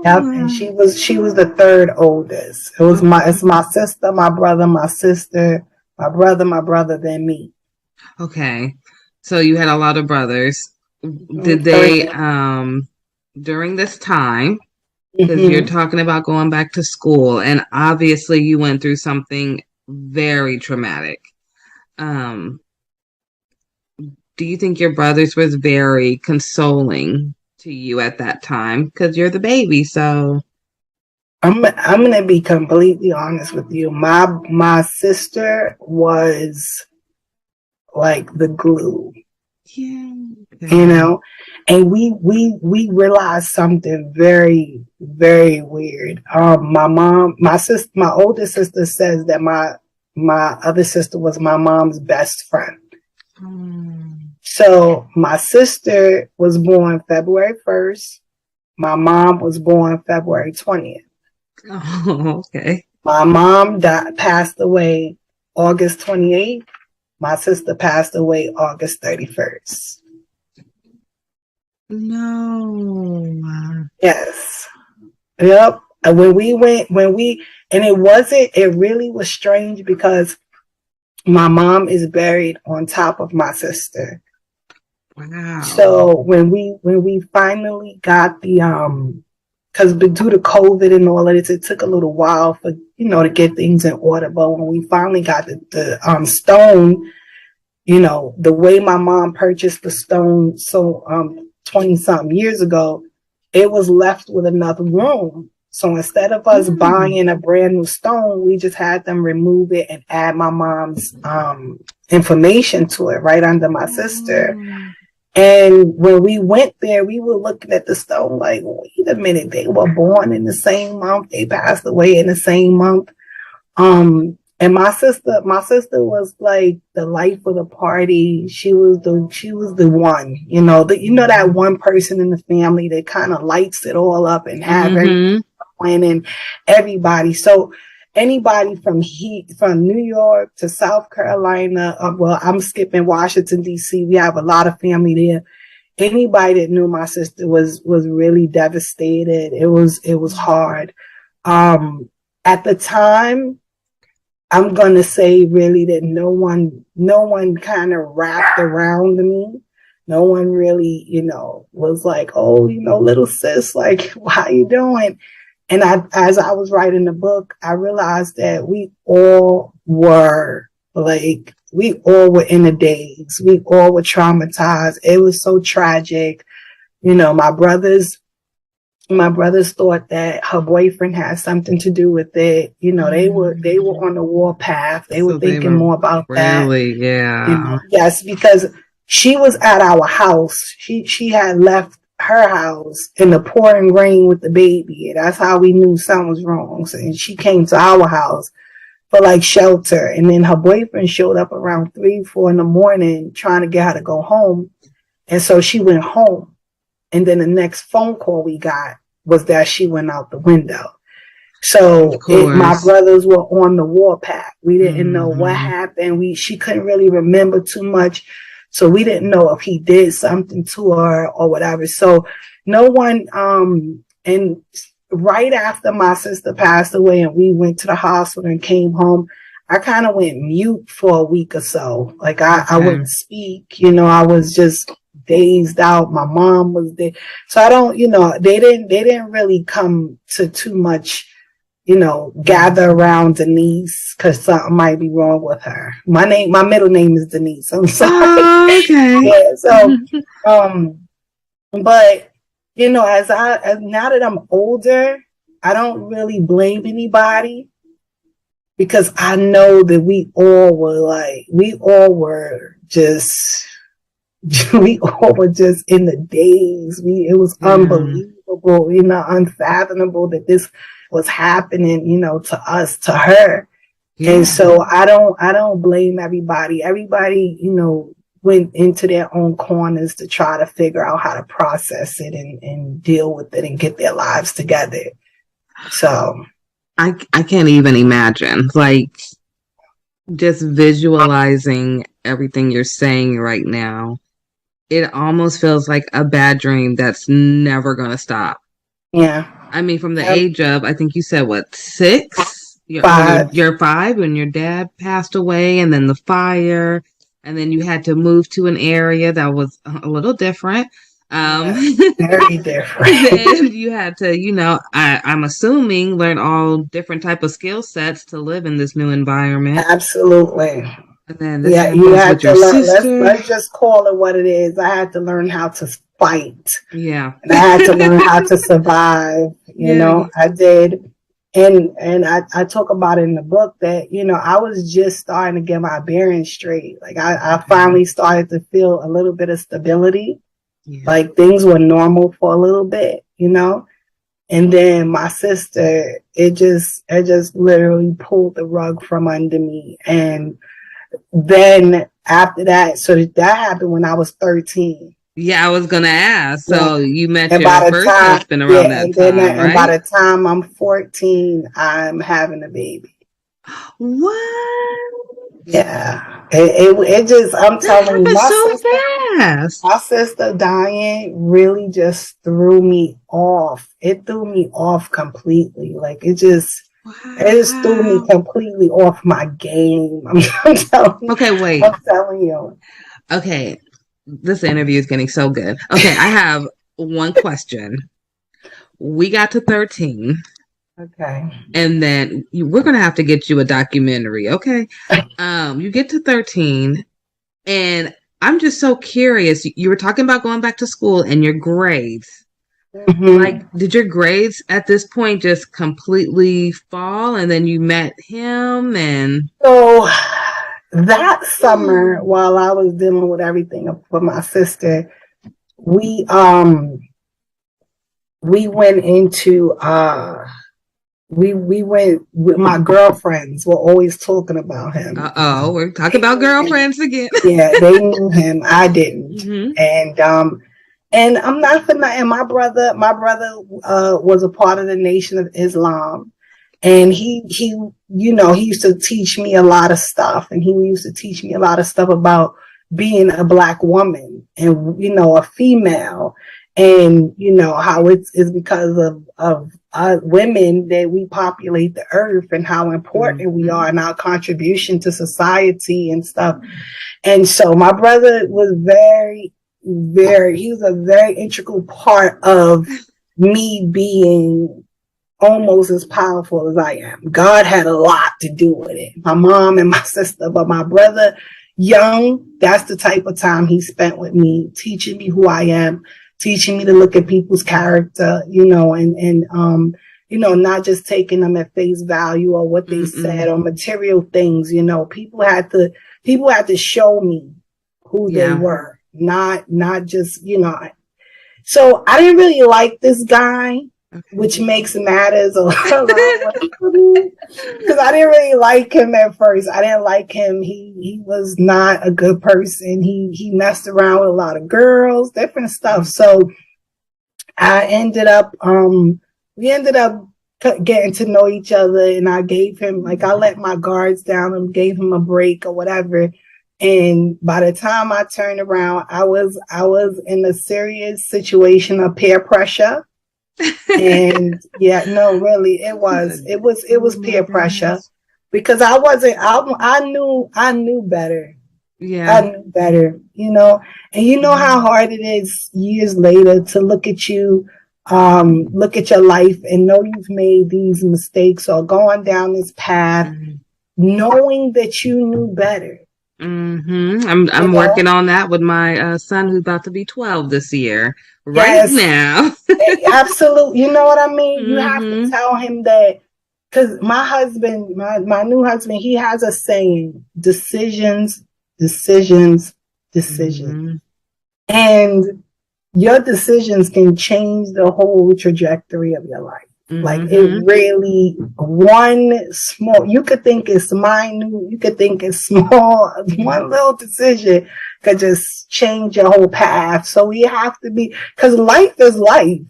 Yep, and she was the 3rd oldest. It's my sister, my brother, my sister, my brother, then me. Okay. So you had a lot of brothers. Did they during this time, because you're talking about going back to school, and obviously you went through something very traumatic. Do you think your brothers was very consoling to you at that time? Because you're the baby, so I'm gonna be completely honest with you. My sister was like the glue. Yeah. You know, and we realized something very, very weird. My older sister says that my other sister was my mom's best friend. So my sister was born February 1st. My mom was born February 20th. Oh, okay. My mom passed away August 28th. My sister passed away August 31st. No. Yes. Yep. And it really was strange because my mom is buried on top of my sister. Wow. So when we finally got because due to COVID and all of this, it took a little while for, to get things in order. But when we finally got the stone, the way my mom purchased the stone, 20-something years ago, it was left with enough room. So instead of us buying a brand new stone, we just had them remove it and add my mom's information to it right under my sister. And when we went there, we were looking at the stone like, wait a minute, they were born in the same month, they passed away in the same month. And my sister was like the life of the party. She was the one, that one person in the family that kind of lights it all up and have everything and everybody. So anybody from New York to South Carolina, I'm skipping Washington, D.C. We have a lot of family there. Anybody that knew my sister was really devastated. It was hard. At the time, I'm going to say really that no one kind of wrapped around me. No one really, was like, oh, little sis, like, how you doing? And as I was writing the book, I realized that we all were in a daze. We all were traumatized. It was so tragic. My brothers thought that her boyfriend had something to do with it. They were on the warpath. They were thinking more about that. Really, yeah. Yes, because she was at our house. She had left her house in the pouring rain with the baby. That's how we knew something was wrong. So, and she came to our house for like shelter. And then her boyfriend showed up around 3-4 in the morning trying to get her to go home. And so she went home. And then the next phone call we got was that she went out the window. So my brothers were on the warpath. We didn't know what happened. She couldn't really remember too much. So we didn't know if he did something to her or whatever. So no one, and right after my sister passed away and we went to the hospital and came home, I kind of went mute for a week or so. Like I wouldn't speak, you know, I was just dazed out. My mom was there. So I don't, you know, they didn't really come to too much, you know, gather around Denise because something might be wrong with her. My middle name is Denise. I'm sorry. Oh, okay. Yeah, so, but you know, as now that I'm older, I don't really blame anybody because I know that we all were just in the daze. It was unbelievable, you know, unfathomable that this was happening, you know, to us, to her. Yeah. And so I don't blame everybody. Everybody, you know, went into their own corners to try to figure out how to process it and deal with it and get their lives together. So I can't even imagine, like, just visualizing everything you're saying right now. It almost feels like a bad dream that's never going to stop. Yeah. I mean, from the age of, I think you said, what, 6? You're 5 when your dad passed away, and then the fire, and then you had to move to an area that was a little different. Very different. Then you had to, you know, I'm assuming, learn all different type of skill sets to live in this new environment. Absolutely. And then this you had with to your learn. sister. Let's just call it what it is. I had to learn how to fight. Yeah. And I had to learn how to survive. You know, I did. And I talk about it in the book that, you know, I was just starting to get my bearings straight. Like I finally started to feel a little bit of stability. Yeah. Like things were normal for a little bit, you know? And then my sister, it just literally pulled the rug from under me. And then after that, so that happened when I was 13. Yeah, I was going to ask. So you met and your first husband around that time, right? And by the time I'm 14, I'm having a baby. What? Yeah. It just, I'm telling you, my sister dying really just threw me off. It threw me off completely. Like it just threw me completely off my game. I'm telling you. Okay, wait. I'm telling you. Okay. This interview is getting so good. Okay, I have one question. We got to 13. Okay. And then we're going to have to get you a documentary, okay? You get to 13, and I'm just so curious. You were talking about going back to school and your grades. Mm-hmm. Like, did your grades at this point just completely fall, and then you met him? And so that summer, while I was dealing with everything with my sister, we went into we went with my girlfriends were always talking about him. We're talking about girlfriends again. Yeah, they knew him. I didn't. Mm-hmm. And I'm not for nothing. My brother was a part of the Nation of Islam. And he, you know, he used to teach me a lot of stuff, and he used to teach me a lot of stuff about being a Black woman and, you know, a female, and, you know, how it's because of women that we populate the earth and how important we are and our contribution to society and stuff. And so my brother was he was a very integral part of me being almost as powerful as I am. God had a lot to do with it. My mom and my sister, but my brother, young, that's the type of time he spent with me, teaching me who I am, teaching me to look at people's character, you know, and you know, not just taking them at face value or what they said or material things. You know, people had to show me who they were, not just, you know. So I didn't really like this guy. Which makes matters a lot because I didn't really like him at first. I didn't like him. He was not a good person. He messed around with a lot of girls, different stuff. So I ended up we ended up getting to know each other, and I gave him, like, I let my guards down and gave him a break or whatever. And by the time I turned around, I was in a serious situation of peer pressure. And yeah, no, really, it was peer pressure because I knew better. Yeah. I knew better, and you know how hard it is years later to look at look at your life and know you've made these mistakes or going down this path, knowing that you knew better. I'm working on that with my son who's about to be 12 this year. Right now. Absolutely. You know what I mean? You have to tell him that, because my husband, my new husband, he has a saying: decisions. And your decisions can change the whole trajectory of your life. Like it really, you could think it's minute, you could think it's small, one little decision could just change your whole path. So we have to be, because life is life.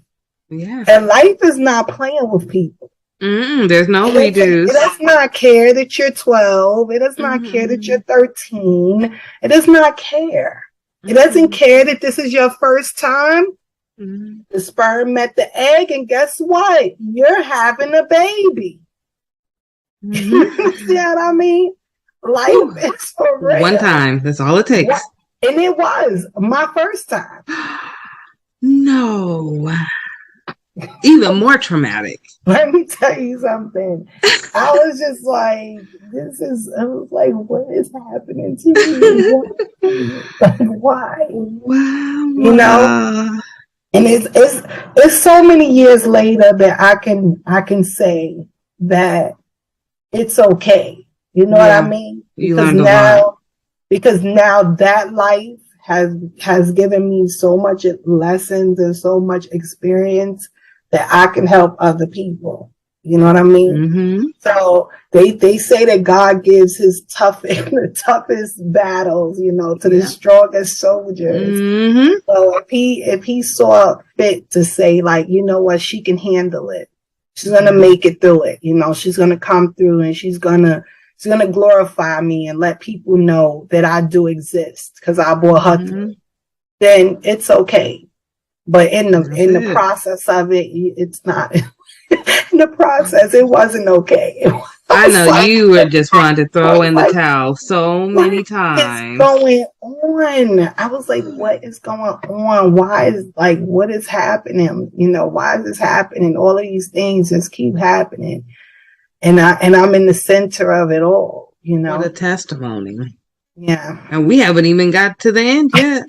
Yeah. And life is not playing with people. There's no redos. It does not care that you're 12. It does not care that you're 13. It does not care. It doesn't care that this is your first time. The sperm met the egg, and guess what? You're having a baby. See what I mean? Life is for real. One time. That's all it takes. And it was my first time. No. Even more traumatic. Let me tell you something. I was just like, I was like, what is happening to me? Like, why? Wow. And it's so many years later that I can say that it's okay. You know what I mean? Because now that life has given me so much lessons and so much experience that I can help other people. You know what I mean? So they say that God gives his the toughest battles, to the strongest soldiers. So if he saw fit to say, like, you know what, she can handle it. She's gonna make it through it. She's gonna come through and she's gonna glorify me and let people know that I do exist because I brought her through. Then it's okay. But in the process of it, it's not. In the process, it wasn't okay. I know you were just wanting to throw in the towel so many times. What's going on? I was like, what is going on? What is happening? Why is this happening? All of these things just keep happening. And I'm in the center of it all, What a testimony. Yeah. And we haven't even got to the end yet.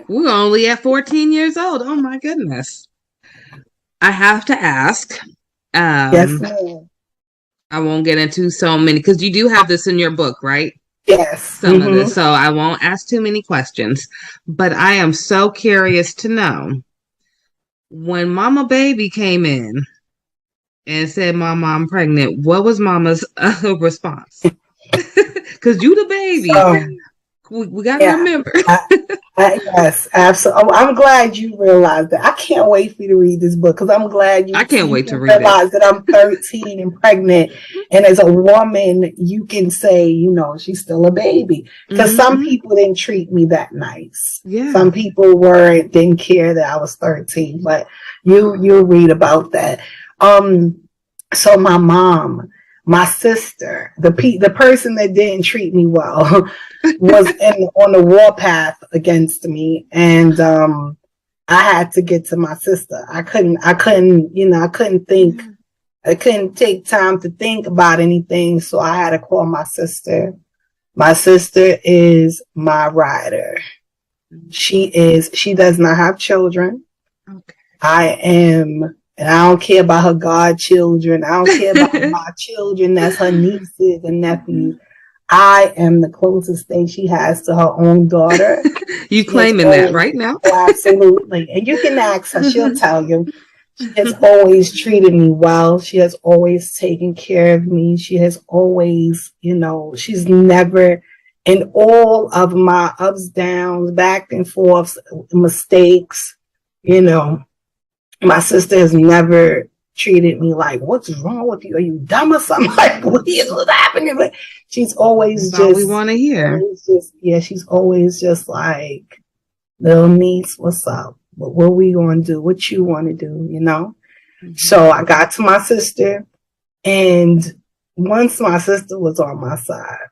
We're only at 14 years old. Oh my goodness. I have to ask. Yes, ma'am. I won't get into so many because you do have this in your book, right? Yes. Some of this. So I won't ask too many questions. But I am so curious to know, when Mama Baby came in and said, Mama, I'm pregnant, what was Mama's response? Because you the baby. We got to remember. Yes, absolutely. I'm glad you realized that. I can't wait for you to read this book because I'm glad I can't wait to read realize that I'm 13 and pregnant. And as a woman, you can say, she's still a baby. Because some people didn't treat me that nice. Yeah. Some people didn't care that I was 13. But you'll read about that. So my mom, my sister, the person that didn't treat me well, was on the warpath against me, and I had to get to my sister. I couldn't think. I couldn't take time to think about anything, so I had to call my sister. My sister is my rider. She does not have children. Okay. I am. And I don't care about her godchildren. I don't care about my children. That's her nieces and nephews. I am the closest thing she has to her own daughter. You claiming that right now? Oh, absolutely. And you can ask her. She'll tell you. She has always treated me well. She has always taken care of me. She has always, she's never, in all of my ups, downs, back and forths, mistakes, my sister has never treated me like, what's wrong with you? Are you dumb or something? Like, what's happening? Like, she's always That's all we want to hear. She's always just like, little niece, what's up? What we going to do? What you want to do? So I got to my sister, and once my sister was on my side,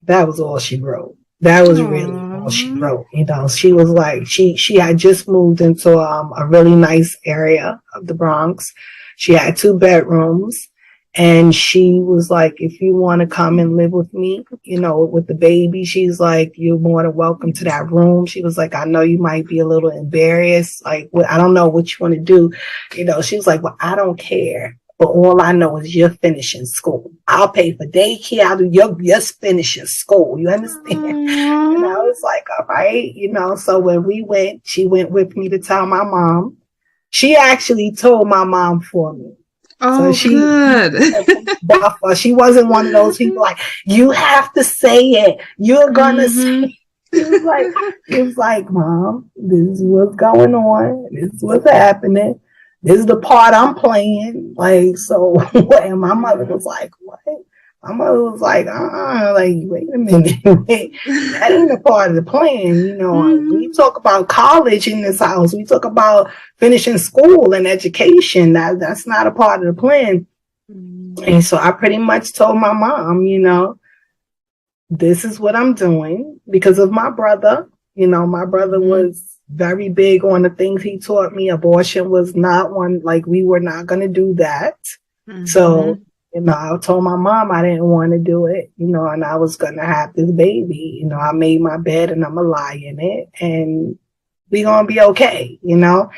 that was all she wrote. That was really all she wrote. You know, she was like, she had just moved into a really nice area of the Bronx. She had 2 bedrooms, and she was like, if you want to come and live with me, you know, with the baby, she's like, you're more than welcome to that room. She was like, I know you might be a little embarrassed. Like, I don't know what you want to do. You know, she was like, well, I don't care. But all I know is you're finishing school. I'll pay for daycare. I'll do you're finishing school. You understand? And I was like, all right, you know. So when we went, she went with me to tell my mom. She actually told my mom for me. Oh, so good. She wasn't one of those people like, you have to say it. You're gonna say it. It was like, Mom, this is what's going on. This is what's happening. This is the part I'm playing. Like, so, and my mother was like, what? My mother was like, like, wait a minute. Wait, that ain't a part of the plan. You know, we talk about college in this house. We talk about finishing school and education. That's not a part of the plan. And so I pretty much told my mom, you know, this is what I'm doing because of my brother. You know, my brother was very big on the things he taught me. Abortion was not one, like, we were not going to do that. So, you know, I told my mom I didn't want to do it, you know, and I was going to have this baby. You know, I made my bed and I'm going to lie in it and we going to be okay, you know.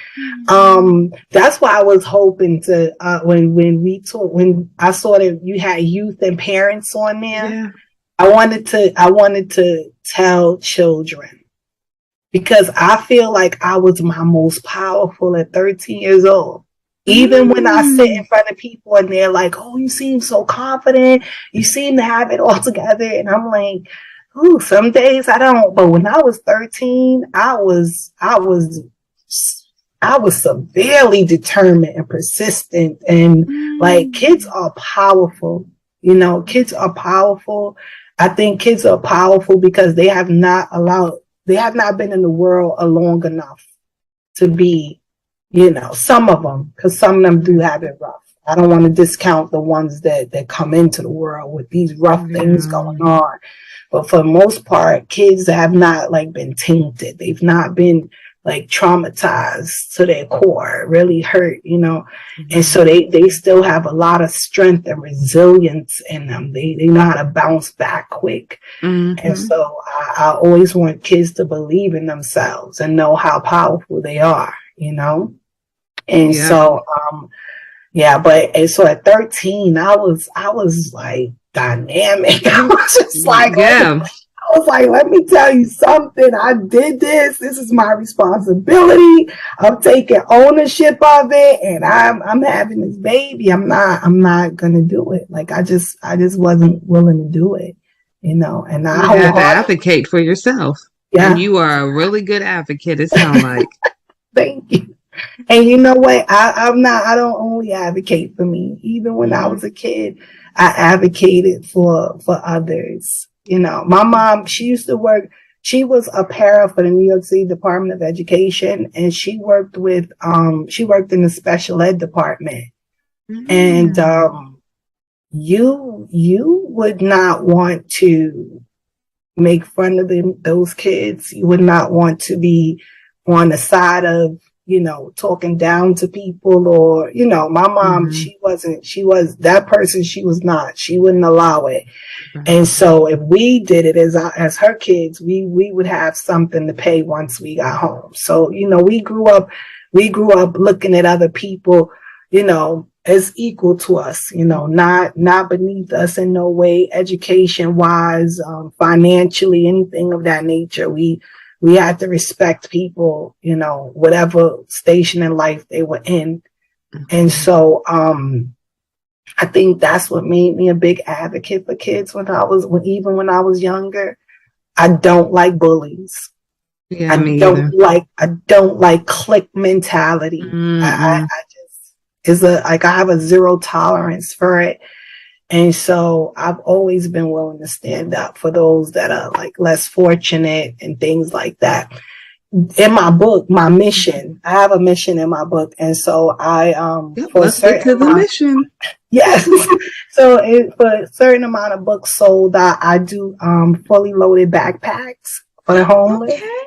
That's why I was hoping to, when I saw that you had youth and parents on there, I wanted to tell children. Because I feel like I was my most powerful at 13 years old. Even when I sit in front of people and they're like, oh, you seem so confident. You seem to have it all together. And I'm like, ooh, some days I don't. But when I was 13, I was severely determined and persistent. And like, kids are powerful. You know, kids are powerful. I think kids are powerful because they have not been in the world long enough to be, you know, some of them, because some of them do have it rough. I don't want to discount the ones that come into the world with these rough things going on. But for the most part, kids have not like been tainted. They've not been like traumatized to their core, really hurt, you know. And so they still have a lot of strength and resilience in them. They know how to bounce back quick. And so I always want kids to believe in themselves and know how powerful they are, you know. And so but so at 13 I was like dynamic. I was just like, I was like, let me tell you something. I did this. This is my responsibility. I'm taking ownership of it, and I'm having this baby. I'm not gonna do it. Like I just wasn't willing to do it, you know. And I had to advocate for yourself. Yeah, and you are a really good advocate. It sounds like. Thank you. And you know what? I don't only advocate for me. Even when I was a kid, I advocated for others. You know, my mom, she used to work, she was a para for the New York City Department of Education, and she worked in the special ed department. And you would not want to make fun of those kids. You would not want to be on the side of, you know, talking down to people, or, you know, my mom, she was that person. She was not, she wouldn't allow it. And so if we did it as her kids, we would have something to pay once we got home. So, you know, we grew up looking at other people, you know, as equal to us, you know, not beneath us in no way, education wise, financially, anything of that nature. We had to respect people, you know, whatever station in life they were in. And so, I think that's what made me a big advocate for kids even when I was younger. I don't like bullies. Yeah, I don't like clique mentality. I have a zero tolerance for it. And so I've always been willing to stand up for those that are like less fortunate and things like that. in my book, my mission. I have a mission in my book, and so let's get to the mission. Yes. So for a certain amount of books sold, I do fully loaded backpacks for the homeless. Okay.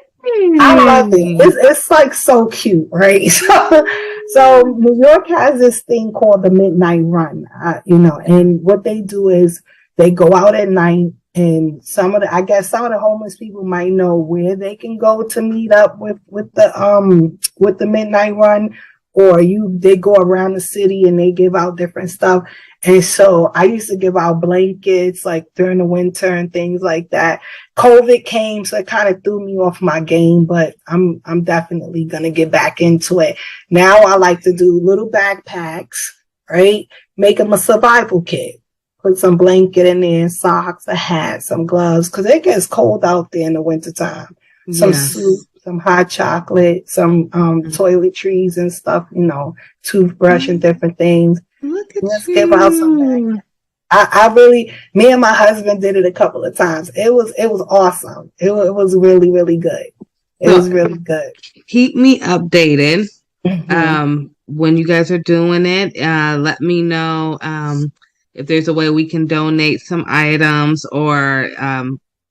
I love it. It's like so cute, right? So New York has this thing called the Midnight Run, and what they do is they go out at night, and some of the homeless people might know where they can go to meet up with the Midnight Run, or they go around the city and they give out different stuff. And so I used to give out blankets like during the winter and things like that. COVID came, so it kind of threw me off my game, but I'm definitely gonna get back into it. Now I like to do little backpacks, right? Make them a survival kit. Put some blanket in there, socks, a hat, some gloves, because it gets cold out there in the wintertime. Some soup, some hot chocolate, some toiletries and stuff, toothbrush and different things. Let's give out some. Me and my husband did it a couple of times. It was awesome. It was really, really good. It was really good. Keep me updated. When you guys are doing it, let me know if there's a way we can donate some items or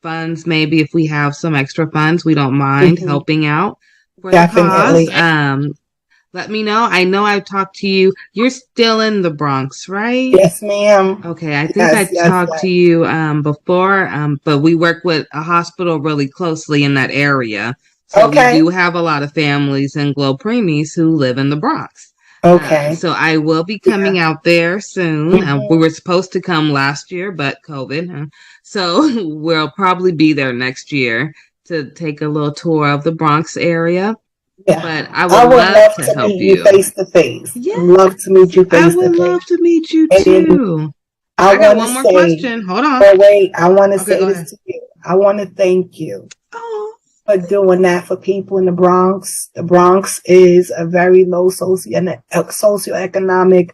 funds. Maybe if we have some extra funds, we don't mind helping out for Definitely. the cause. Let me know. I know I've talked to you. You're still in the Bronx, right? Yes, ma'am. Okay, I think I talked to you before, but we work with a hospital really closely in that area. So we do have a lot of families in Glo Preemies who live in the Bronx. Okay. So I will be coming out there soon. We were supposed to come last year, but COVID. So we'll probably be there next year to take a little tour of the Bronx area. Yeah. But I would love to help meet you face to face. Yeah. Love to meet you face to face. I would love to meet you too. I got one more question. Hold on. Oh, wait. I want to say this to you. I want to thank you for doing that for people in the Bronx. The Bronx is a very low socioeconomic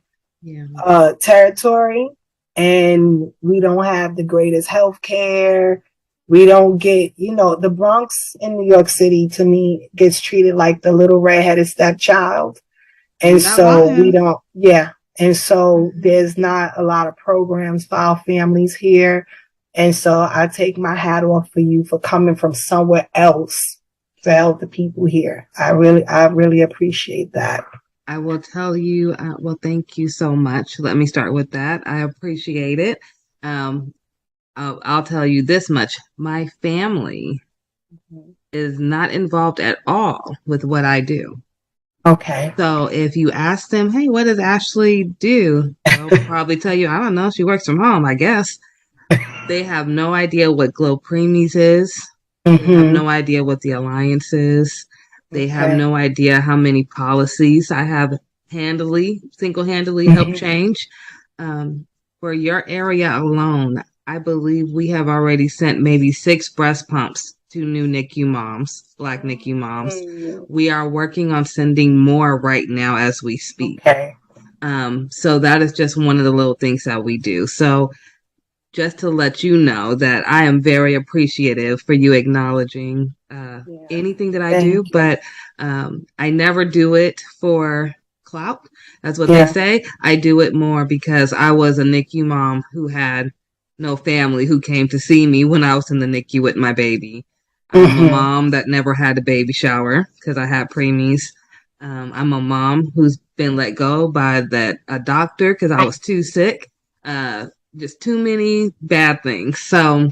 territory, and we don't have the greatest health care. We don't get, the Bronx in New York City, to me, gets treated like the little redheaded stepchild. And so And so there's not a lot of programs for our families here. And so I take my hat off for you for coming from somewhere else to help the people here. I really appreciate that. I will tell you, thank you so much. Let me start with that. I appreciate it. I'll tell you this much. My family is not involved at all with what I do. Okay. So if you ask them, hey, what does Ashley do? They'll probably tell you, I don't know. She works from home, I guess. They have no idea what Glo Preemies is. They have no idea what the Alliance is. They have no idea how many policies I have single-handedly helped change. For your area alone, I believe we have already sent maybe 6 breast pumps to new NICU moms, Black NICU moms. We are working on sending more right now as we speak. Okay. So that is just one of the little things that we do. So just to let you know that I am very appreciative for you acknowledging anything that I do, but I never do it for clout. That's what they say. I do it more because I was a NICU mom who had no family who came to see me when I was in the NICU with my baby. I'm a mom that never had a baby shower because I had preemies. I'm a mom who's been let go by a doctor because I was too sick. Just too many bad things. So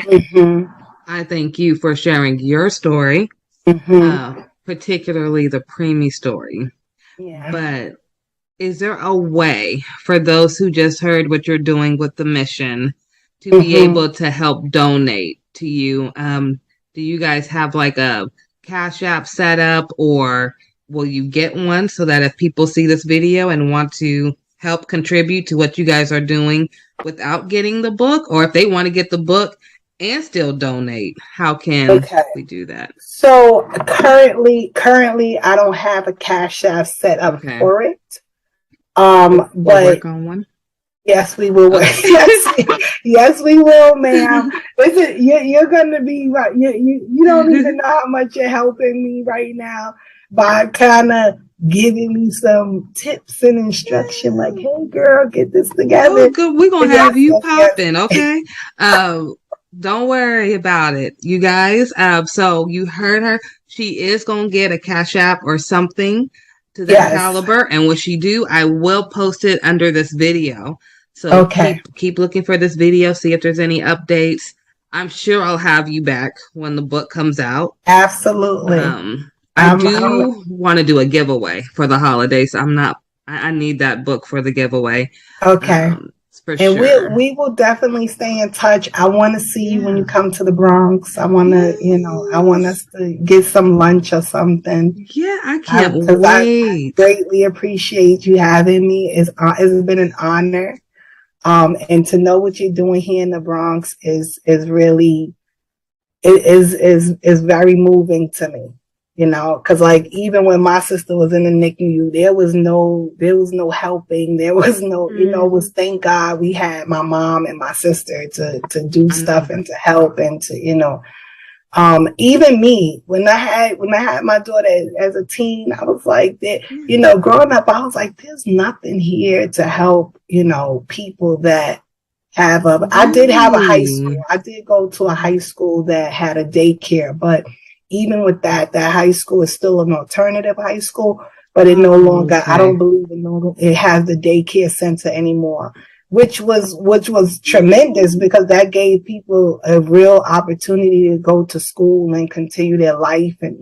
I thank you for sharing your story, particularly the preemie story. Yeah. But is there a way for those who just heard what you're doing with the mission to be able to help donate to you? Do you guys have like a Cash App set up, or will you get one so that if people see this video and want to help contribute to what you guys are doing without getting the book, or if they want to get the book and still donate, how can we do that? So currently I don't have a Cash App set up for it. But work on one. Yes, we will. Yes, we will, ma'am. Listen, you're gonna be right. You don't even know how much you're helping me right now by kind of giving me some tips and instruction. Like, hey, girl, get this together. Oh, good. We're gonna have you popping, okay? Don't worry about it, you guys. So you heard her. She is gonna get a Cash App or something to that caliber, and what she do, I will post it under this video. So keep looking for this video, see if there's any updates. I'm sure I'll have you back when the book comes out. Absolutely. I do want to do a giveaway for the holidays. I need that book for the giveaway. Okay. For and sure. we will definitely stay in touch. I want to see you when you come to the Bronx. I want to, I want us to get some lunch or something. Yeah, I can't wait. I greatly appreciate you having me. It's been an honor. And to know what you're doing here in the Bronx is really, is very moving to me. Because like even when my sister was in the NICU, there was no helping. There was no, it was thank God we had my mom and my sister to do stuff and to help and to, even me, when I had my daughter as a teen, I was like that, growing up, I was like, there's nothing here to help, people that have I did have a high school. I did go to a high school that had a daycare, but even with that high school is still an alternative high school, but it no longer, I don't believe it has the daycare center anymore, which was tremendous because that gave people a real opportunity to go to school and continue their life and,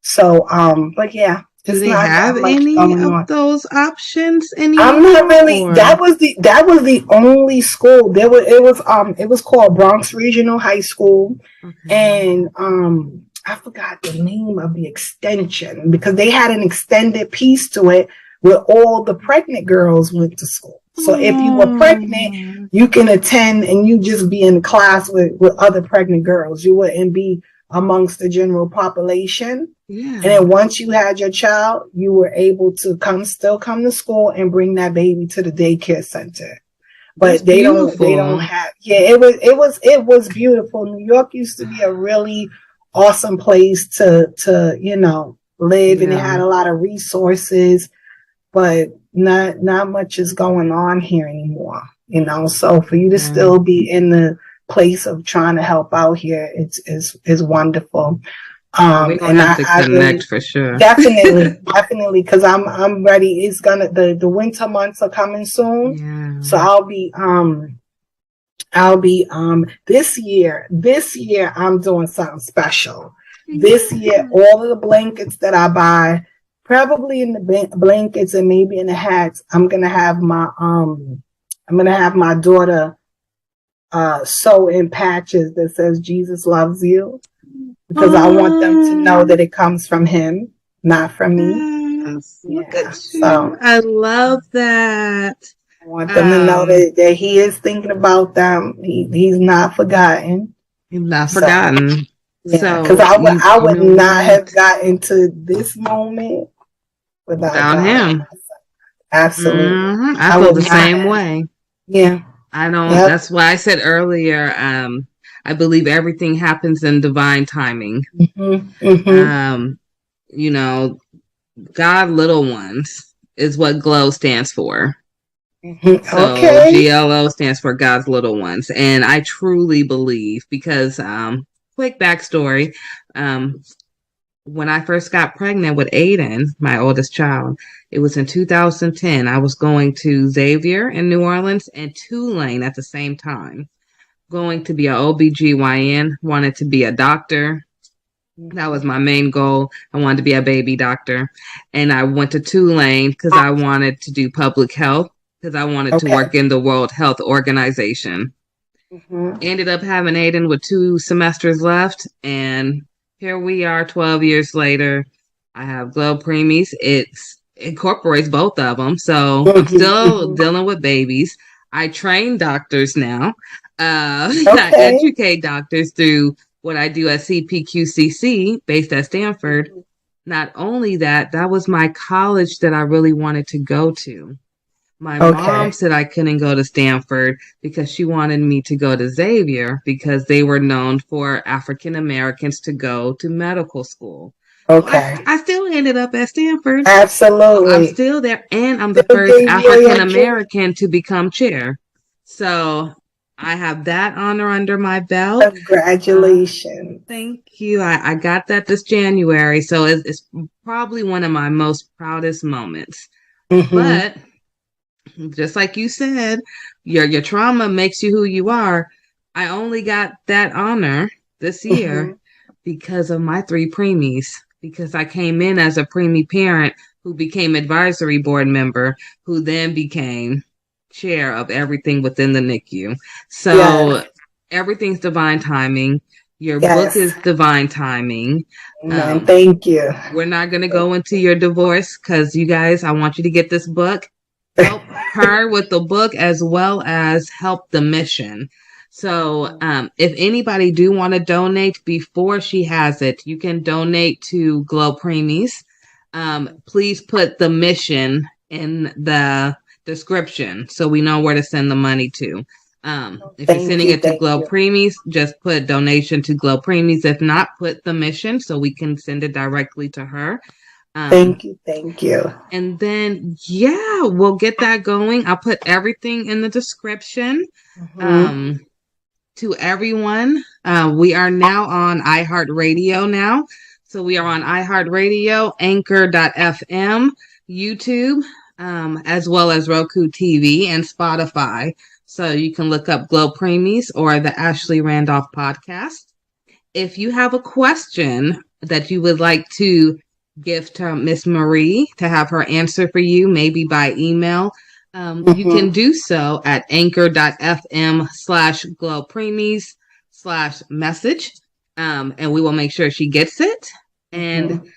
so, but yeah. Do they have any of those options anymore? I'm not really. That was the only school. It was called Bronx Regional High School, and I forgot the name of the extension because they had an extended piece to it where all the pregnant girls went to school. So if you were pregnant, you can attend and you just be in class with other pregnant girls. You wouldn't be amongst the general population. Yeah. And then once you had your child, you were able to still come to school and bring that baby to the daycare center. But they don't have, it was beautiful. New York used to be a really awesome place to live and it had a lot of resources, but not much is going on here anymore, so for you to still be in the place of trying to help out here, is wonderful. We're gonna have to connect for sure. Definitely, because I'm ready. It's gonna the winter months are coming soon, so I'll be this year I'm doing something special. This year, all of the blankets that I buy, probably in the blankets and maybe in the hats, I'm gonna have my daughter sew in patches that says Jesus loves you. Because I want them to know that it comes from him, not from me. Look at you. So, I love that. I want them to know that he is thinking about them. He's not forgotten. He's not forgotten. Yeah, because I would not have gotten to this moment without him. Absolutely. I feel the same way. Yeah. I don't. Yep. That's why I said earlier, I believe everything happens in divine timing. God little ones is what GLO stands for. So GLO stands for God's little ones. And I truly believe because, quick backstory, when I first got pregnant with Aiden, my oldest child, it was in 2010. I was going to Xavier in New Orleans and Tulane at the same time. Going to be an OBGYN, wanted to be a doctor. That was my main goal. I wanted to be a baby doctor. And I went to Tulane because I wanted to do public health because I wanted to work in the World Health Organization. Ended up having Aiden with 2 semesters left. And here we are 12 years later. I have GLO Preemies. It incorporates both of them. So I'm still dealing with babies. I train doctors now. I educate doctors through what I do at CPQCC based at Stanford. Not only that, that was my college that I really wanted to go to. My Okay. mom said I couldn't go to Stanford because she wanted me to go to Xavier because they were known for African Americans to go to medical school. Okay. Well, I still ended up at Stanford. Absolutely. I'm still there, and I'm the Still first gave you African your dream. American to become chair. So I have that honor under my belt. Congratulations. Thank you. I got that this January, so it's probably one of my most proudest moments. Mm-hmm. But just like you said, your trauma makes you who you are. I only got that honor this year because of my 3 preemies, because I came in as a preemie parent who became advisory board member, who then became chair of everything within the NICU. So everything's divine timing. Your book is divine timing. Man, thank you. We're not going to go into your divorce because you guys, I want you to get this book. Help her with the book as well as help the mission. So if anybody do want to donate before she has it, you can donate to GLO Preemies. Please put the mission in the description so we know where to send the money to. If you're sending it to GLO Preemies, just put donation to GLO Preemies. If not, put the mission so we can send it directly to her. Thank you. Thank you. And then, yeah, we'll get that going. I'll put everything in the description. To everyone, we are now on iHeartRadio now. So we are on iHeartRadio, Anchor.fm, YouTube, as well as Roku TV and Spotify. So you can look up GLO Preemies or the Ashley Randolph podcast. If you have a question that you would like to give to Miss Marie to have her answer for you, maybe by email, you can do so at anchor.fm/GLO Preemies/message. And we will make sure she gets it. And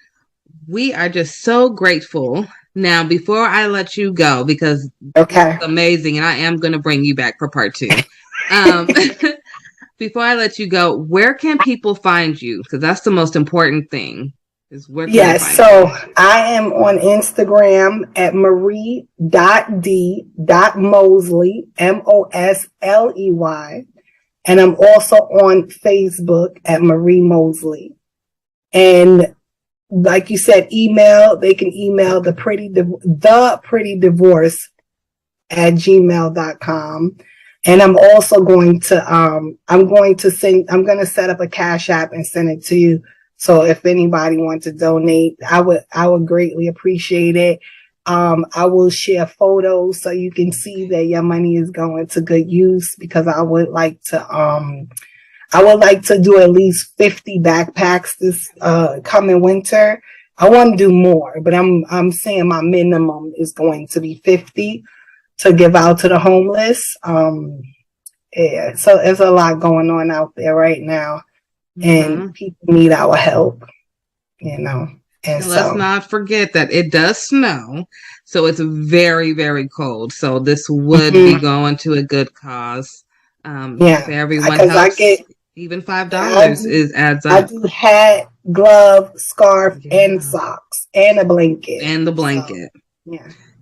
we are just so grateful. Now, before I let you go, because it's amazing, and I am going to bring you back for part 2. Before I let you go, where can people find you? Because that's the most important thing. Yes, so I am on Instagram at marie.d.mosley, Mosley. And I'm also on Facebook at Marie Mosley. And like you said, they can email the pretty divorce at gmail.com. And I'm also going to set up a Cash App and send it to you. So if anybody wants to donate, I would greatly appreciate it. I will share photos so you can see that your money is going to good use, because I would like to do at least 50 backpacks this coming winter. I want to do more, but I'm saying my minimum is going to be 50 to give out to the homeless. So there's a lot going on out there right now. And people need our help, And let's not forget that it does snow, so it's very, very cold. So this would be going to a good cause. If everyone helps, even $5 adds up. I do hat, glove, scarf, and socks, and a blanket. And the blanket. So,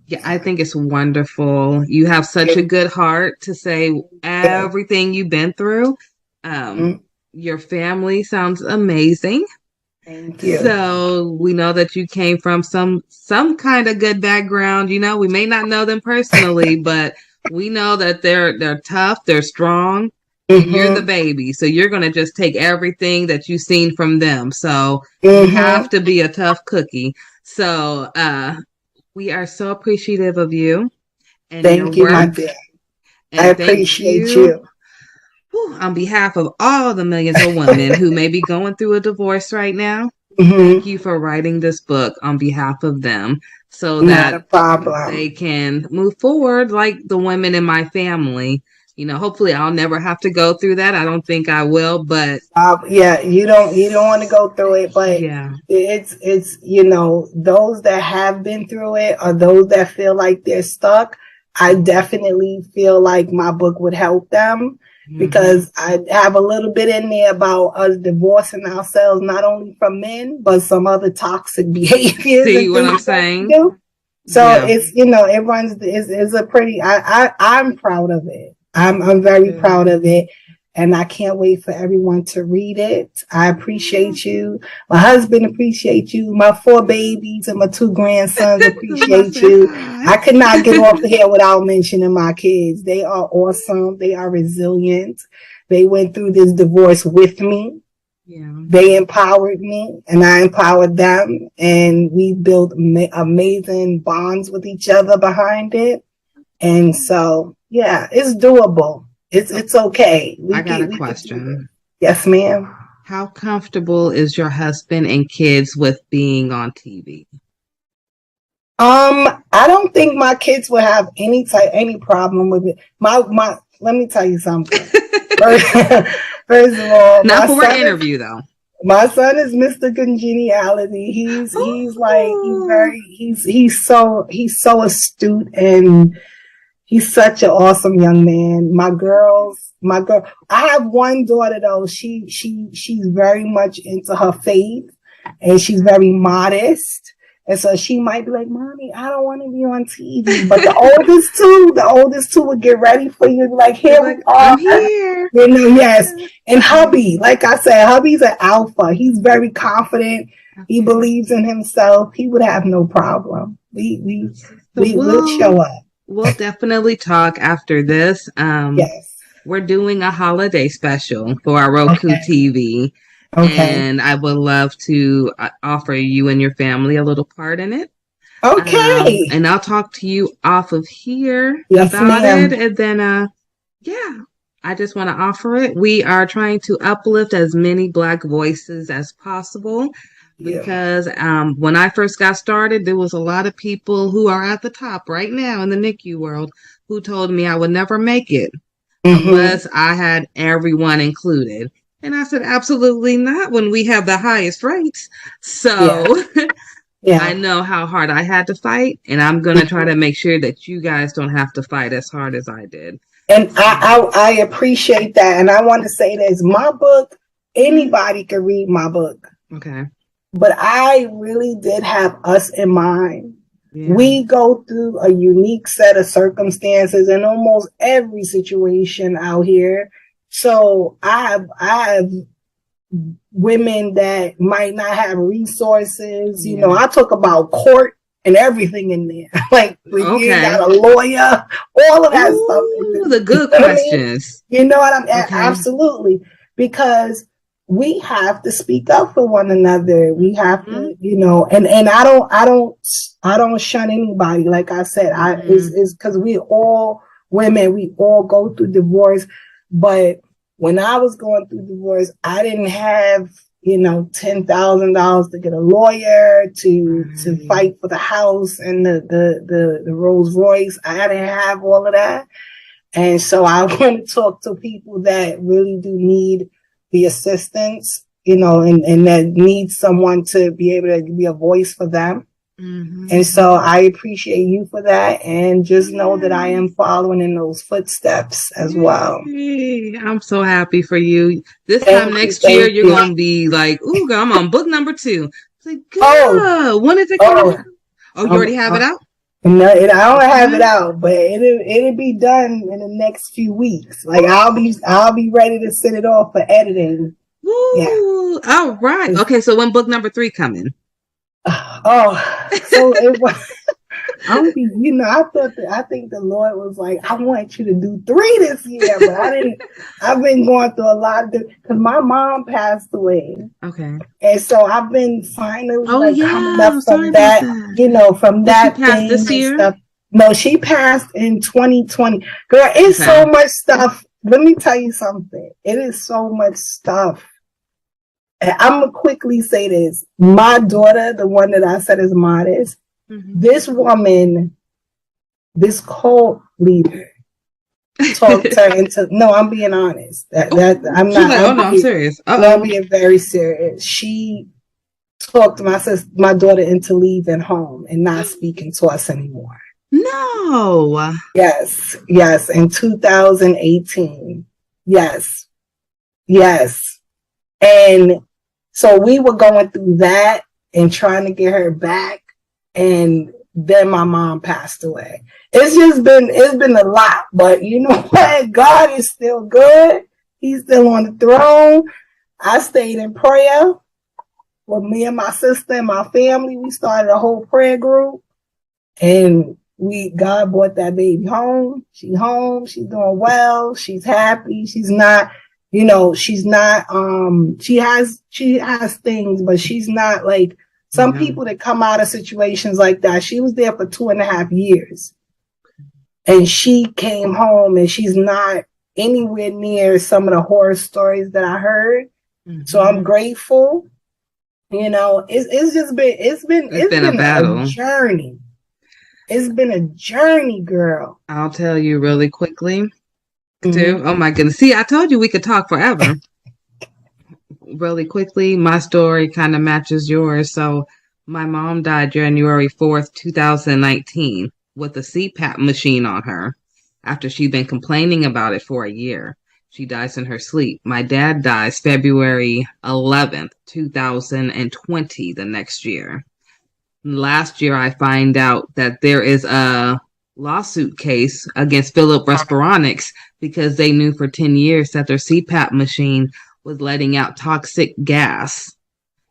yeah, I think it's wonderful. You have such a good heart to say everything you've been through. Your family sounds amazing. Thank you. So we know that you came from some kind of good background. We may not know them personally, but we know that they're tough, they're strong. And you're the baby, so you're gonna just take everything that you've seen from them. So you have to be a tough cookie. So we are so appreciative of you and thank you, my dear. I appreciate you. On behalf of all the millions of women who may be going through a divorce right now, thank you for writing this book on behalf of them, so that they can move forward like the women in my family. Hopefully I'll never have to go through that. I don't think I will, but you don't want to go through it, but it's those that have been through it, or those that feel like they're stuck, I definitely feel like my book would help them. Because I have a little bit in there about us divorcing ourselves, not only from men, but some other toxic behaviors. See what I'm saying? So it's, it runs, it's a pretty, I'm proud of it. I'm very proud of it. And I can't wait for everyone to read it. I appreciate you. My husband appreciates you. My 4 babies and my 2 grandsons appreciate you. I could not get off the here without mentioning my kids. They are awesome. They are resilient. They went through this divorce with me. Yeah. They empowered me and I empowered them. And we built amazing bonds with each other behind it. And so, yeah, it's doable. It's okay. I got a question. Yes, ma'am. How comfortable is your husband and kids with being on TV? I don't think my kids would have any problem with it. Let me tell you something. First of all, not for an interview though. My son is Mr. Congeniality. He's so astute, and he's such an awesome young man. My girl, I have one daughter though. She's very much into her faith and she's very modest. And so she might be like, Mommy, I don't want to be on TV. But the oldest two would get ready for you. Like, here we are. I'm here. Yes. And hubby, like I said, hubby's an alpha. He's very confident. He believes in himself. He would have no problem. We'll show up. We'll definitely talk after this. Yes. We're doing a holiday special for our Roku TV. Okay. And I would love to offer you and your family a little part in it. Okay. And I'll talk to you off of here about it. And then, I just want to offer it. We are trying to uplift as many Black voices as possible. Because when I first got started, there was a lot of people who are at the top right now in the NICU world who told me I would never make it unless I had everyone included. And I said, absolutely not when we have the highest rates. So I know how hard I had to fight, and I'm going to try to make sure that you guys don't have to fight as hard as I did. And I appreciate that. And I want to say this, my book, anybody can read my book. Okay. But I really did have us in mind. Yeah. We go through a unique set of circumstances in almost every situation out here. So I have women that might not have resources. You know, I talk about court and everything in there. Like, when you got a lawyer, all of that stuff. The good questions. You know what I mean? Okay. Absolutely. Because we have to speak up for one another. We have to, and I don't shun anybody. Like I said, it's because we all women, we all go through divorce. But when I was going through divorce, I didn't have, $10,000 to get a lawyer to fight for the house and the Rolls Royce. I didn't have all of that. And so I want to talk to people that really do need the assistance, and that need someone to be able to be a voice for them. And so I appreciate you for that, and just know that I am following in those footsteps as well. I'm so happy for you. This time next year, you're going to be like, ooh, girl, I'm on book number 2. It's like, girl, when is it coming out? Oh, you already have it out? No, I don't have it out, but it'll be done in the next few weeks. Like, I'll be ready to send it off for editing. Ooh, all right. Okay, so when book number 3 coming? So it was. I think the Lord was like, I want you to do 3 this year, but I didn't. I've been going through a lot of because my mom passed away. Okay. And so I've been finally coming up from that, from that thing this year? Stuff. No, she passed in 2020. Girl, it's so much stuff. Let me tell you something. It is so much stuff. And I'm going to quickly say this. My daughter, the one that I said is modest, this woman, this cult leader, talked her into, no, I'm being honest. I'm not. I'm serious. I'm being very serious. She talked my daughter into leaving home and not speaking to us anymore. No. Yes, in 2018. Yes. And so we were going through that and trying to get her back. And then my mom passed away. It's been a lot, but you know what? God is still good. He's still on the throne. I stayed in prayer with me and my sister and my family. We started a whole prayer group, and God brought that baby home. She's home. She's doing well. She's happy. She's not, she has things, but she's not like some people that come out of situations like that. She was there for 2.5 years, and she came home, and she's not anywhere near some of the horror stories that I heard. So I'm grateful. It's been a battle. A journey. It's been a journey, girl. I'll tell you really quickly, too. Oh my goodness. See, I told you we could talk forever. Really quickly, my story kind of matches yours. So my mom died January 4th, 2019 with a CPAP machine on her after she'd been complaining about it for a year. She dies in her sleep. My dad dies February 11th, 2020, the next year. Last year, I find out that there is a lawsuit case against Philip Respironics because they knew for 10 years that their CPAP machine was letting out toxic gas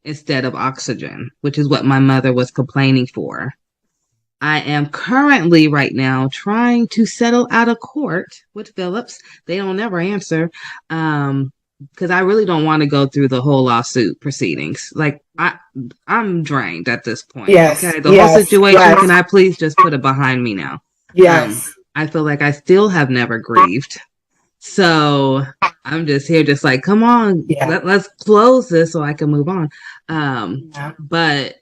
instead of oxygen, which is what my mother was complaining for. I am currently right now trying to settle out of court with Phillips. They don't ever answer because I really don't want to go through the whole lawsuit proceedings. Like I'm drained at this point. Yes. Okay. The whole situation. Yes. Can I please just put it behind me now? Yes. I feel like I still have never grieved. So I'm just here, just like, come on, let's close this so I can move on. But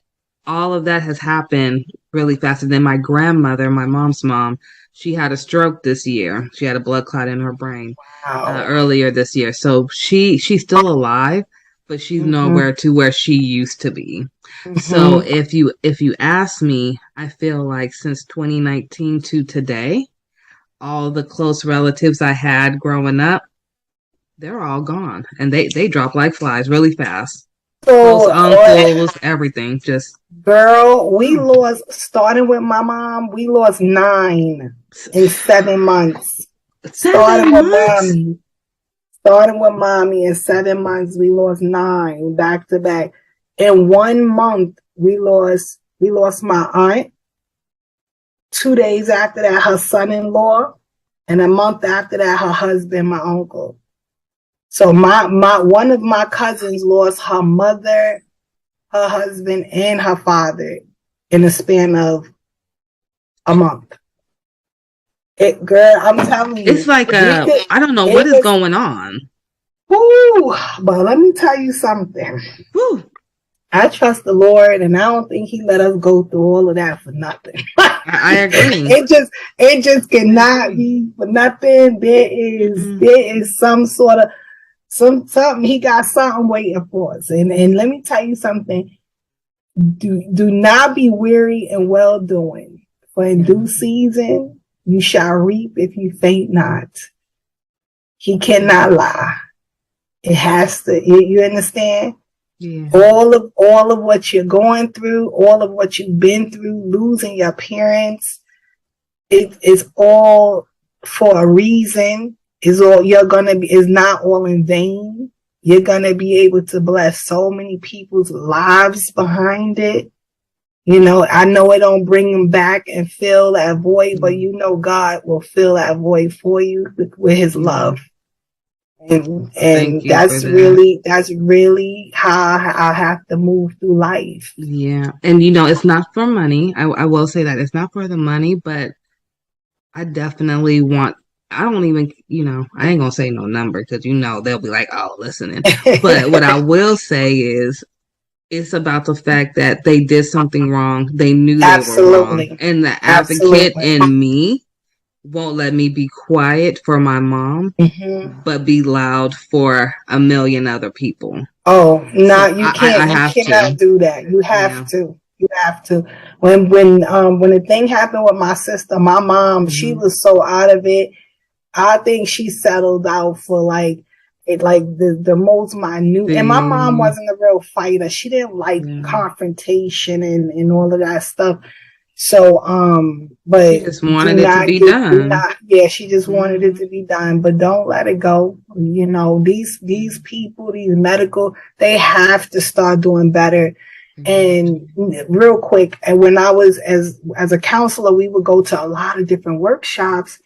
all of that has happened really fast. And then my grandmother, my mom's mom, she had a stroke this year. She had a blood clot in her brain earlier this year. So she's still alive, but she's nowhere to where she used to be. So if you ask me, I feel like since 2019 to today, all the close relatives I had growing up, they're all gone, and they drop like flies really fast. Those uncles, everything, just girl. We lost, starting with my mom. We lost 9 in 7 months. Starting with mommy in 7 months, we lost 9 back to back. In 1 month, we lost my aunt. 2 days after that, her son-in-law, and a month after that, her husband, my uncle. So one of my cousins lost her mother, her husband, and her father in the span of a month. Girl, I'm telling you, it's like I don't know what is going on. Woo, but let me tell you something. Woo. I trust the Lord, and I don't think He let us go through all of that for nothing. I agree. It just cannot be for nothing. There is some sort of something. He got something waiting for us. And let me tell you something. Do not be weary in well doing, for in due season you shall reap if you faint not. He cannot lie. It has to. You understand? Yeah. All of what you're going through, all of what you've been through, losing your parents, it's all for a reason. Is not all in vain. You're gonna be able to bless so many people's lives behind it. I know it don't bring them back and fill that void, but God will fill that void for you with His love. And that's really how I have to move through life. Yeah. And it's not for money. I will say that it's not for the money, but I definitely I don't even, I ain't gonna say no number because they'll be like, oh, listening. But what I will say is it's about the fact that they did something wrong. They knew they were wrong. And the advocate in me won't let me be quiet for my mom, but be loud for a million other people. Oh, no, you can't. You cannot do that. You have to. You have to. When the thing happened with my sister, my mom, she was so out of it. I think she settled out for the most minute. And my mom wasn't a real fighter. She didn't like confrontation and all of that stuff. So, but she just wanted it to be done. She just wanted it to be done, but don't let it go. You know, these people, these medical, they have to start doing better. And real quick, and when I was as a counselor, we would go to a lot of different workshops,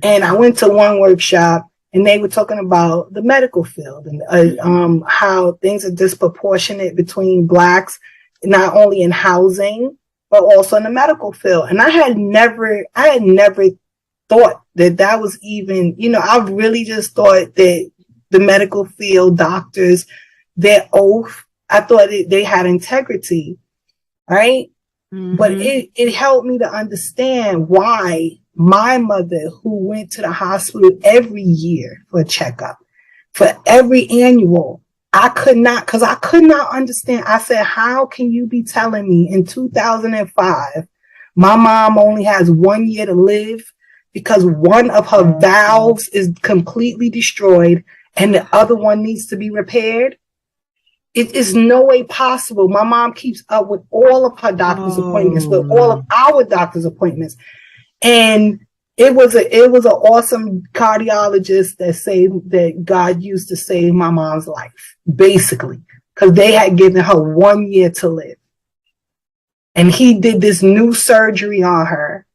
and I went to one workshop, and they were talking about the medical field and how things are disproportionate between Blacks, not only in housing, but also in the medical field. And I had never thought that was even, you know, I really just thought that the medical field, doctors, their oath, I thought they had integrity, right? But it helped me to understand why my mother, who went to the hospital every year for a checkup, for every annual, I could not understand. I said, how can you be telling me in 2005, my mom only has 1 year to live because one of her valves is completely destroyed and the other one needs to be repaired? It is no way possible. My mom keeps up with all of her doctor's appointments, with all of our doctor's appointments. And it was an awesome cardiologist that God used to save my mom's life, basically, because they had given her 1 year to live. And he did this new surgery on her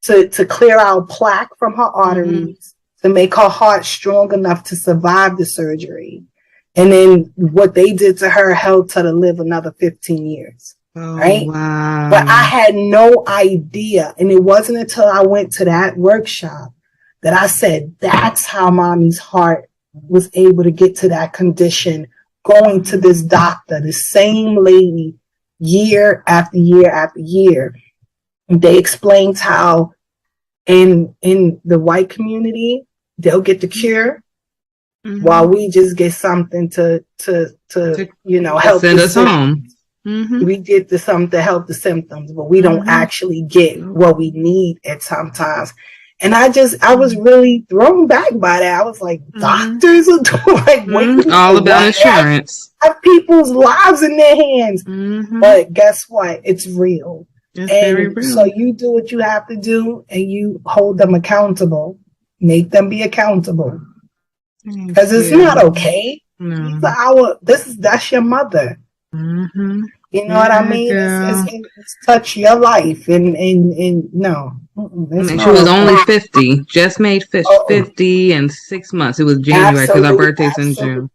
to clear out plaque from her arteries, to make her heart strong enough to survive the surgery. And then what they did to her helped her to live another 15 years. Right? Wow. But I had no idea. And it wasn't until I went to that workshop that I said, that's how mommy's heart was able to get to that condition, going to this doctor, the same lady, year after year after year. And they explained how in the white community, they'll get the cure, while we just get something to you know, help send us home. We get something to help the symptoms, but we don't actually get what we need at sometimes. And I was really thrown back by that. I was like, doctors are doing all about insurance. Have people's lives in their hands. But guess what? It's real. It's very real. So you do what you have to do, and you hold them accountable. Make them be accountable. Because it's not okay. That's your mother. You know what I mean? It's touch your life, and no. And she was only 50, just made 50 in 6 months. It was January because our birthday's in June.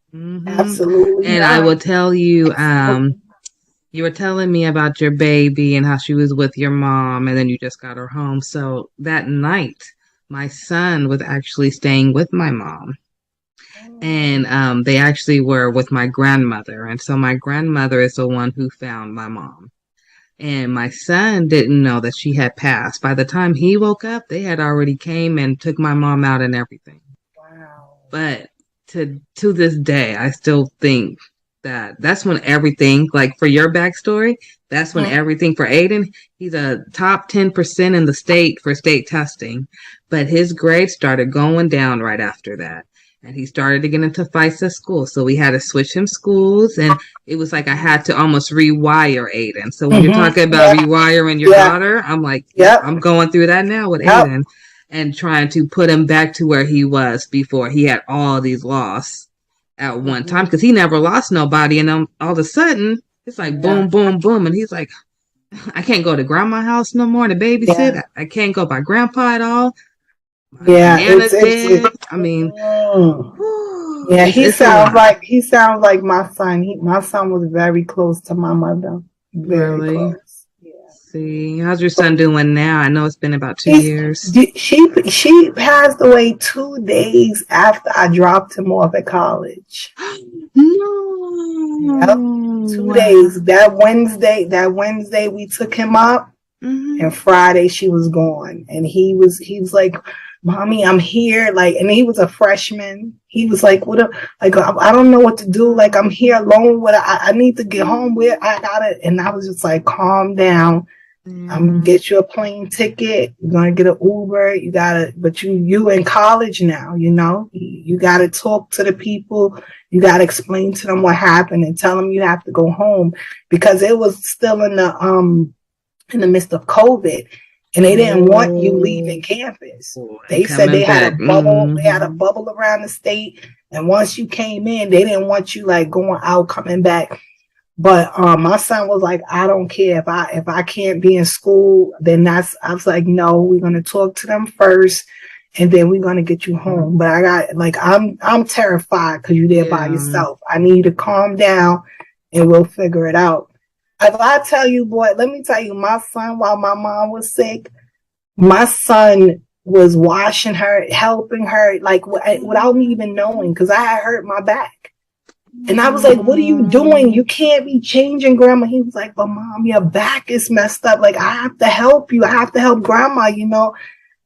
Absolutely. And I will tell you, you were telling me about your baby and how she was with your mom, and then you just got her home. So that night, my son was actually staying with my mom. And they actually were with my grandmother. And so my grandmother is the one who found my mom. And my son didn't know that she had passed. By the time he woke up, they had already came and took my mom out and everything. Wow. But to this day, I still think that's when everything, like for your backstory, that's when everything for Aiden, he's a top 10% in the state for state testing. But his grades started going down right after that. And he started to get into fights at school. So we had to switch him schools. And it was like I had to almost rewire Aiden. So when you're talking about rewiring your daughter, I'm like, I'm going through that now with Aiden. And trying to put him back to where he was before he had all these losses at one time. Because he never lost nobody. And then all of a sudden, it's like boom, boom, boom. And he's like, I can't go to grandma's house no more to babysit. I can't go by grandpa at all. I mean, he sounds like my son. My son was very close to my mother. Very close. Yeah. See, how's your son doing now? I know it's been about 2 years. She passed away 2 days after I dropped him off at college. No. Yep. 2 days. That Wednesday we took him up, and Friday she was gone. And he was like, Mommy, I'm here. Like, and he was a freshman. He was like, I don't know what to do. Like, I'm here alone. I need to get home. And I was just like, calm down. I'm gonna get you a plane ticket. You're gonna get an Uber. But you in college now, you know, you gotta talk to the people. You gotta explain to them what happened and tell them you have to go home, because it was still in the in the midst of COVID, and they didn't want you leaving campus. They said they had a bubble. They had a bubble around the state, and once you came in, they didn't want you like going out, coming back. But my son was like, I don't care if I can't be in school, then I was like, no, we're gonna talk to them first, and then we're gonna get you home. But I got like I'm terrified because you're there by yourself. I need you to calm down, and we'll figure it out. If I tell you, boy, let me tell you, my son, while my mom was sick, my son was washing her, helping her, like without me even knowing, because I had hurt my back. And I was like, what are you doing? You can't be changing, Grandma. He was like, but Mom, your back is messed up. Like, I have to help you. I have to help Grandma, you know.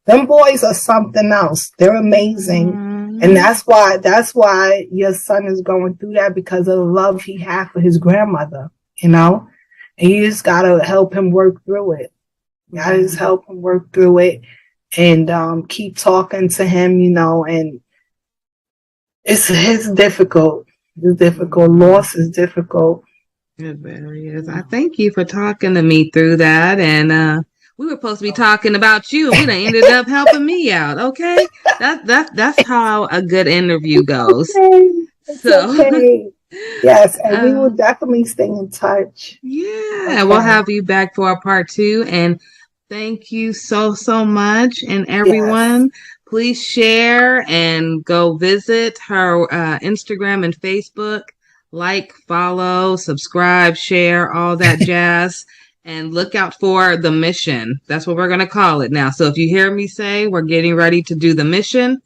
Them boys are something else. They're amazing. And that's why your son is going through that, because of the love he had for his grandmother, you know. And you just got to help him work through it. You got to just help him work through it and keep talking to him, you know. And it's difficult. It's difficult. Loss is difficult. It very is. I thank you for talking to me through that. And we were supposed to be talking about you, and we done ended up helping me out. Okay, that's how a good interview goes. It's okay. Yes, and we will definitely stay in touch. Yeah, we'll have you back for a part 2. And thank you so much. And everyone, please share and go visit her Instagram and Facebook. Like, follow, subscribe, share, all that jazz. And look out for the mission. That's what we're going to call it now. So if you hear me say we're getting ready to do the mission,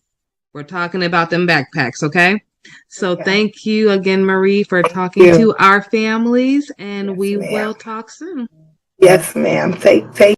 we're talking about them backpacks, okay? So thank you again, Marie, for talking to our families, and we will talk soon. Yes, ma'am. Take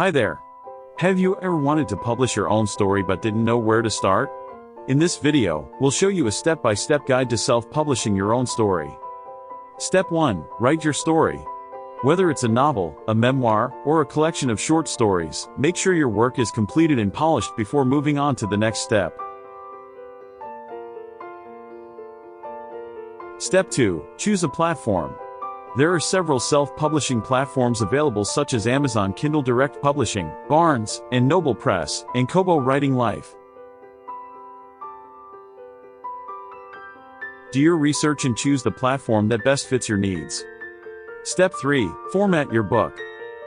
Hi there. Have you ever wanted to publish your own story but didn't know where to start? In this video, we'll show you a step-by-step guide to self-publishing your own story. Step 1. Write your story. Whether it's a novel, a memoir, or a collection of short stories, make sure your work is completed and polished before moving on to the next step. Step 2. Choose a platform. There are several self-publishing platforms available such as Amazon Kindle Direct Publishing, Barnes & Noble Press, and Kobo Writing Life. Do your research and choose the platform that best fits your needs. Step 3. Format your book.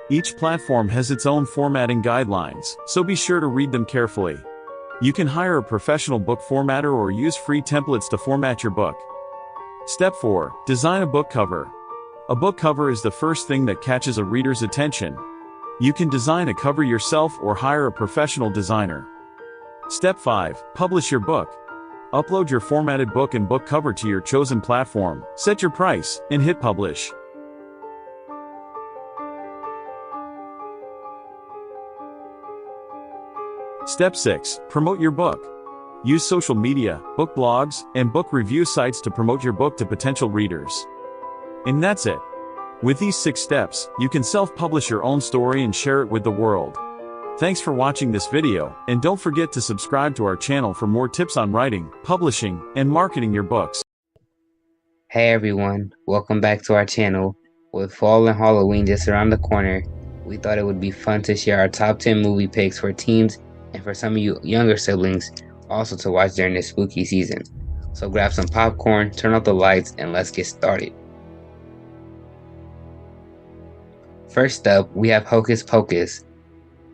Each platform has its own formatting guidelines, so be sure to read them carefully. You can hire a professional book formatter or use free templates to format your book. Step 4. Design a book cover. A book cover is the first thing that catches a reader's attention. You can design a cover yourself or hire a professional designer. Step 5. Publish your book. Upload your formatted book and book cover to your chosen platform, set your price, and hit publish. Step 6. Promote your book. Use social media, book blogs, and book review sites to promote your book to potential readers. And that's it. With these 6 steps, you can self-publish your own story and share it with the world. Thanks for watching this video, and don't forget to subscribe to our channel for more tips on writing, publishing, and marketing your books. Hey everyone, welcome back to our channel. With fall and Halloween just around the corner, we thought it would be fun to share our top 10 movie picks for teens and for some of you younger siblings also to watch during this spooky season. So grab some popcorn, turn off the lights, and let's get started. First up, we have Hocus Pocus.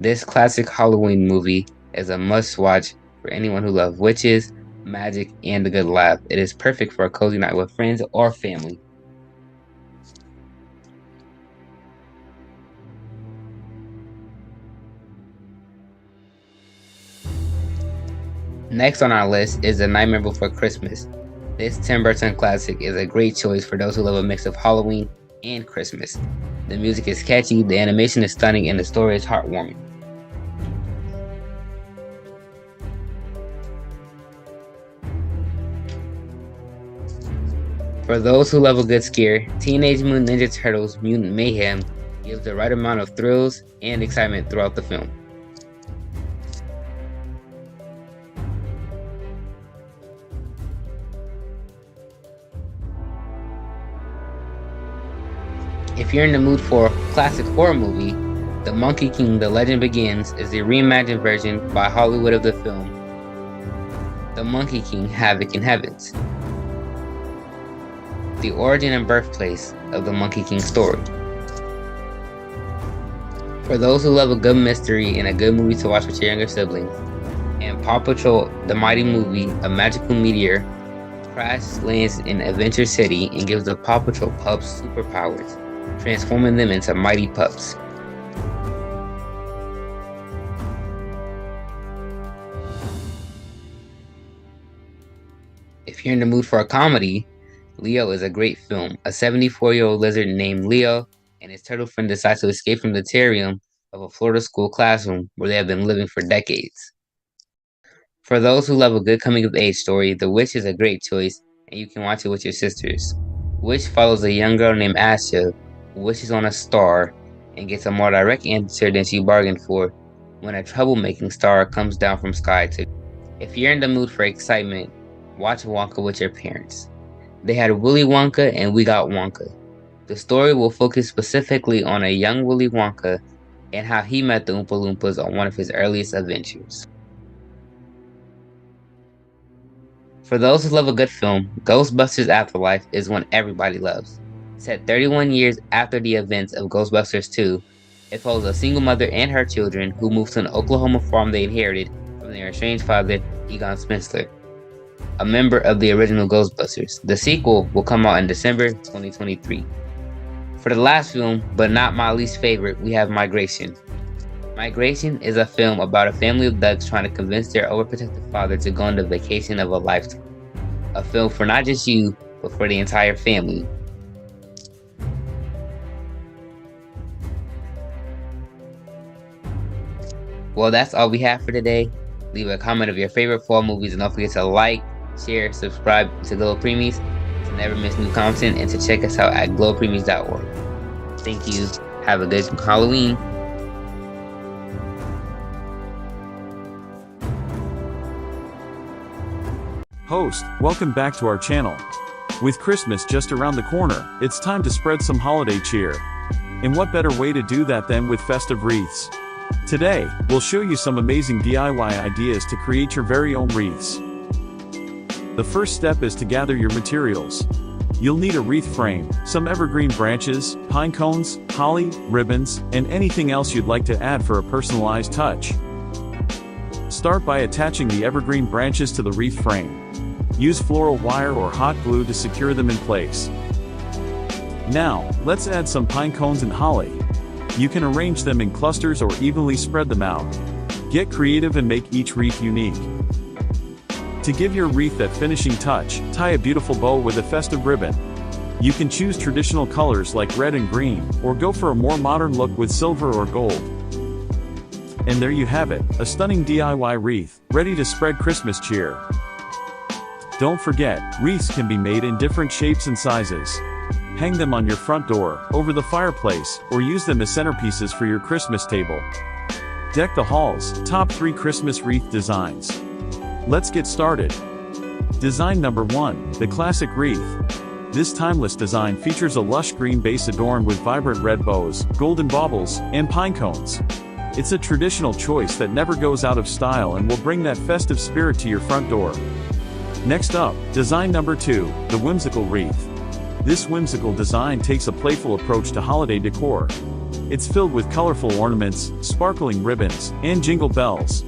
This classic Halloween movie is a must-watch for anyone who loves witches, magic, and a good laugh. It is perfect for a cozy night with friends or family. Next on our list is The Nightmare Before Christmas. This Tim Burton classic is a great choice for those who love a mix of Halloween and Christmas. The music is catchy, the animation is stunning, and the story is heartwarming. For those who love a good scare, Teenage Mutant Ninja Turtles Mutant Mayhem gives the right amount of thrills and excitement throughout the film. If you're in the mood for a classic horror movie, The Monkey King: The Legend Begins is the reimagined version by Hollywood of the film The Monkey King: Havoc in Heavens, the origin and birthplace of the Monkey King story. For those who love a good mystery and a good movie to watch with your younger siblings, and Paw Patrol: The Mighty Movie, a magical meteor crash lands in Adventure City and gives the Paw Patrol pups superpowers, transforming them into mighty pups. If you're in the mood for a comedy, Leo is a great film. A 74-year-old lizard named Leo and his turtle friend decide to escape from the terrarium of a Florida school classroom where they have been living for decades. For those who love a good coming-of-age story, The Witch is a great choice, and you can watch it with your sisters. Witch follows a young girl named Asha who wishes on a star and gets a more direct answer than she bargained for when a troublemaking star comes down from sky to. If you're in the mood for excitement, watch Wonka with your parents. They had Willy Wonka and We Got Wonka. The story will focus specifically on a young Willy Wonka and how he met the Oompa Loompas on one of his earliest adventures. For those who love a good film, Ghostbusters Afterlife is one everybody loves. Set 31 years after the events of Ghostbusters 2, it follows a single mother and her children who move to an Oklahoma farm they inherited from their estranged father, Egon Spengler, a member of the original Ghostbusters. The sequel will come out in December 2023. For the last film, but not my least favorite, we have Migration. Migration is a film about a family of ducks trying to convince their overprotective father to go on the vacation of a lifetime. A film for not just you, but for the entire family. Well, that's all we have for today. Leave a comment of your favorite fall movies and don't forget to like, share, subscribe to GLO Preemies. to never miss new content and to check us out at glopreemies.org. Thank you. Have a good Halloween. Host, welcome back to our channel. With Christmas just around the corner, it's time to spread some holiday cheer. And what better way to do that than with festive wreaths? Today, we'll show you some amazing DIY ideas to create your very own wreaths. The first step is to gather your materials. You'll need a wreath frame, some evergreen branches, pine cones, holly, ribbons, and anything else you'd like to add for a personalized touch. Start by attaching the evergreen branches to the wreath frame. Use floral wire or hot glue to secure them in place. Now, let's add some pine cones and holly. You can arrange them in clusters or evenly spread them out. Get creative and make each wreath unique. To give your wreath that finishing touch, tie a beautiful bow with a festive ribbon. You can choose traditional colors like red and green, or go for a more modern look with silver or gold. And there you have it, a stunning DIY wreath, ready to spread Christmas cheer. Don't forget, wreaths can be made in different shapes and sizes. Hang them on your front door, over the fireplace, or use them as centerpieces for your Christmas table. Deck the halls, top 3 Christmas wreath designs. Let's get started. Design number 1, the classic wreath. This timeless design features a lush green base adorned with vibrant red bows, golden baubles, and pine cones. It's a traditional choice that never goes out of style and will bring that festive spirit to your front door. Next up, design number 2, the whimsical wreath. This whimsical design takes a playful approach to holiday decor. It's filled with colorful ornaments, sparkling ribbons, and jingle bells.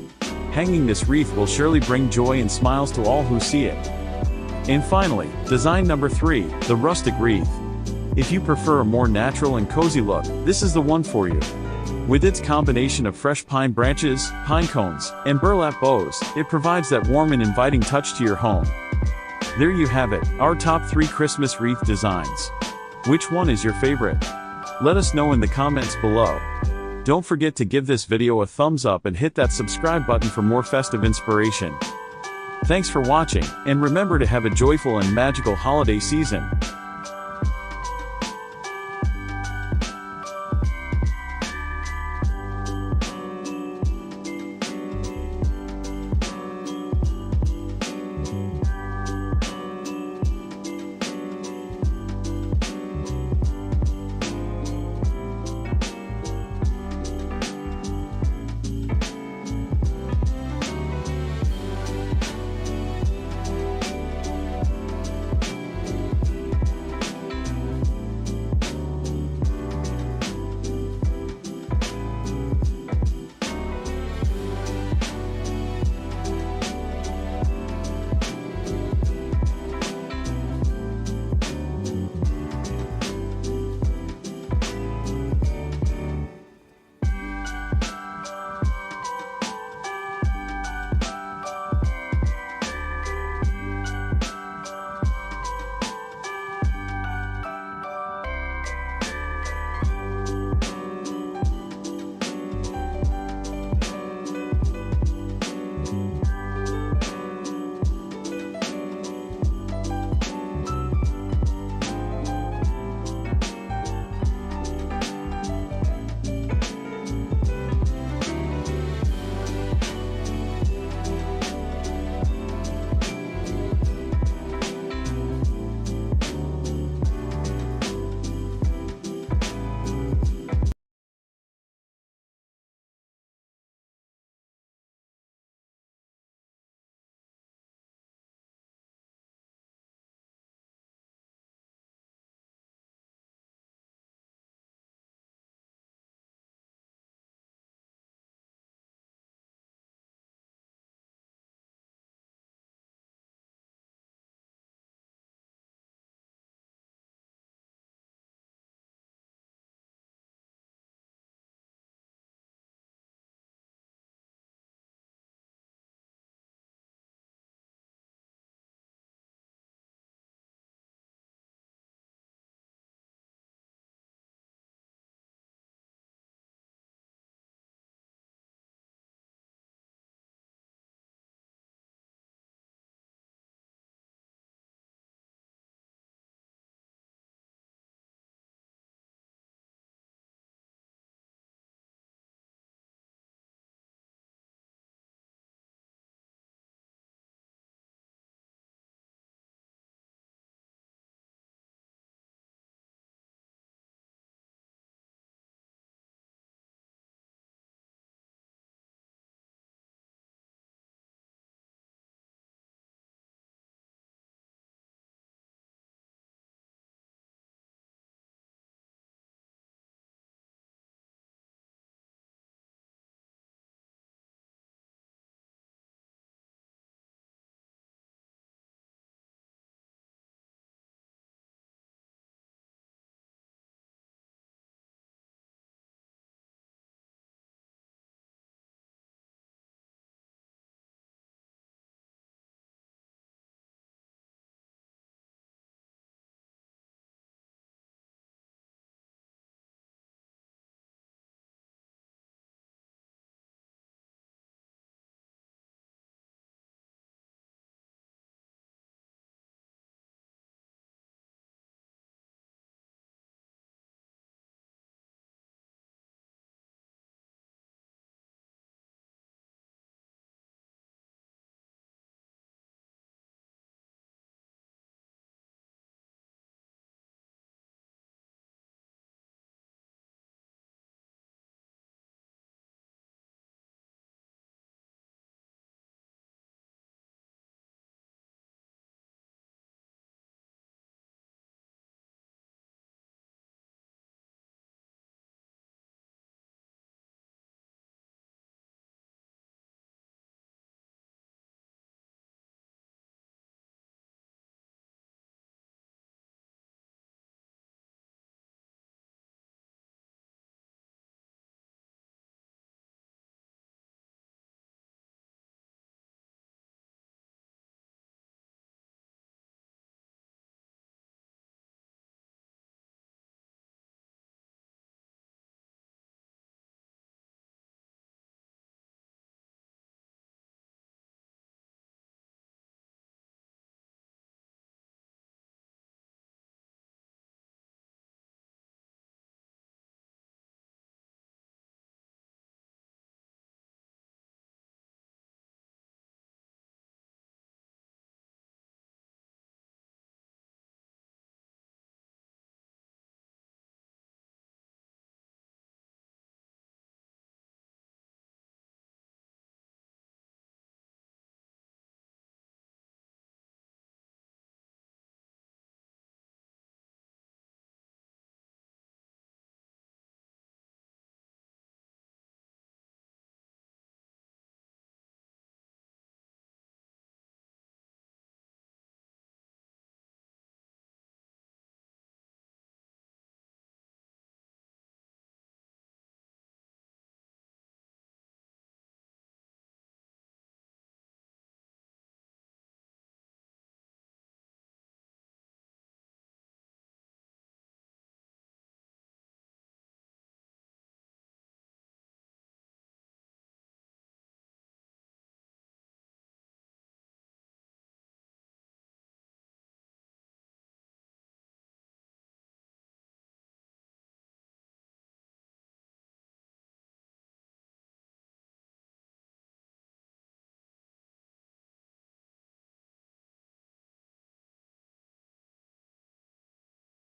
Hanging this wreath will surely bring joy and smiles to all who see it. And finally, design number 3, the rustic wreath. If you prefer a more natural and cozy look, this is the one for you. With its combination of fresh pine branches, pine cones, and burlap bows, it provides that warm and inviting touch to your home. There you have it, our top 3 Christmas wreath designs. Which one is your favorite? Let us know in the comments below. Don't forget to give this video a thumbs up and hit that subscribe button for more festive inspiration. Thanks for watching, and remember to have a joyful and magical holiday season.